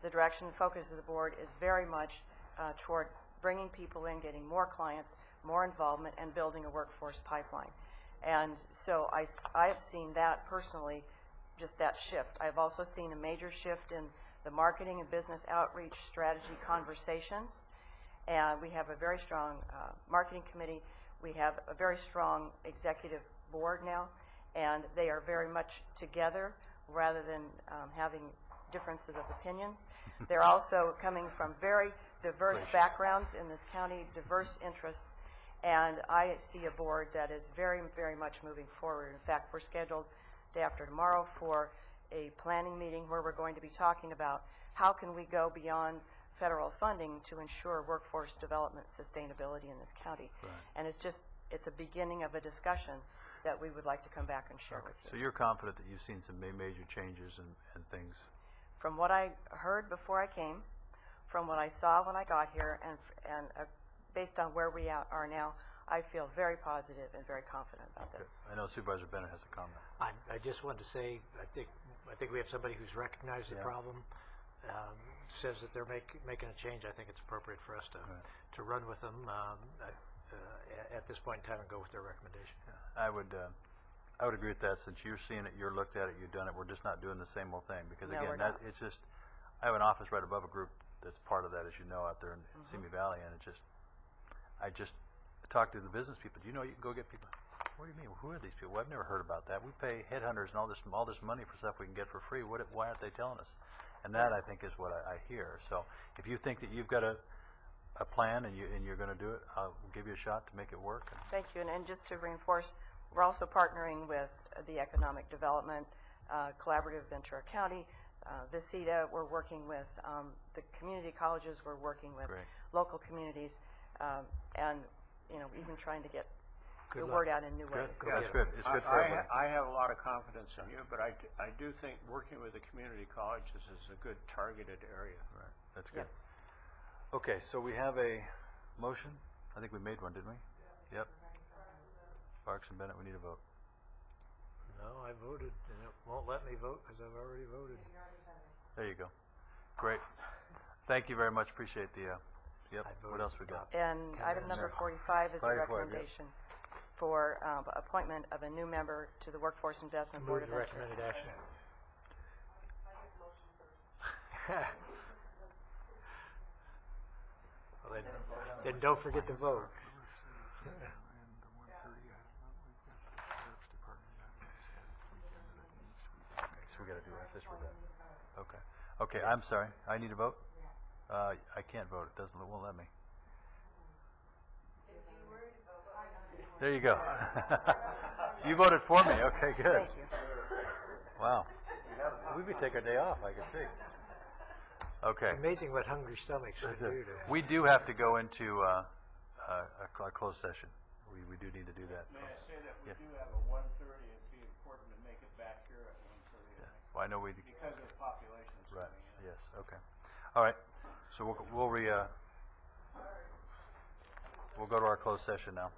The direction and focus of the board is very much toward bringing people in, getting more clients, more involvement, and building a workforce pipeline. And so I have seen that personally, just that shift. I've also seen a major shift in the marketing and business outreach strategy conversations. And we have a very strong marketing committee. We have a very strong executive board now, and they are very much together rather than having differences of opinions. They're also coming from very diverse backgrounds in this county, diverse interests, and I see a board that is very, very much moving forward. In fact, we're scheduled day after tomorrow for a planning meeting where we're going to be talking about how can we go beyond federal funding to ensure workforce development sustainability in this county. Right. And it's a beginning of a discussion that we would like to come back and share with you. So you're confident that you've seen some major changes and things? From what I heard before I came, from what I saw when I got here, and based on where we are now, I feel very positive and very confident about this. I know Supervisor Bennett has a comment. I just wanted to say, I think we have somebody who's recognized the problem, says that they're making a change. I think it's appropriate for us to run with them at this point in time and go with their recommendation. I would agree with that. Since you're seeing it, you're looked at it, you've done it. We're just not doing the same old thing because again, it's just. I have an office right above a group that's part of that, as you know, out there in Simi Valley, and I just talk to the business people. Do you know you can go get people? What do you mean? Who are these people? I've never heard about that. We pay headhunters and all this money for stuff we can get for free. Why aren't they telling us? And that, I think, is what I hear. So if you think that you've got a plan and you're going to do it, I'll give you a shot to make it work. Thank you. And just to reinforce, we're also partnering with the Economic Development Collaborative Ventura County, Visita. We're working with the community colleges. We're working with local communities, and even trying to get the word out in new ways. That's good. It's good for everybody. I have a lot of confidence in you, but I do think working with the community colleges is a good targeted area. Right. That's good. Yes. Okay, so we have a motion. I think we made one, didn't we? Yep. Parks and Bennett, we need a vote. No, I voted, and it won't let me vote because I've already voted. There you go. Great. Thank you very much. Appreciate the, yep. What else we got? And item number 45 is a 45, yep. recommendation for appointment of a new member to the Workforce Investment Board Move of the Ventura. recommended action. Well, then don't forget to vote. So we got to do this for that. Okay. Okay, I'm sorry. I need a vote? I can't vote. It won't let me. There you go. You voted for me. Okay, good. Thank you. Wow. We could take our day off, I can see. Okay. It's amazing what hungry stomachs can do to. We do have to go into a closed session. We do need to do that. May I say that we do have a 1:30, it'd be important to make it back here at 1:30. Well, I know we. Because of populations Right. coming in. Yes. Okay. All right. So we'll go to our closed session now.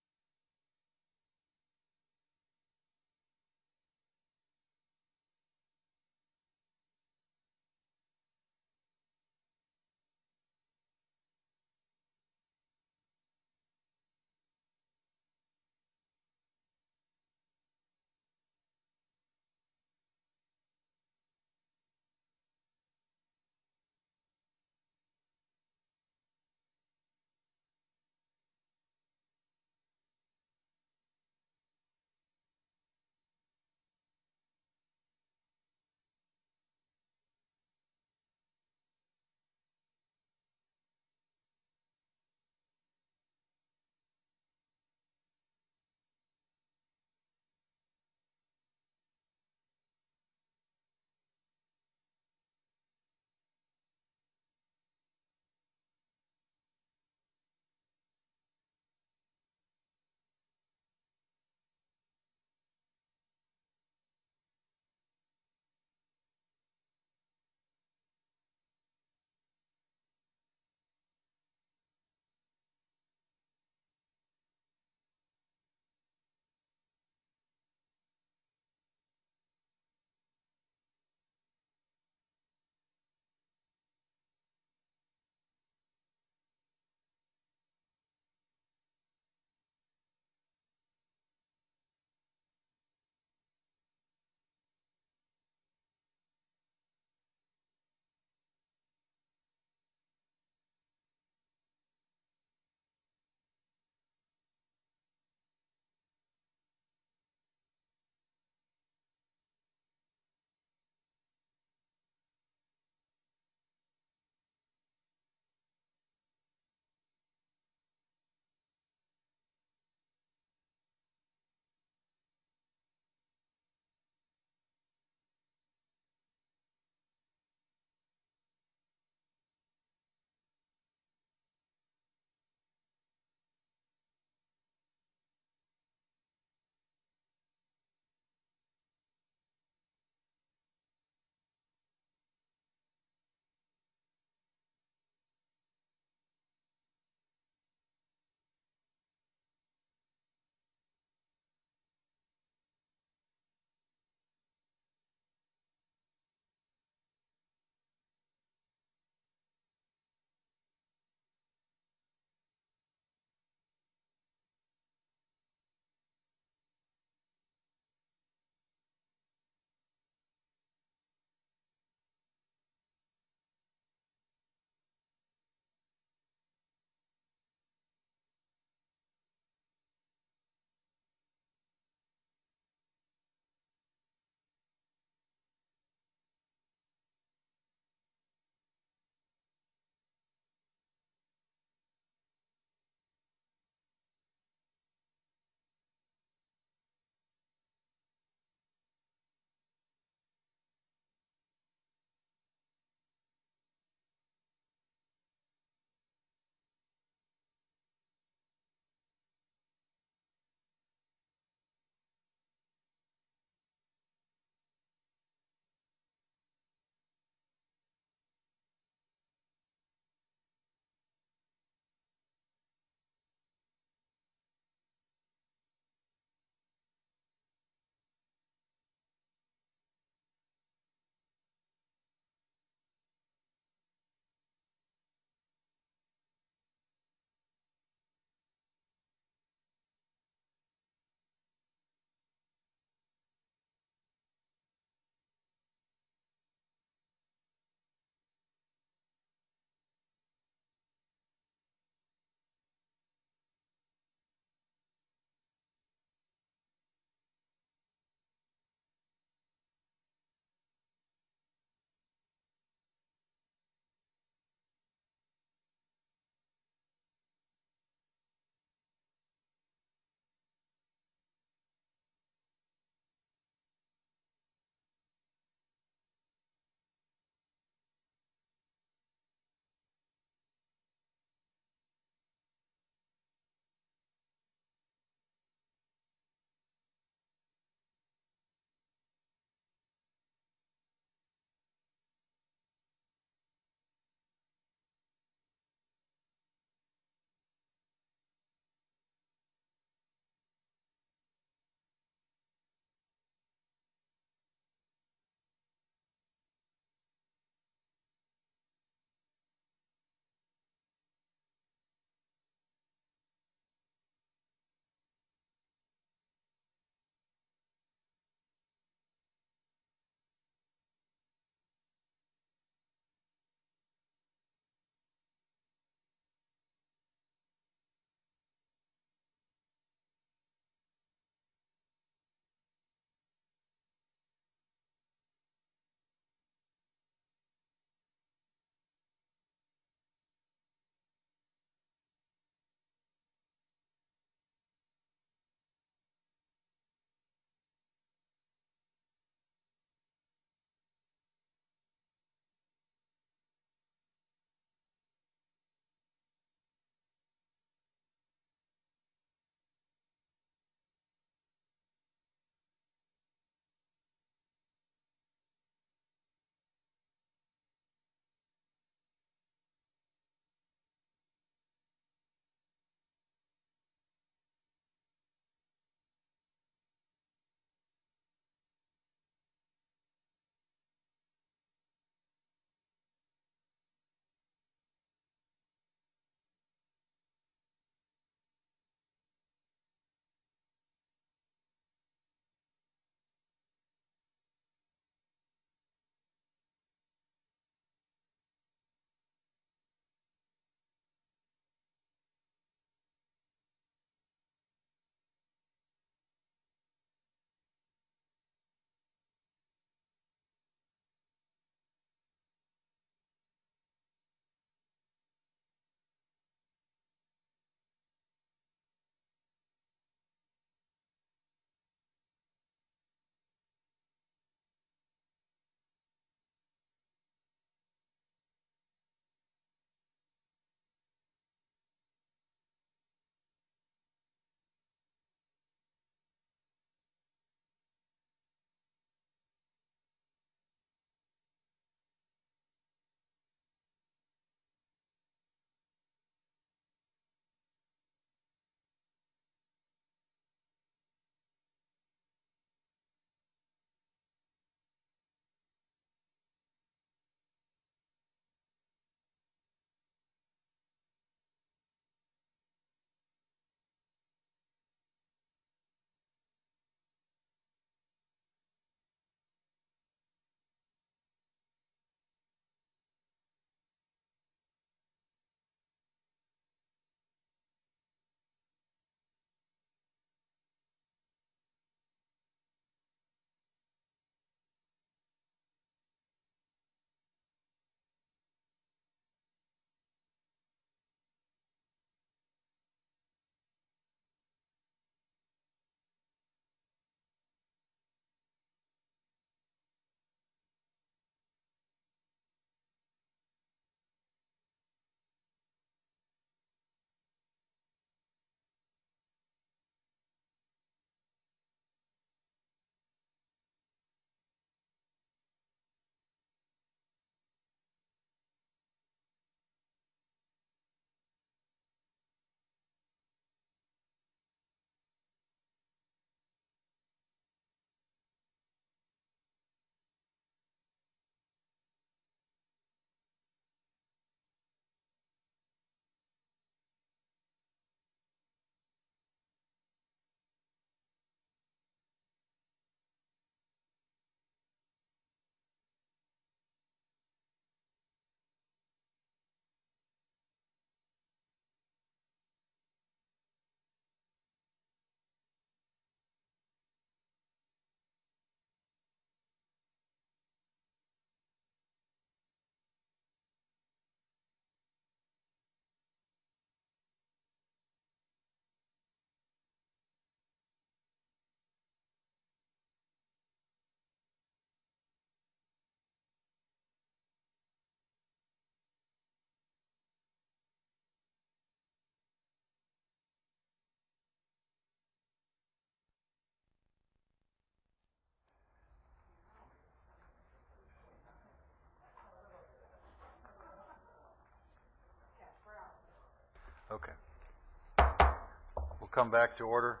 come back to order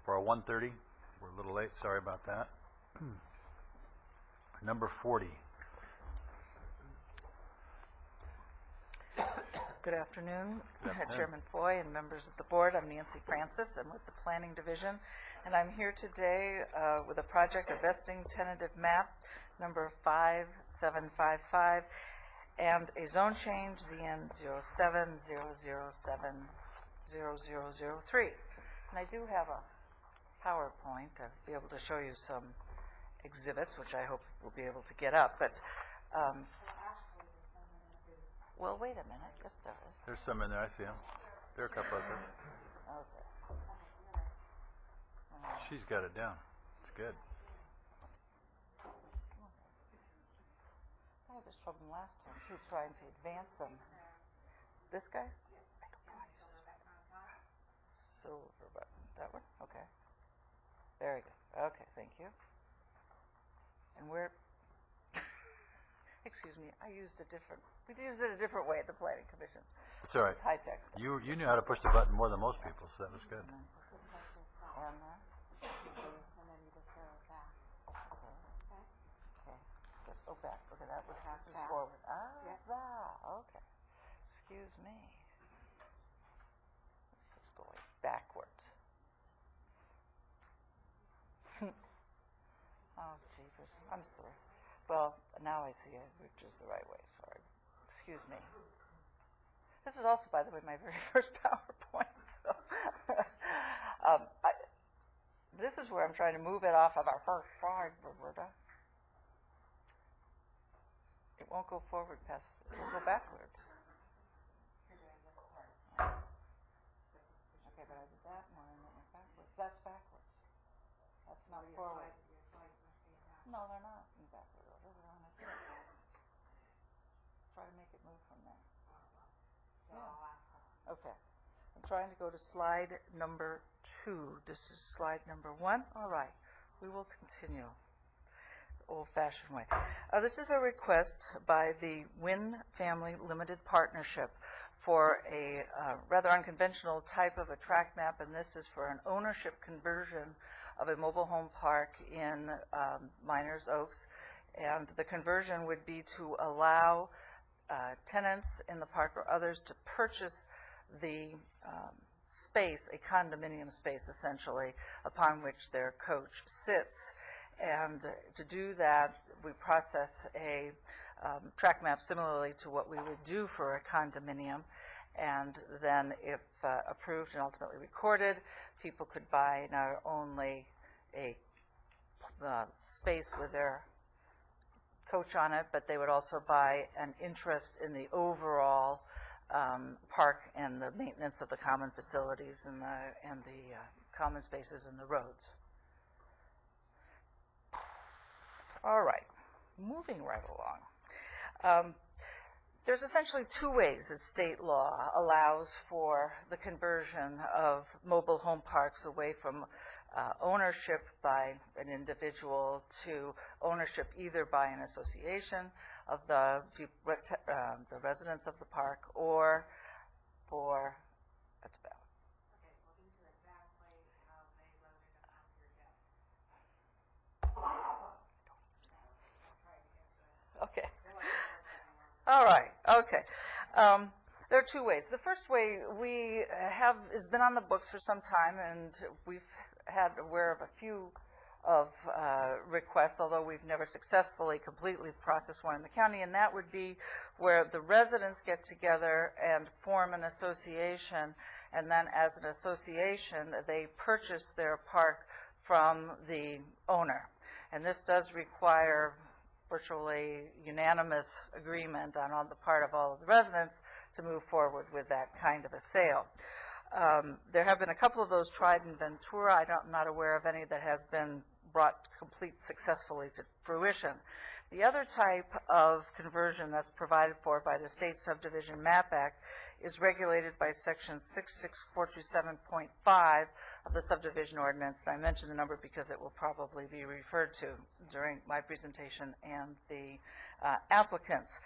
for our 1:30. We're a little late, sorry about that. Number 40. Good afternoon, Good afternoon. Chairman Foy and members of the board. I'm Nancy Francis. I'm with the Planning Division, and I'm here today with a project, a vesting tentative map, number 5755, and a zone change, ZN 07-007-0003. And I do have a PowerPoint to be able to show you some exhibits, which I hope we'll be able to get up. But well, wait a minute. Yes, there is. There's some in there, I see them. There are a couple of them. Okay. She's got it down. It's good. I had this problem last time too, trying to advance them. This guy? Silver button. That one? Okay. Very good. Okay, thank you. And where? Excuse me, we used it a different way at the Planning Commission. It's all right. It's high-tech stuff. You knew how to push the button more than most people, so that was good. And then you just go back. Okay. Just go back. Look at that. This is forward. Okay. Excuse me. This is going backwards. Oh, jeepers. I'm sorry. Well, now I see it, which is the right way. Sorry. Excuse me. This is also, by the way, my very first PowerPoint. So this is where I'm trying to move it off of our first slide, Roberta. It won't go forward past, it will go backwards. Okay, but I did that one and then went backwards. That's backwards. That's not forward. No, they're not in backward order. They're on a hill. Try to make it move from there. Yeah. Okay. I'm trying to go to slide number 2. This is slide number 1. All right. We will continue the old-fashioned way. This is a request by the Wynn Family Limited Partnership for a rather unconventional type of a tract map, and this is for an ownership conversion of a mobile home park in Miners Oaks. And the conversion would be to allow tenants in the park or others to purchase the space, a condominium space essentially, upon which their coach sits. And to do that, we process a tract map similarly to what we would do for a condominium. And then if approved and ultimately recorded, people could buy not only a space with their coach on it, but they would also buy an interest in the overall park and the maintenance of the common facilities and the common spaces and the roads. All right, moving right along. There's essentially 2 ways that state law allows for the conversion of mobile home parks away from ownership by an individual to ownership either by an association of the residents of the park or for, that's bad. Okay. All right. Okay. There are 2 ways. The first way we have has been on the books for some time, and we've had aware of a few of requests, although we've never successfully completely processed one in the county, and that would be where the residents get together and form an association, and then as an association, they purchase their park from the owner. And this does require virtually unanimous agreement on the part of all of the residents to move forward with that kind of a sale. There have been a couple of those tried in Ventura. I'm not aware of any that has been brought complete successfully to fruition. The other type of conversion that's provided for by the State Subdivision Map Act is regulated by Section 66427.5 of the subdivision ordinance. And I mention the number because it will probably be referred to during my presentation and the applicants.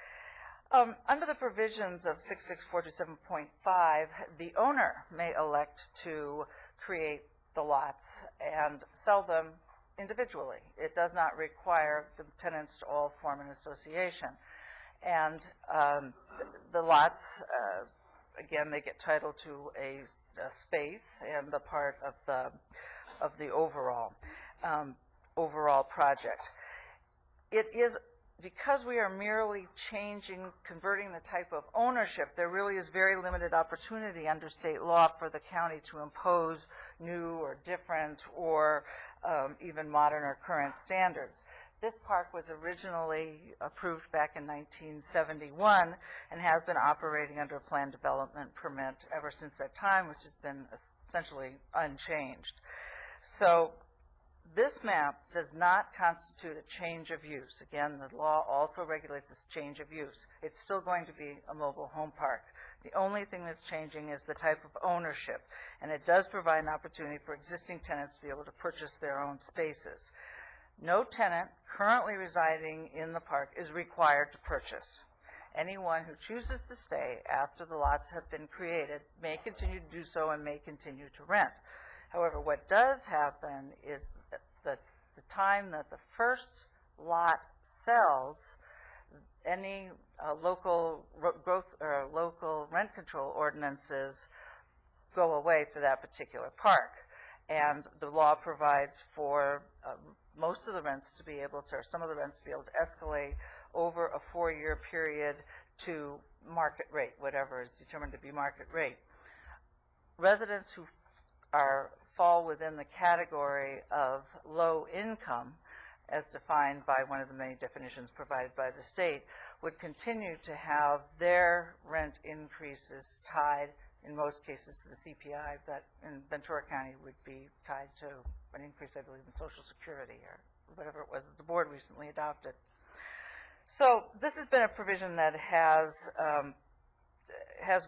Under the provisions of 66427.5, the owner may elect to create the lots and sell them individually. It does not require the tenants to all form an association. And the lots, again, they get title to a space and a part of the overall project. It is, because we are merely converting the type of ownership, there really is very limited opportunity under state law for the county to impose new or different or even modern or current standards. This park was originally approved back in 1971 and has been operating under a planned development permit ever since that time, which has been essentially unchanged. So this map does not constitute a change of use. Again, the law also regulates this change of use. It's still going to be a mobile home park. The only thing that's changing is the type of ownership, and it does provide an opportunity for existing tenants to be able to purchase their own spaces. No tenant currently residing in the park is required to purchase. Anyone who chooses to stay after the lots have been created may continue to do so and may continue to rent. However, what does happen is that the time that the first lot sells, any local growth or local rent control ordinances go away for that particular park. And the law provides for most of the rents to be able to, or some of the rents to be able to escalate over a 4-year period to market rate, whatever is determined to be market rate. Residents who fall within the category of low income, as defined by one of the many definitions provided by the state, would continue to have their rent increases tied, in most cases, to the CPI, but in Ventura County would be tied to an increase, I believe, in Social Security or whatever it was that the board recently adopted. So this has been a provision that has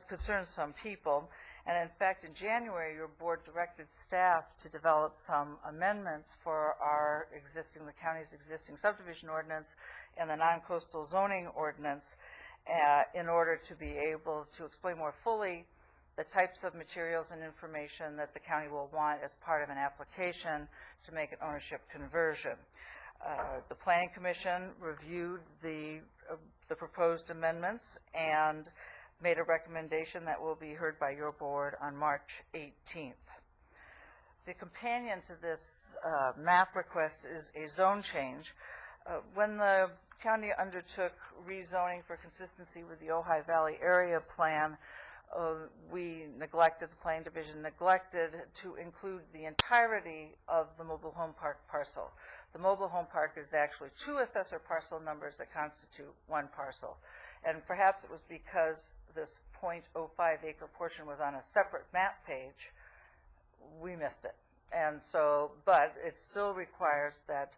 concerned some people. And in fact, in January, your board directed staff to develop some amendments for the county's existing subdivision ordinance and the non-coastal zoning ordinance in order to be able to explain more fully the types of materials and information that the county will want as part of an application to make an ownership conversion. The Planning Commission reviewed the proposed amendments and made a recommendation that will be heard by your board on March 18th. The companion to this map request is a zone change. When the county undertook rezoning for consistency with the Ojai Valley Area Plan, the Planning Division neglected to include the entirety of the mobile home park parcel. The mobile home park is actually 2 assessor parcel numbers that constitute 1 parcel. And perhaps it was because this 0.05 acre portion was on a separate map page, we missed it. And so, but it still requires that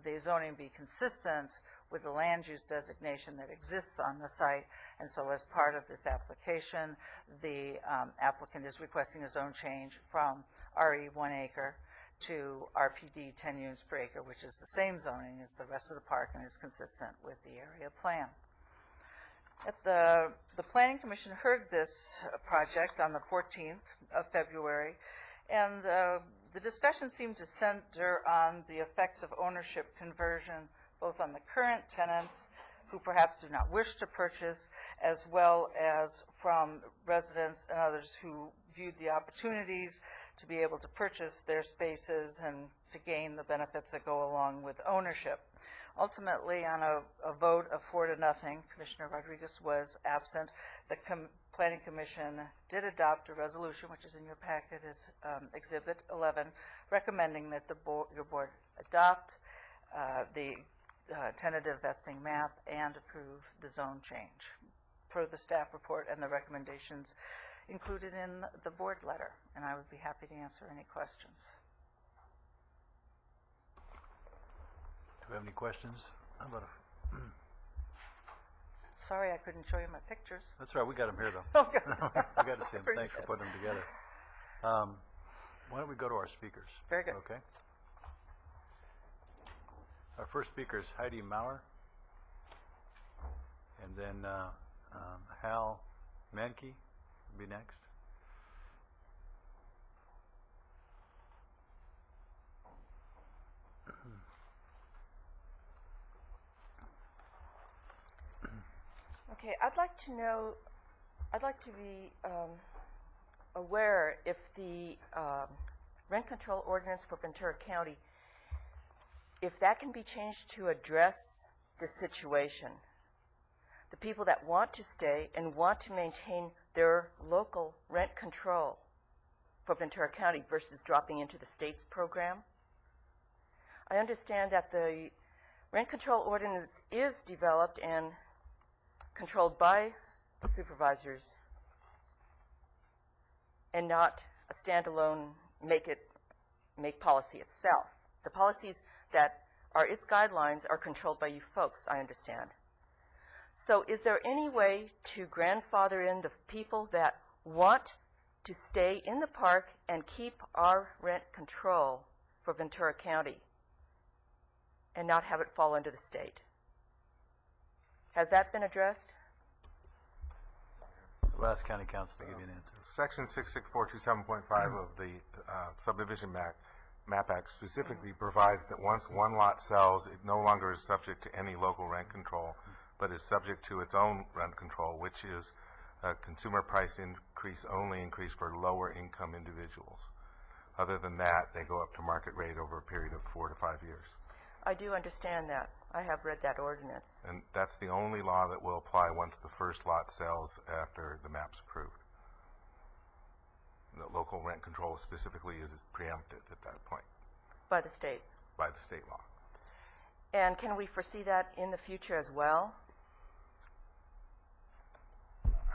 the zoning be consistent with the land use designation that exists on the site. And so as part of this application, the applicant is requesting a zone change from RE 1 acre to RPD 10 units per acre, which is the same zoning as the rest of the park and is consistent with the area plan. The Planning Commission heard this project on the 14th of February, and the discussion seemed to center on the effects of ownership conversion, both on the current tenants who perhaps do not wish to purchase, as well as from residents and others who viewed the opportunities to be able to purchase their spaces and to gain the benefits that go along with ownership. Ultimately, on a vote of 4-0, Commissioner Rodriguez was absent. The Planning Commission did adopt a resolution, which is in your packet as Exhibit 11, recommending that your board adopt the tentative vesting map and approve the zone change per the staff report and the recommendations included in the board letter. And I would be happy to answer any questions. Do we have any questions? How about Sorry I couldn't show you my pictures. That's right, we got them here though. Okay. We got to see them. Thanks for putting them together. Why don't we go to our speakers? Very good. Okay. Our first speaker is Heidi Maurer. And And then Hal Menke will be next. Okay, I'd like to be aware if the rent control ordinance for Ventura County, if that can be changed to address the situation. The people that want to stay and want to maintain their local rent control for Ventura County versus dropping into the state's program. I understand that the rent control ordinance is developed and controlled by the supervisors and not a standalone make policy itself. The policies that are its guidelines are controlled by you folks, I understand. So is there any way to grandfather in the people that want to stay in the park and keep our rent control for Ventura County and not have it fall under the state? Has that been addressed? We'll ask County Council to give you an answer. Section 66427.5 of the Subdivision Map Act specifically provides that once one lot sells, it no longer is subject to any local rent control, but is subject to its own rent control, which is a consumer price increase only increase for lower income individuals. Other than that, they go up to market rate over a period of 4 to 5 years. I do understand that. I have read that ordinance. And that's the only law that will apply once the first lot sells after the map's approved. The local rent control specifically is preempted at that point. By the state? By the state law. And can we foresee that in the future as well?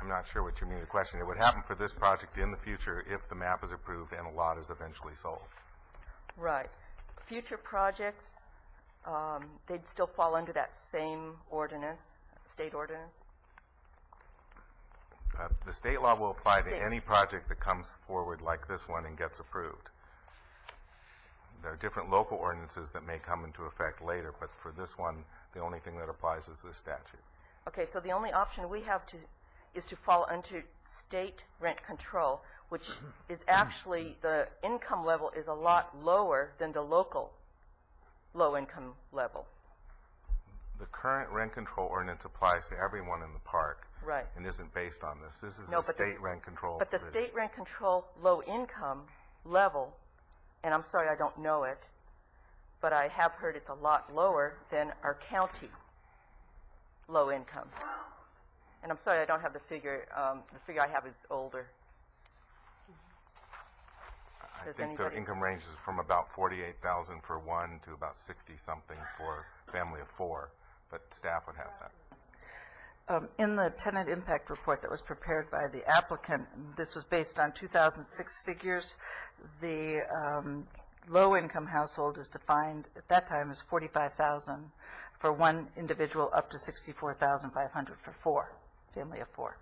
I'm not sure what you mean the question. It would happen for this project in the future if the map is approved and a lot is eventually sold. Right. Future projects, they'd still fall under that same ordinance, state ordinance? The state law will apply to any project that comes forward like this one and gets approved. There are different local ordinances that may come into effect later, but for this one, the only thing that applies is this statute. Okay, so the only option we have is to fall under state rent control, which is actually, the income level is a lot lower than the local low income level. The current rent control ordinance applies to everyone in the park. Right. And isn't based on this. This is No, a state rent control. But the state rent control low income level, and I'm sorry I don't know it, but I have heard it's a lot lower than our county low income. And I'm sorry I don't have the figure. The figure I have is older. I think the income ranges from about $48,000 for one to about 60-something for a family of 4, but staff would have that. In the tenant impact report that was prepared by the applicant, this was based on 2006 figures. The low-income household is defined at that time as $45,000 for one individual, up to $64,500 for 4, family of 4.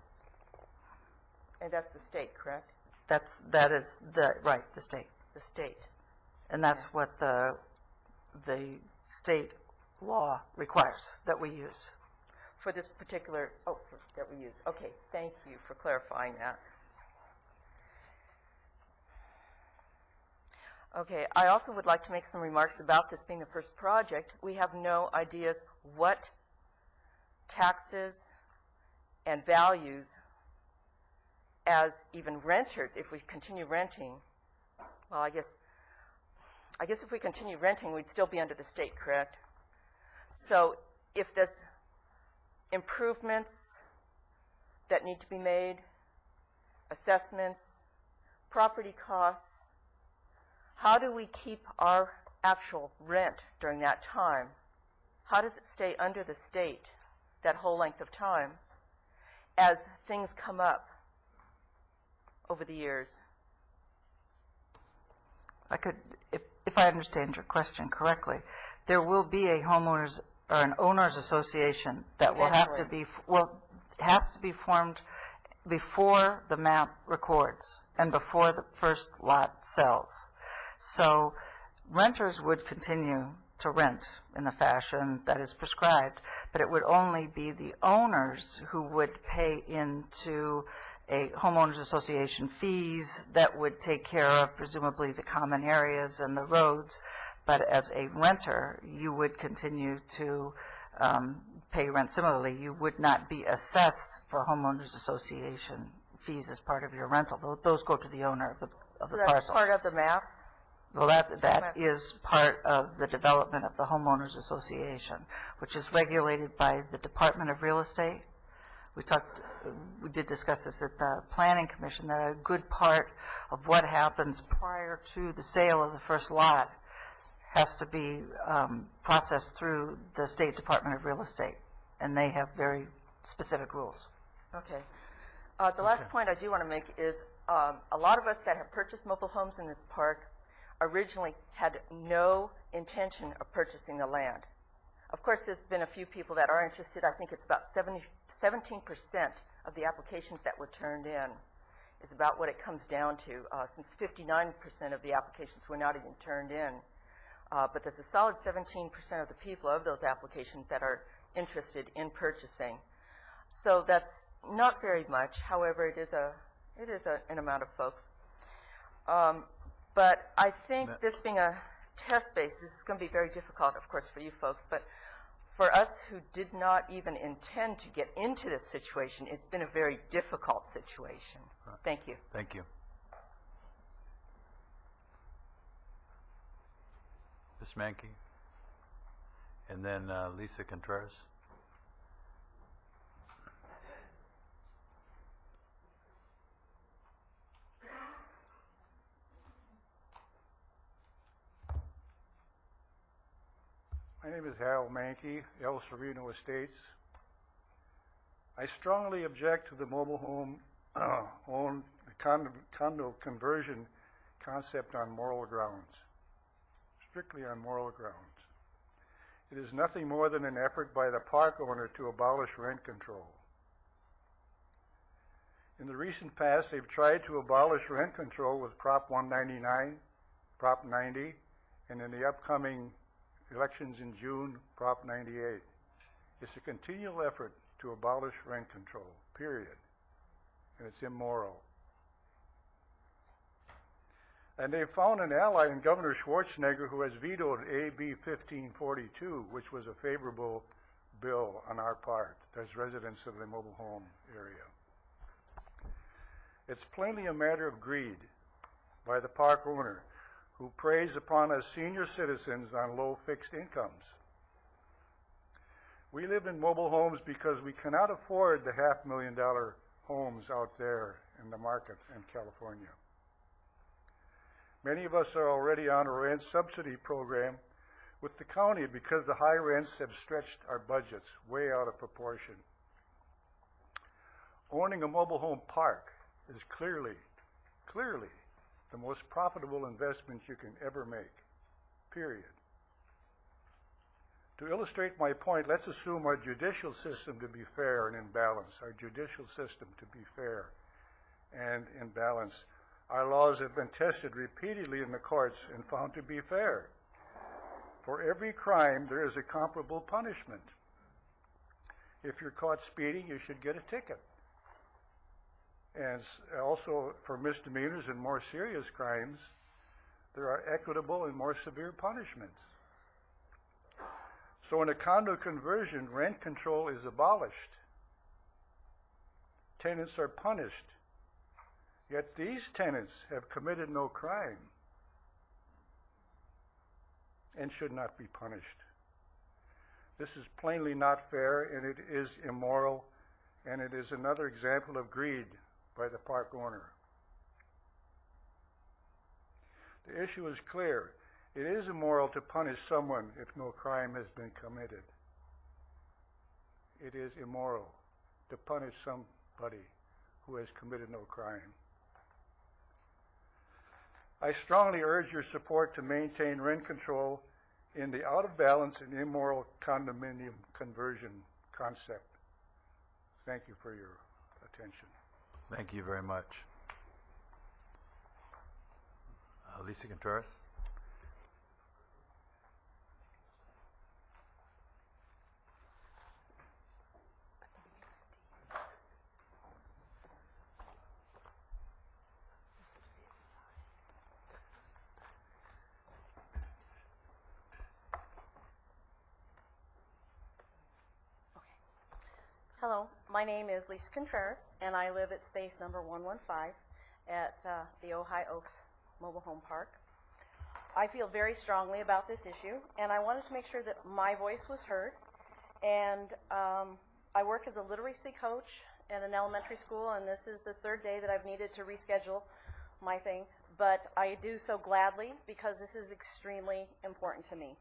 And that's the state, correct? That is the state. The state. And that's what the state law requires that we use. For this particular, that we use. Okay, thank you for clarifying that. Okay, I also would like to make some remarks about this being the first project. We have no ideas what taxes and values as even renters, if we continue renting, well, I guess if we continue renting, we'd still be under the state, correct? So if there's improvements that need to be made, assessments, property costs, how do we keep our actual rent during that time? How does it stay under the state that whole length of time as things come up over the years? If I understand your question correctly, there will be a homeowners or an owners association that will have to be, has to be formed before the map records and before the first lot sells. So renters would continue to rent in the fashion that is prescribed, but it would only be the owners who would pay into a homeowners association fees that would take care of presumably the common areas and the roads. But as a renter, you would continue to pay rent similarly. You would not be assessed for homeowners association fees as part of your rental. Those go to the owner of the So that's parcel. part of the map? Well, that is part of the development of the homeowners association, which is regulated by the Department of Real Estate. We did discuss this at the Planning Commission, that a good part of what happens prior to the sale of the first lot has to be processed through the State Department of Real Estate, and they have very specific rules. Okay. The last point I do want to make is a lot of us that have purchased mobile homes in this park originally had no intention of purchasing the land. Of course, there's been a few people that are interested. I think it's about 17% of the applications that were turned in is about what it comes down to, since 59% of the applications were not even turned in. But there's a solid 17% of the people of those applications that are interested in purchasing. So that's not very much. However, it is an amount of folks. But I think this being a test base, this is going to be very difficult, of course, for you folks. But for us who did not even intend to get into this situation, it's been a very difficult situation. Thank you. Thank you. Ms. Mankey? And then Lisa Contreras? My name is Harold Mankey, El Sereno Estates. I strongly object to the mobile home condo conversion concept on moral grounds, strictly on moral grounds. It is nothing more than an effort by the park owner to abolish rent control. In the recent past, they've tried to abolish rent control with Prop 199, Prop 90, and in the upcoming elections in June, Prop 98. It's a continual effort to abolish rent control, period. And it's immoral. And they've found an ally in Governor Schwarzenegger, who has vetoed AB 1542, which was a favorable bill on our part as residents of the mobile home area. It's plainly a matter of greed by the park owner, who preys upon us senior citizens on low fixed incomes. We live in mobile homes because we cannot afford the $500,000 homes out there in the market in California. Many of us are already on a rent subsidy program with the county because the high rents have stretched our budgets way out of proportion. Owning a mobile home park is clearly the most profitable investment you can ever make, period. To illustrate my point, let's assume our judicial system to be fair and in balance, our judicial system to be fair and in balance. Our laws have been tested repeatedly in the courts and found to be fair. For every crime, there is a comparable punishment. If you're caught speeding, you should get a ticket. And also for misdemeanors and more serious crimes, there are equitable and more severe punishments. So in a condo conversion, rent control is abolished. Tenants are punished. Yet these tenants have committed no crime and should not be punished. This is plainly not fair, and it is immoral, and it is another example of greed by the park owner. The issue is clear. It is immoral to punish someone if no crime has been committed. It is immoral to punish somebody who has committed no crime. I strongly urge your support to maintain rent control in the out of balance and immoral condominium conversion concept. Thank you for your attention. Thank you very much. Lisa Contreras? Hello, my name is Lisa Contreras, and I live at space number 115 at the Ojai Oaks Mobile Home Park. I feel very strongly about this issue, and I wanted to make sure that my voice was heard. And I work as a literacy coach at an elementary school, and this is the third day that I've needed to reschedule my thing, but I do so gladly because this is extremely important to me.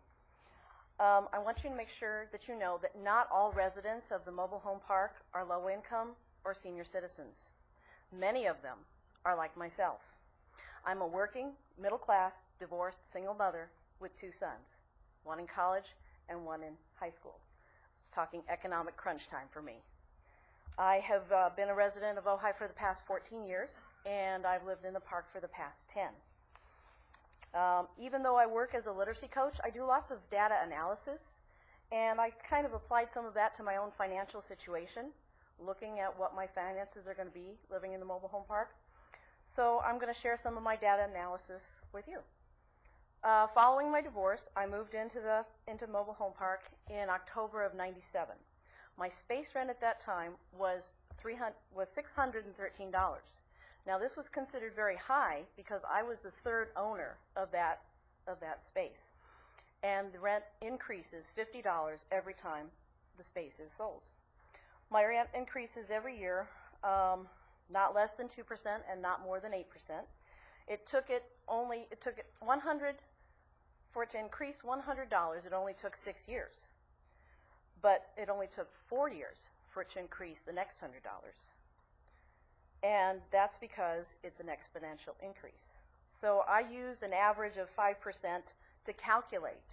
I want you to make sure that you know that not all residents of the mobile home park are low income or senior citizens. Many of them are like myself. I'm a working, middle class, divorced, single mother with 2 sons, one in college and one in high school. It's talking economic crunch time for me. I have been a resident of Ojai for the past 14 years, and I've lived in the park for the past 10. Even though I work as a literacy coach, I do lots of data analysis, and I kind of applied some of that to my own financial situation, looking at what my finances are going to be living in the mobile home park. So I'm going to share some of my data analysis with you. Following my divorce, I moved into mobile home park in October of '97. My space rent at that time was $613. Now this was considered very high because I was the third owner of that space, and the rent increases $50 every time the space is sold. My rent increases every year, not less than 2% and not more than 8%. It took 100 for it to increase $100. It only took 6 years, but it only took 4 years for it to increase the next $100. And that's because it's an exponential increase. So I used an average of 5% to calculate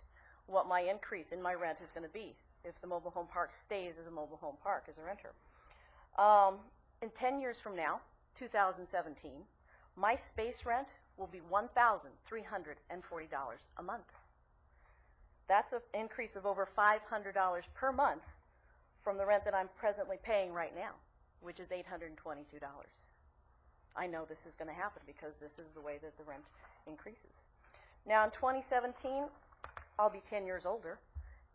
what my increase in my rent is going to be if the mobile home park stays as a mobile home park as a renter. In 10 years from now, 2017, my space rent will be $1,340 a month. That's an increase of over $500 per month from the rent that I'm presently paying right now, which is $822. I know this is going to happen because this is the way that the rent increases. Now in 2017, I'll be 10 years older,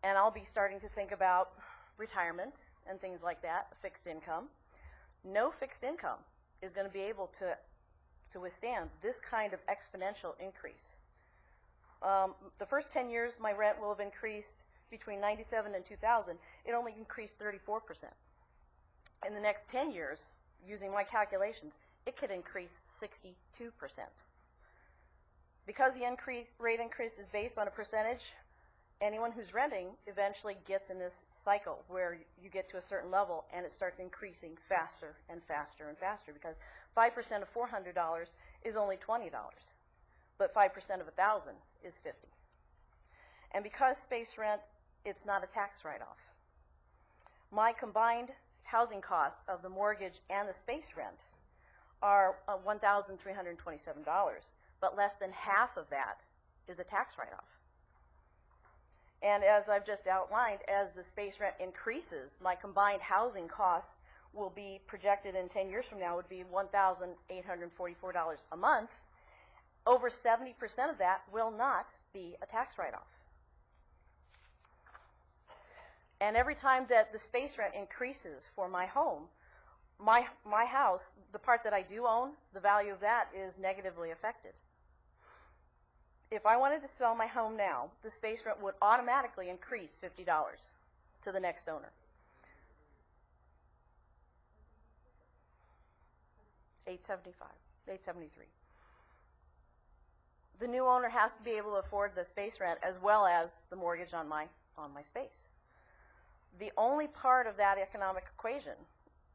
and I'll be starting to think about retirement and things like that, fixed income. No fixed income is going to be able to withstand this kind of exponential increase. The first 10 years, my rent will have increased between 97 and 2000. It only increased 34%. In the next 10 years, using my calculations, it could increase 62%. Because the rate increase is based on a percentage, anyone who's renting eventually gets in this cycle where you get to a certain level and it starts increasing faster and faster and faster, because 5% of $400 is only $20, but 5% of 1,000 is $50. And because space rent, it's not a tax write-off. My combined housing costs of the mortgage and the space rent are $1,327, but less than half of that is a tax write-off. And as I've just outlined, as the space rent increases, my combined housing costs will be projected in 10 years from now would be $1,844 a month. Over 70% of that will not be a tax write-off. And every time that the space rent increases for my home, my house, the part that I do own, the value of that is negatively affected. If I wanted to sell my home now, the space rent would automatically increase $50 to the next owner. $873. The new owner has to be able to afford the space rent as well as the mortgage on my space. The only part of that economic equation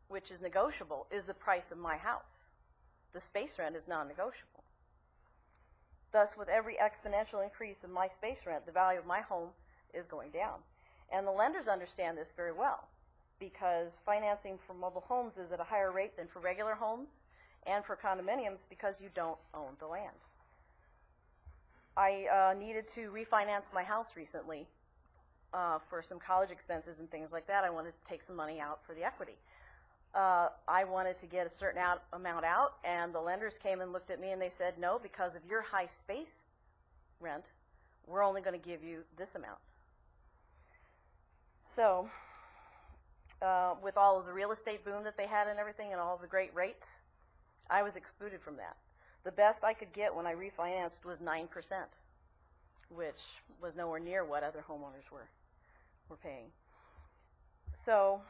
which is negotiable is the price of my house. The space rent is non-negotiable. Thus, with every exponential increase in my space rent, the value of my home is going down. And the lenders understand this very well, because financing for mobile homes is at a higher rate than for regular homes and for condominiums because you don't own the land. I needed to refinance my house recently for some college expenses and things like that. I wanted to take some money out for the equity. I wanted to get a certain amount out, and the lenders came and looked at me and they said, no, because of your high space rent, we're only going to give you this amount. So with all of the real estate boom that they had and everything and all the great rates, I was excluded from that. The best I could get when I refinanced was 9%, which was nowhere near what other homeowners were paying. So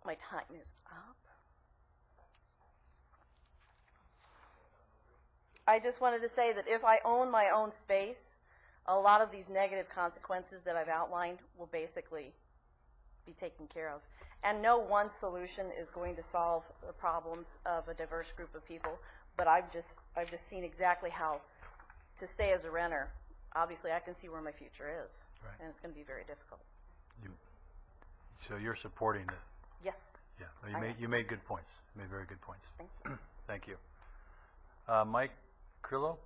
my time is up. I just wanted to say that if I own my own space, a lot of these negative consequences that I've outlined will basically be taken care of. And no one solution is going to solve the problems of a diverse group of people, but I've just seen exactly how to stay as a renter. Obviously, I can see where my future is, Right. and it's going to be very difficult. So you're supporting it? Yes. Yeah, I am. you made good points. You made very good points. Thank you. Thank you. Mike Crillo?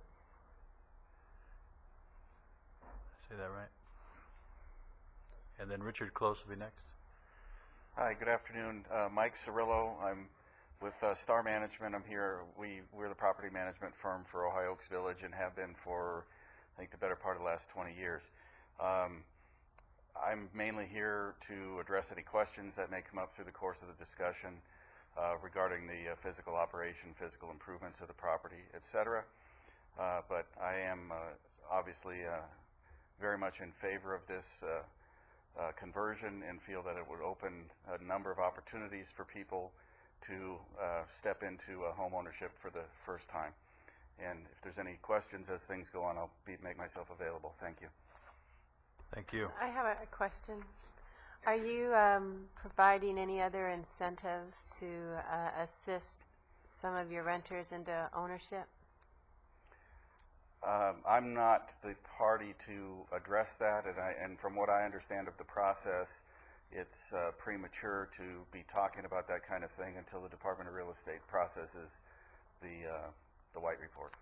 Say that right? And then Richard Close will be next. Hi, good afternoon. Mike Cirillo. I'm with Star Management. I'm here. We're the property management firm for Ohio Oaks Village and have been for, I think, the better part of the last 20 years. I'm mainly here to address any questions that may come up through the course of the discussion regarding the physical operation, physical improvements of the property, etc. But I am obviously very much in favor of this conversion and feel that it would open a number of opportunities for people to step into home ownership for the first time. And if there's any questions as things go on, I'll make myself available. Thank you. Thank you. I have a question. Are you providing any other incentives to assist some of your renters into ownership? I'm not the party to address that, and from what I understand of the process, it's premature to be talking about that kind of thing until the Department of Real Estate processes the white report.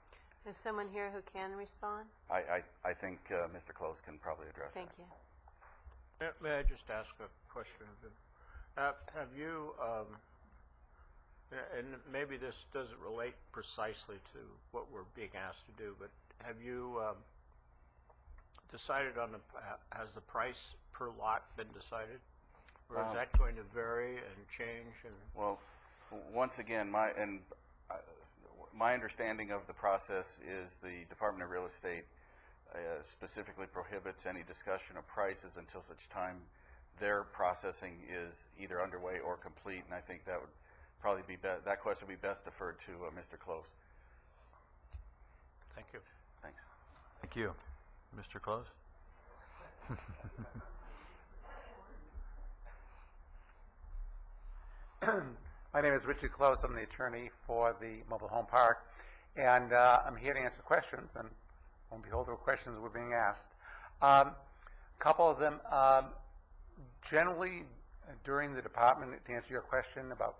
Is someone here who can respond? I think Mr. Close can probably address Thank that. you. May I just ask a question? Have you, and maybe this doesn't relate precisely to what we're being asked to do, but have you decided on has the price per lot been decided? Or is that going to vary and change? Well, once again, my understanding of the process is the Department of Real Estate specifically prohibits any discussion of prices until such time their processing is either underway or complete, and I think that would probably be that question would be best deferred to Mr. Close. Thank you. Thanks. Thank you. Mr. Close? My name is Richard Close. I'm the attorney for the mobile home park, and I'm here to answer questions, and lo and behold, the questions were being asked. A couple of them, generally during the department, to answer your question about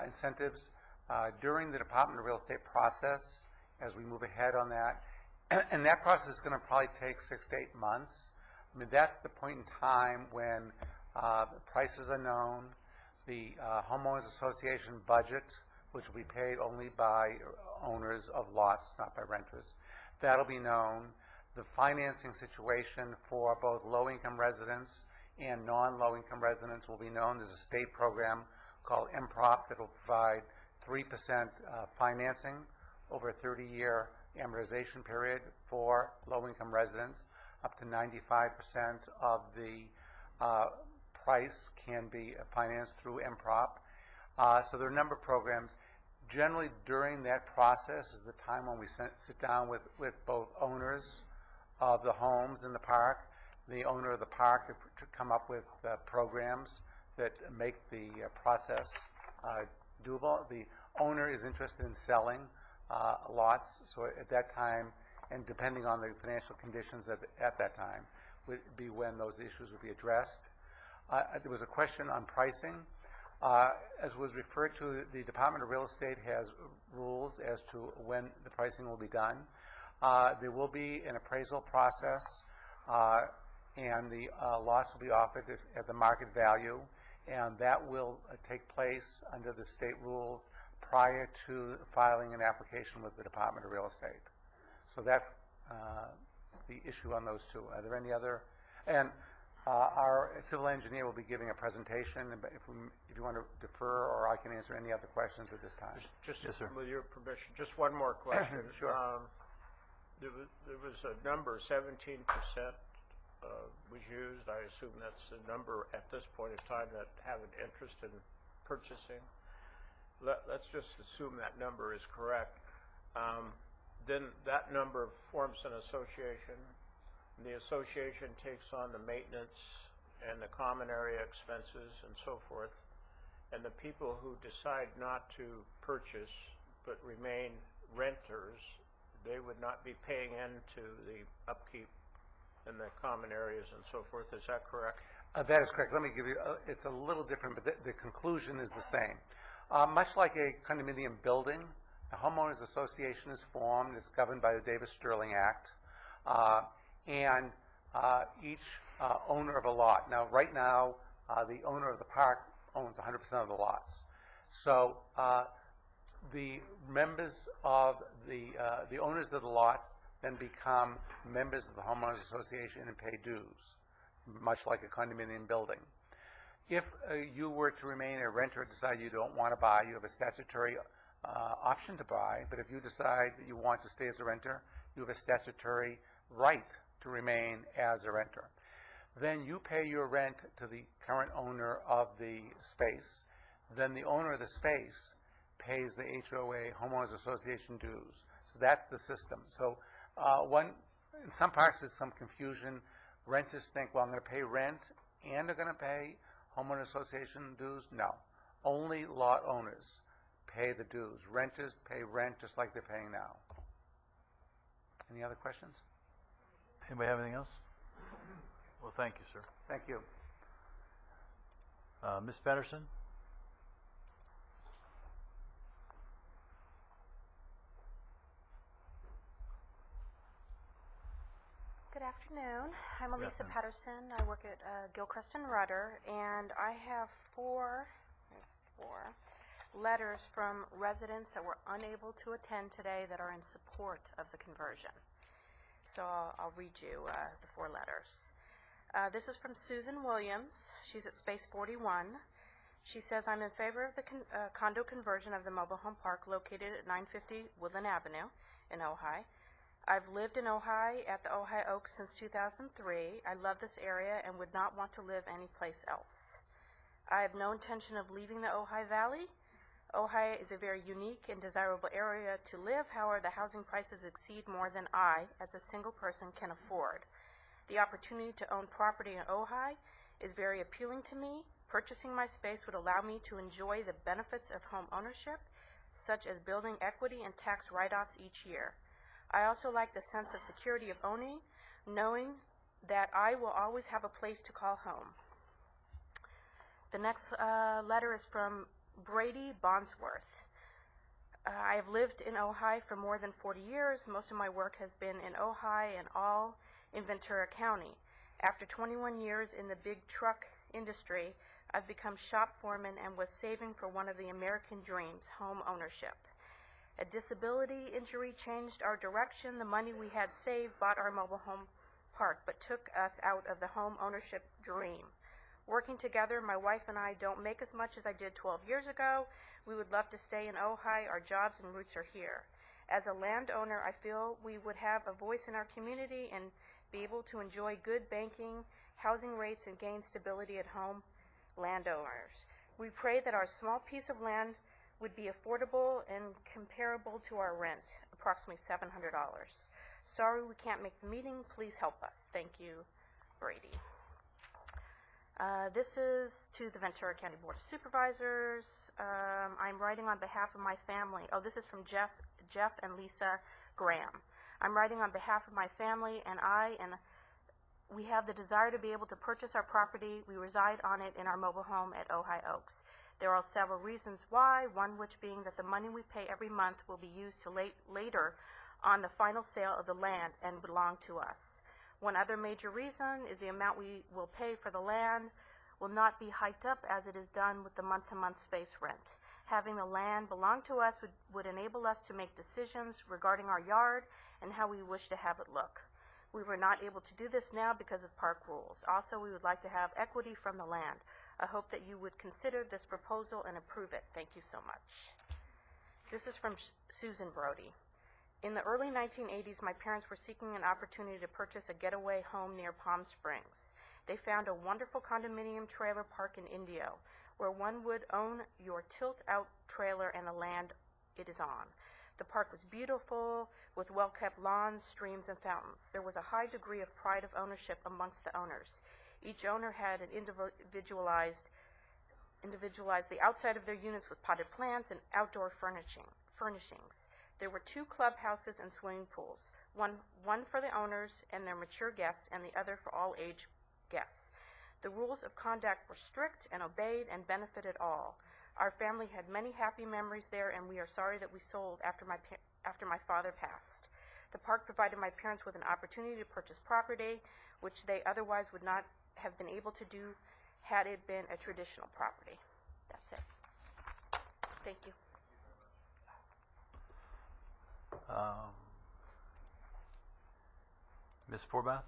incentives, during the Department of Real Estate process, as we move ahead on that, and that process is going to probably take 6 to 8 months. I mean, that's the point in time when the prices are known, the homeowners association budget, which will be paid only by owners of lots, not by renters. That'll be known. The financing situation for both low-income residents and non-low-income residents will be known. There's a state program called MPROP that will provide 3% financing over a 30-year amortization period for low-income residents. Up to 95% of the price can be financed through MPROP. So there are a number of programs. Generally, during that process is the time when we sit down with both owners of the homes in the park, the owner of the park, to come up with programs that make the process doable. The owner is interested in selling lots, so at that time, and depending on the financial conditions at that time, would be when those issues would be addressed. There was a question on pricing. As was referred to, the Department of Real Estate has rules as to when the pricing will be done. There will be an appraisal process, and the lots will be offered at the market value, and that will take place under the state rules prior to filing an application with the Department of Real Estate. So that's the issue on those two. Are there any other? And our civil engineer will be giving a presentation, but if you want to defer, or I can answer any other questions at this time. Just Yes, sir. with your permission, just one more question. Sure. There was a number, 17% was used. I assume that's the number at this point in time that have an interest in purchasing. Let's just assume that number is correct. Then that number forms an association. The association takes on the maintenance and the common area expenses and so forth. And the people who decide not to purchase but remain renters, they would not be paying into the upkeep and the common areas and so forth. Is that correct? That is correct. Let me give you, it's a little different, but the conclusion is the same. Much like a condominium building, a homeowners association is formed. It's governed by the Davis-Sterling Act. And each owner of a lot. Now, right now, the owner of the park owns 100% of the lots. So the members of the owners of the lots then become members of the homeowners association and pay dues, much like a condominium building. If you were to remain a renter and decide you don't want to buy, you have a statutory option to buy, but if you decide that you want to stay as a renter, you have a statutory right to remain as a renter. Then you pay your rent to the current owner of the space. Then the owner of the space pays the HOA, Homeowners Association dues. So that's the system. So in some parts there's some confusion. Renters think, well, I'm going to pay rent and they're going to pay Homeowner Association dues. No. Only lot owners pay the dues. Renters pay rent just like they're paying now. Any other questions? Anybody have anything else? Well, thank you, sir. Thank you. Ms. Patterson? Good afternoon. I'm Good Elisa afternoon. Patterson. I work at Gilchrist and Rudder, and I have four letters from residents that were unable to attend today that are in support of the conversion. So I'll read you the four letters. This is from Susan Williams. She's at space 41. She says, I'm in favor of the condo conversion of the mobile home park located at 950 Woodland Avenue in Ojai. I've lived in Ojai at the Ojai Oaks since 2003. I love this area and would not want to live anyplace else. I have no intention of leaving the Ojai Valley. Ojai is a very unique and desirable area to live. However, the housing prices exceed more than I, as a single person, can afford. The opportunity to own property in Ojai is very appealing to me. Purchasing my space would allow me to enjoy the benefits of home ownership, such as building equity and tax write-offs each year. I also like the sense of security of owning, knowing that I will always have a place to call home. The next letter is from Brady Bonsworth. I have lived in Ojai for more than 40 years. Most of my work has been in Ojai and all in Ventura County. After 21 years in the big truck industry, I've become shop foreman and was saving for one of the American dreams, home ownership. A disability injury changed our direction. The money we had saved bought our mobile home park, but took us out of the home ownership dream. Working together, my wife and I don't make as much as I did 12 years ago. We would love to stay in Ojai. Our jobs and roots are here. As a landowner, I feel we would have a voice in our community and be able to enjoy good banking, housing rates, and gain stability at home landowners. We pray that our small piece of land would be affordable and comparable to our rent, approximately $700. Sorry we can't make the meeting. Please help us. Thank you, Brady. This is to the Ventura County Board of Supervisors. I'm writing on behalf of my family. Oh, this is from Jeff and Lisa Graham. I'm writing on behalf of my family, and we have the desire to be able to purchase our property. We reside on it in our mobile home at Ojai Oaks. There are several reasons why, one which being that the money we pay every month will be used to later on the final sale of the land and belong to us. One other major reason is the amount we will pay for the land will not be hiked up as it is done with the month-to-month space rent. Having the land belong to us would enable us to make decisions regarding our yard and how we wish to have it look. We were not able to do this now because of park rules. Also, we would like to have equity from the land. I hope that you would consider this proposal and approve it. Thank you so much. This is from Susan Brody. In the early 1980s, my parents were seeking an opportunity to purchase a getaway home near Palm Springs. They found a wonderful condominium trailer park in Indio, where one would own your tilt-out trailer and the land it is on. The park was beautiful, with well-kept lawns, streams, and fountains. There was a high degree of pride of ownership amongst the owners. Each owner had an individualized the outside of their units with potted plants and outdoor furnishings. There were 2 clubhouses and swimming pools, one for the owners and their mature guests, and the other for all age guests. The rules of conduct were strict and obeyed and benefited all. Our family had many happy memories there, and we are sorry that we sold after my father passed. The park provided my parents with an opportunity to purchase property, which they otherwise would not have been able to do had it been a traditional property. That's it. Thank you. Ms. Forbath?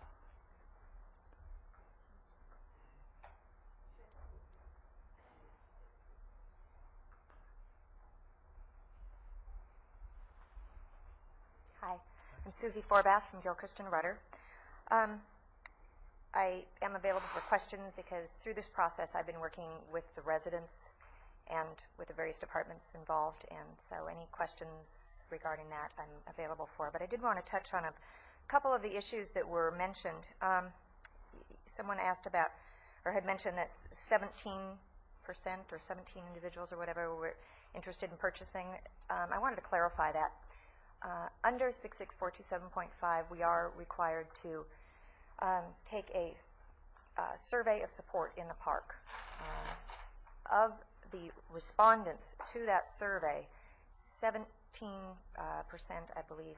Hi, I'm Susie Forbath from Gilchrist and Rudder. I am available for questions because through this process I've been working with the residents and with the various departments involved, and so any questions regarding that I'm available for. But I did want to touch on a couple of the issues that were mentioned. Someone asked about, or had mentioned that 17% or 17 individuals or whatever were interested in purchasing. I wanted to clarify that. Under 66427.5, we are required to take a survey of support in the park. Of the respondents to that survey, 17%, I believe,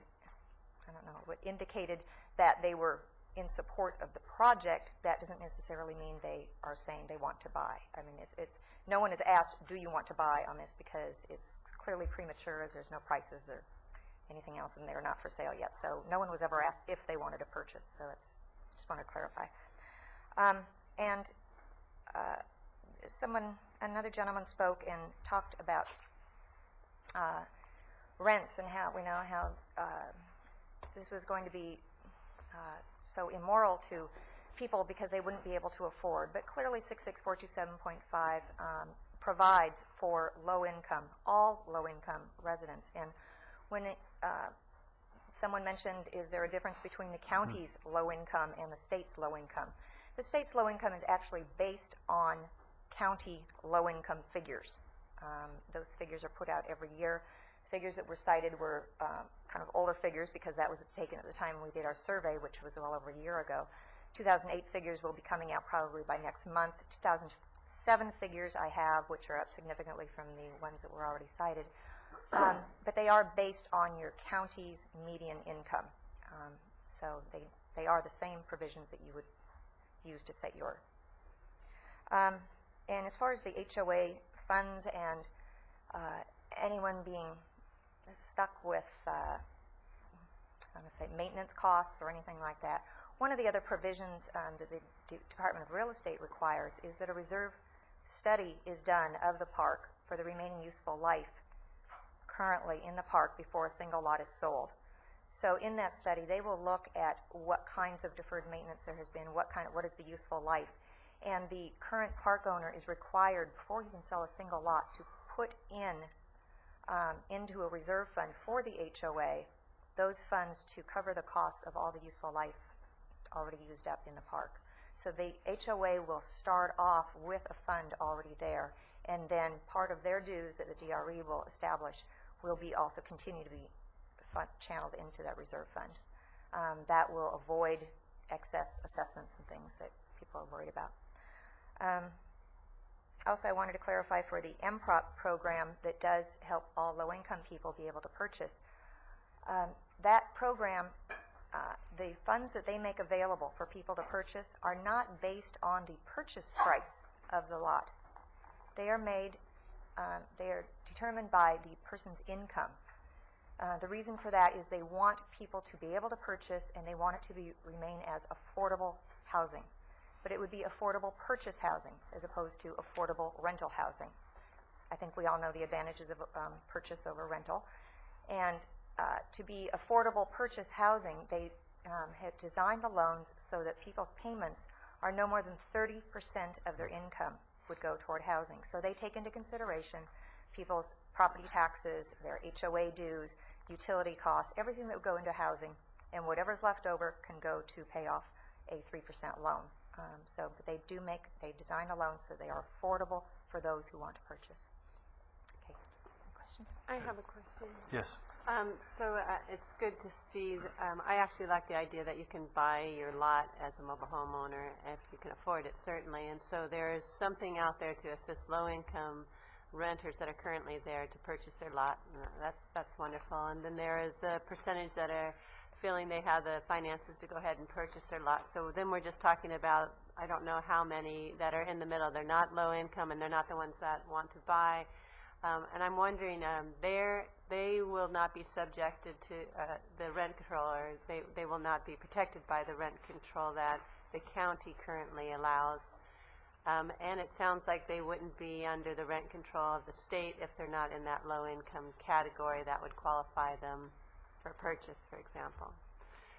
I don't know, indicated that they were in support of the project. That doesn't necessarily mean they are saying they want to buy. I mean, it's no one has asked, do you want to buy on this, because it's clearly premature as there's no prices or anything else, and they're not for sale yet. So no one was ever asked if they wanted to purchase. So it's just want to clarify. Another gentleman spoke and talked about rents and how we know how this was going to be so immoral to people because they wouldn't be able to afford. But clearly 66427.5 provides for all low-income residents. And when someone mentioned, is there a difference between the county's low income and the state's low income? The state's low income is actually based on county low income figures. Those figures are put out every year. Figures that were cited were kind of older figures because that was taken at the time we did our survey, which was well over a year ago. 2008 figures will be coming out probably by next month. 2007 figures I have, which are up significantly from the ones that were already cited. But they are based on your county's median income. So they are the same provisions that you would use to set your. And as far as the HOA funds and anyone being stuck with, I'm going to say, maintenance costs or anything like that, one of the other provisions that the Department of Real Estate requires is that a reserve study is done of the park for the remaining useful life currently in the park before a single lot is sold. So in that study, they will look at what kinds of deferred maintenance there has been, what is the useful life, and the current park owner is required, before he can sell a single lot, to put into a reserve fund for the HOA those funds to cover the costs of all the useful life already used up in the park. So the HOA will start off with a fund already there, and then part of their dues that the DRE will establish will be also continue to be channeled into that reserve fund. That will avoid excess assessments and things that people are worried about. Also, I wanted to clarify for the MPROP program that does help all low-income people be able to purchase. That program, the funds that they make available for people to purchase are not based on the purchase price of the lot. They are made, they are determined by the person's income. The reason for that is they want people to be able to purchase, and they want it to remain as affordable housing. But it would be affordable purchase housing as opposed to affordable rental housing. I think we all know the advantages of purchase over rental. And to be affordable purchase housing, they have designed the loans so that people's payments are no more than 30% of their income would go toward housing. So they take into consideration people's property taxes, their HOA dues, utility costs, everything that would go into housing, and whatever's left over can go to pay off a 3% loan. But they design the loans so they are affordable for those who want to purchase. Okay, questions? I have a question. Yes. It's good to see, I actually like the idea that you can buy your lot as a mobile homeowner if you can afford it, certainly. And so there's something out there to assist low-income renters that are currently there to purchase their lot. That's wonderful. And then there is a percentage that are feeling they have the finances to go ahead and purchase their lot. So then we're just talking about, I don't know how many that are in the middle. They're not low income and they're not the ones that want to buy. And I'm wondering, they will not be subjected to the rent control, or they will not be protected by the rent control that the county currently allows. And it sounds like they wouldn't be under the rent control of the state if they're not in that low-income category that would qualify them for purchase, for example.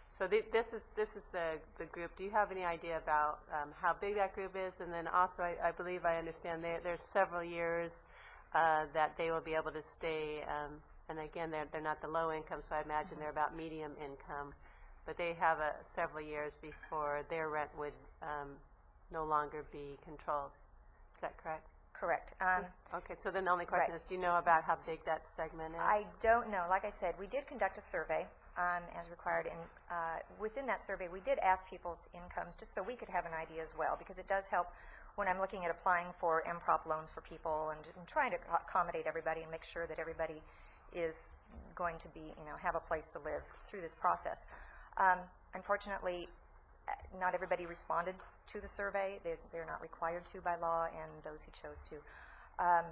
So this is the group. Do you have any idea about how big that group is? And then also, I believe I understand there's several years that they will be able to stay. And again, they're not the low income, so I imagine they're about medium income. But they have several years before their rent would no longer be controlled. Is that correct? Correct. Okay, so then the only question is, do you know about how big that segment is? I don't know. Like I said, we did conduct a survey as required, and within that survey, we did ask people's incomes just so we could have an idea as well, because it does help when I'm looking at applying for MPROP loans for people and trying to accommodate everybody and make sure that everybody is going to be, have a place to live through this process. Unfortunately, not everybody responded to the survey. They're not required to by law, and those who chose to. Hold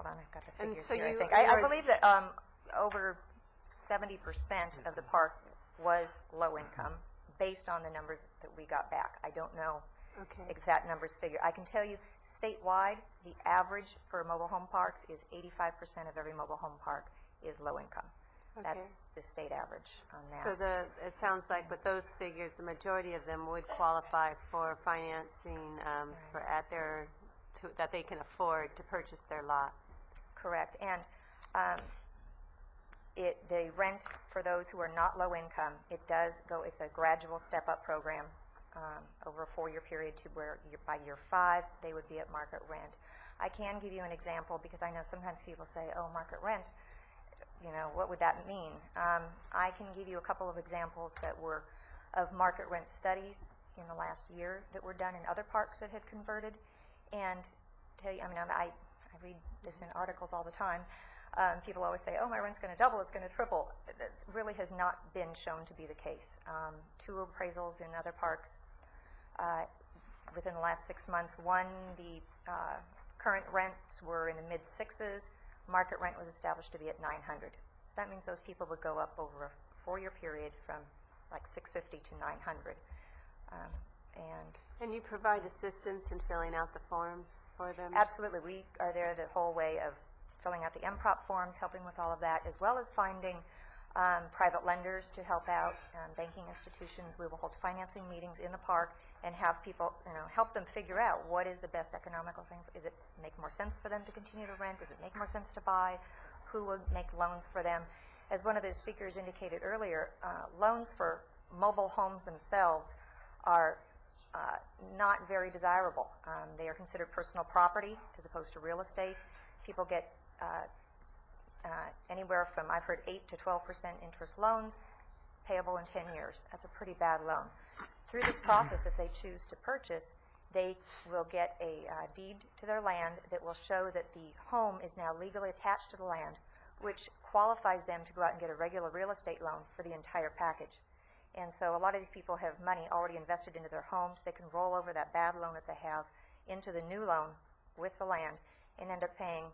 on, I've got the figures here, I think. I believe that over 70% of the park was low income based on the numbers that we got back. I don't know exact numbers figure. I can tell you statewide, the average for mobile home parks is 85% of every mobile home park is low income. That's the state average on that. So it sounds like with those figures, the majority of them would qualify for financing that they can afford to purchase their lot. Correct. And the rent for those who are not low income, it's a gradual step-up program over a 4-year period to where by year 5, they would be at market rent. I can give you an example because I know sometimes people say, oh, market rent, what would that mean? I can give you a couple of examples that were of market rent studies in the last year that were done in other parks that had converted. And tell you, I read this in articles all the time. People always say, oh, my rent's going to double, it's going to triple. That really has not been shown to be the case. 2 appraisals in other parks within the last 6 months. One, the current rents were in the mid-6s. Market rent was established to be at $900. So that means those people would go up over a 4-year period from like $650 to $900. And you provide assistance in filling out the forms for them? Absolutely. We are there the whole way of filling out the MPROP forms, helping with all of that, as well as finding private lenders to help out, banking institutions. We will hold financing meetings in the park and have people, help them figure out what is the best economical thing. Is it make more sense for them to continue to rent? Does it make more sense to buy? Who would make loans for them? As one of the speakers indicated earlier, loans for mobile homes themselves are not very desirable. They are considered personal property as opposed to real estate. People get anywhere from, I've heard, 8 to 12% interest loans payable in 10 years. That's a pretty bad loan. Through this process, if they choose to purchase, they will get a deed to their land that will show that the home is now legally attached to the land, which qualifies them to go out and get a regular real estate loan for the entire package. And so a lot of these people have money already invested into their homes. They can roll over that bad loan that they have into the new loan with the land and end up paying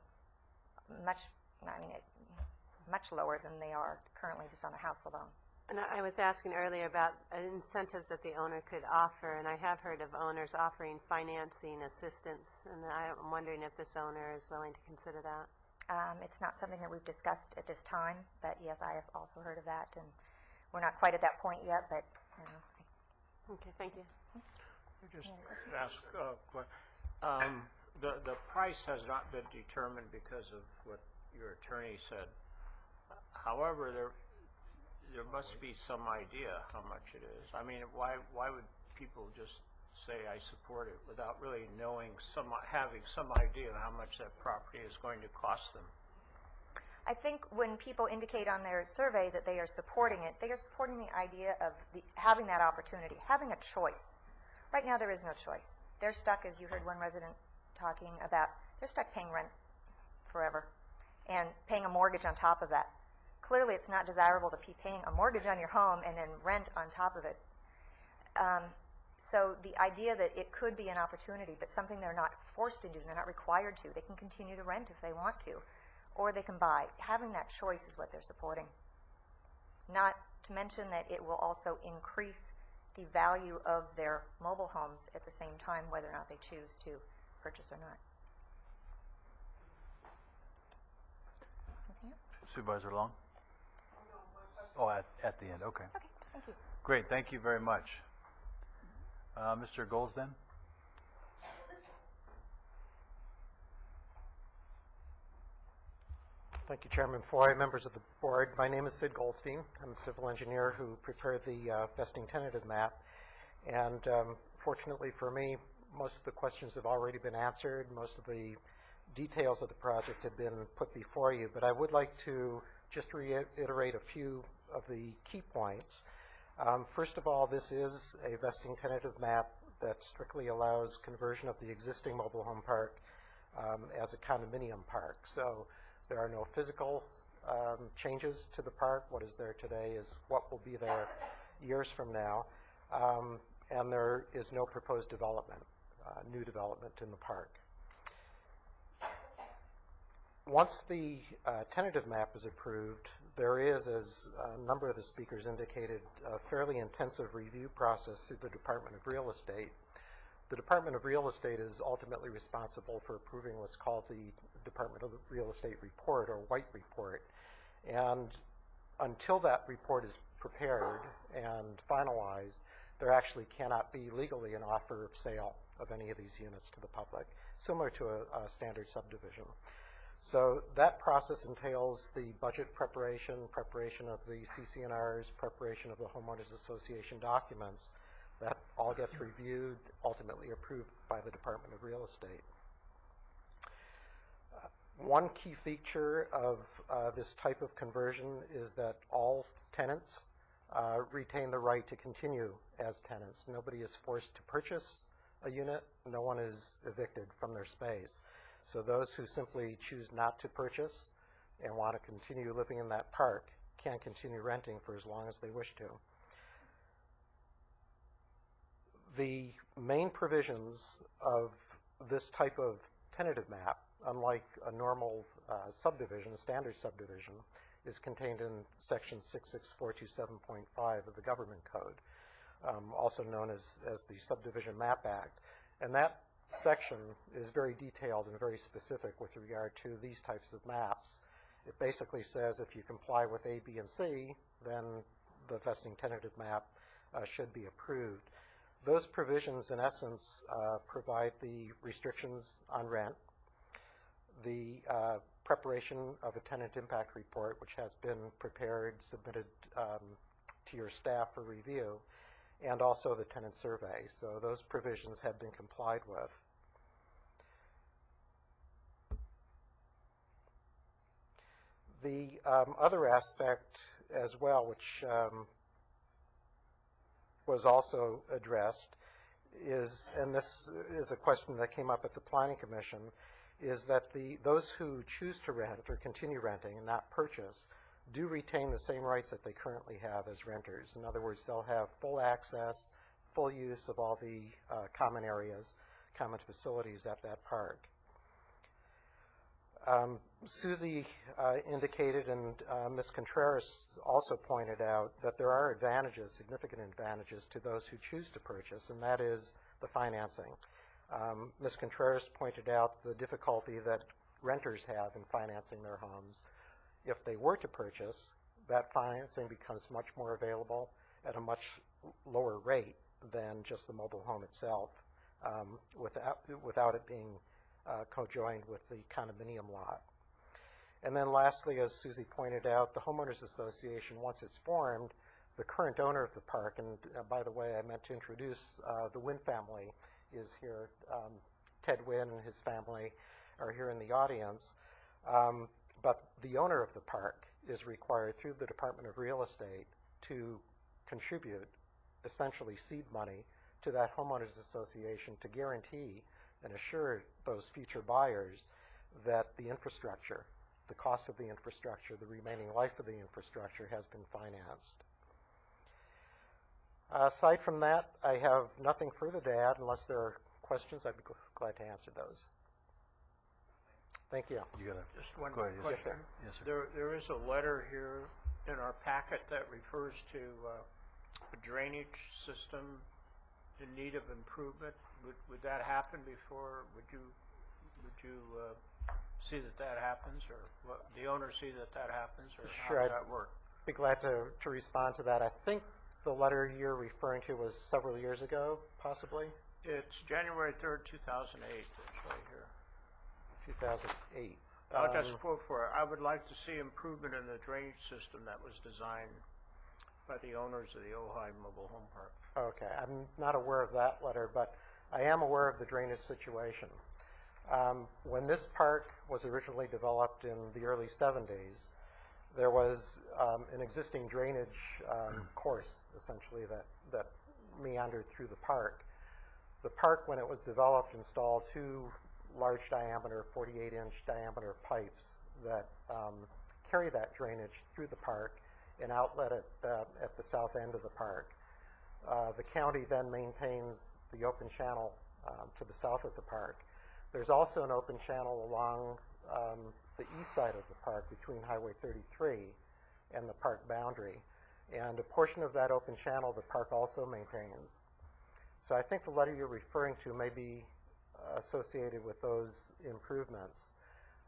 much lower than they are currently just on the house alone. And I was asking earlier about incentives that the owner could offer, and I have heard of owners offering financing assistance, and I'm wondering if this owner is willing to consider that. It's not something that we've discussed at this time, but yes, I have also heard of that, and we're not quite at that point yet, but, you know. Okay, thank you. Just ask, the price has not been determined because of what your attorney said. However, there must be some idea how much it is. I mean, why would people just say I support it without really having some idea of how much that property is going to cost them? I think when people indicate on their survey that they are supporting it, they are supporting the idea of having that opportunity, having a choice. Right now, there is no choice. They're stuck, as you heard one resident talking about, they're stuck paying rent forever and paying a mortgage on top of that. Clearly, it's not desirable to be paying a mortgage on your home and then rent on top of it. So the idea that it could be an opportunity, but something they're not forced to do, they're not required to. They can continue to rent if they want to, or they can buy. Having that choice is what they're supporting. Not to mention that it will also increase the value of their mobile homes at the same time, whether or not they choose to purchase or not. Anything else? Supervisor Long? Oh, at the end, okay. Okay, thank you. Great, thank you very much. Mr. Goldsden? Thank you, Chairman Foy, members of the board. My name is Sid Goldstein. I'm a civil engineer who prepared the vesting tentative map. And fortunately for me, most of the questions have already been answered. Most of the details of the project have been put before you. But I would like to just reiterate a few of the key points. First of all, this is a vesting tentative map that strictly allows conversion of the existing mobile home park as a condominium park. So there are no physical changes to the park. What is there today is what will be there years from now. And there is no proposed development, new development in the park. Once the tentative map is approved, there is, as a number of the speakers indicated, a fairly intensive review process through the Department of Real Estate. The Department of Real Estate is ultimately responsible for approving what's called the Department of Real Estate Report, or White Report. And until that report is prepared and finalized, there actually cannot be legally an offer of sale of any of these units to the public, similar to a standard subdivision. So that process entails the budget preparation of the CC&Rs, preparation of the Homeowners Association documents. That all gets reviewed, ultimately approved by the Department of Real Estate. One key feature of this type of conversion is that all tenants retain the right to continue as tenants. Nobody is forced to purchase a unit. No one is evicted from their space. So those who simply choose not to purchase and want to continue living in that park can continue renting for as long as they wish to. The main provisions of this type of tentative map, unlike a normal subdivision, a standard subdivision, is contained in section 66427.5 of the Government Code, also known as the Subdivision Map Act. And that section is very detailed and very specific with regard to these types of maps. It basically says if you comply with A, B, and C, then the vesting tentative map should be approved. Those provisions, in essence, provide the restrictions on rent, the preparation of a tenant impact report, which has been prepared, submitted to your staff for review, and also the tenant survey. So those provisions have been complied with. The other aspect as well, which was also addressed, is, and this is a question that came up at the Planning Commission, is that those who choose to rent or continue renting and not purchase do retain the same rights that they currently have as renters. In other words, they'll have full access, full use of all the common areas, common facilities at that park. Susie indicated, and Ms. Contreras also pointed out, that there are advantages, significant advantages, to those who choose to purchase, and that is the financing. Ms. Contreras pointed out the difficulty that renters have in financing their homes. If they were to purchase, that financing becomes much more available at a much lower rate than just the mobile home itself, without it being co-joined with the condominium lot. And then lastly, as Susie pointed out, the Homeowners Association, once it's formed, the current owner of the park, and by the way, I meant to introduce the Wynn family is here. Ted Wynn and his family are here in the audience. But the owner of the park is required through the Department of Real Estate to contribute essentially seed money to that Homeowners Association to guarantee and assure those future buyers that the infrastructure, the cost of the infrastructure, the remaining life of the infrastructure has been financed. Aside from that, I have nothing further to add. Unless there are questions, I'd be glad to answer those. Thank you. You got Just one Go ahead, yes. question. Yes, sir. There is a letter here in our packet that refers to a drainage system in need of improvement. Would that happen before? Would you see that happens, or what, the owner see that happens, or Sure, how does that work? I'd be glad to respond to that. I think the letter you're referring to was several years ago, possibly? It's January 3rd, 2008. It's right here. 2008. I'll just quote for it. I would like to see improvement in the drainage system that was designed by the owners of the Ojai Mobile Home Park. Okay, I'm not aware of that letter, but I am aware of the drainage situation. When this park was originally developed in the early 70s, there was an existing drainage course, essentially, that meandered through the park. The park, when it was developed, installed two large diameter, 48-inch diameter pipes that carry that drainage through the park and outlet it at the south end of the park. The county then maintains the open channel to the south of the park. There's also an open channel along the east side of the park between Highway 33 and the park boundary. And a portion of that open channel the park also maintains. So I think the letter you're referring to may be associated with those improvements.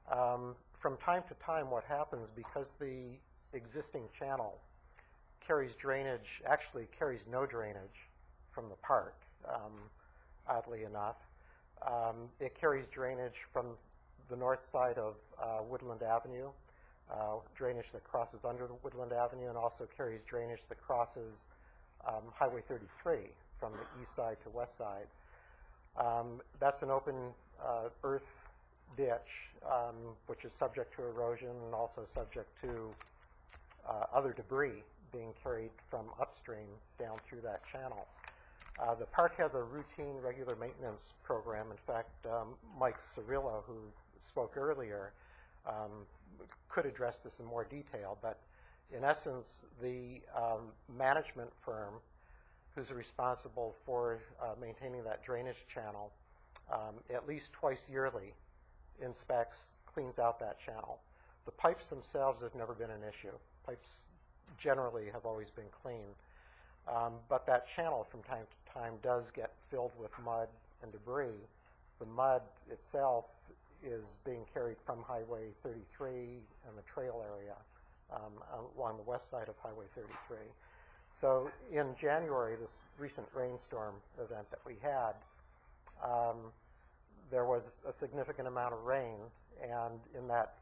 From time to time, what happens, because the existing channel carries drainage, actually carries no drainage from the park, oddly enough. It carries drainage from the north side of Woodland Avenue, drainage that crosses under Woodland Avenue, and also carries drainage that crosses Highway 33 from the east side to west side. That's an open earth ditch, which is subject to erosion and also subject to other debris being carried from upstream down through that channel. The park has a routine, regular maintenance program. In fact, Mike Cirillo, who spoke earlier, could address this in more detail, but in essence, the management firm who's responsible for maintaining that drainage channel, at least twice yearly, inspects, cleans out that channel. The pipes themselves have never been an issue. Pipes generally have always been clean. But that channel from time to time does get filled with mud and debris. The mud itself is being carried from Highway 33 and the trail area along the west side of Highway 33. So in January, this recent rainstorm event that we had, there was a significant amount of rain, and in that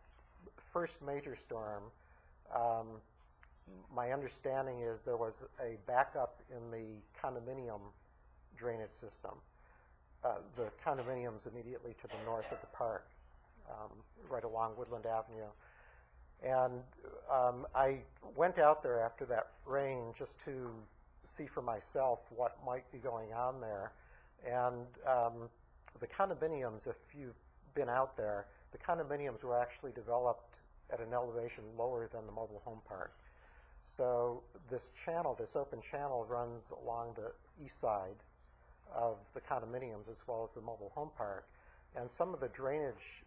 first major storm, my understanding is there was a backup in the condominium drainage system. The condominiums immediately to the north of the park, right along Woodland Avenue. And I went out there after that rain just to see for myself what might be going on there. And the condominiums, if you've been out there, the condominiums were actually developed at an elevation lower than the mobile home park. So this channel, this open channel, runs along the east side of the condominiums as well as the mobile home park. And some of the drainage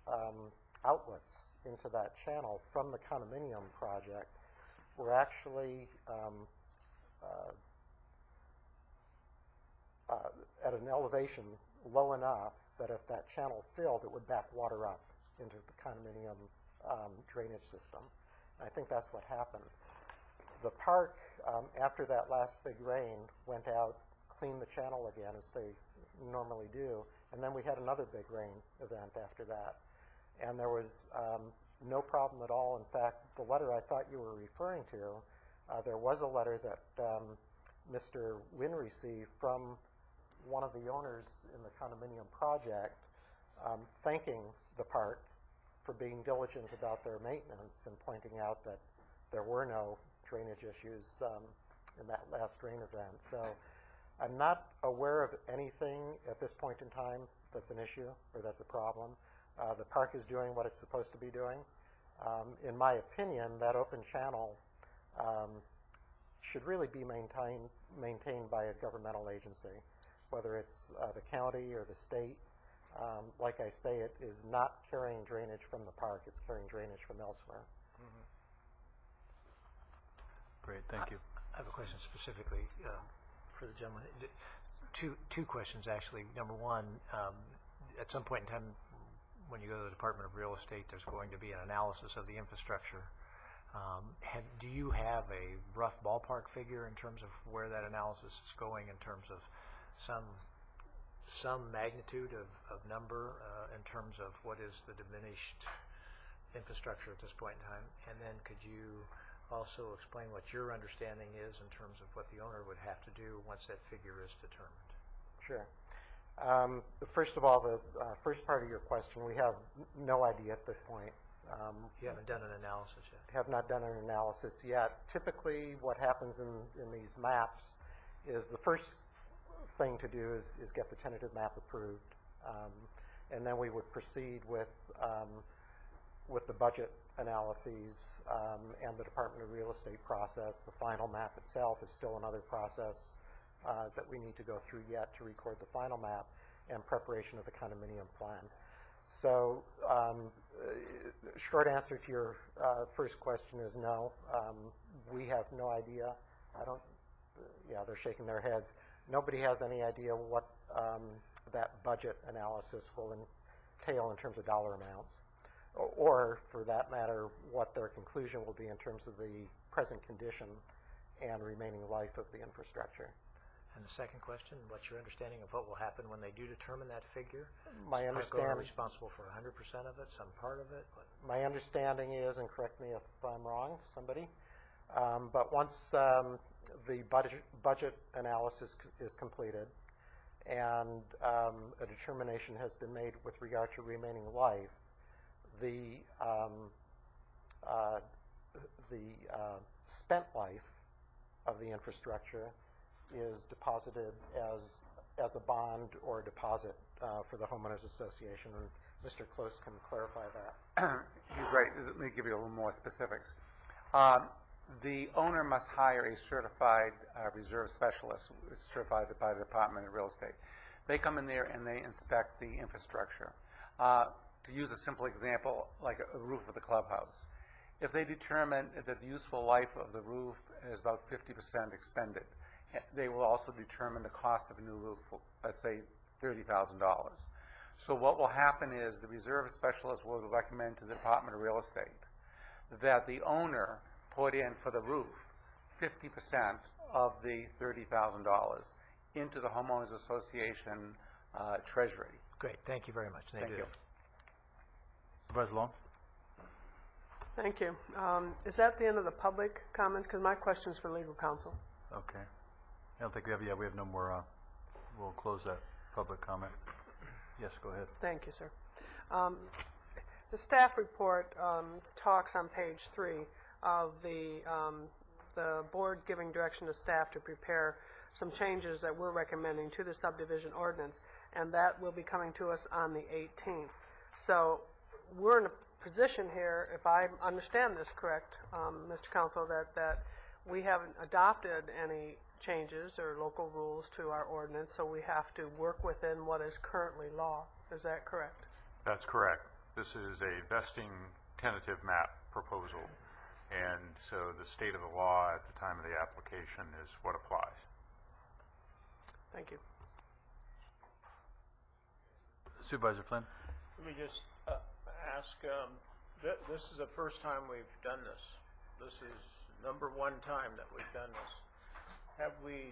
outlets into that channel from the condominium project were actually at an elevation low enough that if that channel filled, it would back water up into the condominium drainage system. I think that's what happened. The park, after that last big rain, went out, cleaned the channel again, as they normally do, and then we had another big rain event after that. And there was no problem at all. In fact, the letter I thought you were referring to, there was a letter that Mr. Wynn received from one of the owners in the condominium project thanking the park for being diligent about their maintenance and pointing out that there were no drainage issues in that last rain event. So I'm not aware of anything at this point in time that's an issue or that's a problem. The park is doing what it's supposed to be doing. In my opinion, that open channel should really be maintained by a governmental agency, whether it's the county or the state. Like I say, it is not carrying drainage from the park, it's carrying drainage from elsewhere. Great, thank you. I have a question specifically for the gentleman. Two questions, actually. Number one, at some point in time, when you go to the Department of Real Estate, there's going to be an analysis of the infrastructure. Do you have a rough ballpark figure in terms of where that analysis is going, in terms of some magnitude of number in terms of what is the diminished infrastructure at this point in time? And then could you also explain what your understanding is in terms of what the owner would have to do once that figure is determined? Sure. First of all, the first part of your question, we have no idea at this point. You haven't done an analysis yet? Have not done an analysis yet. Typically, what happens in these maps is the first thing to do is get the tentative map approved, and then we would proceed with the budget analyses and the Department of Real Estate process. The final map itself is still another process that we need to go through yet to record the final map and preparation of the condominium plan. So short answer to your first question is no. We have no idea. They're shaking their heads. Nobody has any idea what that budget analysis will entail in terms of dollar amounts, or for that matter, what their conclusion will be in terms of the present condition and remaining life of the infrastructure. And the second question, what's your understanding of what will happen when they do determine that figure? My Is understanding Park responsible for 100% of it, some part of it? My understanding is, and correct me if I'm wrong, somebody, but once the budget analysis is completed and a determination has been made with regard to remaining life, the spent life of the infrastructure is deposited as a bond or a deposit for the homeowners association, and Mr. Close can clarify that. He's right. Let me give you a little more specifics. The owner must hire a certified reserve specialist, certified by the Department of Real Estate. They come in there and they inspect the infrastructure. To use a simple example, like a roof of the clubhouse. If they determine that the useful life of the roof is about 50% expended, they will also determine the cost of a new roof, let's say $30,000. So what will happen is the reserve specialist will recommend to the Department of Real Estate that the owner put in for the roof 50% of the $30,000 into the homeowners association treasury. Great, thank you very much. Thank you. Supervisor Long? Thank you. Is that the end of the public comments? Because my question's for legal counsel. Okay. I don't think we have no more, we'll close that public comment. Yes, go ahead. Thank you, sir. The staff report talks on page 3 of the board giving direction to staff to prepare some changes that we're recommending to the subdivision ordinance, and that will be coming to us on the 18th. So we're in a position here, if I understand this correct, Mr. Counsel, that we haven't adopted any changes or local rules to our ordinance, so we have to work within what is currently law. Is that correct? That's correct. This is a vesting tentative map proposal, and so the state of the law at the time of the application is what applies. Thank you. Supervisor Flynn? Let me just ask, this is the first time we've done this. This is number one time that we've done this. Have we,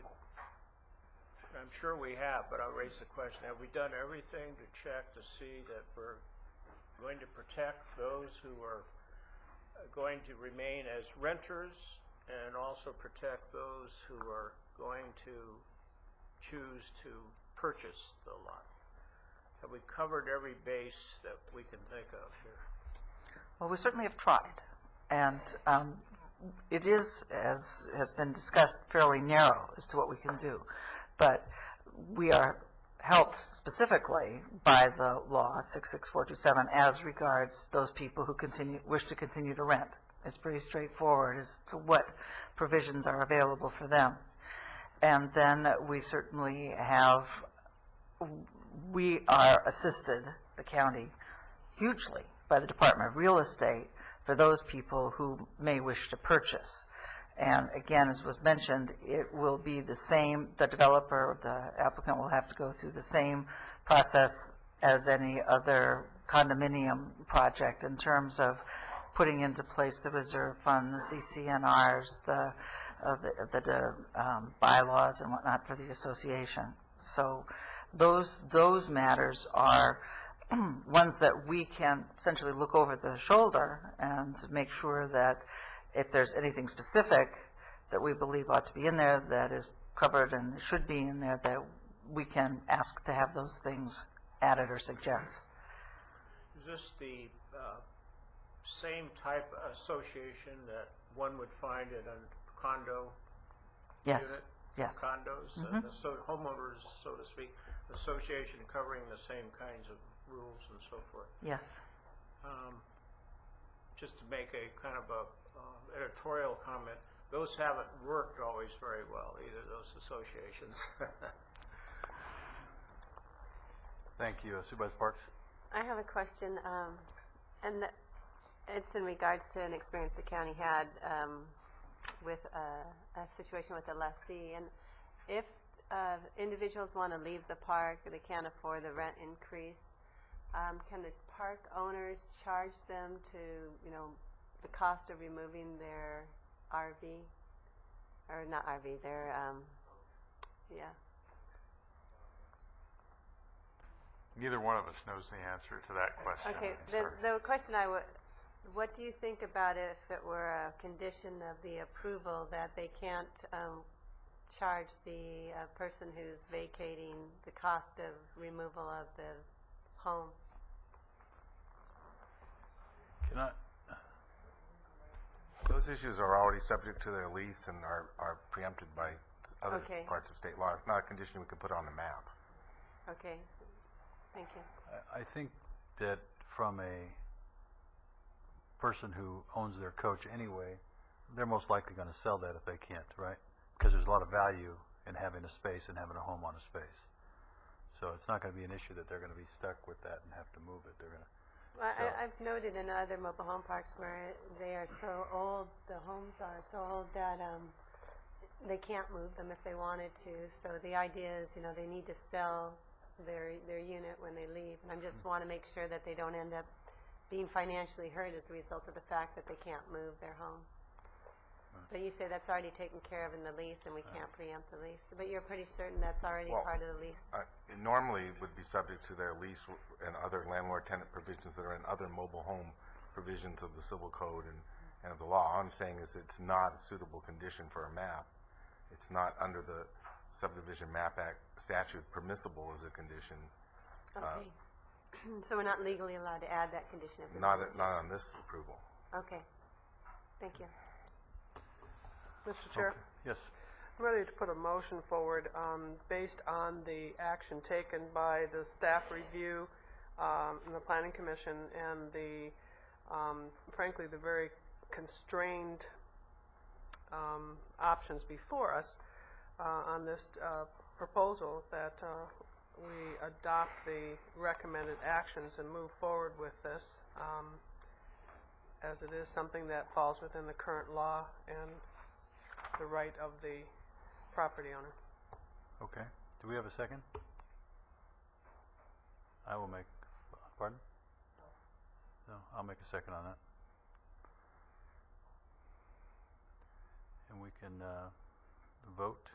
I'm sure we have, but I'll raise the question, have we done everything to check to see that we're going to protect those who are going to remain as renters and also protect those who are going to choose to purchase the lot? Have we covered every base that we can think of here? Well, we certainly have tried, and it is, as has been discussed, fairly narrow as to what we can do. But we are helped specifically by the law 66427 as regards those people who wish to continue to rent. It's pretty straightforward as to what provisions are available for them. And then we certainly we are assisted, the county, hugely by the Department of Real Estate for those people who may wish to purchase. And again, as was mentioned, it will be the same, the developer, the applicant will have to go through the same process as any other condominium project in terms of putting into place the reserve fund, the CCNRs, the bylaws and whatnot for the association. So those matters are ones that we can essentially look over the shoulder and make sure that if there's anything specific that we believe ought to be in there that is covered and should be in there, that we can ask to have those things added or suggest. Is this the same type of association that one would find in a condo Yes. unit? Yes. Condos, Mhm. Homeowners, so to speak, association covering the same kinds of rules and so forth. Yes. Just to make a kind of a editorial comment, those haven't worked always very well, either those associations. Thank you. Supervisor Parks? I have a question, and it's in regards to an experience the county had with a situation with a lessee. And if individuals want to leave the park, they can't afford the rent increase, can the park owners charge them to, the cost of removing their RV? Or not RV, their, yes. Neither one of us knows the answer to that question. Okay, I'm sorry. the question what do you think about it if it were a condition of the approval that they can't charge the person who's vacating the cost of removal of the home? Can I? Those issues are already subject to their lease and are preempted by other Okay. parts of state law. It's not a condition we can put on the map. Okay, thank you. I think that from a person who owns their coach anyway, they're most likely going to sell that if they can't, right? Because there's a lot of value in having a space and having a home on a space. So it's not going to be an issue that they're going to be stuck with that and have to move it. They're going to. Well, I've noted in other mobile home parks where they are so old, the homes are so old that they can't move them if they wanted to. So the idea is, they need to sell their unit when they leave. And I just want to make sure that they don't end up being financially hurt as a result of the fact that they can't move their home. But you say that's already taken care of in the lease and we can't preempt the lease. But you're pretty certain that's already part of the lease? It normally would be subject to their lease and other landlord-tenant provisions that are in other mobile home provisions of the civil code and of the law. All I'm saying is it's not a suitable condition for a map. It's not under the Subdivision Map Act statute permissible as a condition. Okay. So we're not legally allowed to add that condition if we Not wanted to? not on this approval. Okay. Thank you. Mr. Chair? Yes. I'm ready to put a motion forward based on the action taken by the staff review and the Planning Commission and the, frankly, the very constrained options before us on this proposal that we adopt the recommended actions and move forward with this, as it is something that falls within the current law and the right of the property owner. Okay. Do we have a second? I will make, pardon? No, I'll make a second on that. And we can vote.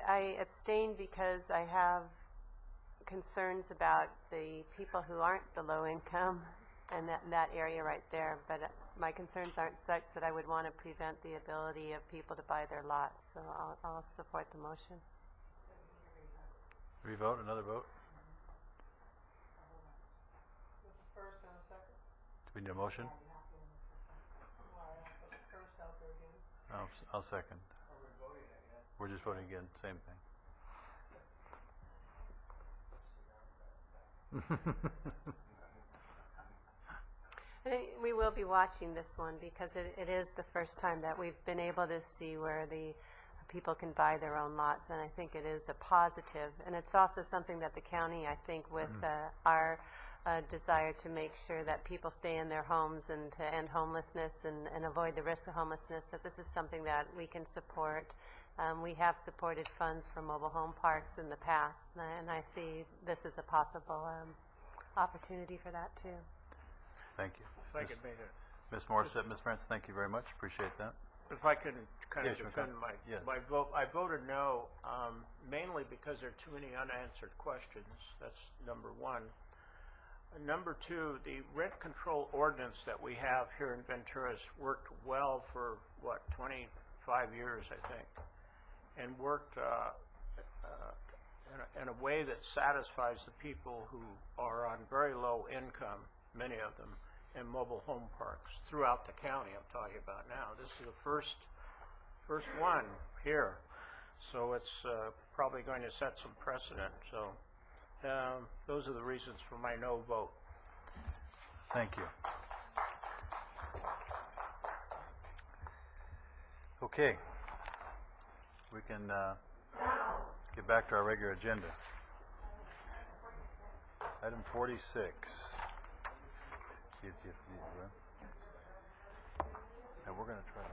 I abstain because I have concerns about the people who aren't the low income and that area right there. But my concerns aren't such that I would want to prevent the ability of people to buy their lots. So I'll support the motion. Revote, another vote? First and a second? Do we need a motion? First out there again. I'll second. We're just voting again, same thing. We will be watching this one because it is the first time that we've been able to see where the people can buy their own lots, and I think it is a positive. And it's also something that the county, I think, with our desire to make sure that people stay in their homes and to end homelessness and avoid the risk of homelessness, that this is something that we can support. We have supported funds for mobile home parks in the past, and I see this as a possible opportunity for that too. Thank you. If I could make a... Ms. Morissette, Ms. Brents, thank you very much. Appreciate that. If I could kind of Yes, defend yes. my vote, I voted no, mainly because there are too many unanswered questions. That's number one. Number two, the rent control ordinance that we have here in Ventura has worked well for, 25 years, I think, and worked in a way that satisfies the people who are on very low income, many of them, in mobile home parks throughout the county I'm talking about now. This is the first one here, so it's probably going to set some precedent. So those are the reasons for my no vote. Thank you. Okay. We can get back to our regular agenda. Item 46. And we're going to try to...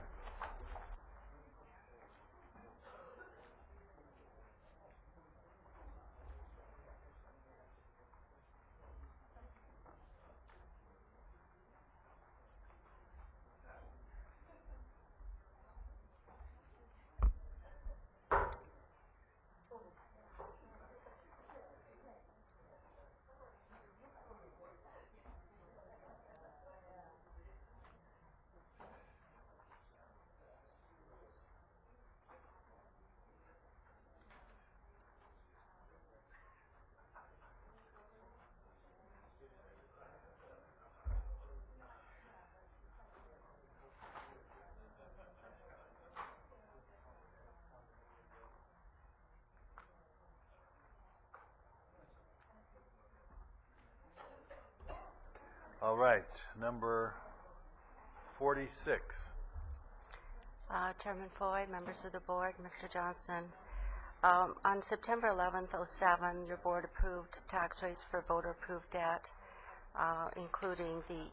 All right, number 46. Chairman Floyd, members of the board, Mr. Johnson. On September 11th, 07, your board approved tax rates for voter-approved debt, including the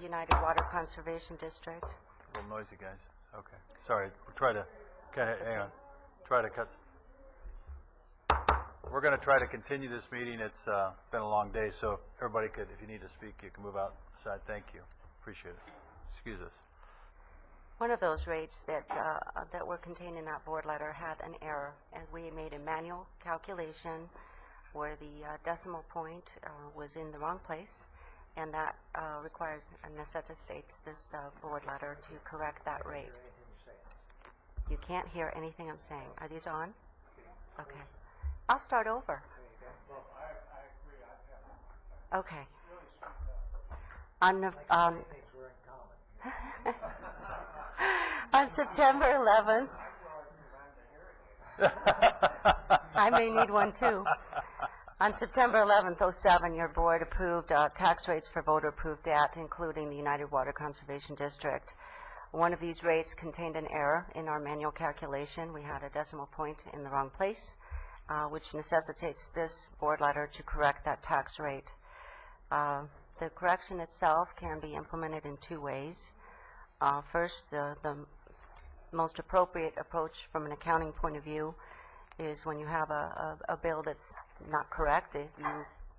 United Water Conservation District. A little noisy, guys. Okay. Sorry, we'll try to, hang on. Try to cut. We're going to try to continue this meeting. It's been a long day, so everybody could, if you need to speak, you can move outside. Thank you. Appreciate it. Excuse us. One of those rates that were contained in that board letter had an error, and we made a manual calculation where the decimal point was in the wrong place, and that requires and necessitates this board letter to correct that rate. You can't hear anything I'm saying. Are these on? Okay. I'll start over. Okay. On On September 11th, I may need one too. On September 11th, '07, your board approved tax rates for voter-approved debt, including the United Water Conservation District. One of these rates contained an error in our manual calculation. We had a decimal point in the wrong place, which necessitates this board letter to correct that tax rate. The correction itself can be implemented in two ways. First, the most appropriate approach from an accounting point of view is when you have a bill that's not corrected, you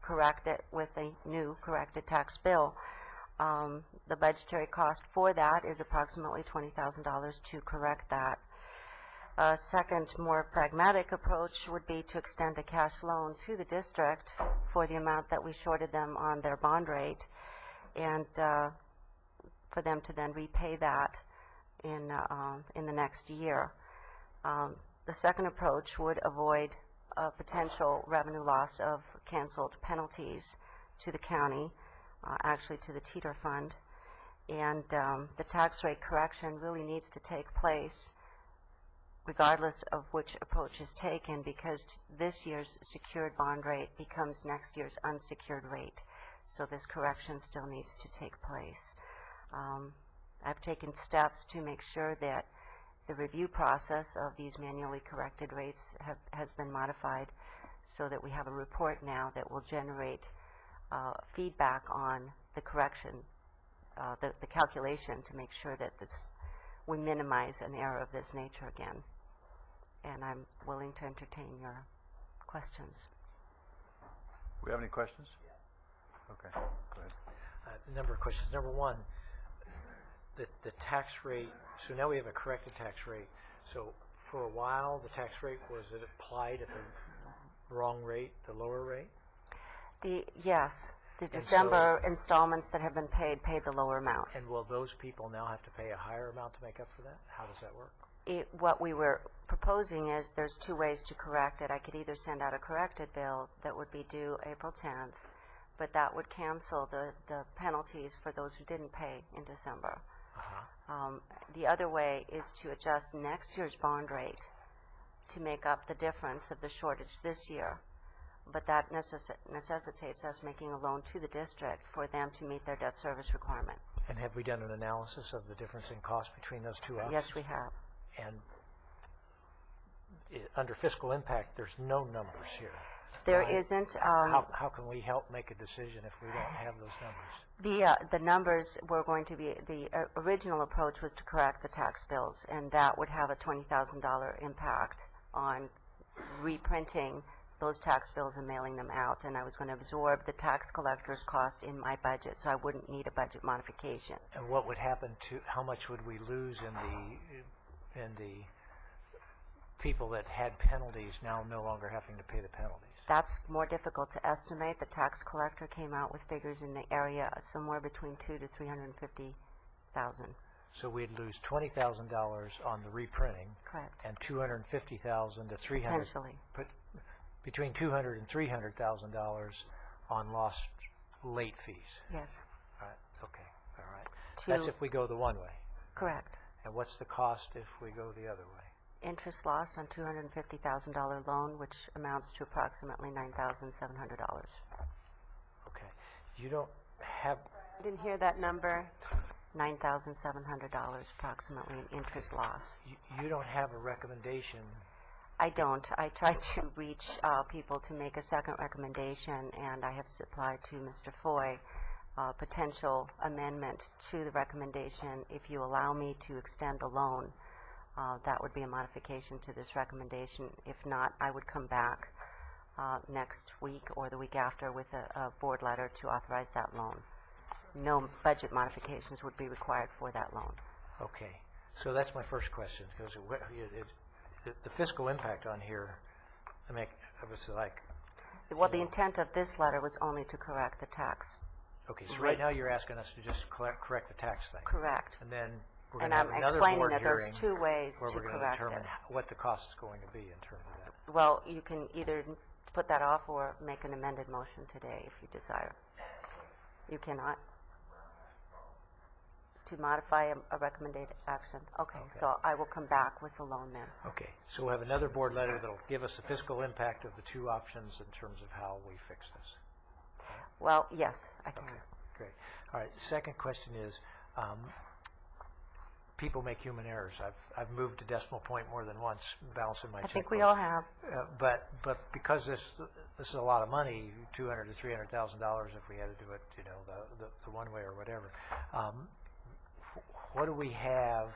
correct it with a new corrected tax bill. The budgetary cost for that is approximately $20,000 to correct that. A second, more pragmatic approach would be to extend a cash loan to the district for the amount that we shorted them on their bond rate, and for them to then repay that in the next year. The second approach would avoid a potential revenue loss of canceled penalties to the county, actually to the teeter fund. And the tax rate correction really needs to take place regardless of which approach is taken, because this year's secured bond rate becomes next year's unsecured rate. So this correction still needs to take place. I've taken steps to make sure that the review process of these manually corrected rates has been modified so that we have a report now that will generate feedback on the correction, the calculation, to make sure that we minimize an error of this nature again. And I'm willing to entertain your questions. We have any questions? Okay, go ahead. A number of questions. Number one, the tax rate, so now we have a corrected tax rate. So for a while, the tax rate, was it applied at the wrong rate, the lower rate? Yes. The December installments that have been paid the lower amount. And will those people now have to pay a higher amount to make up for that? How does that work? What we were proposing is there's two ways to correct it. I could either send out a corrected bill that would be due April 10th, but that would cancel the penalties for those who didn't pay in December. The other way is to adjust next year's bond rate to make up the difference of the shortage this year. But that necessitates us making a loan to the district for them to meet their debt service requirement. And have we done an analysis of the difference in cost between those two options? Yes, we have. And under fiscal impact, there's no numbers here. There isn't. How can we help make a decision if we don't have those numbers? The numbers were going to be, the original approach was to correct the tax bills, and that would have a $20,000 impact on reprinting those tax bills and mailing them out, and I was going to absorb the tax collector's cost in my budget, so I wouldn't need a budget modification. And what would happen to, how much would we lose in the people that had penalties now no longer having to pay the penalties? That's more difficult to estimate. The tax collector came out with figures in the area somewhere between $200,000 to $350,000. So we'd lose $20,000 on the reprinting. Correct. And $250,000 to $300,000. Potentially. Between $200,000 and $300,000 on lost late fees. Yes. All right. Okay. All right. That's if we go the one way. Correct. And what's the cost if we go the other way? Interest loss on $250,000 loan, which amounts to approximately $9,700. Okay. You don't have... I didn't hear that number. $9,700 approximately in interest loss. You don't have a recommendation. I don't. I tried to reach people to make a second recommendation, and I have supplied to Mr. Foy a potential amendment to the recommendation. If you allow me to extend the loan, that would be a modification to this recommendation. If not, I would come back next week or the week after with a board letter to authorize that loan. No budget modifications would be required for that loan. Okay. So that's my first question, because the fiscal impact on here, it was like... Well, the intent of this letter was only to correct the tax. Okay, so right now you're asking us to just correct the tax thing. Correct. And then we're going to have another board hearing there's two ways where to we're going to correct determine it. what the cost is going to be in terms of that. Well, you can either put that off or make an amended motion today if you desire. You cannot? To modify a recommended action. Okay, so I will come back with a loan then. Okay, so we'll have another board letter that'll give us the fiscal impact of the two options in terms of how we fix this. Well, yes, I can. Okay, great. All right, second question is, people make human errors. I've moved a decimal point more than once, balancing my checkbook. I think we all have. But because this is a lot of money, $200,000 to $300,000 if we had to do it, the one way or whatever. What do we have?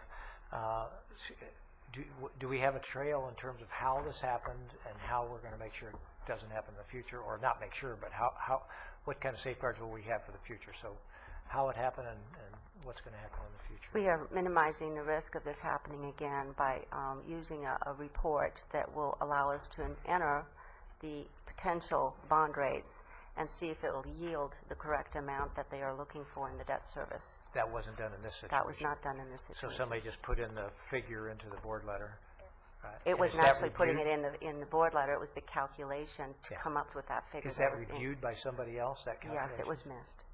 Do we have a trail in terms of how this happened and how we're going to make sure it doesn't happen in the future, or not make sure, but what kind of safeguards will we have for the future? So, how it happened and what's going to happen in the future? We are minimizing the risk of this happening again by using a report that will allow us to enter the potential bond rates and see if it will yield the correct amount that they are looking for in the debt service. That wasn't done in this situation? That was not done in this situation. So somebody just put in the figure into the board letter? It wasn't actually putting it in the board letter. It was the calculation to come up with that figure. Is that reviewed by somebody else, that calculation? Yes, it was missed.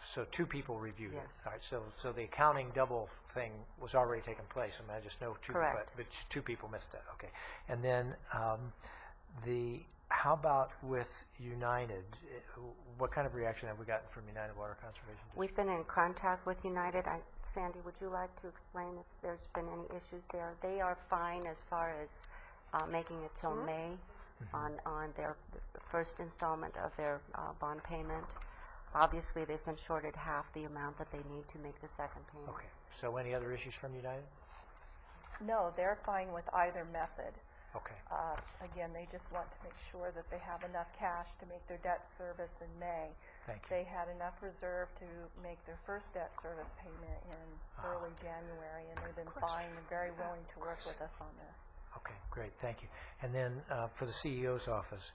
So two people reviewed it? Yes. All right, so the accounting double thing was already taking place. I mean, I just know two, Correct. but two people missed that. Okay. And then how about with United? What kind of reaction have we gotten from United Water Conservation District? We've been in contact with United. Sandy, would you like to explain if there's been any issues there? They are fine as far as making it till May on their first installment of their bond payment. Obviously, they've been shorted half the amount that they need to make the second payment. Okay. So any other issues from United? No, they're fine with either method. Okay. Again, they just want to make sure that they have enough cash to make their debt service in May. Thank you. They had enough reserve to make their first debt service payment in early January, and they've been fine and very willing to work with us on this. Okay, great, thank you. And then for the CEO's office,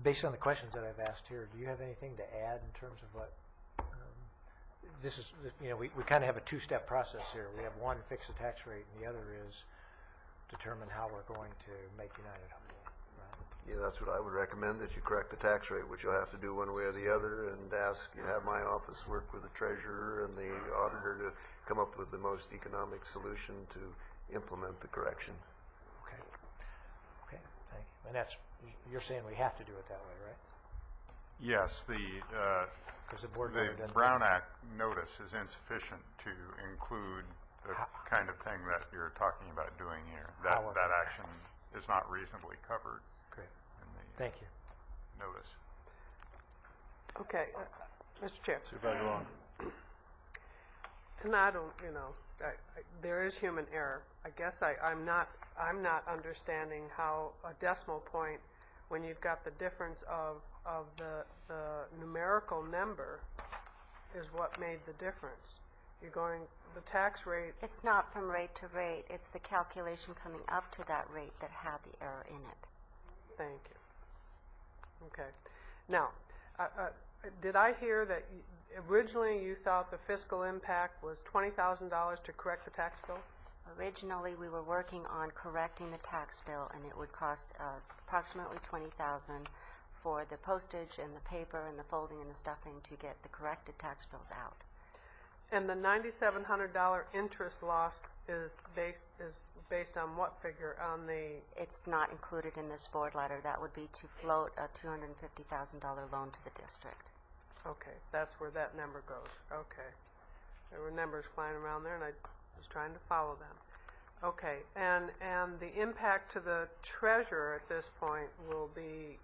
based on the questions that I've asked here, do you have anything to add in terms of what this is? We kind of have a two-step process here. We have one, fix the tax rate, and the other is determine how we're going to make United whole. Right? Yeah, that's what I would recommend, that you correct the tax rate, which you'll have to do one way or the other, and have my office work with the treasurer and the auditor to come up with the most economic solution to implement the correction. Okay, thank you. And you're saying we have to do it that way, right? Yes, the Brown Act notice is insufficient to include the kind of thing that you're talking about doing here. That action is not reasonably covered. Great. In the Thank you. notice. Okay, Mr. Chair. Supervisor Long. And I don't, there is human error. I guess I'm not understanding how a decimal point, when you've got the difference of the numerical number, is what made the difference. You're going, the tax rate. It's not from rate to rate. It's the calculation coming up to that rate that had the error in it. Thank you. Okay. Now, did I hear that originally you thought the fiscal impact was $20,000 to correct the tax bill? Originally, we were working on correcting the tax bill, and it would cost approximately $20,000 for the postage and the paper and the folding and the stuffing to get the corrected tax bills out. And the $9,700 interest loss is based on what figure? On the? It's not included in this board letter. That would be to float a $250,000 loan to the district. Okay, that's where that number goes. Okay. There were numbers flying around there, and I was trying to follow them. Okay, and the impact to the treasurer at this point will be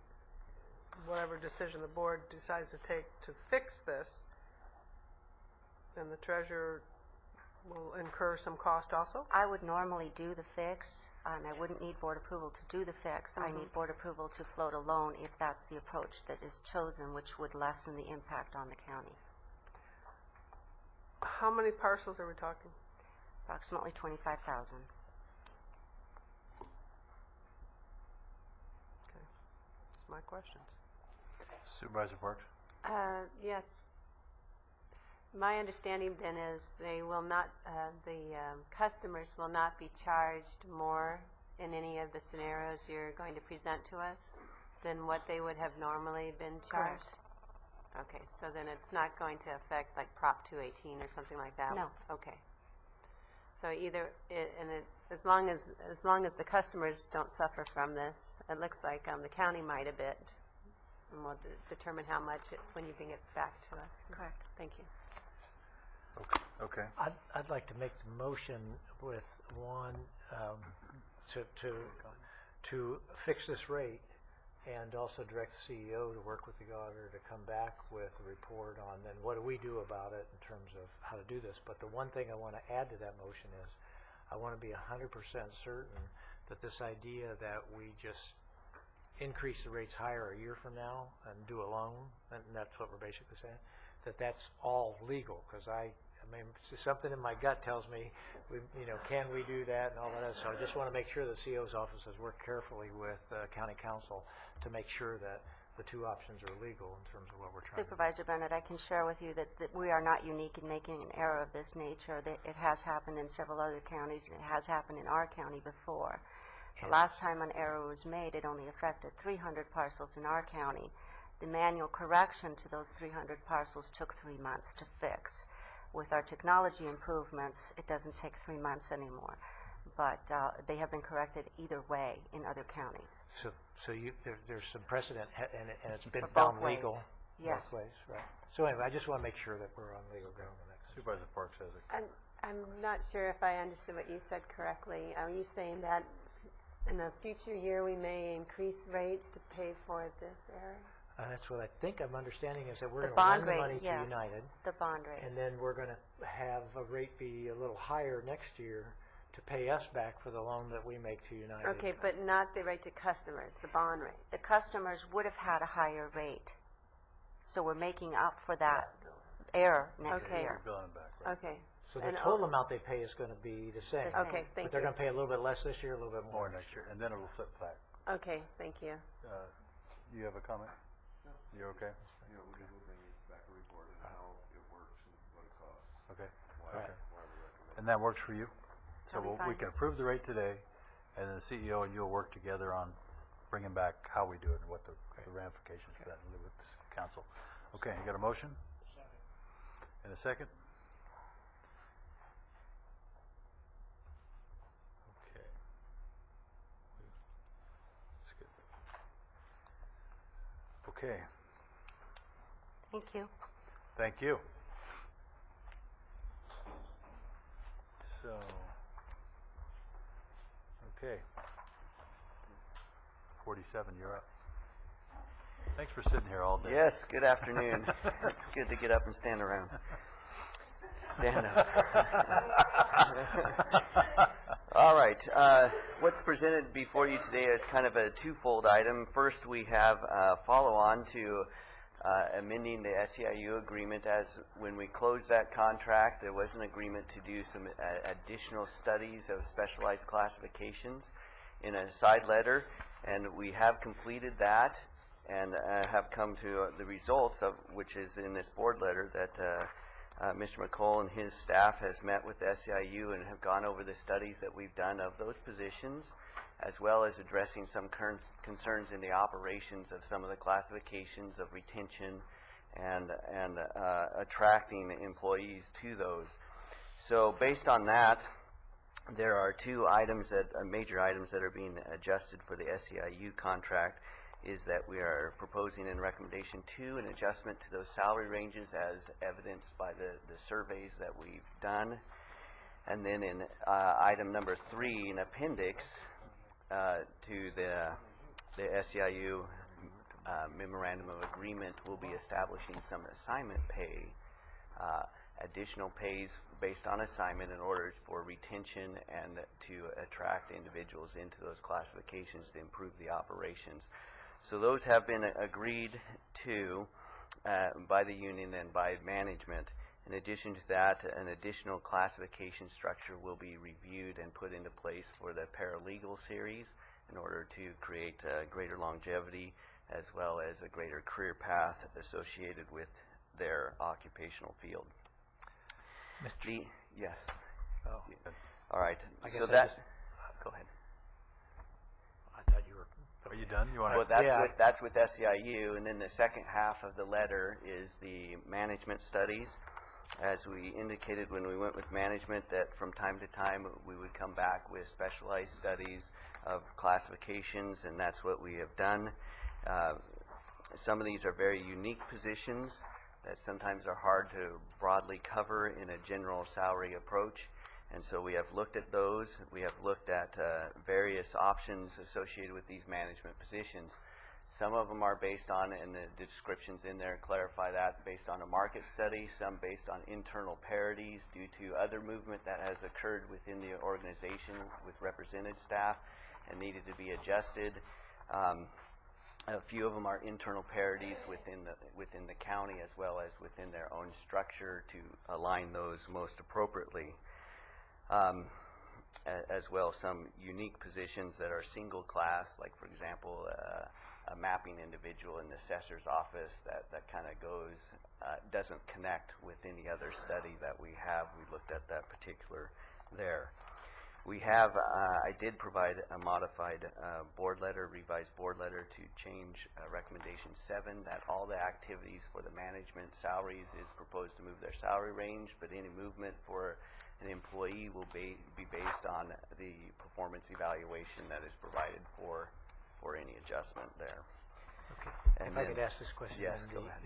whatever decision the board decides to take to fix this, and the treasurer will incur some cost also? I would normally do the fix, and I wouldn't need board approval to do the fix. I need board approval to float a loan if that's the approach that is chosen, which would lessen the impact on the county. How many parcels are we talking? Approximately 25,000. Okay, that's my questions. Supervisor Parks? Yes. My understanding then is they will not, customers will not be charged more in any of the scenarios you're going to present to us than what they would have normally been charged? Okay, so then it's not going to affect like Prop 218 or something like that? No. Okay. So either, as long as the customers don't suffer from this, it looks like the county might a bit, and we'll determine how much when you bring it back to us. Correct. Thank you. Okay. I'd like to make the motion with one, to fix this rate and also direct the CEO to work with the auditor to come back with a report on then what do we do about it in terms of how to do this. But the one thing I want to add to that motion is I want to be 100% certain that this idea that we just increase the rates higher a year from now and do a loan, and that's what we're basically saying, that's all legal, because I mean, something in my gut tells me, can we do that and all that. So I just want to make sure the CO's office has worked carefully with county council to make sure that the two options are legal in terms of what we're trying Supervisor Bennett, I can share with you that we are not unique in making an error of this nature. That it has happened in several other counties, and it has happened in our county before. The last time an error was made, it only affected 300 parcels in our county. The manual correction to those 300 parcels took 3 months to fix. With our technology improvements, it doesn't take 3 months anymore. But they have been corrected either way in other counties. So there's some precedent, and it's been For found both ways. legal Yes. both ways, right? So anyway, I just want to make sure that we're on legal ground. Supervisor Parks has it. I'm not sure if I understood what you said correctly. Are you saying that in a future year we may increase rates to pay for this area? That's what I think I'm understanding, is that we're The going to bond lend the rate, money yes. to United. The bond rate. And then we're going to have a rate be a little higher next year to pay us back for the loan that we make to United. Okay, but not the rate to customers, the bond rate. The customers would have had a higher rate. So we're making up for that error next Okay. year. Okay. So the And total amount they pay is going to be the same. The same. Okay, thank But they're you. going to pay a little bit less this year, a little bit more Next year, and then it will flip back. Okay, thank you. You have a comment? You're okay? Yeah, we'll bring you back a report on how it works and what it costs. Okay. Why Okay. we recommend. And that works for you? So That'll be we fine. can approve the rate today, and then the CEO and you'll work together on bringing back how we do it and what the ramifications for that, and live with the council. Okay, you got a motion? And a second? Okay. That's good. Okay, Thank you. thank you. So, okay. 47, you're up. Thanks for sitting here all day. Yes, good afternoon. It's good to get up and stand around. Stand up. All right. What's presented before you today is kind of a twofold item. First, we have follow-on to amending the SEIU agreement. As when we closed that contract, there was an agreement to do some additional studies of specialized classifications in a side letter, and we have completed that and have come to the results of which is in this board letter that Mr. McCall and his staff has met with the SEIU and have gone over the studies that we've done of those positions, as well as addressing some current concerns in the operations of some of the classifications of retention and attracting employees to those. So based on that, there are two items that major items that are being adjusted for the SEIU contract. Is that we are proposing in recommendation 2 an adjustment to those salary ranges as evidenced by the surveys that we've done. And then in item number 3, an appendix to the SEIU memorandum of agreement, will be establishing some assignment pay, additional pays based on assignment in order for retention and to attract individuals into those classifications to improve the operations. So those have been agreed to by the union and by management. In addition to that, an additional classification structure will be reviewed and put into place for the paralegal series in order to create greater longevity as well as a greater career path associated with their occupational field. Yes. Oh. All right. I So guess that. Go ahead. I thought you were Are you done? You want Well, to? that's with SEIU, and then the second half of the letter is the management studies. As we indicated when we went with management, that from time to time we would come back with specialized studies of classifications, and that's what we have done. Some of these are very unique positions that sometimes are hard to broadly cover in a general salary approach. And so we have looked at those. We have looked at various options associated with these management positions. Some of them are based on, and the descriptions in there clarify that, based on a market study, some based on internal parities due to other movement that has occurred within the organization with represented staff and needed to be adjusted. A few of them are internal parities within the county as well as within their own structure to align those most appropriately. As well, some unique positions that are single class, like for example, a mapping individual in the assessor's office that kind of doesn't connect with any other study that we have. We looked at that particular there. We have, I did provide a modified board letter, revised board letter to change recommendation 7, that all the activities for the management salaries is proposed to move their salary range, but any movement for an employee will be based on the performance evaluation that is provided for any adjustment there. Okay. And if I could ask this question. Yes, then, go ahead.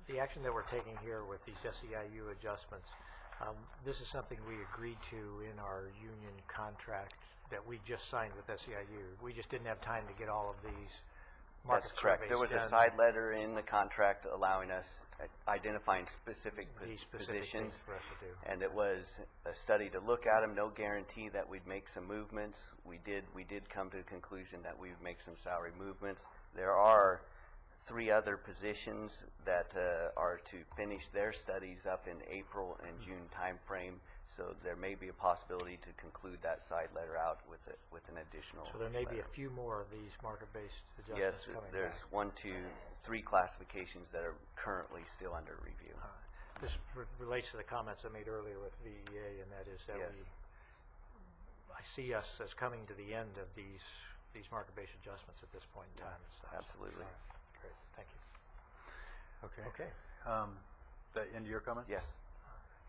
The action that we're taking here with these SEIU adjustments, this is something we agreed to in our union contract that we just signed with SEIU. We just didn't have time to get all of these market That's correct. There was surveys a done. side letter in the contract allowing us, identifying specific positions. Things for us to do. And it was a study to look at them, no guarantee that we'd make some movements. We did come to the conclusion that we would make some salary movements. There are 3 other positions that are to finish their studies up in April and June timeframe. So there may be a possibility to conclude that side letter out with an additional. So there may be a letter. few more of these market-based adjustments Yes, coming there's back. 1, 2, 3 classifications that are currently still under review. This relates to the comments I made earlier with VEA, and that is that Yes. I see us as coming to the end of these market-based adjustments at this point in time and stuff. Absolutely. All right. Great, thank you. Okay. Okay. That end of your comments? Yes.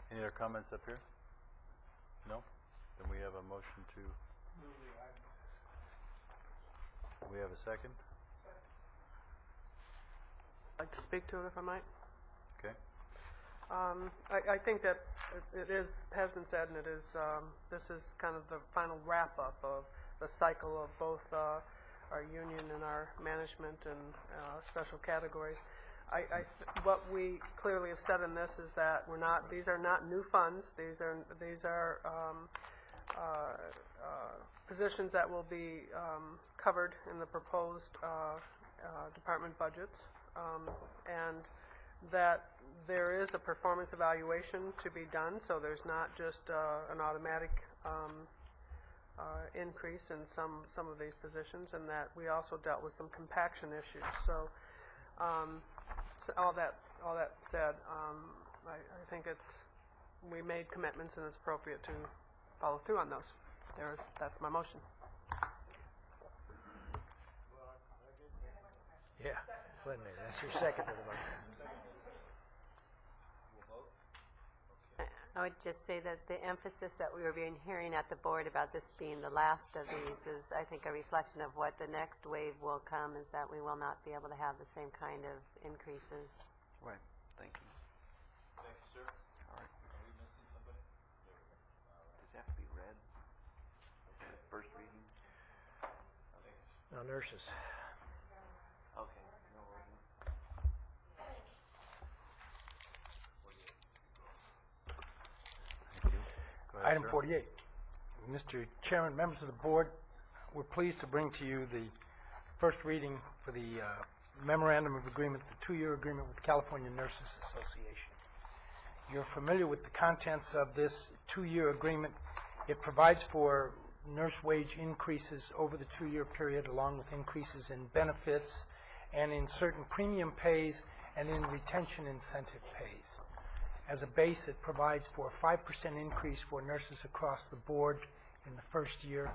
Any other comments up here? No? Then we have a motion to. We have a second? I'd like to speak to it if I might. Okay. I think that has been said, and it is, this is kind of the final wrap-up of the cycle of both our union and our management and special categories. What we clearly have said in this is that these are not new funds. These are positions that will be covered in the proposed department budgets, and that there is a performance evaluation to be done, so there's not just an automatic increase in some of these positions, and that we also dealt with some compaction issues. So, so all that said, I think we made commitments, and it's appropriate to follow through on those. That's my motion. Yeah, Flynn made it. That's your second for the motion. I would just say that the emphasis that we were hearing at the board about this being the last of these is, I think, a reflection of what the next wave will come, is that we will not be able to have the same kind of increases. Right. Thank you. Thank you, sir. All right. Are we missing somebody? Does that have to be read? Is that first reading? Now, nurses. Okay. No worries. Go ahead, Item sir. 48. Mr. Chairman, members of the board, we're pleased to bring to you the first reading for the memorandum of agreement, the 2-year agreement with California Nurses Association. You're familiar with the contents of this 2-year agreement. It provides for nurse wage increases over the 2-year period, along with increases in benefits and in certain premium pays and in retention incentive pays. As a base, it provides for a 5% increase for nurses across the board in the first year,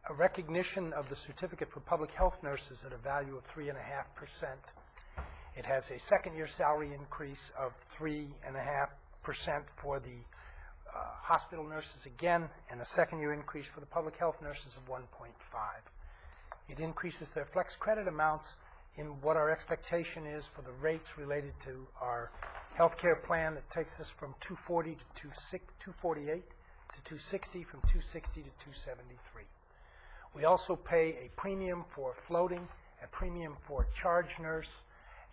a recognition of the certificate for public health nurses at a value of 3.5%. It has a second-year salary increase of 3.5% for the hospital nurses again, and a second-year increase for the public health nurses of 1.5. It increases their flex credit amounts in what our expectation is for the rates related to our healthcare plan that takes us from 240 to 248 to 260, from 260 to 273. We also pay a premium for floating, a premium for charge nurse,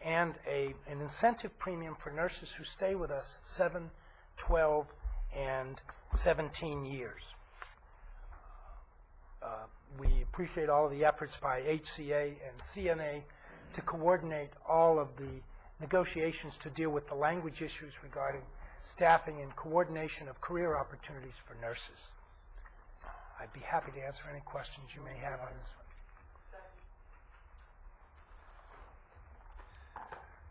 and an incentive premium for nurses who stay with us 7, 12, and 17 years. We appreciate all of the efforts by HCA and CNA to coordinate all of the negotiations to deal with the language issues regarding staffing and coordination of career opportunities for nurses. I'd be happy to answer any questions you may have on this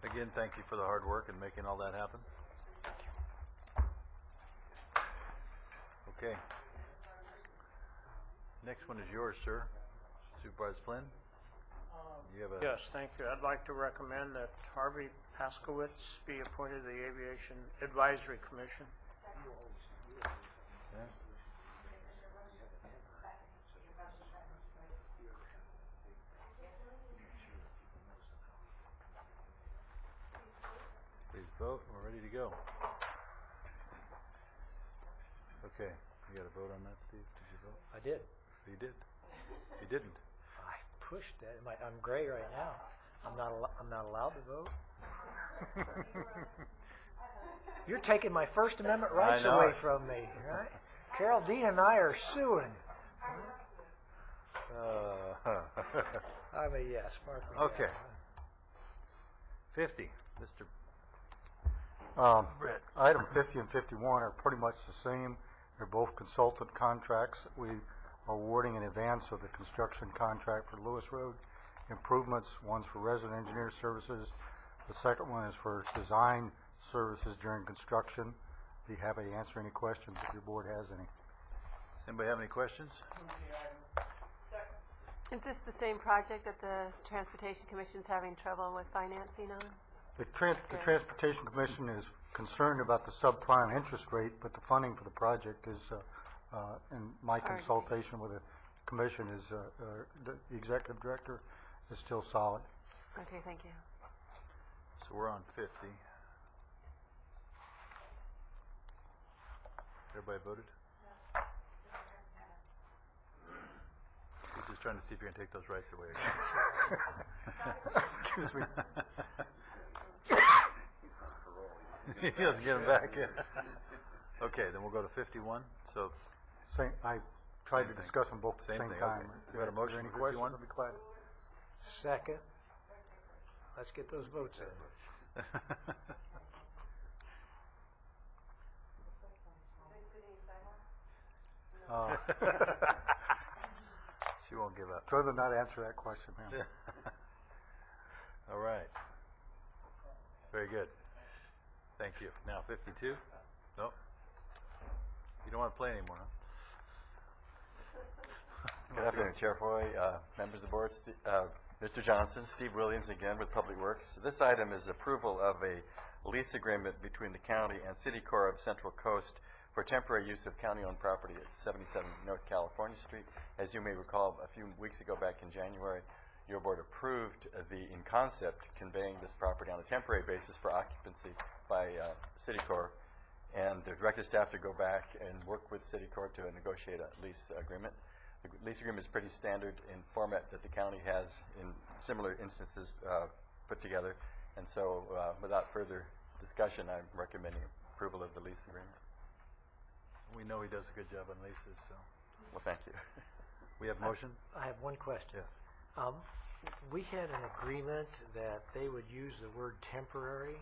one. Again, thank you for the hard work in making all that happen. Okay. Next one is yours, sir. Supervisor Flynn? You have a... Yes, thank you. I'd like to recommend that Harvey Paskowitz be appointed to the Aviation Advisory Commission. Okay. Please vote. We're ready to go. Okay. You got a vote on that, Steve? Did you vote? I did. You did. You didn't. I pushed that. I'm gray right now. I'm not allowed to vote. You're taking my First Amendment rights away from me, right? Carol Dean and I are suing. I'm a yes. Mark. Okay. 50. Mr. Brett. Item 50 and 51 are pretty much the same. They're both consultant contracts. We are awarding in advance of the construction contract for Lewis Road improvements. One's for resident engineer services. The second one is for design services during construction. Be happy to answer any questions if your board has any. Does anybody have any questions? Is this the same project that the Transportation Commission's having trouble with financing on? The Transportation Commission is concerned about the subprime interest rate, but the funding for the project is, in my consultation with the commission, is the executive director is still solid. Okay, thank you. So we're on 50. Everybody voted? He's just trying to see if you're going to take those rights away again. Excuse me. He doesn't get them back in. Okay, then we'll go to 51. So I tried to discuss them both at the same time. Okay. You got a motion Any for questions? 51? I'll be glad. Second. Let's get those votes in. She won't give up. I'd rather not answer that question, ma'am. All right. Very good. Thank you. Now 52? Nope. You don't want to play anymore, huh? Good afternoon, Chair Foy, members of the board, Mr. Johnson, Steve Williams again with Public Works. This item is approval of a lease agreement between the county and City Corps of Central Coast for temporary use of county-owned property at 77 North California Street. As you may recall, a few weeks ago, back in January, your board approved in concept conveying this property on a temporary basis for occupancy by City Corps, and directed staff to go back and work with City Corps to negotiate a lease agreement. The lease agreement is pretty standard in format that the county has in similar instances put together, and so without further discussion, I'm recommending approval of the lease agreement. We know he does a good job on leases, so. Well, thank you. We have motion? I have one question. Yeah. We had an agreement that they would use the word temporary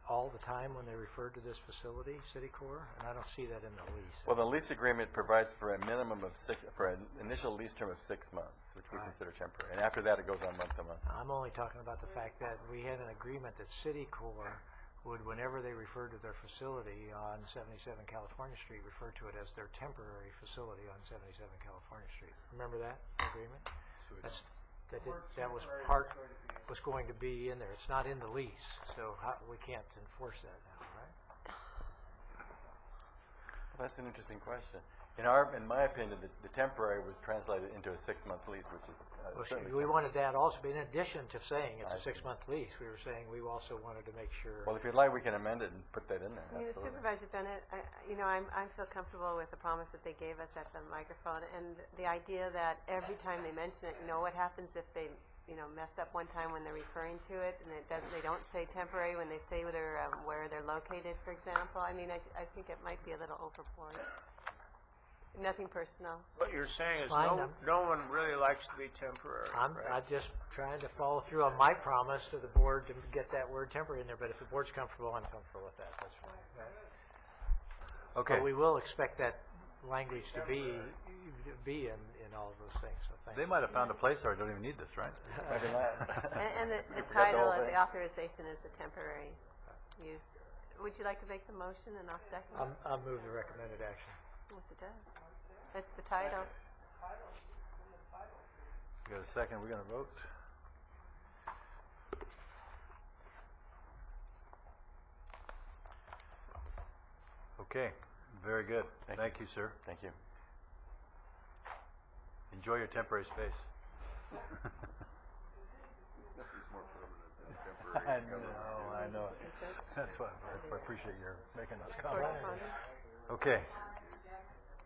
all the time when they referred to this facility, City Corps, and I don't see that in the lease. Well, the lease agreement provides for a minimum of for an initial lease term of 6 months, which we consider temporary, and after that it goes on month to month. I'm only talking about the fact that we had an agreement that City Corps would, whenever they refer to their facility on 77 California Street, refer to it as their temporary facility on 77 California Street. Remember that agreement? That was going to be in there. It's not in the lease, so we can't enforce that now, right? Well, that's an interesting question. In my opinion, the temporary was translated into a 6-month lease, which is certainly. We wanted that also, but in addition to saying it's a 6-month lease, we were saying we also wanted to make sure. Well, if you'd like, we can amend it and put that in there. Absolutely. Supervisor Bennett, I feel comfortable with the promise that they gave us at the microphone, and the idea that every time they mention it, what happens if they, mess up one time when they're referring to it, and they don't say temporary when they say where they're located, for example. I think it might be a little overboard. Nothing personal. What you're saying is Fine, no one really likes to be temporary. I'm just trying to follow through on my promise to the board to get that word temporary in there, but if the board's comfortable, I'm comfortable with that. That's fine. Okay. But we will expect that language to be in all of those things, so thank you. They might have found a place where I don't even need this, right? Maybe not. And the title of the authorization is a temporary use. Would you like to make the motion, and I'll second it? I'll move the recommended action. Yes, it does. It's the title. We got a second, we're going to vote. Okay, very good. Thank you, sir. Thank you. Enjoy your temporary space. I know. That's why I appreciate your making those comments. Okay.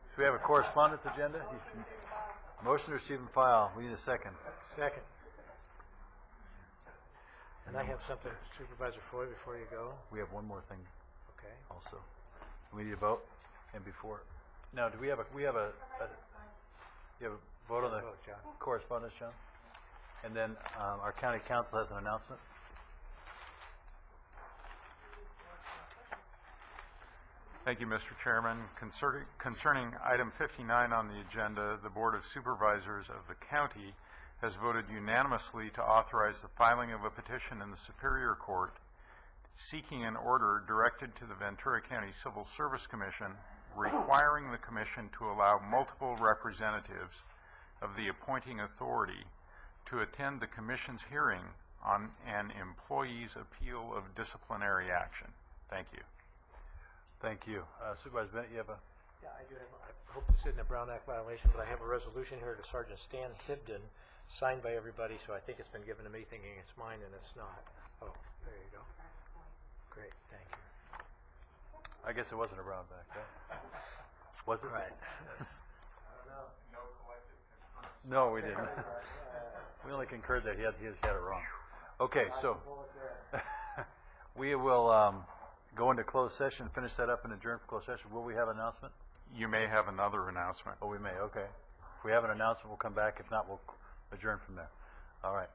So we have a correspondence agenda. Motion to receive and file. We need a second. Second. And I have something, Supervisor Foy, before you go. We have one more thing. Okay. Also, we need a vote, and before. Now, do we have a vote on the correspondence, John? And then our county council has an announcement. Thank you, Mr. Chairman. Concerning item 59 on the agenda, the Board of Supervisors of the county has voted unanimously to authorize the filing of a petition in the Superior Court seeking an order directed to the Ventura County Civil Service Commission requiring the commission to allow multiple representatives of the appointing authority to attend the commission's hearing on an employee's appeal of disciplinary action. Thank you. Thank you. Supervisor Bennett, you have a... Yeah, I do have, I hope this isn't a Brown Act violation, but I have a resolution here to Sergeant Stan Hibden, signed by everybody, so I think it's been given to me thinking it's mine, and it's not. Oh, there you go. Great, thank you. I guess it wasn't a Brown back, right? Was it? Right. No, we didn't. We only concurred that he had it wrong. Okay, so we will go into closed session, finish that up and adjourn for closed session. Will we have an announcement? You may have another announcement. Oh, we may, okay. If we have an announcement, we'll come back. If not, we'll adjourn from there. All right.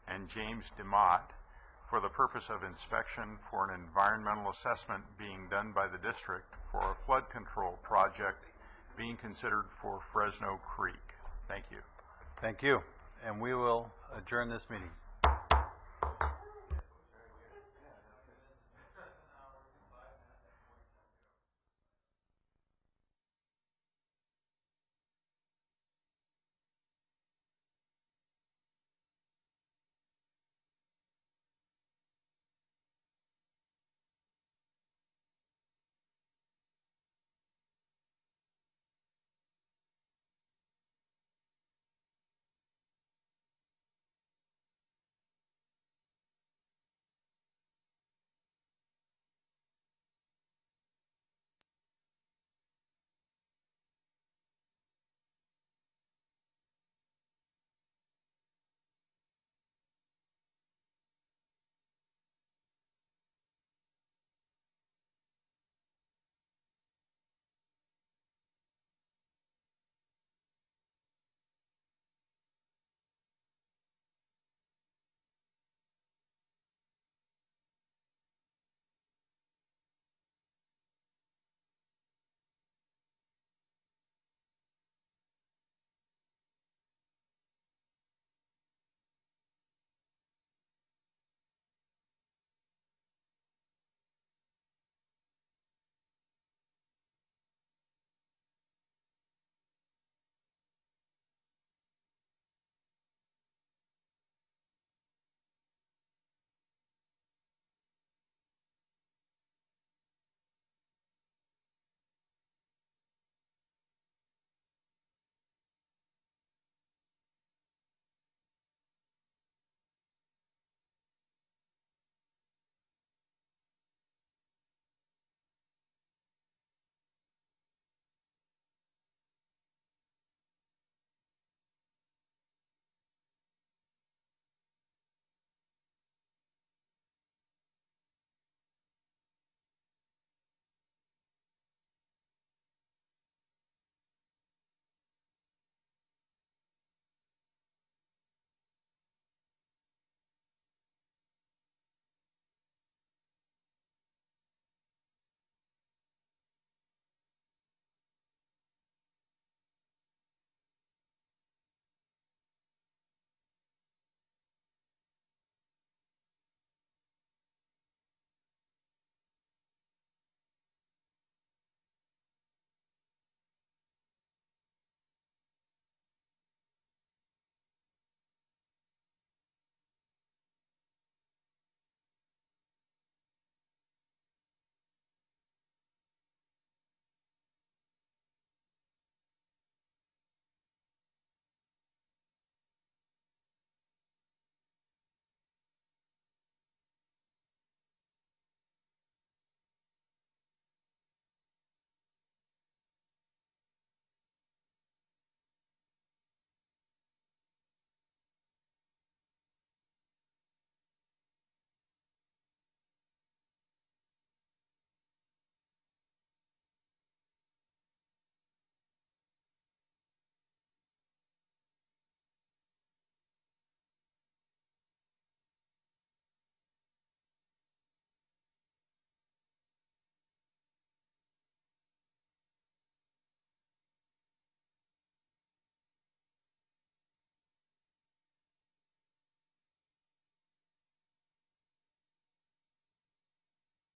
and James DeMott for the purpose of inspection for an environmental assessment being done by the district for a flood control project being considered for Fresno Creek. Thank you. Thank you. And we will adjourn this meeting.